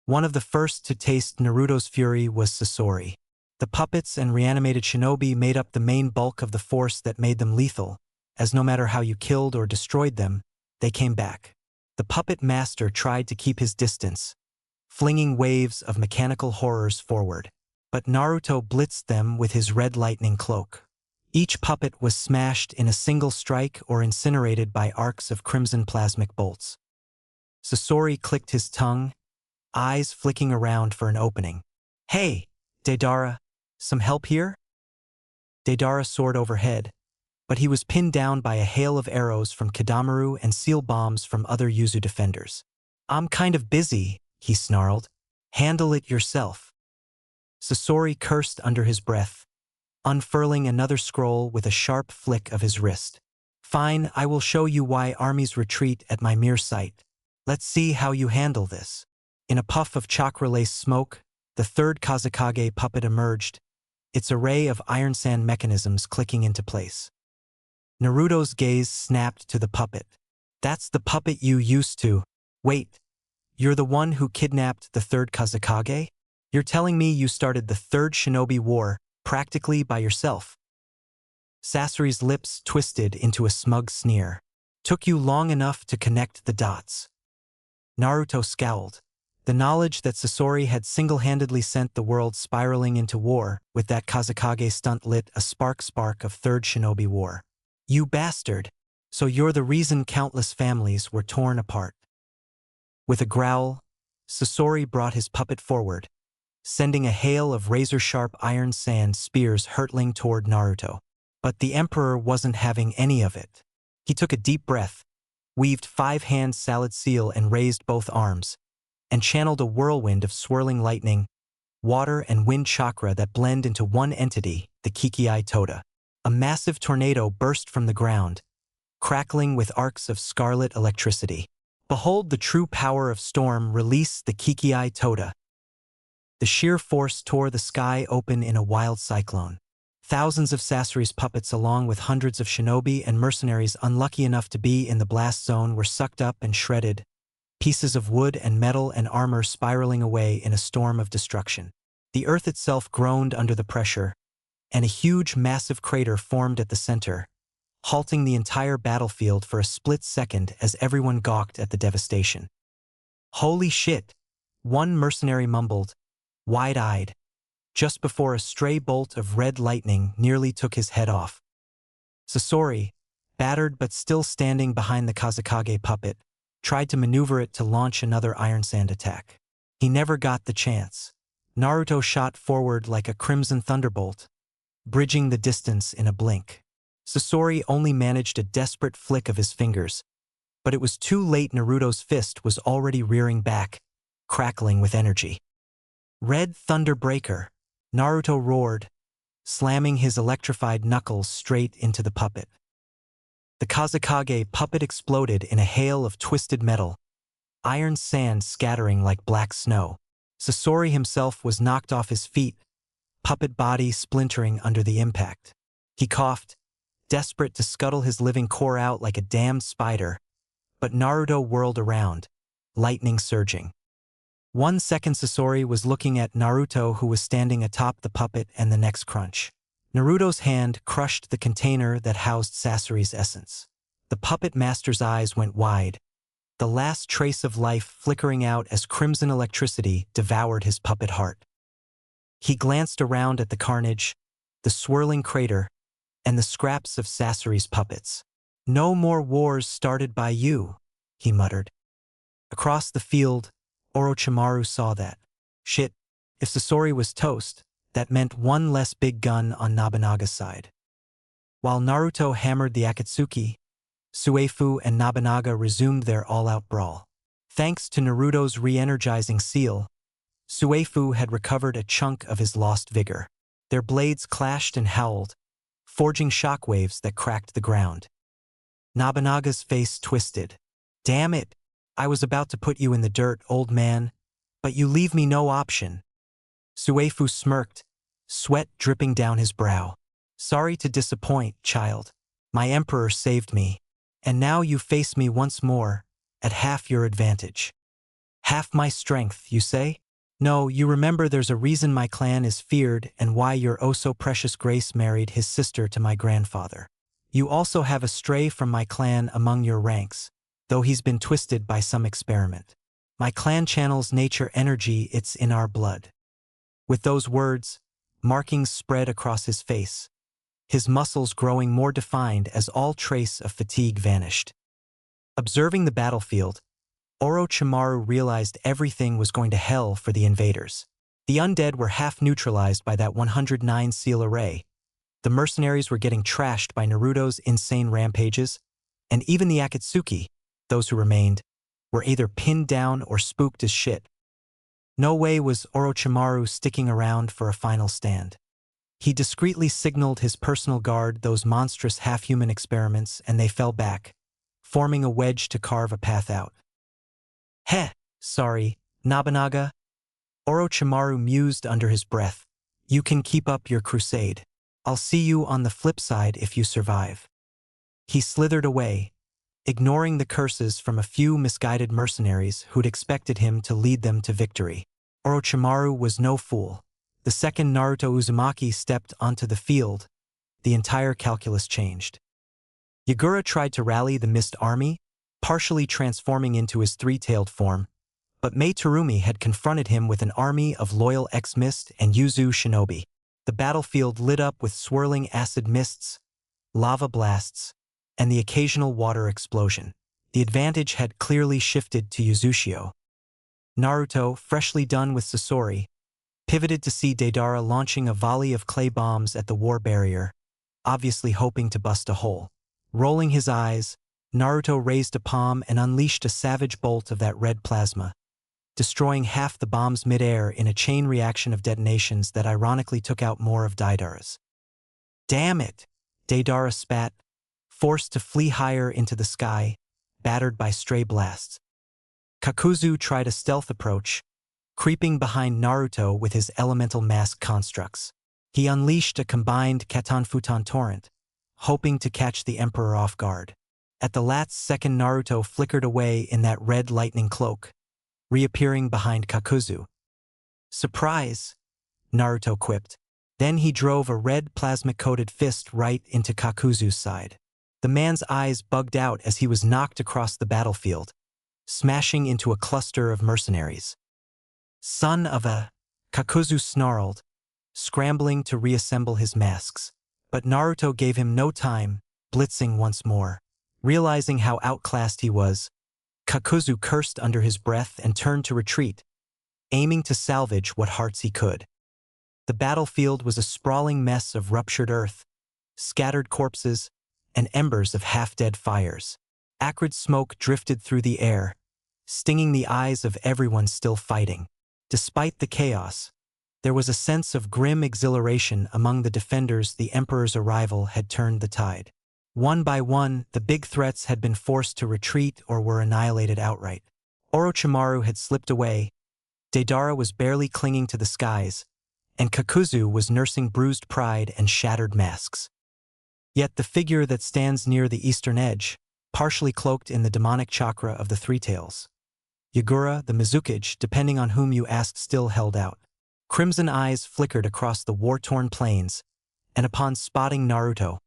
One of the first to taste Naruto's fury was Sasori. The puppets and reanimated shinobi made up the main bulk of the force that made them lethal, as no matter how you killed or destroyed them, they came back. The puppet master tried to keep his distance, flinging waves of mechanical horrors forward, but Naruto blitzed them with his red lightning cloak. Each puppet was smashed in a single strike or incinerated by arcs of crimson plasmic bolts. Sasori clicked his tongue, eyes flicking around for an opening. Hey, Deidara, some help here? Deidara soared overhead, but he was pinned down by a hail of arrows from Kidamaru and seal bombs from other Yuzu defenders. I'm kind of busy, he snarled. Handle it yourself. Sasori cursed under his breath, unfurling another scroll with a sharp flick of his wrist. Fine, I will show you why armies retreat at my mere sight. Let's see how you handle this. In a puff of chakra-laced smoke, the third Kazekage puppet emerged, its array of iron sand mechanisms clicking into place. Naruto's gaze snapped to the puppet. That's the puppet you used to. Wait, you're the one who kidnapped the third Kazekage? You're telling me you started the third shinobi war practically by yourself? Sasori's lips twisted into a smug sneer. Took you long enough to connect the dots. Naruto scowled. The knowledge that Sasori had single-handedly sent the world spiraling into war with that Kazekage stunt lit a spark of third shinobi war. You bastard! So you're the reason countless families were torn apart. With a growl, Sasori brought his puppet forward, sending a hail of razor-sharp iron sand spears hurtling toward Naruto. But the Emperor wasn't having any of it. He took a deep breath, weaved 5-hand salad seal and raised both arms, and channeled a whirlwind of swirling lightning, water and wind chakra that blend into one entity, the Kikii Toda. A massive tornado burst from the ground, crackling with arcs of scarlet electricity. Behold the true power of storm release the Kikii Toda. The sheer force tore the sky open in a wild cyclone. Thousands of Sasori's puppets along with hundreds of shinobi and mercenaries unlucky enough to be in the blast zone were sucked up and shredded, pieces of wood and metal and armor spiraling away in a storm of destruction. The earth itself groaned under the pressure, and a huge massive crater formed at the center, halting the entire battlefield for a split second as everyone gawked at the devastation. Holy shit, one mercenary mumbled, wide-eyed, just before a stray bolt of red lightning nearly took his head off. Sasori, battered but still standing behind the Kazekage puppet, tried to maneuver it to launch another iron sand attack. He never got the chance. Naruto shot forward like a crimson thunderbolt, bridging the distance in a blink. Sasori only managed a desperate flick of his fingers, but it was too late. Naruto's fist was already rearing back, crackling with energy. Red Thunder Breaker, Naruto roared, slamming his electrified knuckles straight into the puppet. The Kazekage puppet exploded in a hail of twisted metal, iron sand scattering like black snow. Sasori himself was knocked off his feet, puppet body splintering under the impact. He coughed, desperate to scuttle his living core out like a damned spider, but Naruto whirled around, lightning surging. 1 second Sasori was looking at Naruto, who was standing atop the puppet, and the next crunch. Naruto's hand crushed the container that housed Sasori's essence. The puppet master's eyes went wide, the last trace of life flickering out as crimson electricity devoured his puppet heart. He glanced around at the carnage, the swirling crater, and the scraps of Sasori's puppets. "No more wars started by you," he muttered. Across the field, Orochimaru saw that. Shit, if Sasori was toast, that meant one less big gun on Nobunaga's side. While Naruto hammered the Akatsuki, Suefu and Nobunaga resumed their all-out brawl. Thanks to Naruto's re-energizing seal, Suefu had recovered a chunk of his lost vigor. Their blades clashed and howled, forging shockwaves that cracked the ground. Nobunaga's face twisted. "Damn it! I was about to put you in the dirt, old man, but you leave me no option." Suefu smirked, sweat dripping down his brow. "Sorry to disappoint, child. My emperor saved me, and now you face me once more, at half your advantage." "Half my strength, you say? No, you remember there's a reason my clan is feared and why your oh-so-precious Grace married his sister to my grandfather. You also have a stray from my clan among your ranks, though he's been twisted by some experiment. My clan channels nature energy, it's in our blood." With those words, markings spread across his face, his muscles growing more defined as all trace of fatigue vanished. Observing the battlefield, Orochimaru realized everything was going to hell for the invaders. The undead were half neutralized by that 109 seal array, the mercenaries were getting trashed by Naruto's insane rampages, and even the Akatsuki, those who remained, were either pinned down or spooked as shit. No way was Orochimaru sticking around for a final stand. He discreetly signaled his personal guard those monstrous half-human experiments, and they fell back, forming a wedge to carve a path out. "Heh, sorry, Nobunaga," Orochimaru mused under his breath. "You can keep up your crusade. I'll see you on the flip side if you survive." He slithered away, ignoring the curses from a few misguided mercenaries who'd expected him to lead them to victory. Orochimaru was no fool. The second Naruto Uzumaki stepped onto the field, the entire calculus changed. Yagura tried to rally the Mist Army, partially transforming into his three-tailed form, but Mei Terumi had confronted him with an army of loyal ex-Mist and Yuzu shinobi. The battlefield lit up with swirling acid mists, lava blasts, and the occasional water explosion. The advantage had clearly shifted to Yuzushio. Naruto, freshly done with Sasori, pivoted to see Deidara launching a volley of clay bombs at the war barrier, obviously hoping to bust a hole. Rolling his eyes, Naruto raised a palm and unleashed a savage bolt of that red plasma, destroying half the bombs midair in a chain reaction of detonations that ironically took out more of Deidara's. "Damn it!" Deidara spat, forced to flee higher into the sky, battered by stray blasts. Kakuzu tried a stealth approach, creeping behind Naruto with his elemental mask constructs. He unleashed a combined Katan-Futon torrent, hoping to catch the Emperor off guard. At the last second, Naruto flickered away in that red lightning cloak, reappearing behind Kakuzu. "Surprise!" Naruto quipped. Then he drove a red plasma-coated fist right into Kakuzu's side. The man's eyes bugged out as he was knocked across the battlefield, smashing into a cluster of mercenaries. "Son of a..." Kakuzu snarled, scrambling to reassemble his masks. But Naruto gave him no time, blitzing once more. Realizing how outclassed he was, Kakuzu cursed under his breath and turned to retreat, aiming to salvage what hearts he could. The battlefield was a sprawling mess of ruptured earth, scattered corpses, and embers of half-dead fires. Acrid smoke drifted through the air, stinging the eyes of everyone still fighting. Despite the chaos, there was a sense of grim exhilaration among the defenders. The Emperor's arrival had turned the tide. One by one, the big threats had been forced to retreat or were annihilated outright. Orochimaru had slipped away, Deidara was barely clinging to the skies, and Kakuzu was nursing bruised pride and shattered masks. Yet the figure that stands near the eastern edge, partially cloaked in the demonic chakra of the Three Tails, Yagura, the Mizukage, depending on whom you asked, still held out. Crimson eyes flickered across the war-torn plains, and upon spotting Naruto,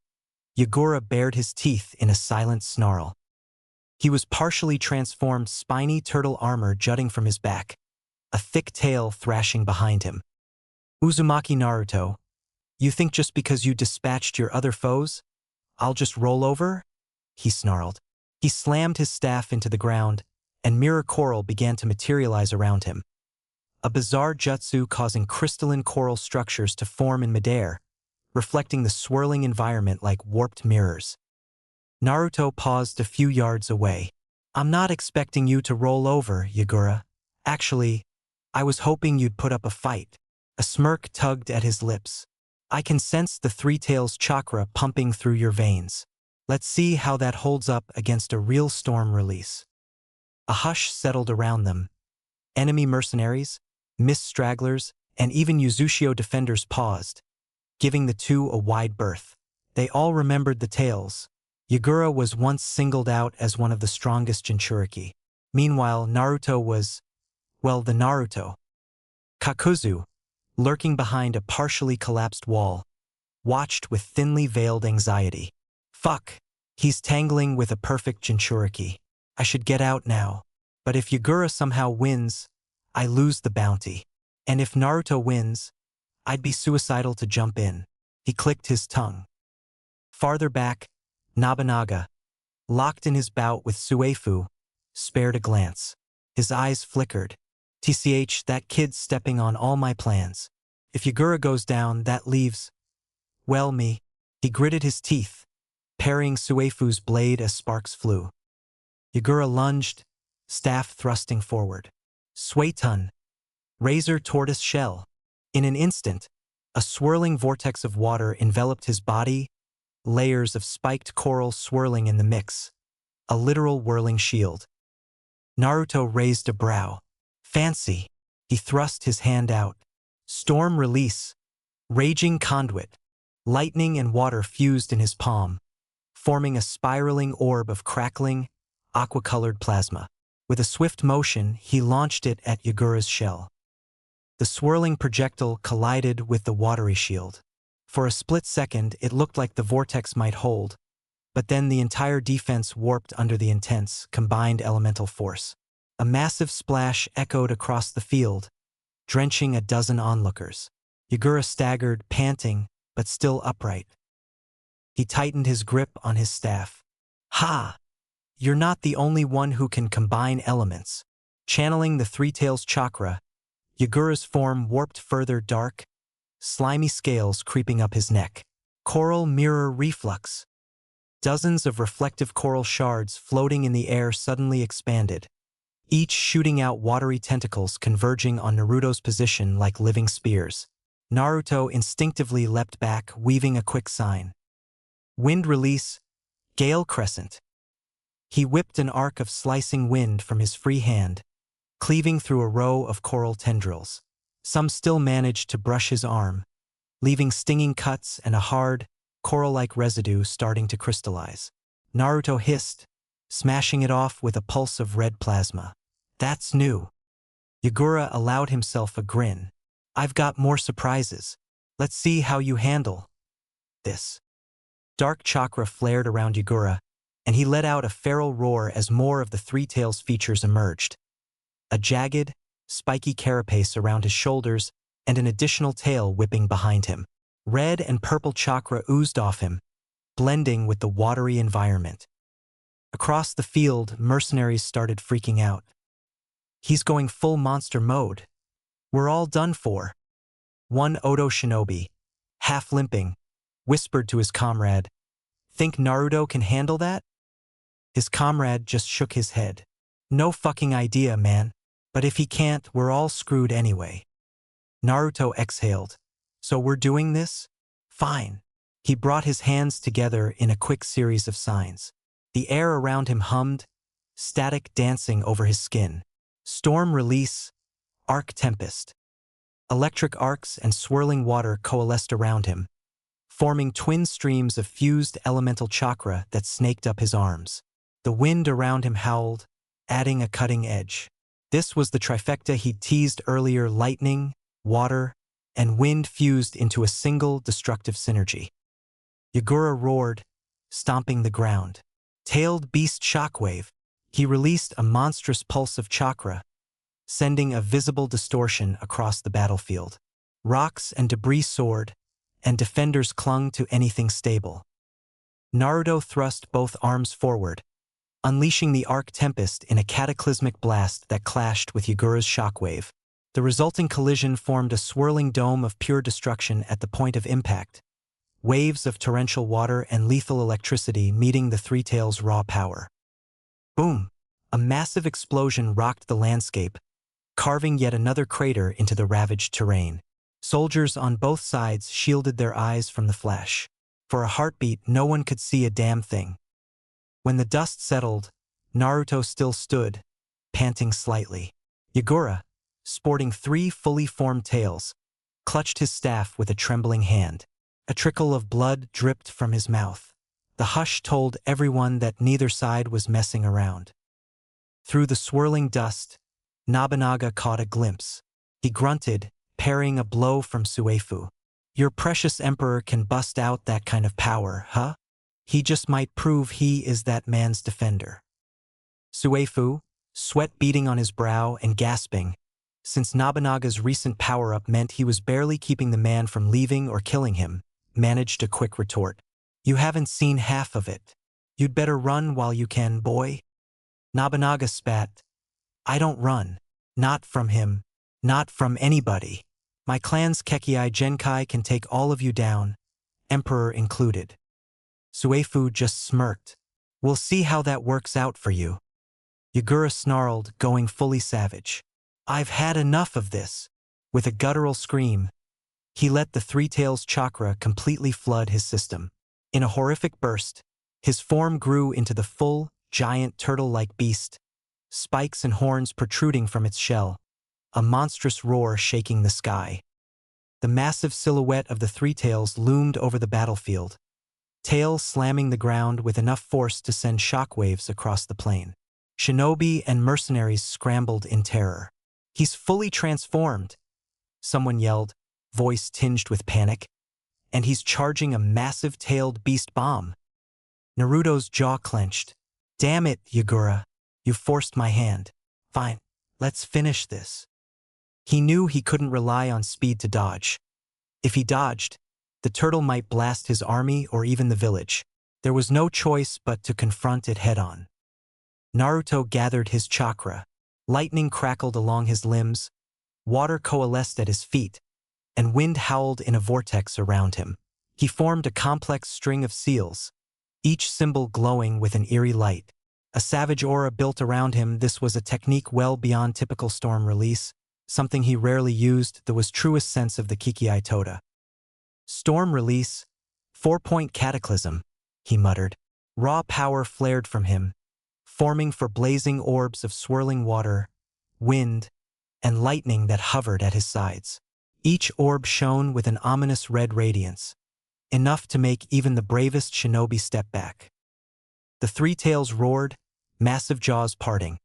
Yagura bared his teeth in a silent snarl. He was partially transformed, spiny turtle armor jutting from his back, a thick tail thrashing behind him. Uzumaki Naruto, you think just because you dispatched your other foes, I'll just roll over? He snarled. He slammed his staff into the ground, and mirror coral began to materialize around him. A bizarre jutsu causing crystalline coral structures to form in midair, reflecting the swirling environment like warped mirrors. Naruto paused a few yards away. I'm not expecting you to roll over, Yagura. Actually, I was hoping you'd put up a fight. A smirk tugged at his lips. I can sense the Three Tails chakra pumping through your veins. Let's see how that holds up against a real storm release. A hush settled around them. Enemy mercenaries, mist stragglers, and even Uzushio defenders paused, giving the two a wide berth. They all remembered the tales. Yagura was once singled out as one of the strongest Jinchuriki. Meanwhile, Naruto was, well, the Naruto. Kakuzu, lurking behind a partially collapsed wall, watched with thinly veiled anxiety. Fuck, he's tangling with a perfect Jinchuriki. I should get out now. But if Yagura somehow wins, I lose the bounty. And if Naruto wins, I'd be suicidal to jump in. He clicked his tongue. Farther back, Nobunaga, locked in his bout with Suefu, spared a glance. His eyes flickered. TCH, that kid's stepping on all my plans. If Yagura goes down, that leaves, well, me. He gritted his teeth, parrying Suefu's blade as sparks flew. Yagura lunged, staff thrusting forward. Suetun, razor tortoise shell. In an instant, a swirling vortex of water enveloped his body, layers of spiked coral swirling in the mix, a literal whirling shield. Naruto raised a brow. Fancy. He thrust his hand out. Storm release. Raging conduit. Lightning and water fused in his palm, forming a spiraling orb of crackling, aqua-colored plasma. With a swift motion, he launched it at Yagura's shell. The swirling projectile collided with the watery shield. For a split second, it looked like the vortex might hold, but then the entire defense warped under the intense, combined elemental force. A massive splash echoed across the field, drenching a dozen onlookers. Yagura staggered, panting, but still upright. He tightened his grip on his staff. Ha! You're not the only one who can combine elements. Channeling the Three Tails chakra, Yagura's form warped further, dark, slimy scales creeping up his neck. Coral mirror reflux. Dozens of reflective coral shards floating in the air suddenly expanded, each shooting out watery tentacles converging on Naruto's position like living spears. Naruto instinctively leapt back, weaving a quick sign. Wind release, Gale Crescent. He whipped an arc of slicing wind from his free hand, cleaving through a row of coral tendrils. Some still managed to brush his arm, leaving stinging cuts and a hard, coral-like residue starting to crystallize. Naruto hissed, smashing it off with a pulse of red plasma. That's new. Yagura allowed himself a grin. I've got more surprises. Let's see how you handle this. Dark chakra flared around Yagura, and he let out a feral roar as more of the Three Tails features emerged. A jagged, spiky carapace around his shoulders and an additional tail whipping behind him. Red and purple chakra oozed off him, blending with the watery environment. Across the field, mercenaries started freaking out. He's going full monster mode. We're all done for. One Odo shinobi, half limping, whispered to his comrade, "Think Naruto can handle that?" His comrade just shook his head. "No fucking idea, man. But if he can't, we're all screwed anyway." Naruto exhaled. "So we're doing this? Fine." He brought his hands together in a quick series of signs. The air around him hummed, static dancing over his skin. Storm release, arc tempest. Electric arcs and swirling water coalesced around him, forming twin streams of fused elemental chakra that snaked up his arms. The wind around him howled, adding a cutting edge. This was the trifecta he'd teased earlier: lightning, water, and wind fused into a single destructive synergy. Yagura roared, stomping the ground. Tailed beast shockwave. He released a monstrous pulse of chakra, sending a visible distortion across the battlefield. Rocks and debris soared, and defenders clung to anything stable. Naruto thrust both arms forward, unleashing the Arc Tempest in a cataclysmic blast that clashed with Yagura's shockwave. The resulting collision formed a swirling dome of pure destruction at the point of impact, waves of torrential water and lethal electricity meeting the Three Tails' raw power. Boom! A massive explosion rocked the landscape, carving yet another crater into the ravaged terrain. Soldiers on both sides shielded their eyes from the flash. For a heartbeat, no one could see a damn thing. When the dust settled, Naruto still stood, panting slightly. Yagura, sporting 3 fully formed tails, clutched his staff with a trembling hand. A trickle of blood dripped from his mouth. The hush told everyone that neither side was messing around. Through the swirling dust, Nobunaga caught a glimpse. He grunted, parrying a blow from Suefu. "Your precious emperor can bust out that kind of power, huh? He just might prove he is that man's defender." Suefu, sweat beading on his brow and gasping, since Nobunaga's recent power-up meant he was barely keeping the man from leaving or killing him, managed a quick retort. "You haven't seen half of it. You'd better run while you can, boy." Nobunaga spat. "I don't run. Not from him. Not from anybody. My clan's Kekkei Genkai can take all of you down, Emperor included." Suefu just smirked. "We'll see how that works out for you." Yagura snarled, going fully savage. "I've had enough of this." With a guttural scream, he let the Three Tails chakra completely flood his system. In a horrific burst, his form grew into the full, giant turtle-like beast, spikes and horns protruding from its shell, a monstrous roar shaking the sky. The massive silhouette of the Three Tails loomed over the battlefield, tail slamming the ground with enough force to send shockwaves across the plain. Shinobi and mercenaries scrambled in terror. "He's fully transformed," someone yelled, voice tinged with panic. "And he's charging a massive tailed beast bomb." Naruto's jaw clenched. "Damn it, Yagura. You forced my hand. Fine, let's finish this." He knew he couldn't rely on speed to dodge. If he dodged, the turtle might blast his army or even the village. There was no choice but to confront it head-on. Naruto gathered his chakra. Lightning crackled along his limbs, water coalesced at his feet, and wind howled in a vortex around him. He formed a complex string of seals, each symbol glowing with an eerie light. A savage aura built around him. This was a technique well beyond typical storm release, something he rarely used that was truest sense of the Kekkei Toda. "Storm release, 4-point cataclysm," he muttered. Raw power flared from him, forming for blazing orbs of swirling water, wind, and lightning that hovered at his sides. Each orb shone with an ominous red radiance, enough to make even the bravest shinobi step back. The Three Tails roared, massive jaws parting,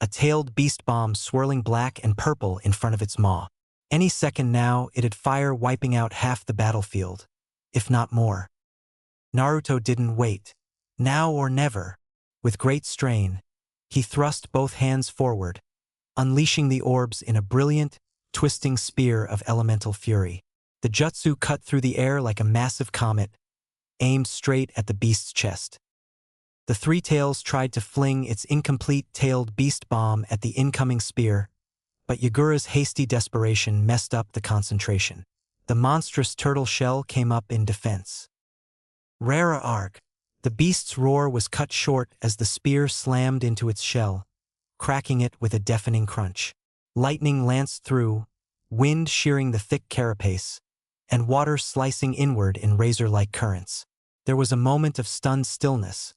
a tailed beast bomb swirling black and purple in front of its maw. Any second now, it'd fire, wiping out half the battlefield, if not more. Naruto didn't wait. Now or never. With great strain, he thrust both hands forward, unleashing the orbs in a brilliant, twisting spear of elemental fury. The jutsu cut through the air like a massive comet, aimed straight at the beast's chest. The Three Tails tried to fling its incomplete tailed beast bomb at the incoming spear, but Yagura's hasty desperation messed up the concentration. the monstrous turtle shell came up in defense. Rara arg. The beast's roar was cut short as the spear slammed into its shell, cracking it with a deafening crunch. Lightning lanced through, wind shearing the thick carapace, and water slicing inward in razor-like currents. There was a moment of stunned stillness.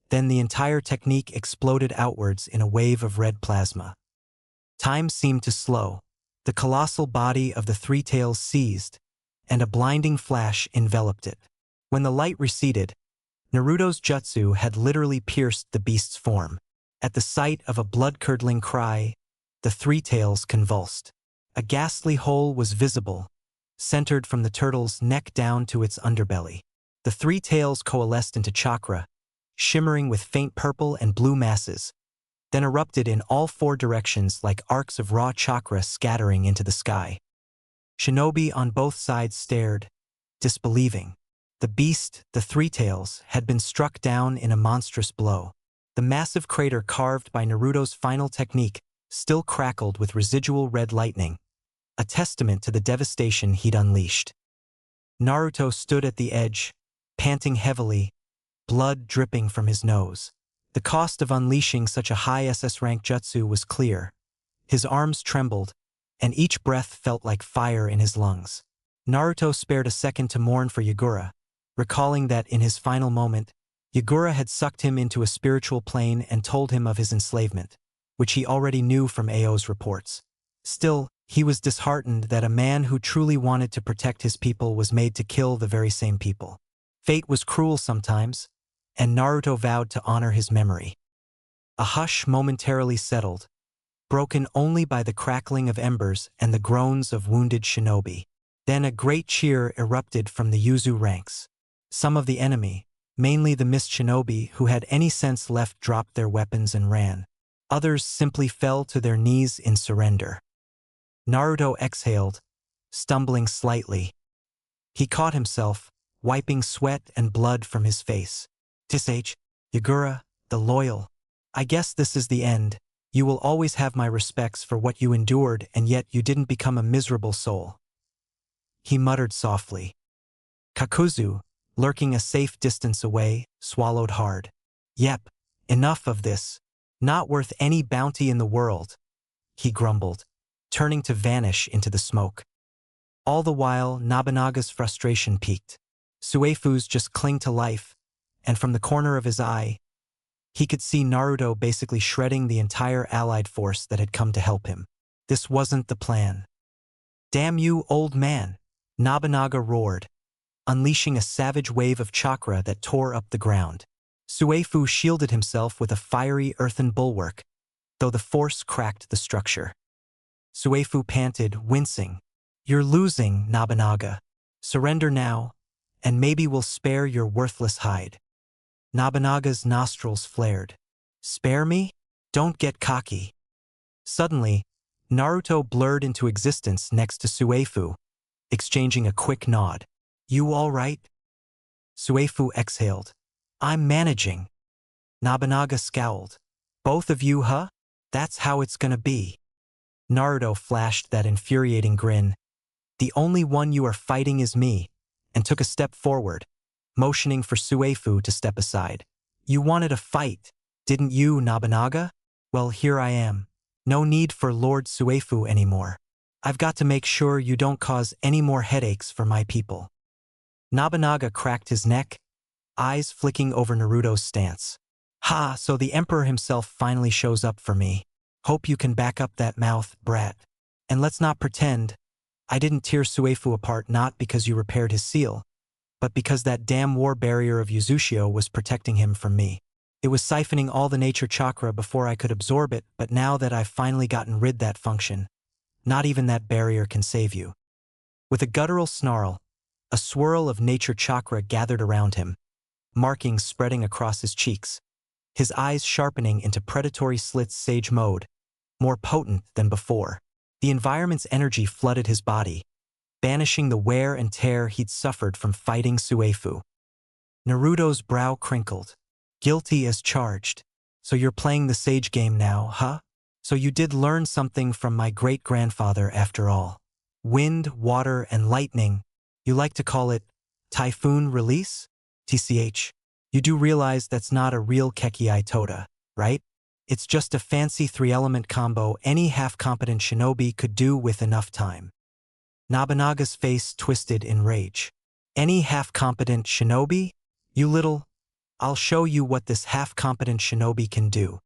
Then the entire technique exploded outwards in a wave of red plasma. Time seemed to slow. The colossal body of the Three Tails seized, and a blinding flash enveloped it. When the light receded, Naruto's jutsu had literally pierced the beast's form. At the sight of a blood-curdling cry, the Three Tails convulsed. A ghastly hole was visible, centered from the turtle's neck down to its underbelly. The Three Tails coalesced into chakra, shimmering with faint purple and blue masses, then erupted in all four directions like arcs of raw chakra scattering into the sky. Shinobi on both sides stared, disbelieving. The beast, the Three Tails, had been struck down in a monstrous blow. The massive crater carved by Naruto's final technique still crackled with residual red lightning, a testament to the devastation he'd unleashed. Naruto stood at the edge, panting heavily, blood dripping from his nose. The cost of unleashing such a high SS-rank jutsu was clear. His arms trembled, and each breath felt like fire in his lungs. Naruto spared a second to mourn for Yagura, recalling that in his final moment, Yagura had sucked him into a spiritual plane and told him of his enslavement, which he already knew from Ao's reports. Still, he was disheartened that a man who truly wanted to protect his people was made to kill the very same people. Fate was cruel sometimes, and Naruto vowed to honor his memory. A hush momentarily settled, broken only by the crackling of embers and the groans of wounded shinobi. Then a great cheer erupted from the Yuzu ranks. Some of the enemy, mainly the mist shinobi who had any sense left, dropped their weapons and ran. Others simply fell to their knees in surrender. Naruto exhaled, stumbling slightly. He caught himself, wiping sweat and blood from his face. "Tisage, Yagura, the loyal. I guess this is the end. You will always have my respects for what you endured, and yet you didn't become a miserable soul." He muttered softly. Kakuzu, lurking a safe distance away, swallowed hard. "Yep, enough of this. Not worth any bounty in the world," he grumbled, turning to vanish into the smoke. All the while, Nobunaga's frustration peaked. Suefu's just cling to life, and from the corner of his eye, he could see Naruto basically shredding the entire allied force that had come to help him. This wasn't the plan. "Damn you, old man!" Nobunaga roared, unleashing a savage wave of chakra that tore up the ground. Suefu shielded himself with a fiery earthen bulwark, though the force cracked the structure. Suefu panted, wincing. "You're losing, Nobunaga. Surrender now, and maybe we'll spare your worthless hide." Nobunaga's nostrils flared. "Spare me? Don't get cocky." Suddenly, Naruto blurred into existence next to Suefu, exchanging a quick nod. "You all right?" Suefu exhaled. "I'm managing." Nobunaga scowled. "Both of you, huh? That's how it's gonna be." Naruto flashed that infuriating grin. "The only one you are fighting is me," and took a step forward, motioning for Suefu to step aside. "You wanted a fight, didn't you, Nobunaga? Well, here I am. No need for Lord Suefu anymore. I've got to make sure you don't cause any more headaches for my people." Nobunaga cracked his neck, eyes flicking over Naruto's stance. "Ha, so the Emperor himself finally shows up for me. Hope you can back up that mouth, brat. And let's not pretend I didn't tear Suefu apart, not because you repaired his seal, but because that damn war barrier of Yuzushio was protecting him from me. It was siphoning all the nature chakra before I could absorb it, but now that I've finally gotten rid that function, not even that barrier can save you." With a guttural snarl, a swirl of nature chakra gathered around him, markings spreading across his cheeks, his eyes sharpening into predatory slits sage mode, more potent than before. The environment's energy flooded his body, banishing the wear and tear he'd suffered from fighting Suefu. Naruto's brow crinkled. "Guilty as charged. So you're playing the sage game now, huh? So you did learn something from my great-grandfather after all." Wind, water, and lightning. You like to call it typhoon release? TCH. You do realize that's not a real Kekii Toda, right? It's just a fancy three-element combo any half-competent shinobi could do with enough time. Nobunaga's face twisted in rage. Any half-competent shinobi? You little... I'll show you what this half-competent shinobi can do.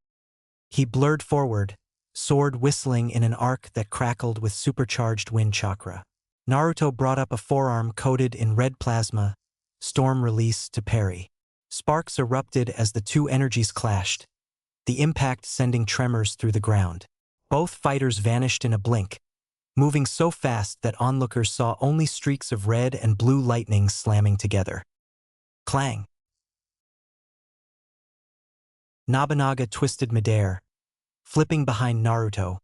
He blurred forward, sword whistling in an arc that crackled with supercharged wind chakra. Naruto brought up a forearm coated in red plasma, storm release to parry. Sparks erupted as the two energies clashed, the impact sending tremors through the ground. Both fighters vanished in a blink, moving so fast that onlookers saw only streaks of red and blue lightning slamming together. Clang! Nobunaga twisted midair, flipping behind Naruto,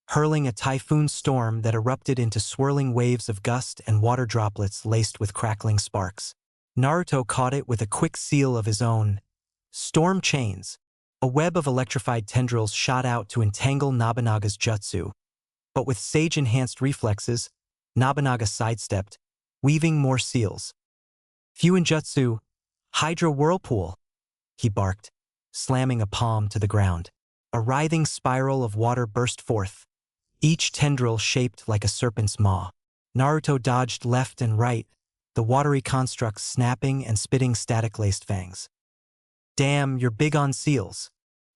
hurling a typhoon storm that erupted into swirling waves of gust and water droplets laced with crackling sparks. Naruto caught it with a quick seal of his own. Storm chains. A web of electrified tendrils shot out to entangle Nobunaga's jutsu. But with sage-enhanced reflexes, Nobunaga sidestepped, weaving more seals. Fuinjutsu, Hydra Whirlpool, he barked, slamming a palm to the ground. A writhing spiral of water burst forth, each tendril shaped like a serpent's maw. Naruto dodged left and right, the watery constructs snapping and spitting static-laced fangs. Damn, you're big on seals.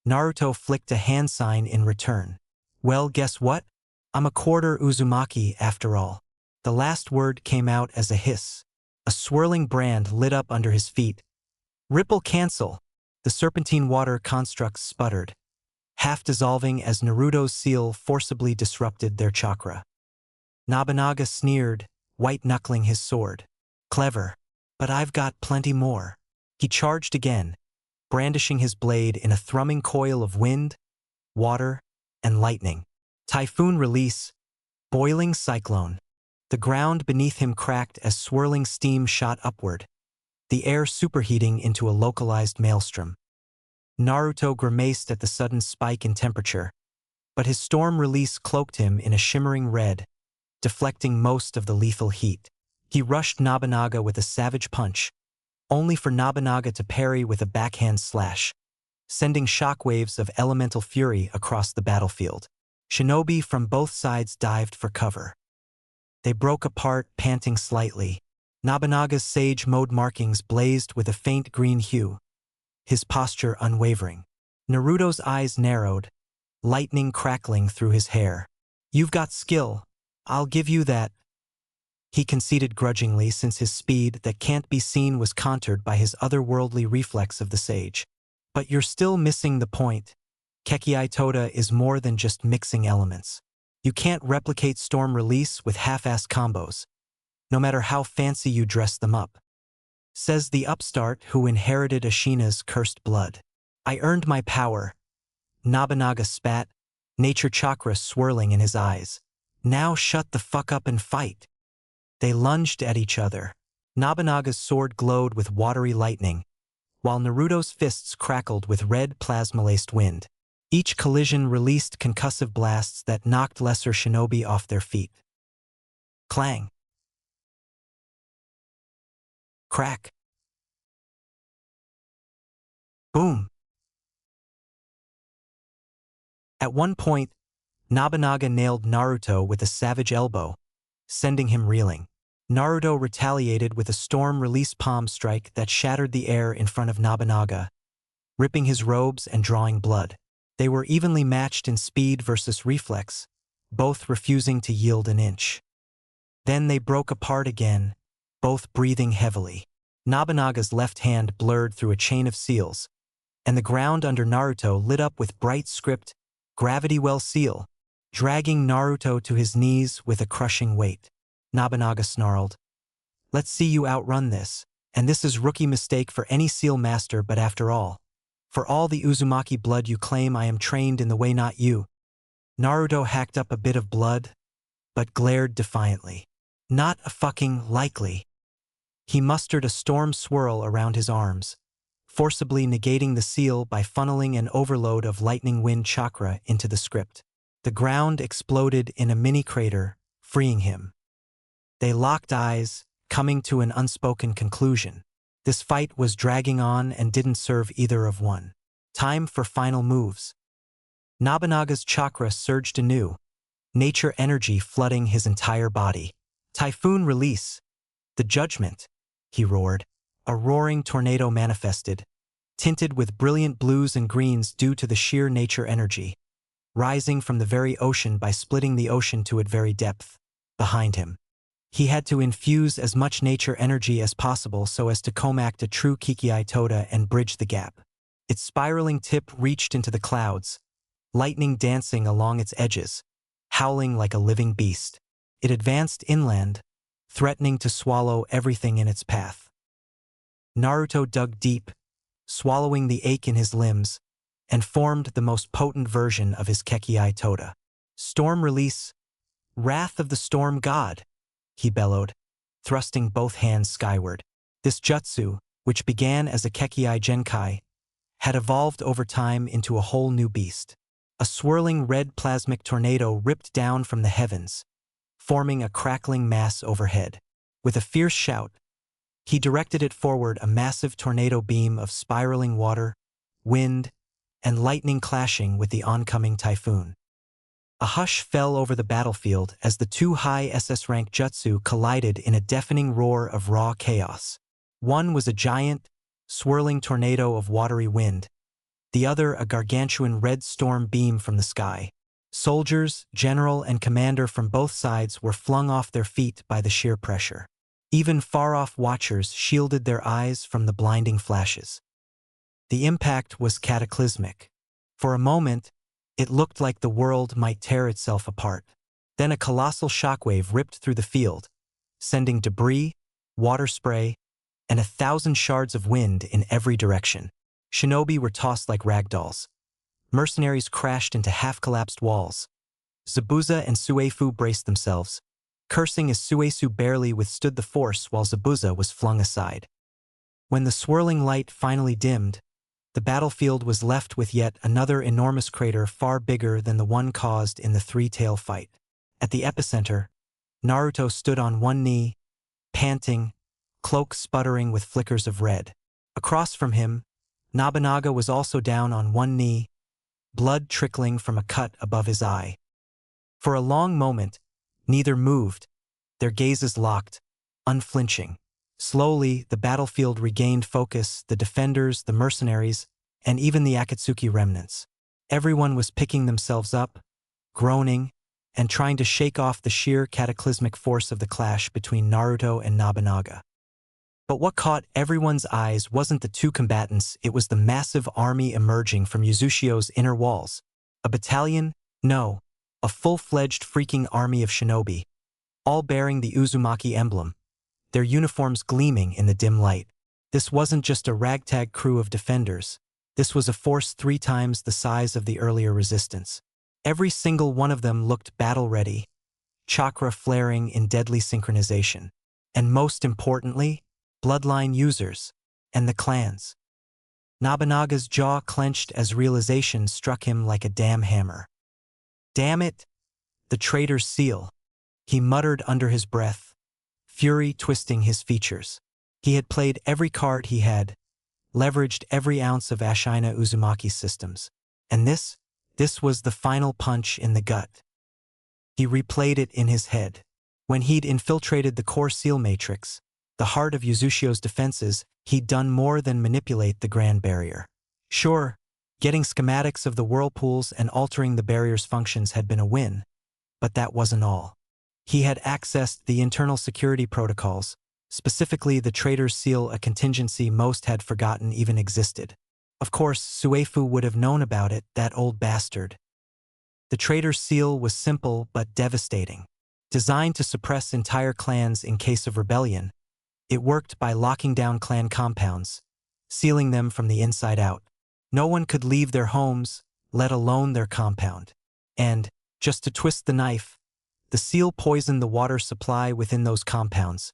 Naruto flicked a hand sign in return. Well, guess what? I'm a quarter Uzumaki after all. The last word came out as a hiss. A swirling brand lit up under his feet. Ripple cancel. The serpentine water constructs sputtered, half dissolving as Naruto's seal forcibly disrupted their chakra. Nobunaga sneered, white-knuckling his sword. Clever, but I've got plenty more. He charged again, brandishing his blade in a thrumming coil of wind, water, and lightning. Typhoon release, boiling cyclone. The ground beneath him cracked as swirling steam shot upward, the air superheating into a localized maelstrom. Naruto grimaced at the sudden spike in temperature, but his storm release cloaked him in a shimmering red, deflecting most of the lethal heat. He rushed Nobunaga with a savage punch, only for Nobunaga to parry with a backhand slash, sending shockwaves of elemental fury across the battlefield. Shinobi from both sides dived for cover. They broke apart, panting slightly. Nobunaga's sage mode markings blazed with a faint green hue, his posture unwavering. Naruto's eyes narrowed, lightning crackling through his hair. You've got skill, I'll give you that. He conceded grudgingly since his speed that can't be seen was countered by his otherworldly reflex of the sage. But you're still missing the point. Kekii Toda is more than just mixing elements. You can't replicate storm release with half-assed combos, no matter how fancy you dress them up. Says the upstart who inherited Ashina's cursed blood. I earned my power. Nobunaga spat, nature chakra swirling in his eyes. Now shut the fuck up and fight. They lunged at each other. Nobunaga's sword glowed with watery lightning, while Naruto's fists crackled with red plasma-laced wind. Each collision released concussive blasts that knocked lesser shinobi off their feet. Clang. Crack. Boom. At one point, Nobunaga nailed Naruto with a savage elbow, sending him reeling. Naruto retaliated with a storm release palm strike that shattered the air in front of Nobunaga, ripping his robes and drawing blood. They were evenly matched in speed versus reflex, both refusing to yield an inch. Then they broke apart again, both breathing heavily. Nobunaga's left hand blurred through a chain of seals, and the ground under Naruto lit up with bright script, Gravity Well Seal, dragging Naruto to his knees with a crushing weight. Nobunaga snarled, "Let's see you outrun this, and this is rookie mistake for any seal master, but after all, for all the Uzumaki blood you claim, I am trained in the way, not you." Naruto hacked up a bit of blood, but glared defiantly. Not a fucking likely. He mustered a storm swirl around his arms, forcibly negating the seal by funneling an overload of lightning wind chakra into the script. The ground exploded in a mini crater, freeing him. They locked eyes, coming to an unspoken conclusion. This fight was dragging on and didn't serve either of one. Time for final moves. Nobunaga's chakra surged anew, nature energy flooding his entire body. Typhoon release. The judgment, he roared. A roaring tornado manifested, tinted with brilliant blues and greens due to the sheer nature energy, rising from the very ocean by splitting the ocean to its very depth. Behind him, he had to infuse as much nature energy as possible so as to comact a true Kikei Toda and bridge the gap. Its spiraling tip reached into the clouds, lightning dancing along its edges, howling like a living beast. It advanced inland, threatening to swallow everything in its path. Naruto dug deep, swallowing the ache in his limbs, and formed the most potent version of his Kikei Toda. Storm release. Wrath of the Storm God, he bellowed, thrusting both hands skyward. This jutsu, which began as a Kekii Genkai, had evolved over time into a whole new beast. A swirling red plasmic tornado ripped down from the heavens, forming a crackling mass overhead. With a fierce shout, he directed it forward, a massive tornado beam of spiraling water, wind, and lightning clashing with the oncoming typhoon. A hush fell over the battlefield as the two high SS-rank jutsu collided in a deafening roar of raw chaos. One was a giant, swirling tornado of watery wind, the other a gargantuan red storm beam from the sky. Soldiers, general, and commander from both sides were flung off their feet by the sheer pressure. Even far-off watchers shielded their eyes from the blinding flashes. The impact was cataclysmic. For a moment, it looked like the world might tear itself apart. Then a colossal shockwave ripped through the field, sending debris, water spray, and 1,000 shards of wind in every direction. Shinobi were tossed like ragdolls. Mercenaries crashed into half-collapsed walls. Zabuza and Suefu braced themselves, cursing as Suesu barely withstood the force while Zabuza was flung aside. When the swirling light finally dimmed, the battlefield was left with yet another enormous crater far bigger than the one caused in the three-tail fight. At the epicenter, Naruto stood on one knee, panting, cloak sputtering with flickers of red. Across from him, Nobunaga was also down on one knee, blood trickling from a cut above his eye. For a long moment, neither moved, their gazes locked, unflinching. Slowly, the battlefield regained focus, the defenders, the mercenaries, and even the Akatsuki remnants. Everyone was picking themselves up, groaning, and trying to shake off the sheer cataclysmic force of the clash between Naruto and Nobunaga. But what caught everyone's eyes wasn't the two combatants, it was the massive army emerging from Uzushio's inner walls. A battalion? No, a full-fledged freaking army of shinobi, all bearing the Uzumaki emblem, their uniforms gleaming in the dim light. This wasn't just a ragtag crew of defenders. This was a force 3 times the size of the earlier resistance. Every single one of them looked battle-ready, chakra flaring in deadly synchronization. And most importantly, bloodline users, and the clans. Nobunaga's jaw clenched as realization struck him like a damn hammer. Damn it! The traitor's seal, he muttered under his breath, fury twisting his features. He had played every card he had, leveraged every ounce of Ashina Uzumaki's systems. And this was the final punch in the gut. He replayed it in his head. When he'd infiltrated the core seal matrix, the heart of Uzushio's defenses, he'd done more than manipulate the Grand Barrier. Sure, getting schematics of the whirlpools and altering the barrier's functions had been a win, but that wasn't all. He had accessed the internal security protocols, specifically the Traitor's Seal, a contingency most had forgotten even existed. Of course, Suefu would have known about it, that old bastard. The Traitor's Seal was simple but devastating. Designed to suppress entire clans in case of rebellion, it worked by locking down clan compounds, sealing them from the inside out. No one could leave their homes, let alone their compound. And, just to twist the knife, the seal poisoned the water supply within those compounds,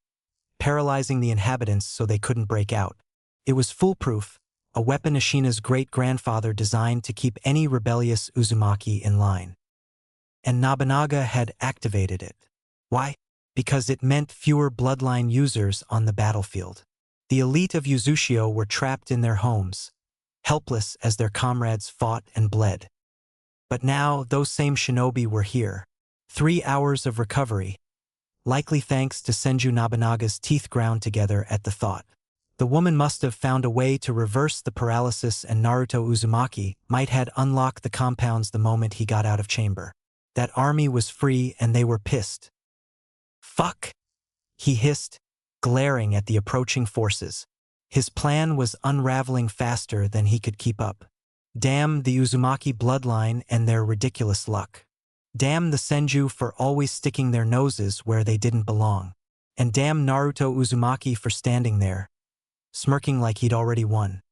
paralyzing the inhabitants so they couldn't break out. It was foolproof, a weapon Ashina's great-grandfather designed to keep any rebellious Uzumaki in line. And Nobunaga had activated it. Why? because it meant fewer Bloodline users on the battlefield. The elite of Uzushio were trapped in their homes, helpless as their comrades fought and bled. But now those same shinobi were here. 3 hours of recovery, likely thanks to Senju Nobunaga's teeth ground together at the thought. The woman must have found a way to reverse the paralysis, and Naruto Uzumaki might had unlocked the compounds the moment he got out of chamber. That army was free and they were pissed. "Fuck!" he hissed, glaring at the approaching forces. His plan was unraveling faster than he could keep up. Damn the Uzumaki bloodline and their ridiculous luck. Damn the Senju for always sticking their noses where they didn't belong. And damn Naruto Uzumaki for standing there, smirking like he'd already won.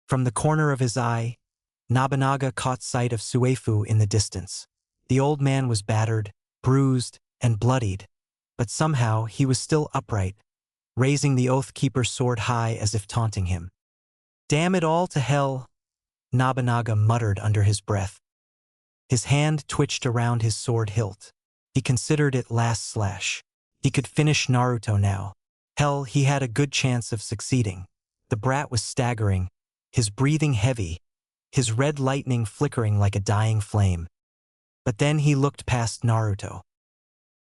From the corner of his eye, Nobunaga caught sight of Suefu in the distance. The old man was battered, bruised, and bloodied, but somehow he was still upright, raising the Oath Keeper's sword high as if taunting him. "Damn it all to hell," Nobunaga muttered under his breath. His hand twitched around his sword hilt. He considered it last slash. He could finish Naruto now. Hell, he had a good chance of succeeding. The brat was staggering, his breathing heavy, his red lightning flickering like a dying flame. But then he looked past Naruto.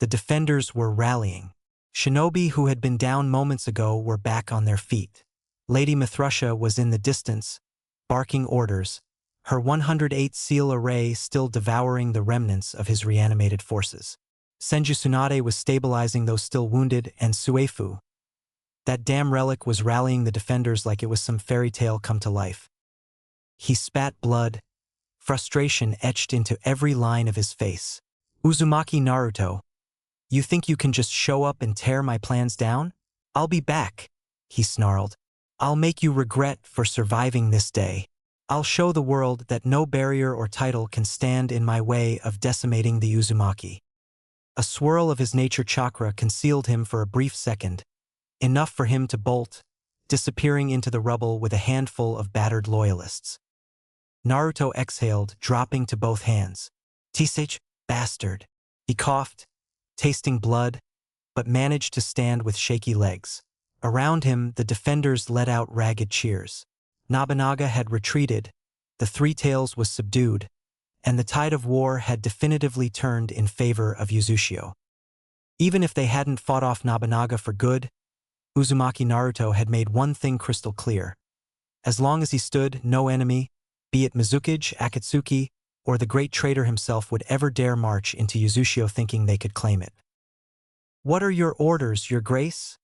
The defenders were rallying. Shinobi who had been down moments ago were back on their feet. Lady Mithrusha was in the distance, barking orders, her 108 seal array still devouring the remnants of his reanimated forces. Senju Tsunade was stabilizing those still wounded, and Suefu, that damn relic, was rallying the defenders like it was some fairy tale come to life. He spat blood, frustration etched into every line of his face. "Uzumaki Naruto, you think you can just show up and tear my plans down? I'll be back," he snarled. "I'll make you regret for surviving this day. I'll show the world that no barrier or title can stand in my way of decimating the Uzumaki." A swirl of his nature chakra concealed him for a brief second, enough for him to bolt, disappearing into the rubble with a handful of battered loyalists. Naruto exhaled, dropping to both hands. "Tisage, bastard." He coughed, tasting blood, but managed to stand with shaky legs. Around him, the defenders let out ragged cheers. Nobunaga had retreated, the Three Tails was subdued, and the tide of war had definitively turned in favor of Uzushio. Even if they hadn't fought off Nobunaga for good, Uzumaki Naruto had made one thing crystal clear. As long as he stood, no enemy, be it Mizukage, Akatsuki, or the great traitor himself, would ever dare march into Uzushio thinking they could claim it. "What are your orders, Your Grace?"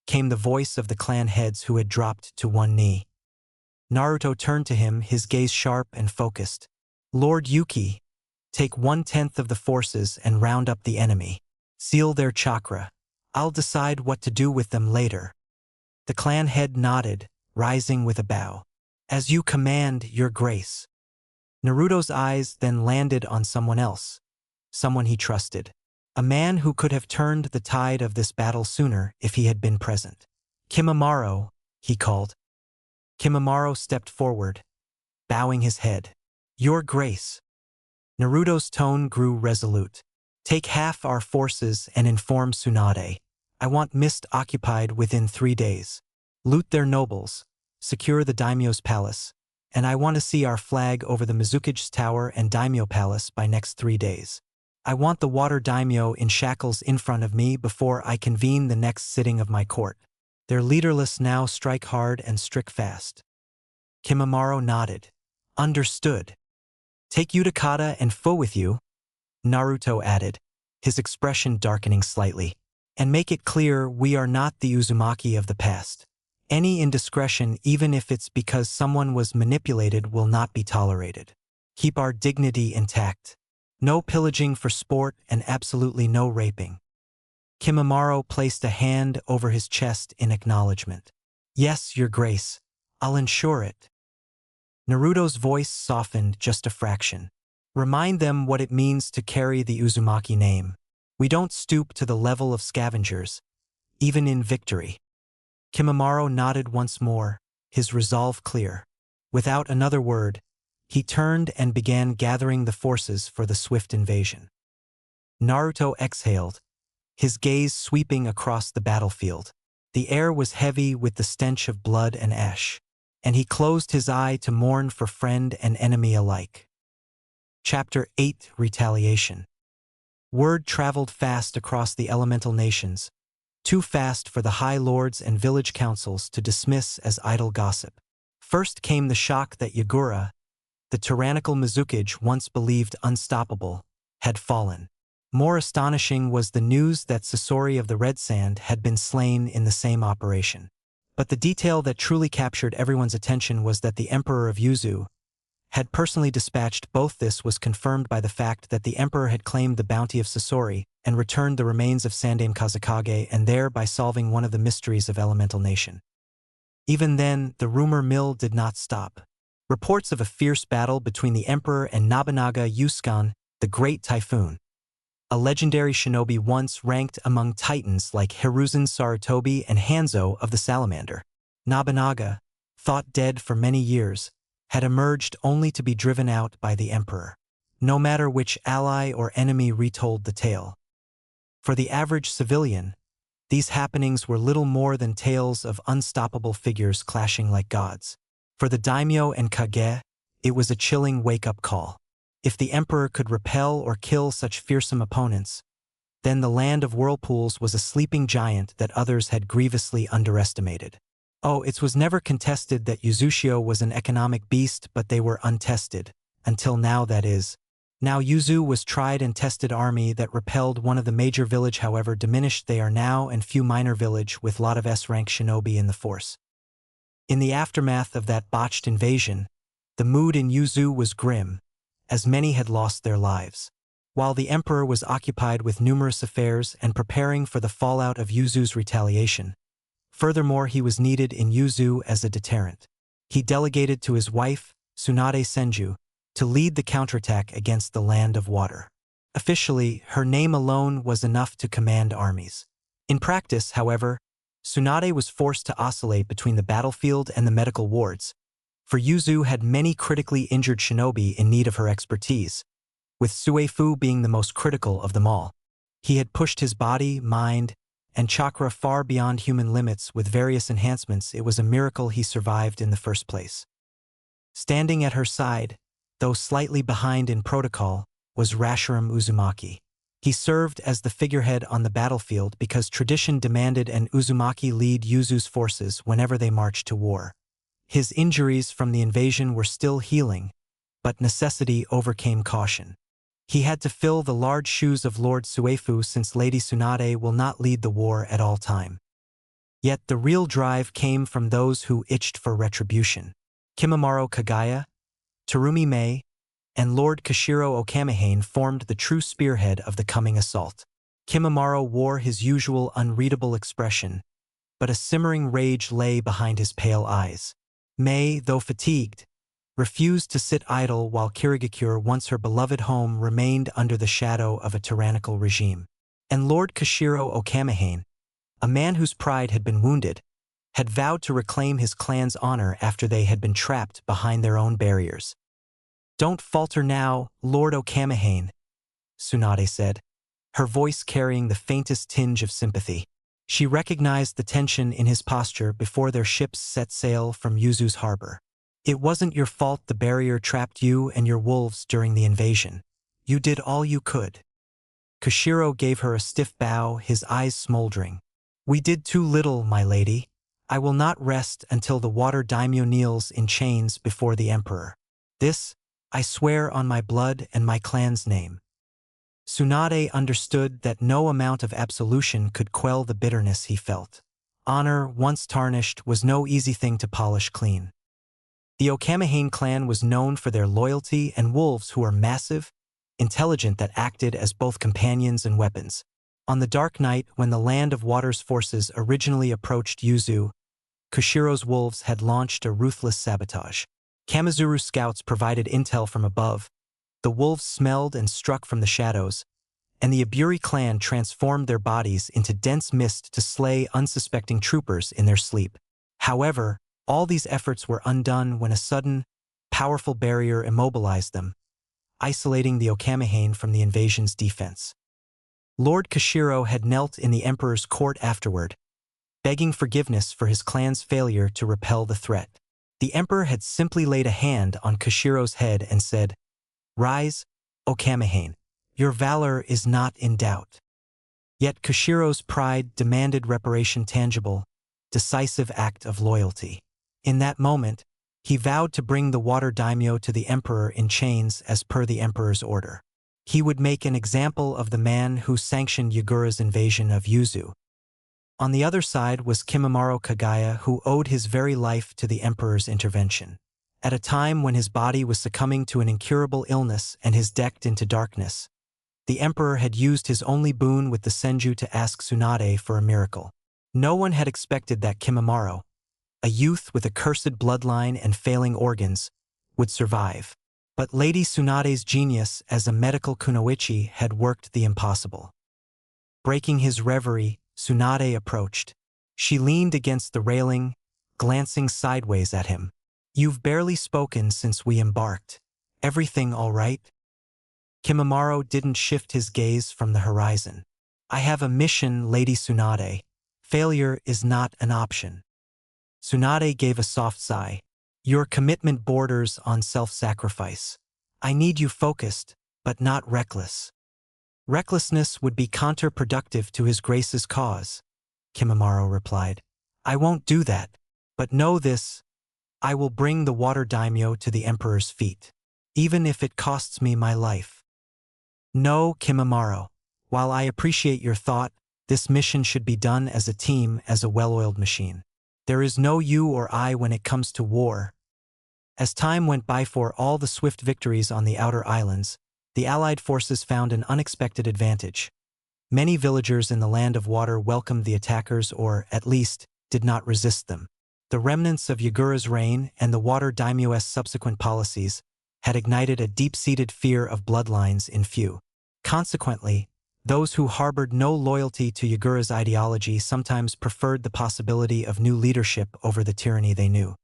came the voice of the clan heads who had dropped to one knee. Naruto turned to him, his gaze sharp and focused. "Lord Yuki, take 1/10 of the forces and round up the enemy. Seal their chakra. I'll decide what to do with them later." The clan head nodded, rising with a bow. "As you command, Your Grace." Naruto's eyes then landed on someone else, someone he trusted. A man who could have turned the tide of this battle sooner if he had been present. "Kimimaro," he called. Kimimaro stepped forward, bowing his head. "Your Grace." Naruto's tone grew resolute. "Take half our forces and inform Tsunade. I want Mist occupied within 3 days. Loot their nobles, secure the daimyo's palace, and I want to see our flag over the Mizukage's tower and daimyo palace by next 3 days. I want the water daimyo in shackles in front of me before I convene the next sitting of my court. Their leaderless now strike hard and strict fast." Kimimaro nodded. "Understood. Take Utakata and Fu with you," Naruto added, his expression darkening slightly. "And make it clear we are not the Uzumaki of the past. Any indiscretion, even if it's because someone was manipulated, will not be tolerated. Keep our dignity intact. No pillaging for sport and absolutely no raping." Kimimaro placed a hand over his chest in acknowledgement. "Yes, Your Grace. I'll ensure it." Naruto's voice softened just a fraction. "Remind them what it means to carry the Uzumaki name. We don't stoop to the level of scavengers, even in victory." Kimimaro nodded once more, his resolve clear. Without another word, he turned and began gathering the forces for the swift invasion. Naruto exhaled, his gaze sweeping across the battlefield. The air was heavy with the stench of blood and ash, and he closed his eye to mourn for friend and enemy alike. Chapter 8: Retaliation. Word traveled fast across the elemental nations, too fast for the high lords and village councils to dismiss as idle gossip. First came the shock that Yagura, the tyrannical Mizukage once believed unstoppable, had fallen. More astonishing was the news that Sasori of the Red Sand had been slain in the same operation. But the detail that truly captured everyone's attention was that the Emperor of Yuzu had personally dispatched both. This was confirmed by the fact that the Emperor had claimed the bounty of Sasori and returned the remains of Sandaime Kazekage, and thereby solving one of the mysteries of Elemental Nation. Even then, the rumor mill did not stop. Reports of a fierce battle between the Emperor and Nobunaga Yusukan, the Great Typhoon, a legendary shinobi once ranked among titans like Hiruzen Sarutobi and Hanzo of the Salamander. Nobunaga, thought dead for many years, had emerged only to be driven out by the Emperor. No matter which ally or enemy retold the tale. For the average civilian, these happenings were little more than tales of unstoppable figures clashing like gods. For the daimyo and kage, it was a chilling wake-up call. If the Emperor could repel or kill such fearsome opponents, then the land of whirlpools was a sleeping giant that others had grievously underestimated. Oh, it was never contested that Yuzushio was an economic beast, but they were untested. Until now, that is. Now Yuzu was tried and tested army that repelled one of the major village, however diminished they are now, and few minor village with lot of S-rank shinobi in the force. In the aftermath of that botched invasion, the mood in Yuzu was grim, as many had lost their lives. While the Emperor was occupied with numerous affairs and preparing for the fallout of Yuzu's retaliation. Furthermore, he was needed in Yuzu as a deterrent. He delegated to his wife, Tsunade Senju, to lead the counterattack against the Land of Water. Officially, her name alone was enough to command armies. In practice, however, Tsunade was forced to oscillate between the battlefield and the medical wards, for Yuzu had many critically injured shinobi in need of her expertise, with Suefu being the most critical of them all. He had pushed his body, mind, and chakra far beyond human limits with various enhancements. It was a miracle he survived in the first place. Standing at her side, though slightly behind in protocol, was Rashiram Uzumaki. He served as the figurehead on the battlefield because tradition demanded an Uzumaki lead Yuzu's forces whenever they marched to war. His injuries from the invasion were still healing, but necessity overcame caution. He had to fill the large shoes of Lord Suefu since Lady Tsunade will not lead the war at all time. Yet the real drive came from those who itched for retribution. Kimimaro Kagaya, Terumi Mei, and Lord Kashiro Okamihane formed the true spearhead of the coming assault. Kimimaro wore his usual unreadable expression, but a simmering rage lay behind his pale eyes. Mei, though fatigued, refused to sit idle while Kirigakure, once her beloved home, remained under the shadow of a tyrannical regime. And Lord Kashiro Okamihane, a man whose pride had been wounded, had vowed to reclaim his clan's honor after they had been trapped behind their own barriers. "Don't falter now, Lord Okamihane," Tsunade said, her voice carrying the faintest tinge of sympathy. She recognized the tension in his posture before their ships set sail from Yuzu's harbor. "It wasn't your fault the barrier trapped you and your wolves during the invasion. You did all you could." Kashiro gave her a stiff bow, his eyes smoldering. "We did too little, my lady. I will not rest until the water daimyo kneels in chains before the Emperor. This, I swear on my blood and my clan's name." Tsunade understood that no amount of absolution could quell the bitterness he felt. Honor, once tarnished, was no easy thing to polish clean. The Okamihane clan was known for their loyalty and wolves who were massive, intelligent, that acted as both companions and weapons. On the dark night when the Land of Water's forces originally approached Yuzu, Kushiro's wolves had launched a ruthless sabotage. Kamizuru scouts provided intel from above. The wolves smelled and struck from the shadows, and the Aburi clan transformed their bodies into dense mist to slay unsuspecting troopers in their sleep. However, all these efforts were undone when a sudden, powerful barrier immobilized them, isolating the Okamihane from the invasion's defense. Lord Kashiro had knelt in the emperor's court afterward, begging forgiveness for his clan's failure to repel the threat. The emperor had simply laid a hand on Kashiro's head and said, "Rise, O Kamehane. Your valor is not in doubt." Yet Kashiro's pride demanded reparation, tangible, decisive act of loyalty. In that moment, he vowed to bring the water daimyo to the emperor in chains as per the emperor's order. He would make an example of the man who sanctioned Yagura's invasion of Yuzu. On the other side was Kimimaro Kagaya, who owed his very life to the emperor's intervention. At a time when his body was succumbing to an incurable illness and his decked into darkness, the emperor had used his only boon with the Senju to ask Tsunade for a miracle. No one had expected that Kimimaro, a youth with a cursed bloodline and failing organs, would survive. But Lady Tsunade's genius as a medical kunoichi had worked the impossible. Breaking his reverie, Tsunade approached. She leaned against the railing, glancing sideways at him. "You've barely spoken since we embarked. Everything all right?" Kimimaro didn't shift his gaze from the horizon. "I have a mission, Lady Tsunade. Failure is not an option." Tsunade gave a soft sigh. "Your commitment borders on self-sacrifice. I need you focused, but not reckless." "Recklessness would be counterproductive to His Grace's cause," Kimimaro replied. "I won't do that, but know this, I will bring the water daimyo to the emperor's feet, even if it costs me my life." "No, Kimimaro. While I appreciate your thought, this mission should be done as a team, as a well-oiled machine. There is no you or I when it comes to war." As time went by for all the swift victories on the outer islands, the Allied forces found an unexpected advantage. Many villagers in the Land of Water welcomed the attackers, or, at least, did not resist them. The remnants of Yagura's reign and the water daimyo's subsequent policies had ignited a deep-seated fear of bloodlines in few. Consequently, those who harbored no loyalty to Yagura's ideology sometimes preferred the possibility of new leadership over the tyranny they knew.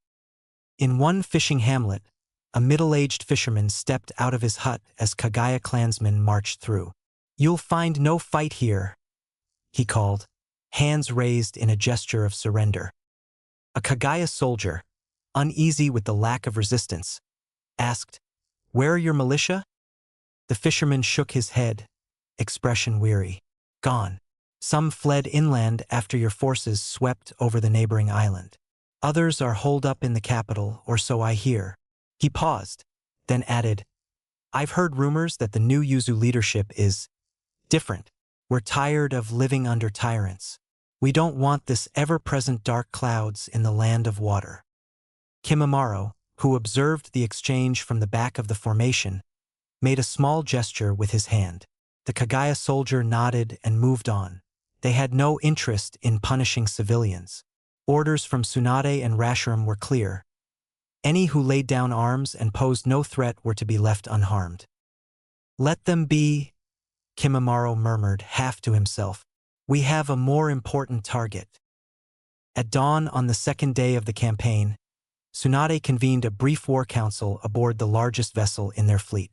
In one fishing hamlet, a middle-aged fisherman stepped out of his hut as Kagaya clansmen marched through. "You'll find no fight here," he called, hands raised in a gesture of surrender. A Kagaya soldier, uneasy with the lack of resistance, asked, "Where are your militia?" The fisherman shook his head, expression weary. "Gone. Some fled inland after your forces swept over the neighboring island. Others are holed up in the capital, or so I hear." He paused, then added, "I've heard rumors that the new Yuzu leadership is different. We're tired of living under tyrants. We don't want this ever-present dark clouds in the Land of Water." Kimimaro, who observed the exchange from the back of the formation, made a small gesture with his hand. The Kagaya soldier nodded and moved on. They had no interest in punishing civilians. Orders from Tsunade and Rashiram were clear. Any who laid down arms and posed no threat were to be left unharmed. "Let them be," Kimimaro murmured, half to himself. "We have a more important target." At dawn on the second day of the campaign, Tsunade convened a brief war council aboard the largest vessel in their fleet.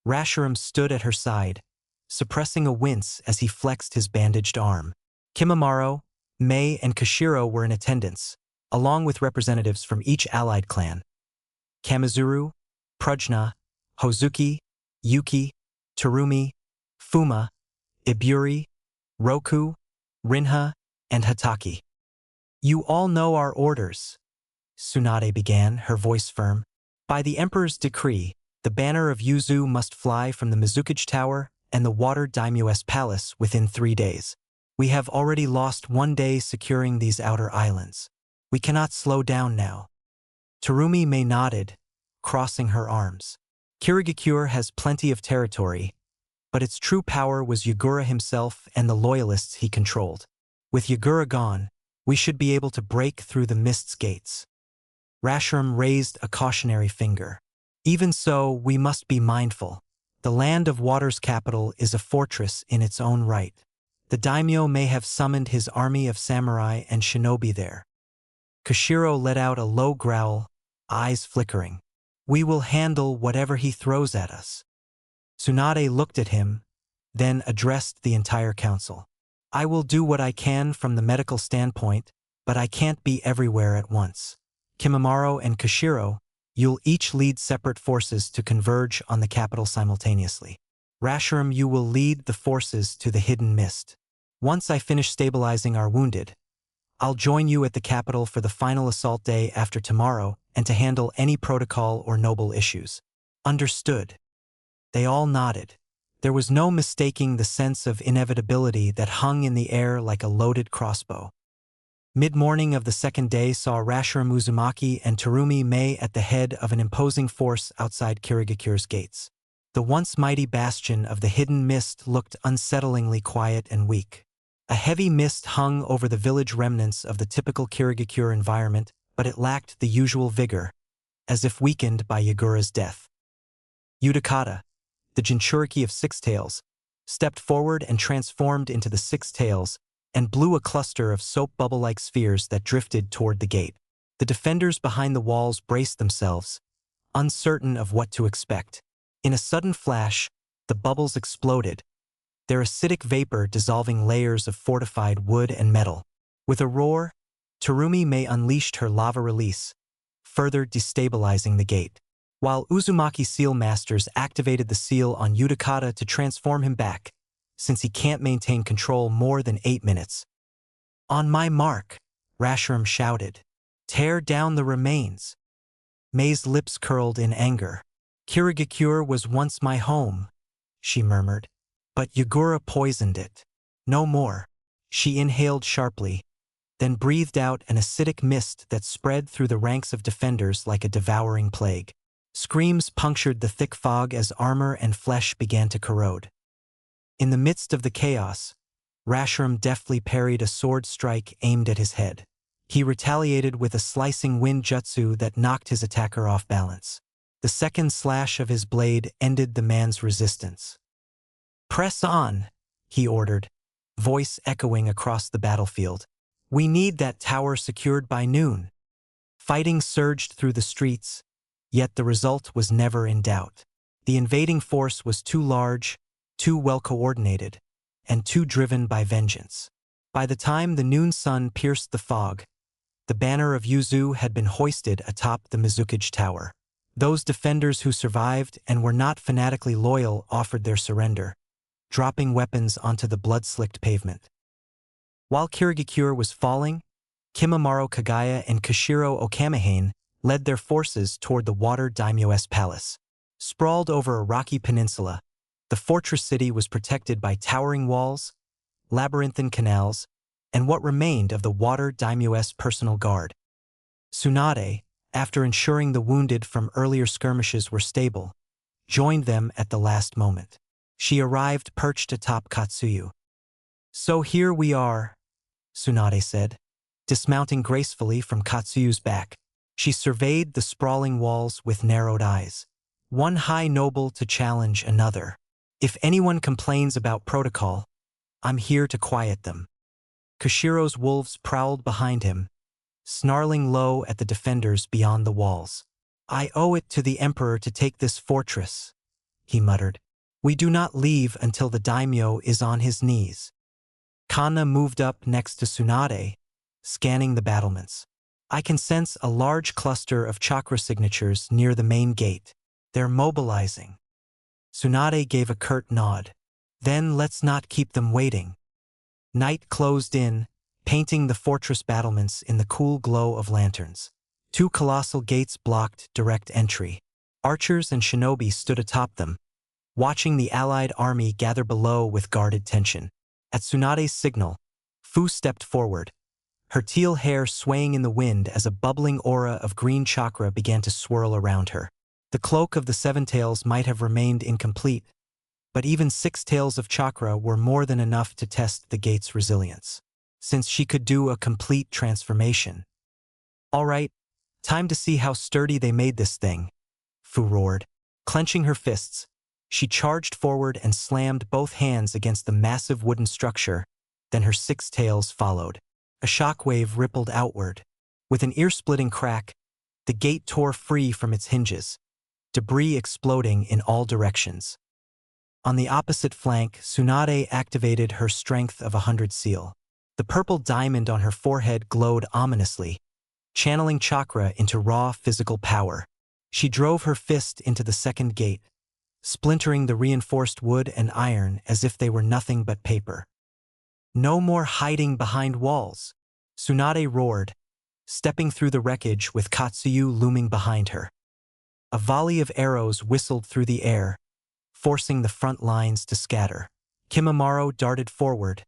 Rashiram stood at her side, suppressing a wince as he flexed his bandaged arm. Kimimaro, Mei, and Kashiro were in attendance, along with representatives from each allied clan. Kamizuru, Prajna, Hozuki, Yuki, Terumi, Fuma, Iburi, Roku, Rinha, and Hataki. "You all know our orders," Tsunade began, her voice firm. "By the Emperor's decree, the banner of Yuzu must fly from the Mizukage Tower and the Water Daimyo's palace within 3 days. We have already lost 1 day securing these outer islands. We cannot slow down now." Terumi Mei nodded, crossing her arms. "Kirigakure has plenty of territory, but its true power was Yagura himself and the loyalists he controlled. With Yagura gone, we should be able to break through the mist's gates." Rashiram raised a cautionary finger. "Even so, we must be mindful. The Land of Water's capital is a fortress in its own right. The daimyo may have summoned his army of samurai and shinobi there." Kashiro let out a low growl, eyes flickering. "We will handle whatever he throws at us." Tsunade looked at him, then addressed the entire council. I will do what I can from the medical standpoint, but I can't be everywhere at once. Kimimaro and Kashiro, you'll each lead separate forces to converge on the capital simultaneously. Rashiram, you will lead the forces to the hidden mist. Once I finish stabilizing our wounded, I'll join you at the capital for the final assault day after tomorrow and to handle any protocol or noble issues. Understood. They all nodded. There was no mistaking the sense of inevitability that hung in the air like a loaded crossbow. Mid-morning of the second day saw Rashiram Uzumaki and Terumi Mei at the head of an imposing force outside Kirigakure's gates. The once mighty bastion of the hidden mist looked unsettlingly quiet and weak. A heavy mist hung over the village remnants of the typical Kirigakure environment, but it lacked the usual vigor, as if weakened by Yagura's death. Utakata, the Jinchuriki of Six Tails, stepped forward and transformed into the Six Tails and blew a cluster of soap bubble-like spheres that drifted toward the gate. The defenders behind the walls braced themselves, uncertain of what to expect. In a sudden flash, the bubbles exploded, their acidic vapor dissolving layers of fortified wood and metal. With a roar, Terumi Mei unleashed her lava release, further destabilizing the gate. While Uzumaki Seal Masters activated the seal on Utakata to transform him back, since he can't maintain control more than 8 minutes. On my mark, Rashiram shouted. Tear down the remains. Mei's lips curled in anger. Kirigakure was once my home, she murmured. But Yagura poisoned it. No more. She inhaled sharply, then breathed out an acidic mist that spread through the ranks of defenders like a devouring plague. Screams punctured the thick fog as armor and flesh began to corrode. In the midst of the chaos, Rashiram deftly parried a sword strike aimed at his head. He retaliated with a slicing wind jutsu that knocked his attacker off balance. The second slash of his blade ended the man's resistance. Press on, he ordered, voice echoing across the battlefield. We need that tower secured by noon. Fighting surged through the streets, yet the result was never in doubt. The invading force was too large, too well-coordinated, and too driven by vengeance. By the time the noon sun pierced the fog, the banner of Yuzu had been hoisted atop the Mizukage Tower. Those defenders who survived and were not fanatically loyal offered their surrender, dropping weapons onto the blood-slicked pavement. While Kirigakure was falling, Kimimaro Kagaya and Kashiro Okamihane led their forces toward the Water Daimyo's palace. Sprawled over a rocky peninsula, the fortress city was protected by towering walls, labyrinthine canals, and what remained of the Water Daimyo's personal guard. Tsunade, after ensuring the wounded from earlier skirmishes were stable, joined them at the last moment. She arrived perched atop Katsuyu. So here we are, Tsunade said, dismounting gracefully from Katsuyu's back. She surveyed the sprawling walls with narrowed eyes. One high noble to challenge another. If anyone complains about protocol, I'm here to quiet them. Kashiro's wolves prowled behind him, snarling low at the defenders beyond the walls. I owe it to the Emperor to take this fortress, he muttered. We do not leave until the daimyo is on his knees. Kana moved up next to Tsunade, scanning the battlements. I can sense a large cluster of chakra signatures near the main gate. They're mobilizing. Tsunade gave a curt nod. Then let's not keep them waiting. Night closed in, painting the fortress battlements in the cool glow of lanterns. 2 colossal gates blocked direct entry. Archers and shinobi stood atop them, watching the allied army gather below with guarded tension. At Tsunade's signal, Fu stepped forward, her teal hair swaying in the wind as a bubbling aura of green chakra began to swirl around her. The cloak of the 7 tails might have remained incomplete, but even 6 tails of chakra were more than enough to test the gate's resilience, since she could do a complete transformation. All right, time to see how sturdy they made this thing, Fu roared. Clenching her fists, she charged forward and slammed both hands against the massive wooden structure, then her 6 tails followed. A shockwave rippled outward. With an ear-splitting crack, the gate tore free from its hinges, debris exploding in all directions. On the opposite flank, Tsunade activated her Strength of 100 seal. The purple diamond on her forehead glowed ominously, channeling chakra into raw physical power. She drove her fist into the second gate, splintering the reinforced wood and iron as if they were nothing but paper. No more hiding behind walls, Tsunade roared, stepping through the wreckage with Katsuyu looming behind her. A volley of arrows whistled through the air, forcing the front lines to scatter. Kimimaro darted forward,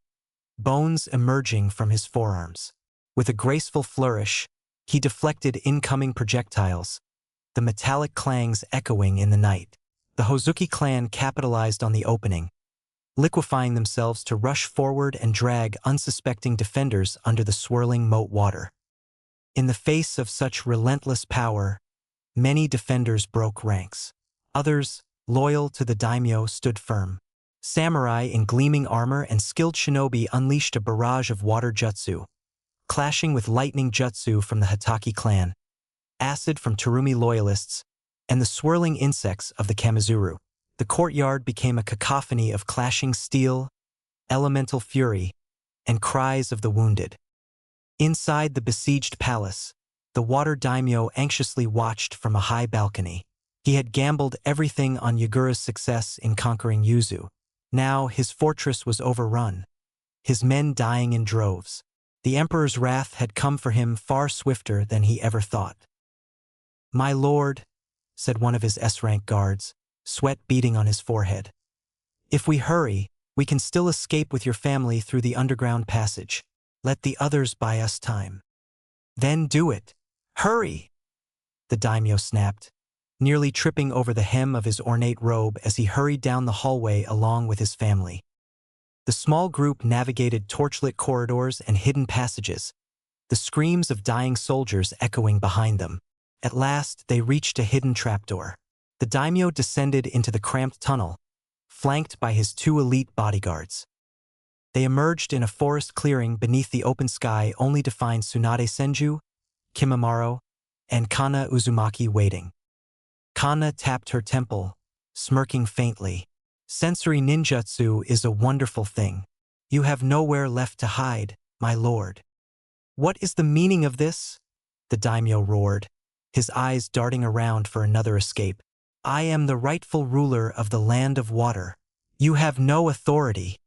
bones emerging from his forearms. With a graceful flourish, he deflected incoming projectiles, the metallic clangs echoing in the night. The Hozuki clan capitalized on the opening, liquefying themselves to rush forward and drag unsuspecting defenders under the swirling moat water. In the face of such relentless power, many defenders broke ranks. Others, loyal to the daimyo, stood firm. Samurai in gleaming armor and skilled shinobi unleashed a barrage of water jutsu, clashing with lightning jutsu from the Hataki clan, acid from Terumi loyalists, and the swirling insects of the Kamizuru. The courtyard became a cacophony of clashing steel, elemental fury, and cries of the wounded. Inside the besieged palace, the water daimyo anxiously watched from a high balcony. He had gambled everything on Yagura's success in conquering Yuzu. Now his fortress was overrun, his men dying in droves. The emperor's wrath had come for him far swifter than he ever thought. "My lord," said one of his S-rank guards, sweat beading on his forehead. "If we hurry, we can still escape with your family through the underground passage. Let the others buy us time." "Then do it. Hurry!" the daimyo snapped, nearly tripping over the hem of his ornate robe as he hurried down the hallway along with his family. The small group navigated torchlit corridors and hidden passages, the screams of dying soldiers echoing behind them. At last, they reached a hidden trapdoor. The daimyo descended into the cramped tunnel, flanked by his 2 elite bodyguards. They emerged in a forest clearing beneath the open sky only to find Tsunade Senju, Kimimaro, and Kana Uzumaki waiting. Kana tapped her temple, smirking faintly. "Sensory ninjutsu is a wonderful thing. You have nowhere left to hide, my lord." "What is the meaning of this?" the daimyo roared, his eyes darting around for another escape. "I am the rightful ruler of the land of water. You have no authority."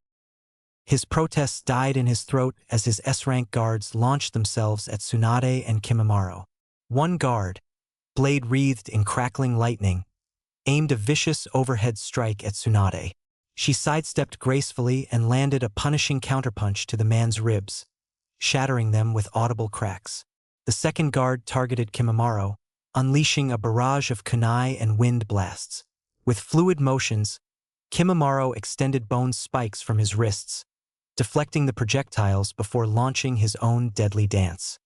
His protests died in his throat as his S-rank guards launched themselves at Tsunade and Kimimaro. One guard, blade wreathed in crackling lightning, aimed a vicious overhead strike at Tsunade. She sidestepped gracefully and landed a punishing counterpunch to the man's ribs, shattering them with audible cracks. The second guard targeted Kimimaro, unleashing a barrage of kunai and wind blasts. With fluid motions, Kimimaro extended bone spikes from his wrists, deflecting the projectiles before launching his own deadly dance.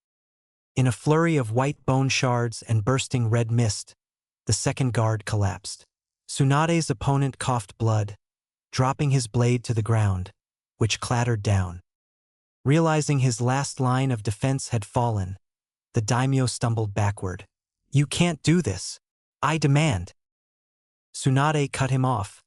In a flurry of white bone shards and bursting red mist, the second guard collapsed. Tsunade's opponent coughed blood, dropping his blade to the ground, which clattered down. Realizing his last line of defense had fallen, the daimyo stumbled backward. "You can't do this. I demand." Tsunade cut him off,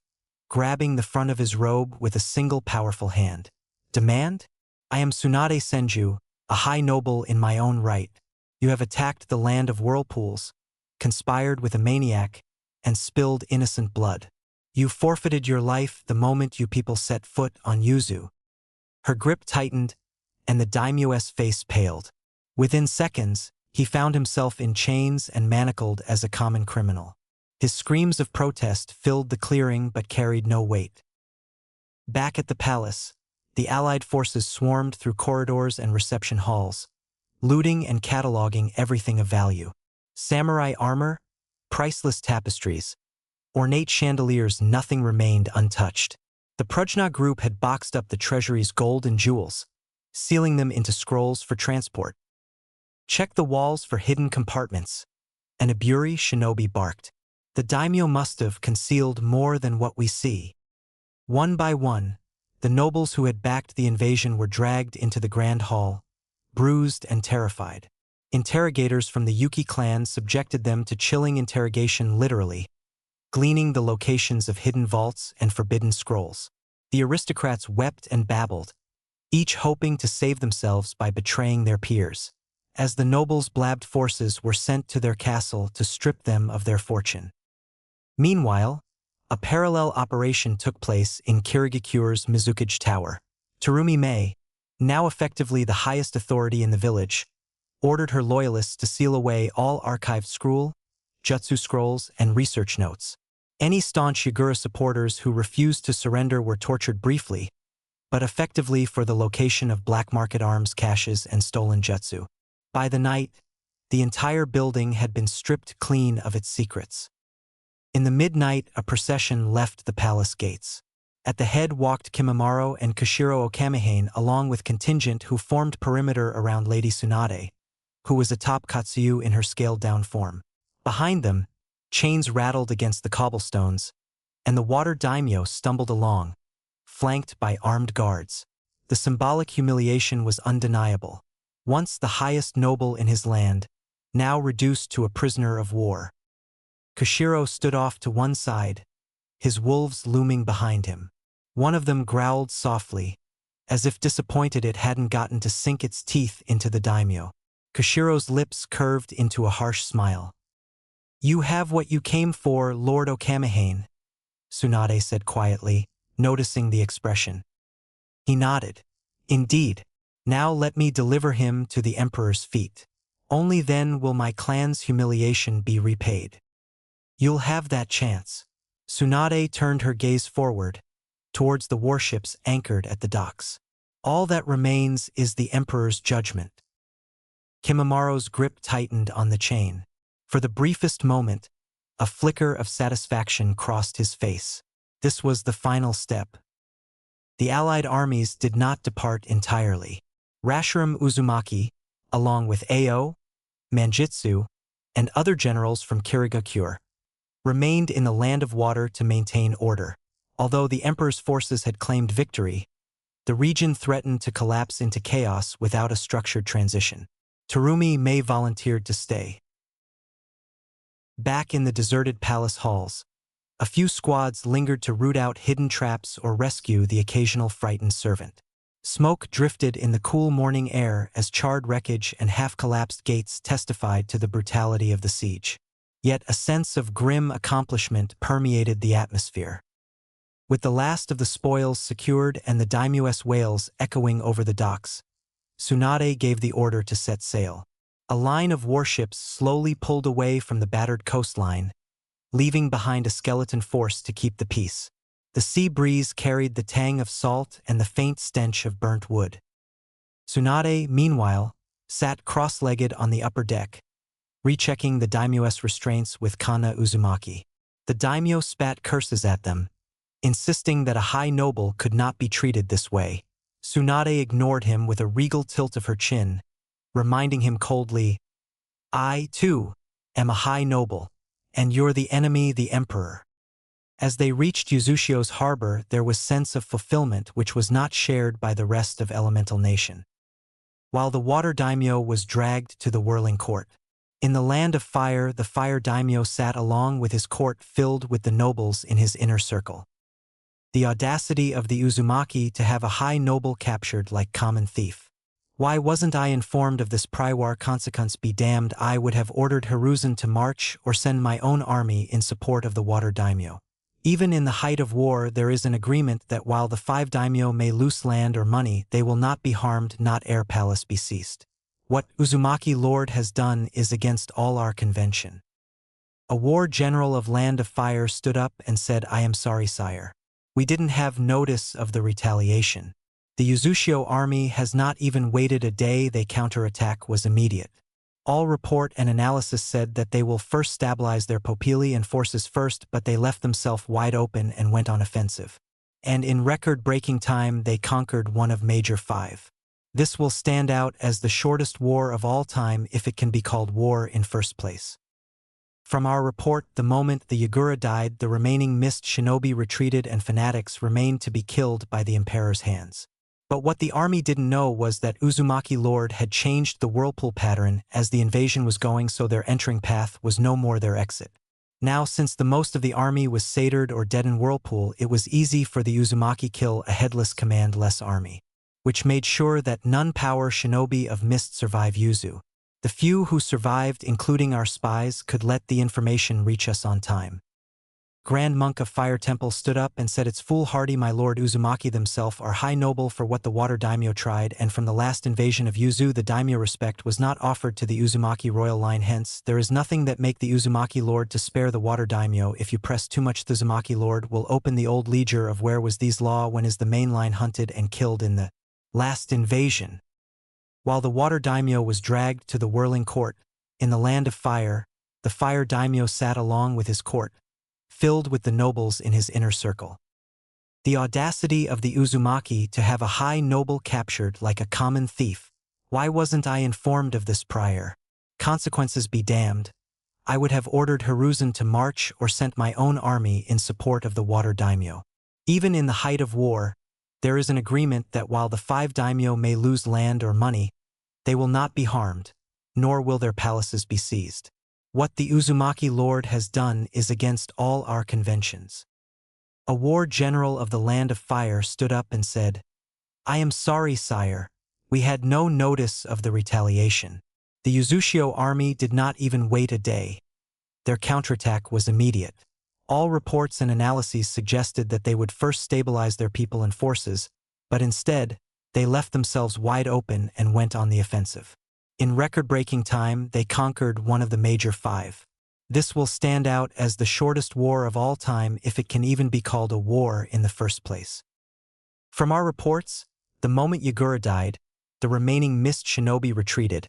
grabbing the front of his robe with a single powerful hand. "Demand? I am Tsunade Senju, a high noble in my own right. You have attacked the land of whirlpools, conspired with a maniac, and spilled innocent blood. You forfeited your life the moment you people set foot on Yuzu." Her grip tightened, and the daimyo's face paled. Within seconds, he found himself in chains and manacled as a common criminal. His screams of protest filled the clearing but carried no weight. Back at the palace, the Allied forces swarmed through corridors and reception halls, looting and cataloging everything of value. Samurai armor, priceless tapestries, ornate chandeliers, nothing remained untouched. The Prajna group had boxed up the treasury's gold and jewels, sealing them into scrolls for transport. "Check the walls for hidden compartments," an Iburi shinobi barked. "The daimyo must have concealed more than what we see." One by one, the nobles who had backed the invasion were dragged into the grand hall, bruised and terrified. Interrogators from the Yuki clan subjected them to chilling interrogation literally, gleaning the locations of hidden vaults and forbidden scrolls. The aristocrats wept and babbled, each hoping to save themselves by betraying their peers, as the nobles' blabbed forces were sent to their castle to strip them of their fortune. Meanwhile, a parallel operation took place in Kirigakure's Mizukage Tower. Terumi Mei, now effectively the highest authority in the village, ordered her loyalists to seal away all archived scroll, jutsu scrolls, and research notes. Any staunch Yagura supporters who refused to surrender were tortured briefly, but effectively for the location of black market arms caches and stolen jutsu. By the night, the entire building had been stripped clean of its secrets. In the midnight, a procession left the palace gates. At the head walked Kimimaro and Koshiro Okamihane along with contingent who formed perimeter around Lady Tsunade, who was atop Katsuyu in her scaled-down form. Behind them, chains rattled against the cobblestones, and the water daimyo stumbled along, flanked by armed guards. The symbolic humiliation was undeniable. Once the highest noble in his land, now reduced to a prisoner of war. Koshiro stood off to one side, his wolves looming behind him. One of them growled softly, as if disappointed it hadn't gotten to sink its teeth into the daimyo. Koshiro's lips curved into a harsh smile. "You have what you came for, Lord Okamihane," Tsunade said quietly, noticing the expression. He nodded. "Indeed. Now let me deliver him to the Emperor's feet. Only then will my clan's humiliation be repaid." "You'll have that chance." Tsunade turned her gaze forward, towards the warships anchored at the docks. "All that remains is the Emperor's judgment." Kimimaro's grip tightened on the chain. For the briefest moment, a flicker of satisfaction crossed his face. This was the final step. The allied armies did not depart entirely. Rashiram Uzumaki, along with Ao, Manjitsu, and other generals from Kirigakure, remained in the Land of Water to maintain order. Although the Emperor's forces had claimed victory, the region threatened to collapse into chaos without a structured transition. Terumi Mei volunteered to stay. Back in the deserted palace halls, a few squads lingered to root out hidden traps or rescue the occasional frightened servant. Smoke drifted in the cool morning air as charred wreckage and half-collapsed gates testified to the brutality of the siege. Yet a sense of grim accomplishment permeated the atmosphere. With the last of the spoils secured and the daimyo's wails echoing over the docks, Tsunade gave the order to set sail. A line of warships slowly pulled away from the battered coastline, leaving behind a skeleton force to keep the peace. The sea breeze carried the tang of salt and the faint stench of burnt wood. Tsunade, meanwhile, sat cross-legged on the upper deck, rechecking the daimyo's restraints with Kana Uzumaki. The daimyo spat curses at them, insisting that a high noble could not be treated this way. Tsunade ignored him with a regal tilt of her chin, reminding him coldly, "I, too, am a high noble, and you're the enemy, the Emperor." As they reached Yuzushio's harbor, there was sense of fulfillment which was not shared by the rest of Elemental Nation. While the water daimyo was dragged to the whirling court. In the Land of Fire, the fire daimyo sat along with his court filled with the nobles in his inner circle. The audacity of the Uzumaki to have a high noble captured like common thief. "Why wasn't I informed of this prior consequence? Be damned, I would have ordered Hiruzen to march or send my own army in support of the water daimyo. Even in the height of war, there is an agreement that while the 5 daimyo may lose land or money, they will not be harmed, not air palace be seized. What Uzumaki Lord has done is against all our convention." A war general of Land of Fire stood up and said, "I am sorry, sire. We didn't have notice of the retaliation. The Yuzushio army has not even waited a day. The counterattack was immediate. All report and analysis said that they will first stabilize their Popili and forces first, but they left themselves wide open and went on offensive. And in record-breaking time, they conquered one of Major 5. This will stand out as the shortest war of all time if it can be called war in first place. From our report, the moment the Yagura died, the remaining mist shinobi retreated and fanatics remained to be killed by the Emperor's hands. But what the army didn't know was that Uzumaki Lord had changed the whirlpool pattern as the invasion was going, so their entering path was no more their exit. Now, since the most of the army was sated or dead in whirlpool, it was easy for the Uzumaki kill a headless command-less army, which made sure that none power shinobi of mist survive Yuzu. The few who survived, including our spies, could let the information reach us on time. Grand Monk of Fire Temple stood up and said, "It's foolhardy, my lord. Uzumaki themselves are high noble for what the water daimyo tried, and from the last invasion of Yuzu the daimyo respect was not offered to the Uzumaki royal line. Hence, there is nothing that make the Uzumaki lord to spare the water daimyo. If you press too much, the Uzumaki lord will open the old ledger of where was these law when is the main line hunted and killed in the last invasion." While the water daimyo was dragged to the whirling court, in the land of fire, the fire daimyo sat along with his court, filled with the nobles in his inner circle. The audacity of the Uzumaki to have a high noble captured like a common thief. Why wasn't I informed of this prior? Consequences be damned. I would have ordered Hiruzen to march or sent my own army in support of the water daimyo. Even in the height of war, there is an agreement that while the 5 daimyo may lose land or money, they will not be harmed, nor will their palaces be seized. What the Uzumaki lord has done is against all our conventions. A war general of the land of fire stood up and said, "I am sorry, sire. We had no notice of the retaliation." The Uzushio army did not even wait a day. Their counterattack was immediate. All reports and analyses suggested that they would first stabilize their people and forces, but instead, they left themselves wide open and went on the offensive. In record-breaking time, they conquered one of the major 5. This will stand out as the shortest war of all time if it can even be called a war in the first place. From our reports, the moment Yagura died, the remaining mist shinobi retreated,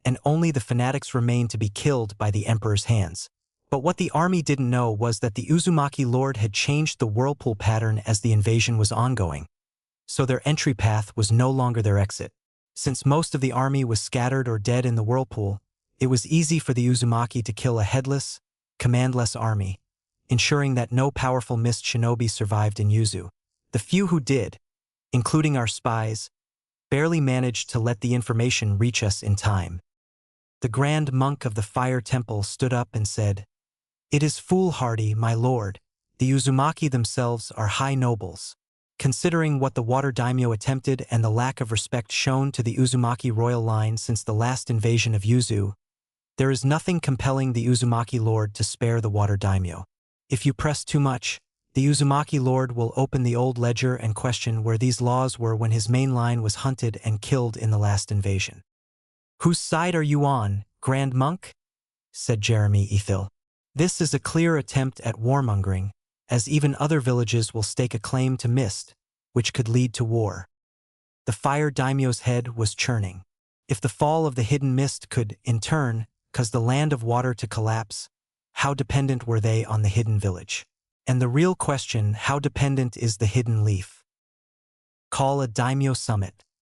and only the fanatics remained to be killed by the emperor's hands. But what the army didn't know was that the Uzumaki lord had changed the whirlpool pattern as the invasion was ongoing, so their entry path was no longer their exit. Since most of the army was scattered or dead in the whirlpool, it was easy for the Uzumaki to kill a headless, commandless army, ensuring that no powerful mist shinobi survived in Yuzu. The few who did, including our spies, barely managed to let the information reach us in time. The Grand Monk of the Fire Temple stood up and said, "It is foolhardy, my lord. The Uzumaki themselves are high nobles. Considering what the water daimyo attempted and the lack of respect shown to the Uzumaki royal line since the last invasion of Yuzu, there is nothing compelling the Uzumaki lord to spare the water daimyo. If you press too much, the Uzumaki lord will open the old ledger and question where these laws were when his main line was hunted and killed in the last invasion." "Whose side are you on, Grand Monk?" said Jeremy Ethil. "This is a clear attempt at warmongering, as even other villages will stake a claim to mist, which could lead to war." The fire daimyo's head was churning. If the fall of the hidden mist could, in turn, cause the land of water to collapse, how dependent were they on the hidden village? And the real question, how dependent is the hidden leaf? Call a daimyo summit.